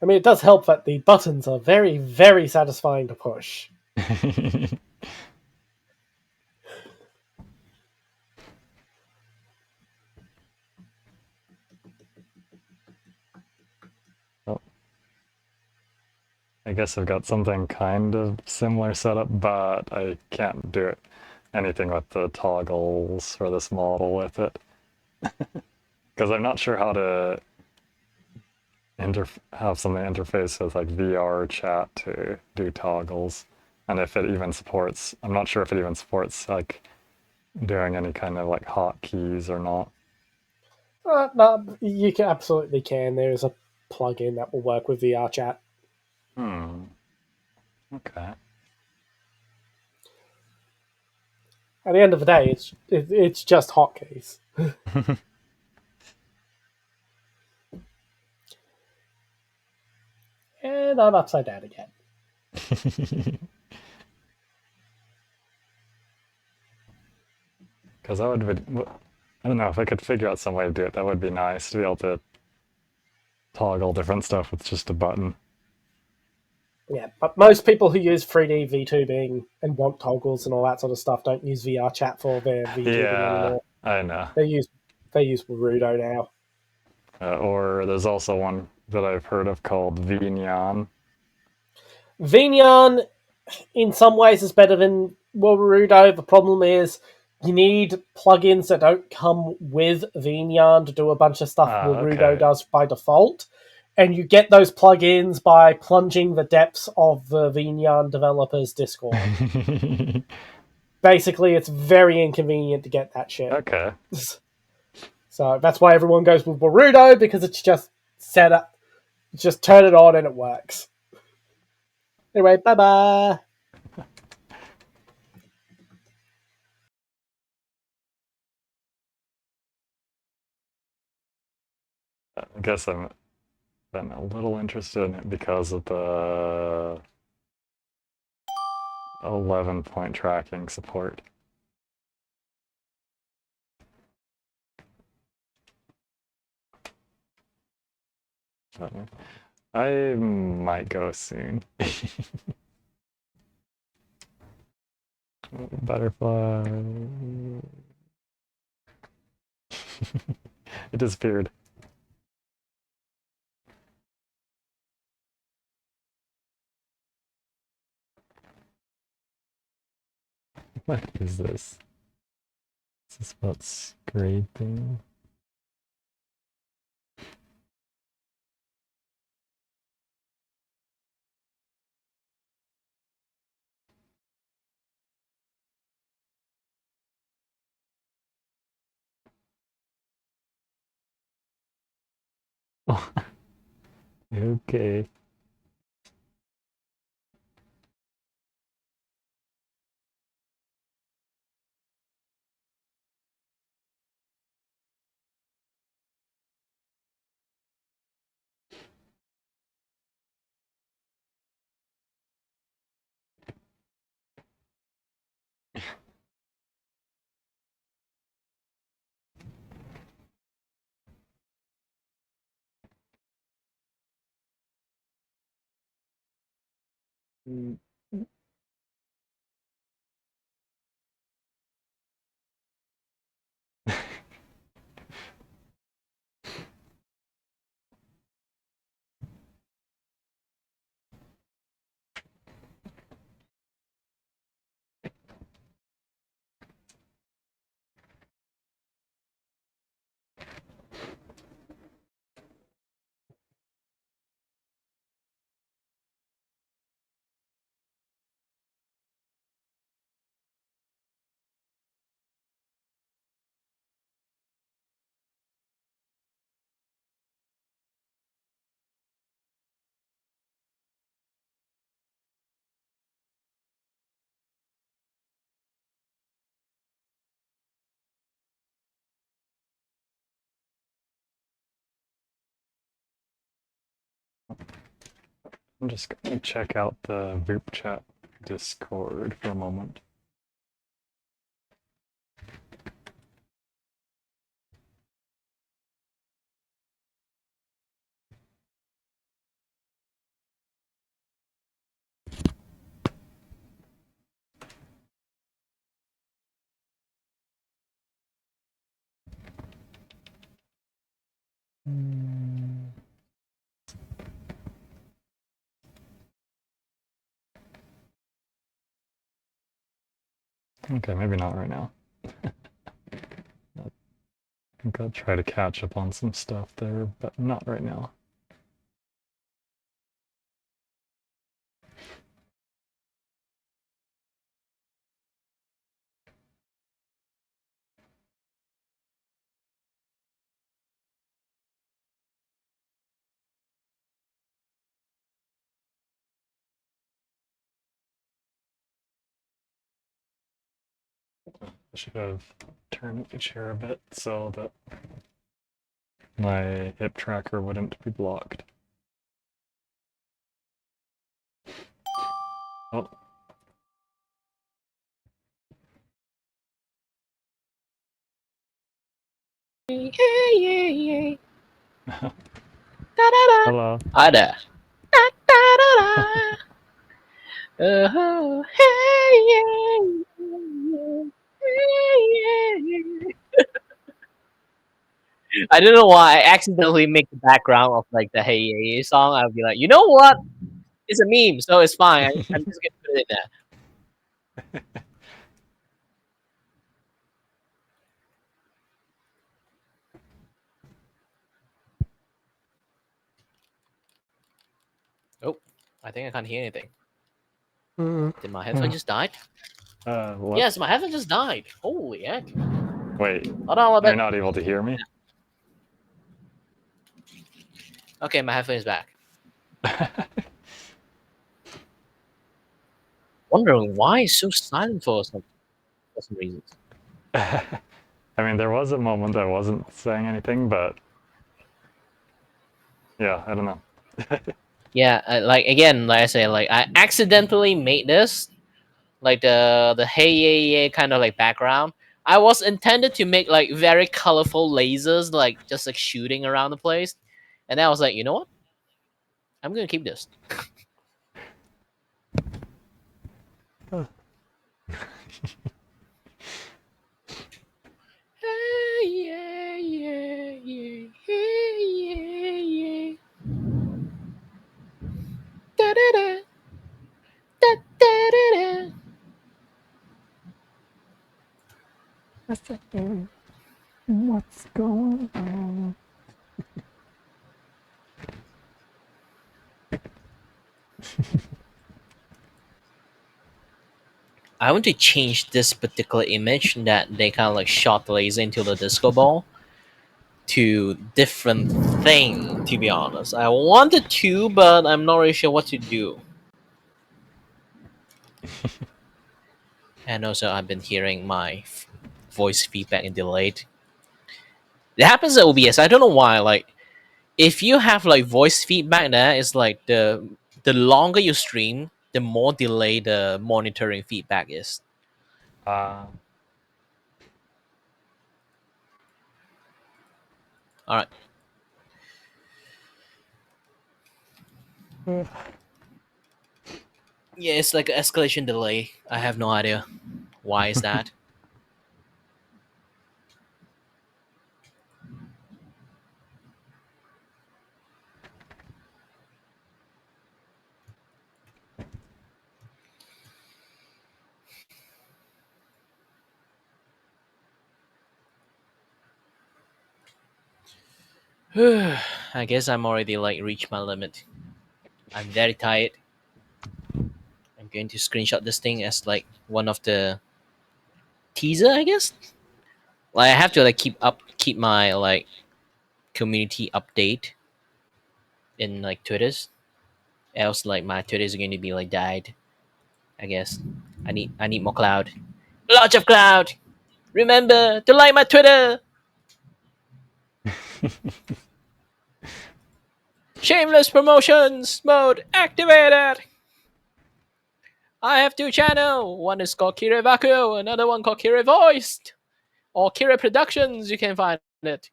I mean, it does help that the buttons are very, very satisfying to push. Oh. I guess I've got something kind of similar set up, but I can't do it. Anything with the toggles for this model with it. Because I'm not sure how to have something interface with like VR chat to do toggles. And if it even supports, I'm not sure if it even supports like doing any kind of like hotkeys or not. No, you can absolutely can. There's a plugin that will work with VR chat. Okay. At the end of the day, it's just hotkeys. And I'm upside down again. Because that would be, I don't know, if I could figure out some way to do it, that would be nice to be able to toggle different stuff with just a button. Yeah, but most people who use 3D VTubing and want toggles and all that sort of stuff don't use VR chat for their VTubing anymore. I know. They use Rudo now. Or there's also one that I've heard of called Vinyan. Vinyan, in some ways, is better than Rudo. The problem is you need plugins that don't come with Vinyan to do a bunch of stuff Rudo does by default. And you get those plugins by plunging the depths of the Vinyan developers' Discord. Basically, it's very inconvenient to get that shit. Okay. So that's why everyone goes with Boruto, because it's just set up. Just turn it on and it works. Anyway, bye-bye. I guess I'm been a little interested in it because of the 11-point tracking support. I might go soon. Butterfly. It disappeared. What is this? Is this about scraping? Okay. I'm just gonna check out the Vupechat Discord for a moment. Okay, maybe not right now. I think I'll try to catch up on some stuff there, but not right now. I should have turned the chair a bit so that my hip tracker wouldn't be blocked. Oh. Hey, hey, hey. Hello. Hi there. Oh, hey, yeah, I don't know why I accidentally make the background of like the Hey Yeah Yeah song. I'll be like, you know what? It's a meme, so it's fine. I'm just gonna put it in there. Oh, I think I can't hear anything. Did my headphone just died? What? Yes, my headphone just died. Holy heck. Wait, Hold on a you're bit. not able to hear me? Okay, my headphone is back. Wondering why it's so silent for some reasons. I mean, there was a moment I wasn't saying anything, but yeah, I don't know. Yeah, like again, like I say, like I accidentally made this, like the Hey Yeah Yeah kind of like background. I was intended to make like very colorful lasers, like just like shooting around the place, and then I was like, you know what? I'm gonna keep this. Hey yeah yeah yeah hey yeah yeah. Da da da da da da da. What's going on? I want to change this particular image that they kind of like shot the laser into the disco ball to different thing. To be honest, I wanted to, but I'm not really sure what to do. And also, I've been hearing my voice feedback and delayed. It happens at OBS. I don't know why. Like, if you have like voice feedback, there it's like the longer you stream, the more delayed the monitoring feedback is. All right. Yeah, it's like an escalation delay. I have no idea why is that. I guess I'm already like reached my limit. I'm very tired. I'm going to screenshot this thing as like one of the teaser, I guess. Like I have to like keep my like community update in like Twitters. Else like my Twitter is going to be like died. I guess. I need more cloud. Lots of cloud. Remember to like my Twitter. Shameless promotions mode activated. I have 2 channels. One is called Kira Vaku, another one called Kira Voiced. Or Kira Productions, you can find it.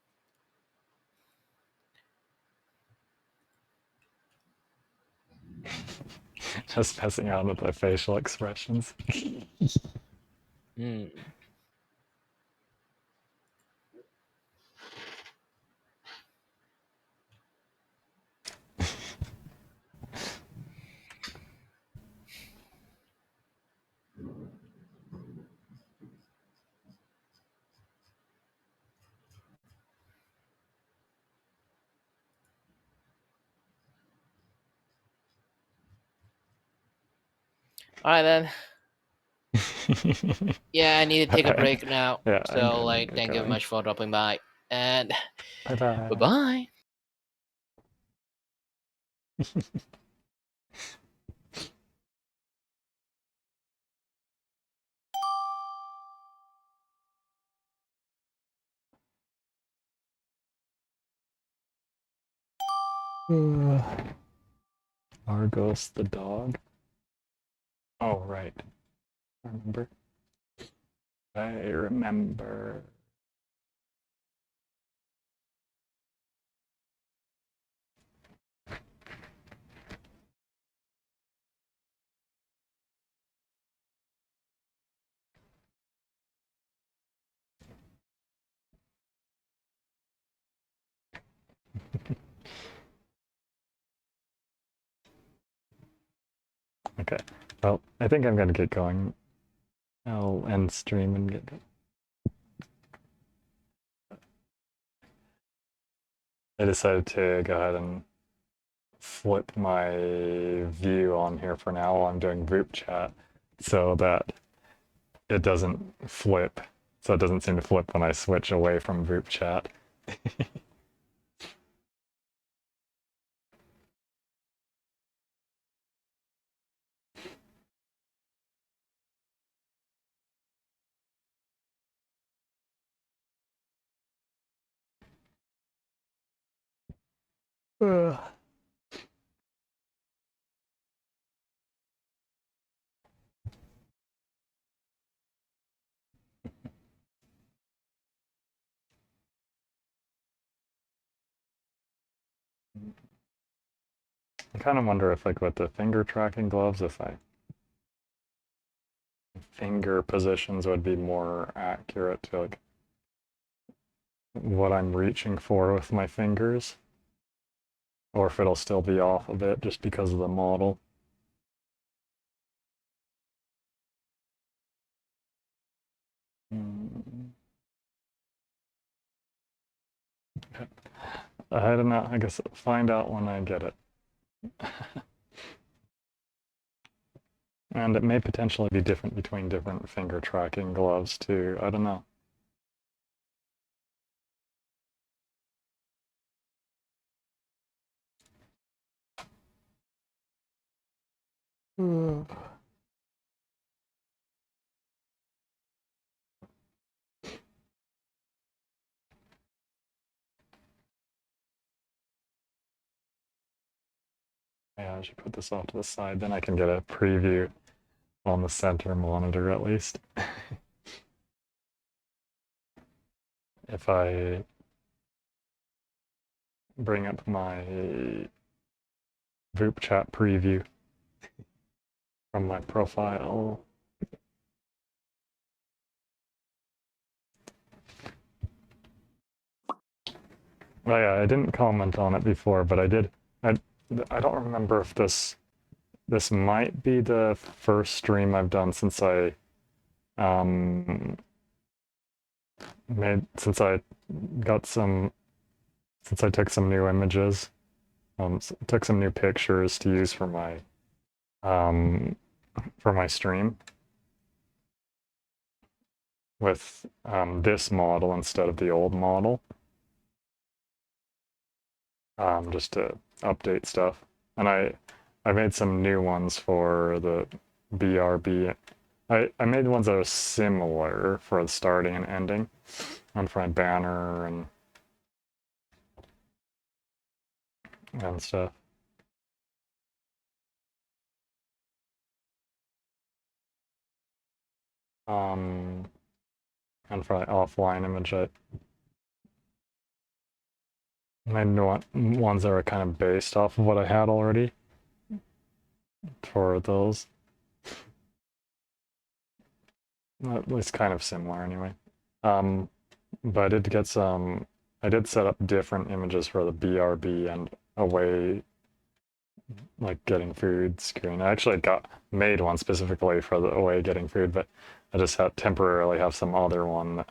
Just messing out with my facial expressions. Hmm. All right then. Yeah, I need to take a break now. Yeah, I'm So, gonna like, get thank you very going. much for dropping by, and Bye-bye. bye-bye. Argos the dog. Oh, right. Remember? I remember. Okay. Well, I think I'm gonna get going. I'll end stream and get going. I decided to go ahead and flip my view on here for now while I'm doing Vupechat so that it doesn't flip. So it doesn't seem to flip when I switch away from Vupechat. I kind of wonder if, like, with the finger tracking gloves, if finger positions would be more accurate to, like, what I'm reaching for with my fingers, or if it'll still be off a bit just because of the model. I don't know. I guess I'll find out when I get it. And it may potentially be different between different finger tracking gloves too. I don't know. Yeah, I should put this off to the side, then I can get a preview on the center monitor at least. If I bring up my Vupechat preview from my profile. Oh yeah, I didn't comment on it before, but I did. I don't remember if this might be the first stream I've done since I since I took some new images, took some new pictures to use for my stream with this model instead of the old model, just to update stuff. And I made some new ones for the BRB. I made ones that are similar for the starting and ending, and for my banner and stuff. And for the offline image, I made ones that were kind of based off of what I had already for those. At least kind of similar anyway. But I did get some, I did set up different images for the BRB and away, like getting food screen. I actually made one specifically for the away getting food, but I just had temporarily have some other one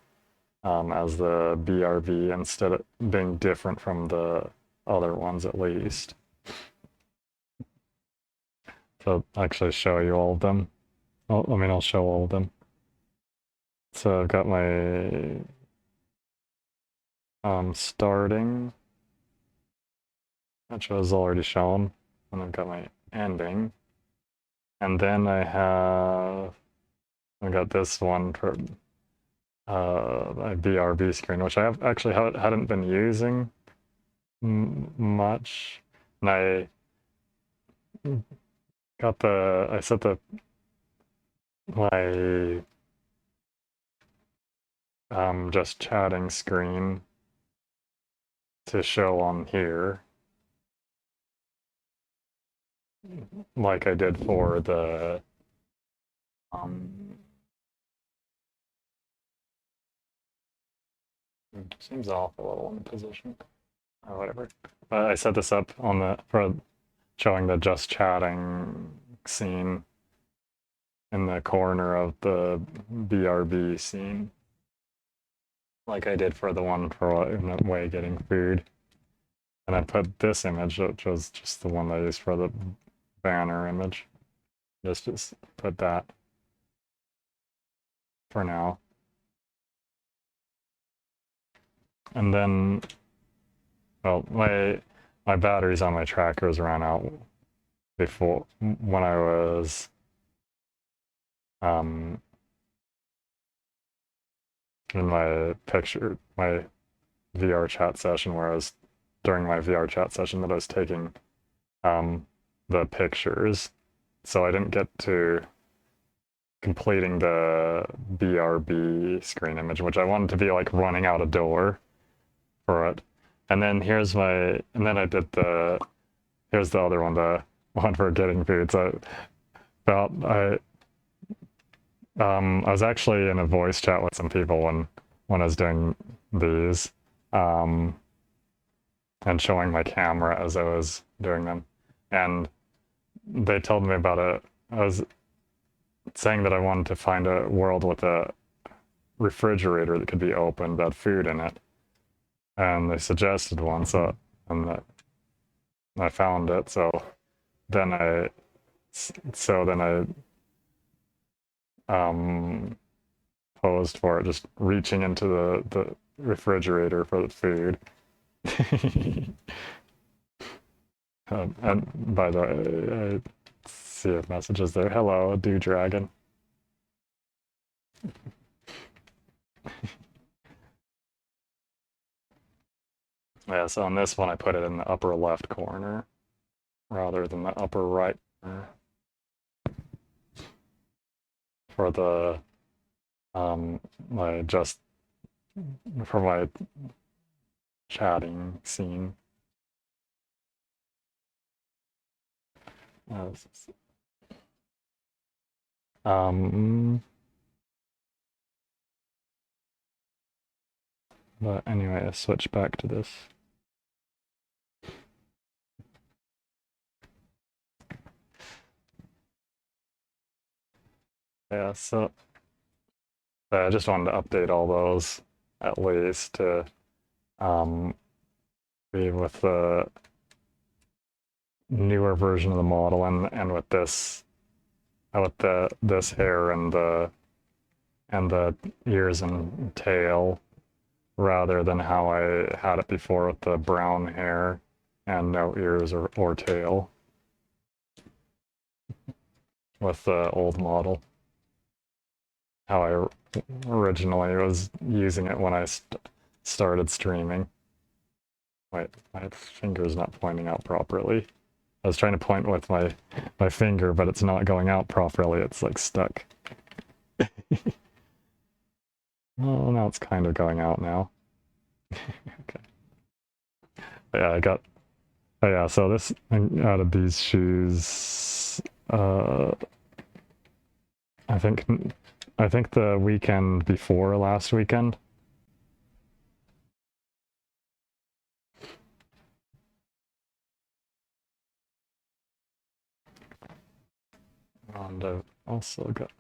as the BRB instead of being different from the other ones at least. So I'll actually show you all of them. I'll show all of them. So I've got my starting, which was already shown, and I've got my ending. And then I got this one for my BRB screen, which I actually hadn't been using much. And I set my just chatting screen to show on here, like I did for the seems off a little in the position or whatever. But I set this up for showing the just chatting scene in the corner of the BRB scene, like I did for the one for way getting food. And I put this image, which was just the one that I used for the banner image. Just put that for now. And then, well, my batteries on my trackers ran out before when I was in my VR chat session, where I was during my VR chat session that I was taking the pictures, so I didn't get to completing the BRB screen image, which I wanted to be like running out a door for it. And then here's the other one, the one for getting food. So I was actually in a voice chat with some people when I was doing these, and showing my camera as I was doing them, and they told me about I was saying that I wanted to find a world with a refrigerator that could be opened that had food in it, and they suggested one. So I found it. So then I posed for it, just reaching into the refrigerator for the food. And by the way, I see a messages there. Hello, Do Dragon. Yeah, so on this one I put it in the upper left corner rather than the upper right corner for the my chatting scene. But anyway, I switch back to this. Yeah, so I just wanted to update all those at least to be with the newer version of the model and with this this hair and the ears and tail, rather than how I had it before with the brown hair and no ears or tail with the old model. How I originally was using it when I started streaming Wait, my finger's not pointing out properly. I was trying to point with my finger, but it's not going out properly. It's like stuck. Oh, now it's kind of going out now. Okay. Yeah, I got. Oh yeah, so this I added these shoes. I think the weekend before last weekend. And I've also got.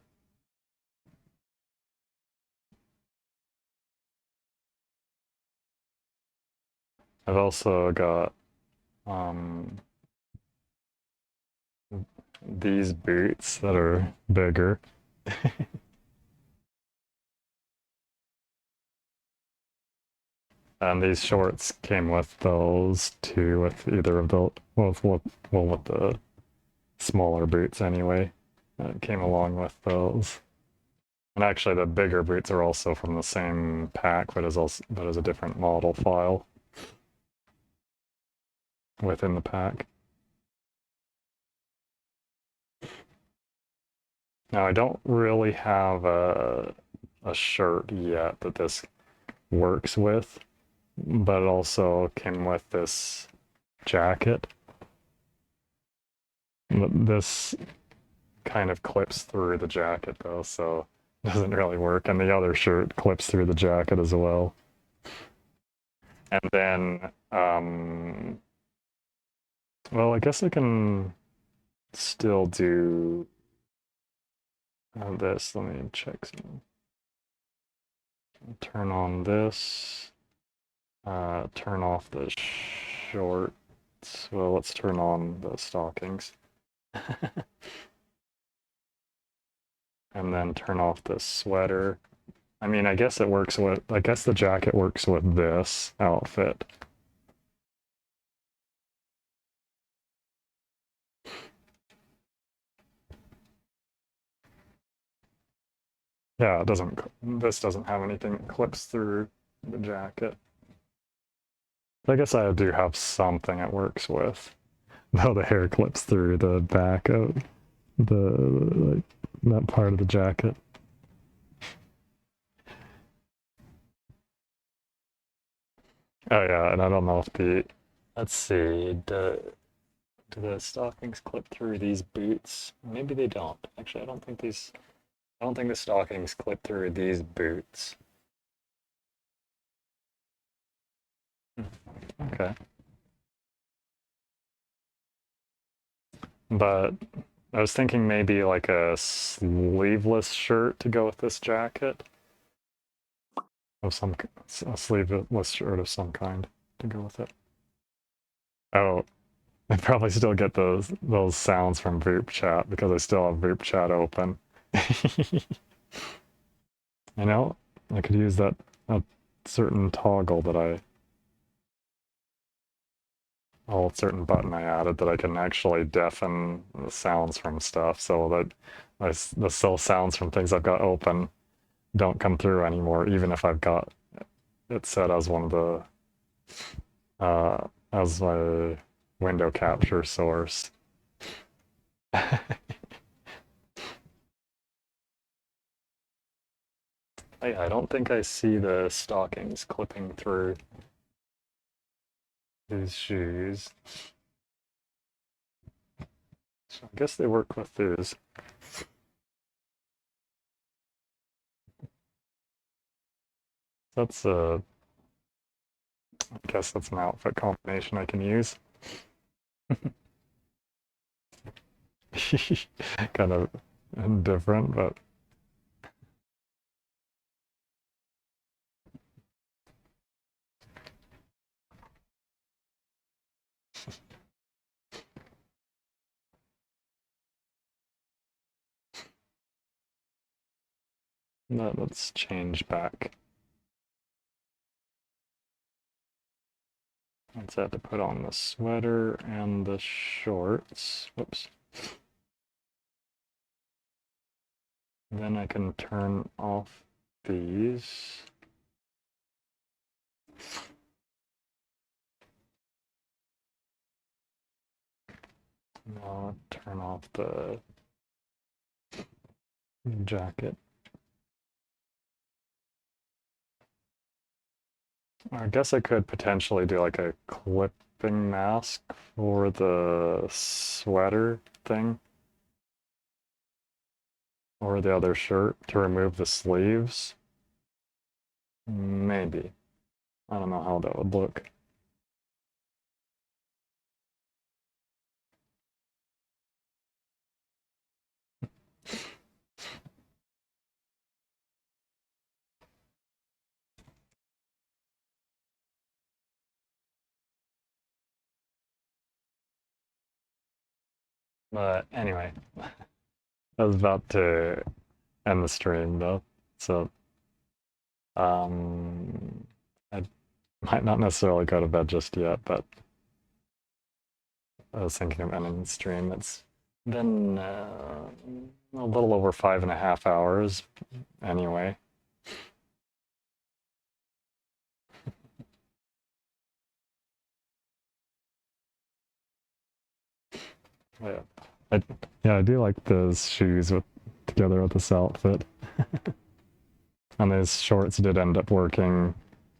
I've also got these boots that are bigger. And these shorts came with those too, with either of the with the smaller boots anyway. It came along with those. And actually, the bigger boots are also from the same pack, but is a different model file within the pack. Now, I don't really have a shirt yet that this works with, but it also came with this jacket. This kind of clips through the jacket though, so it doesn't really work. And the other shirt clips through the jacket as well. And then, well, I guess I can still do this. Let me check some. Turn on this. Turn off the shorts. Well, let's turn on the stockings. And then turn off the sweater. I mean, I guess the jacket works with this outfit. Yeah, this doesn't have anything that clips through the jacket. I guess I do have something it works with. Though the hair clips through the back of that part of the jacket. Oh yeah, and I don't know if let's see, do the stockings clip through these boots? Maybe they don't. Actually, I don't think the stockings clip through these boots. Okay. But I was thinking maybe like a sleeveless shirt to go with this jacket. A sleeveless shirt of some kind to go with it. Oh, I probably still get those sounds from Vupechat because I still have Vupechat open. You know, I could use a certain toggle a certain button I added that I can actually deafen the sounds from stuff so that the still sounds from things I've got open don't come through anymore, even if I've got it set as one of the as my window capture source. I don't think I see the stockings clipping through these shoes. So I guess they work with these. That's I guess that's an outfit combination I can use. Kind of different, but let's change back. Let's have to put on the sweater and the shorts. Whoops. Then I can turn off these. No, turn off the jacket. I guess I could potentially do like a clipping mask for the sweater thing. Or the other shirt to remove the sleeves. Maybe. I don't know how that would look. But anyway, I was about to end the stream though, so I might not necessarily go to bed just yet, but I was thinking of ending the stream. It's been a little over 5.5 hours anyway. Yeah, I do like those shoes together with this outfit. And these shorts did end up working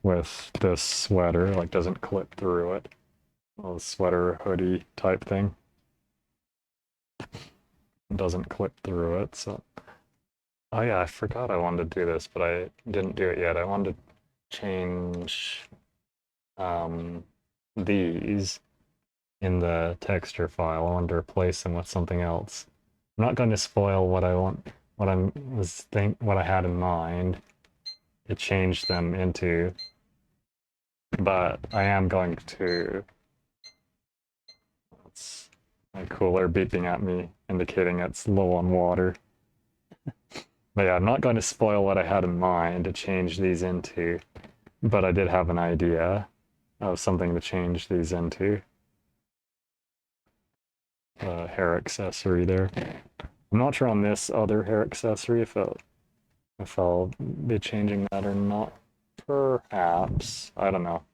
with this sweater, like doesn't clip through it. A sweater hoodie type thing. Doesn't clip through it, so. Oh yeah, I forgot I wanted to do this, but I didn't do it yet. I wanted to change these in the texture file. I wanted to replace them with something else. I'm not going to spoil what I want, what I had in mind to change them into, but I am going to. It's my cooler beeping at me, indicating it's low on water. But yeah, I'm not going to spoil what I had in mind to change these into, but I did have an idea of something to change these into. The hair accessory there. I'm not sure on this other hair accessory if I'll be changing that or not. Perhaps. I don't know.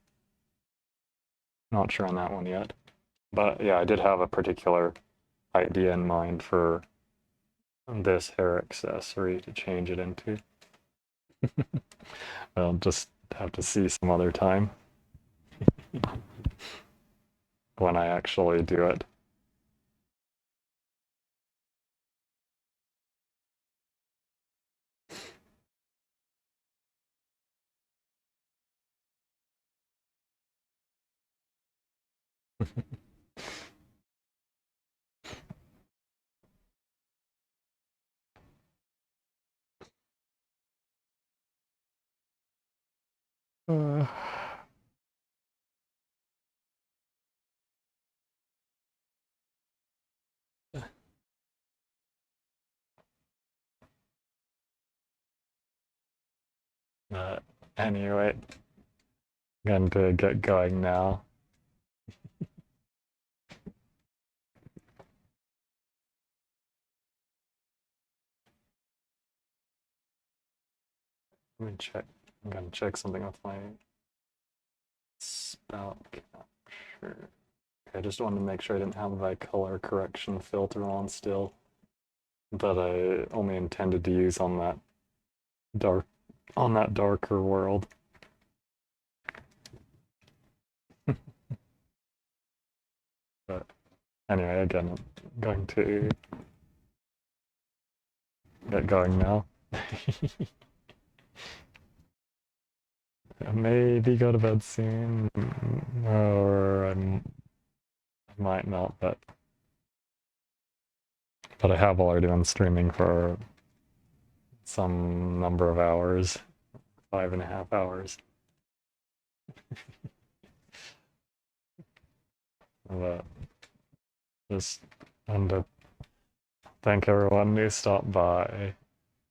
Not sure on that one yet. But yeah, I did have a particular idea in mind for this hair accessory to change it into. I'll just have to see some other time when I actually do it. Uh, anyway, I'm going to get going now. Let me check. I'm going to check something with my spout capture. Okay, I just wanted to make sure I didn't have my color correction filter on still. But I only intended to use on that darker world. But anyway, again, I'm going to get going now. Maybe go to bed soon, or I might not, but I have already been streaming for some number of hours, 5.5 hours. But just wanted to thank everyone who stopped by,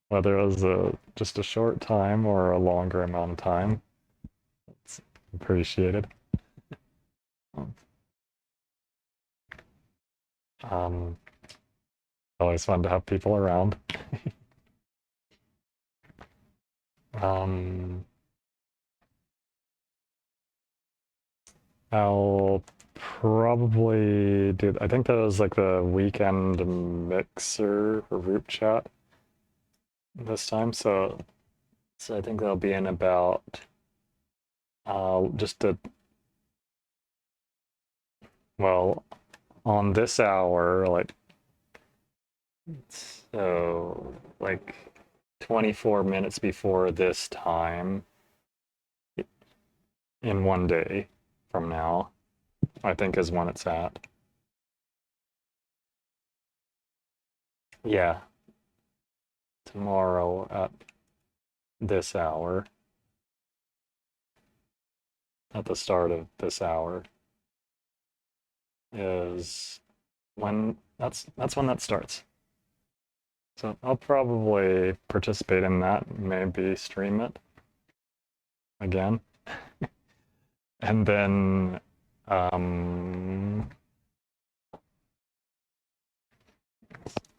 whether it was just a short time or a longer amount of time. It's appreciated. Always fun to have people around. I'll probably do. I think that was like the weekend mixer or Vupechat this time. So I think they'll be in about just a well on this hour, like so like 24 minutes before this time in one day from now, I think is when it's at. Yeah. Tomorrow at this hour. At the start of this hour is when that's when that starts. So I'll probably participate in that, maybe stream it again. And then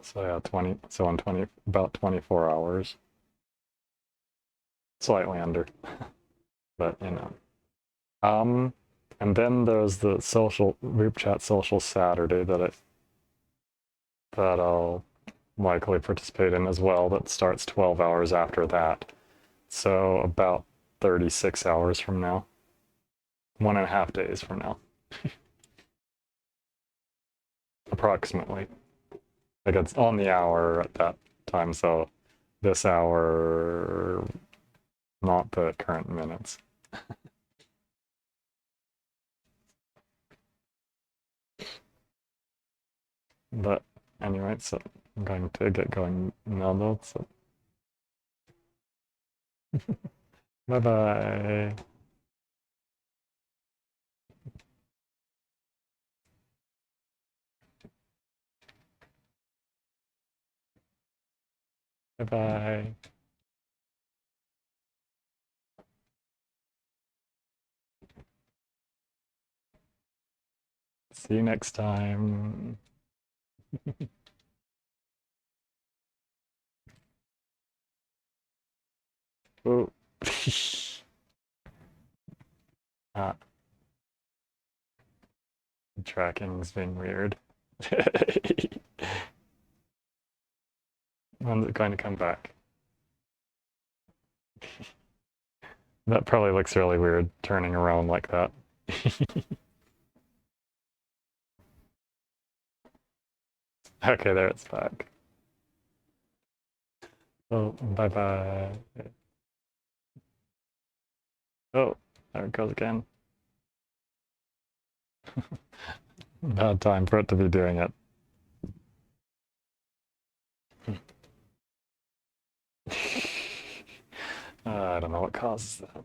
so yeah, 20 so in 20 about 24 hours. Slightly under. But you know. And then there's the social Vupechat social Saturday that I'll likely participate in as well. That starts 12 hours after that. So about 36 hours from now. 1.5 days from now. Approximately. Like it's on the hour at that time, so this hour, not the current minutes. But anyway, so I'm going to get going now though, so bye-bye. Bye-bye. See you next time. Oh. Tracking's being weird. When's it going to come back? That probably looks really weird, turning around like that. Okay, there it's back. Oh, bye-bye. Oh, there it goes again. Bad time for it to be doing it. I don't know what causes that.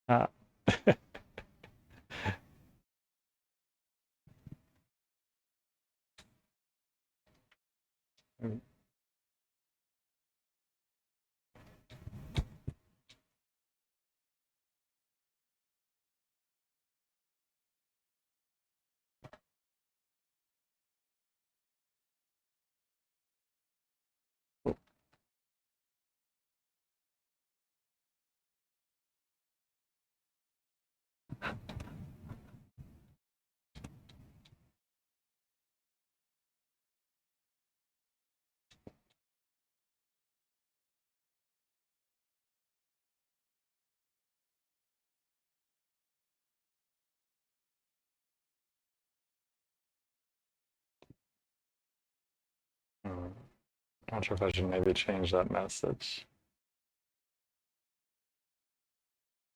Ah. Not sure if I should maybe change that message.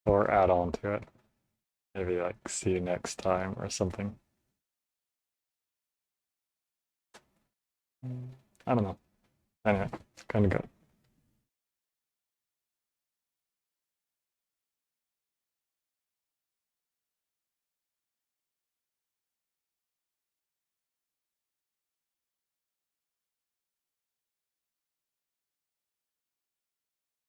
Or add on to it. Maybe like see you next time or something. I don't know. Anyway, kind of good.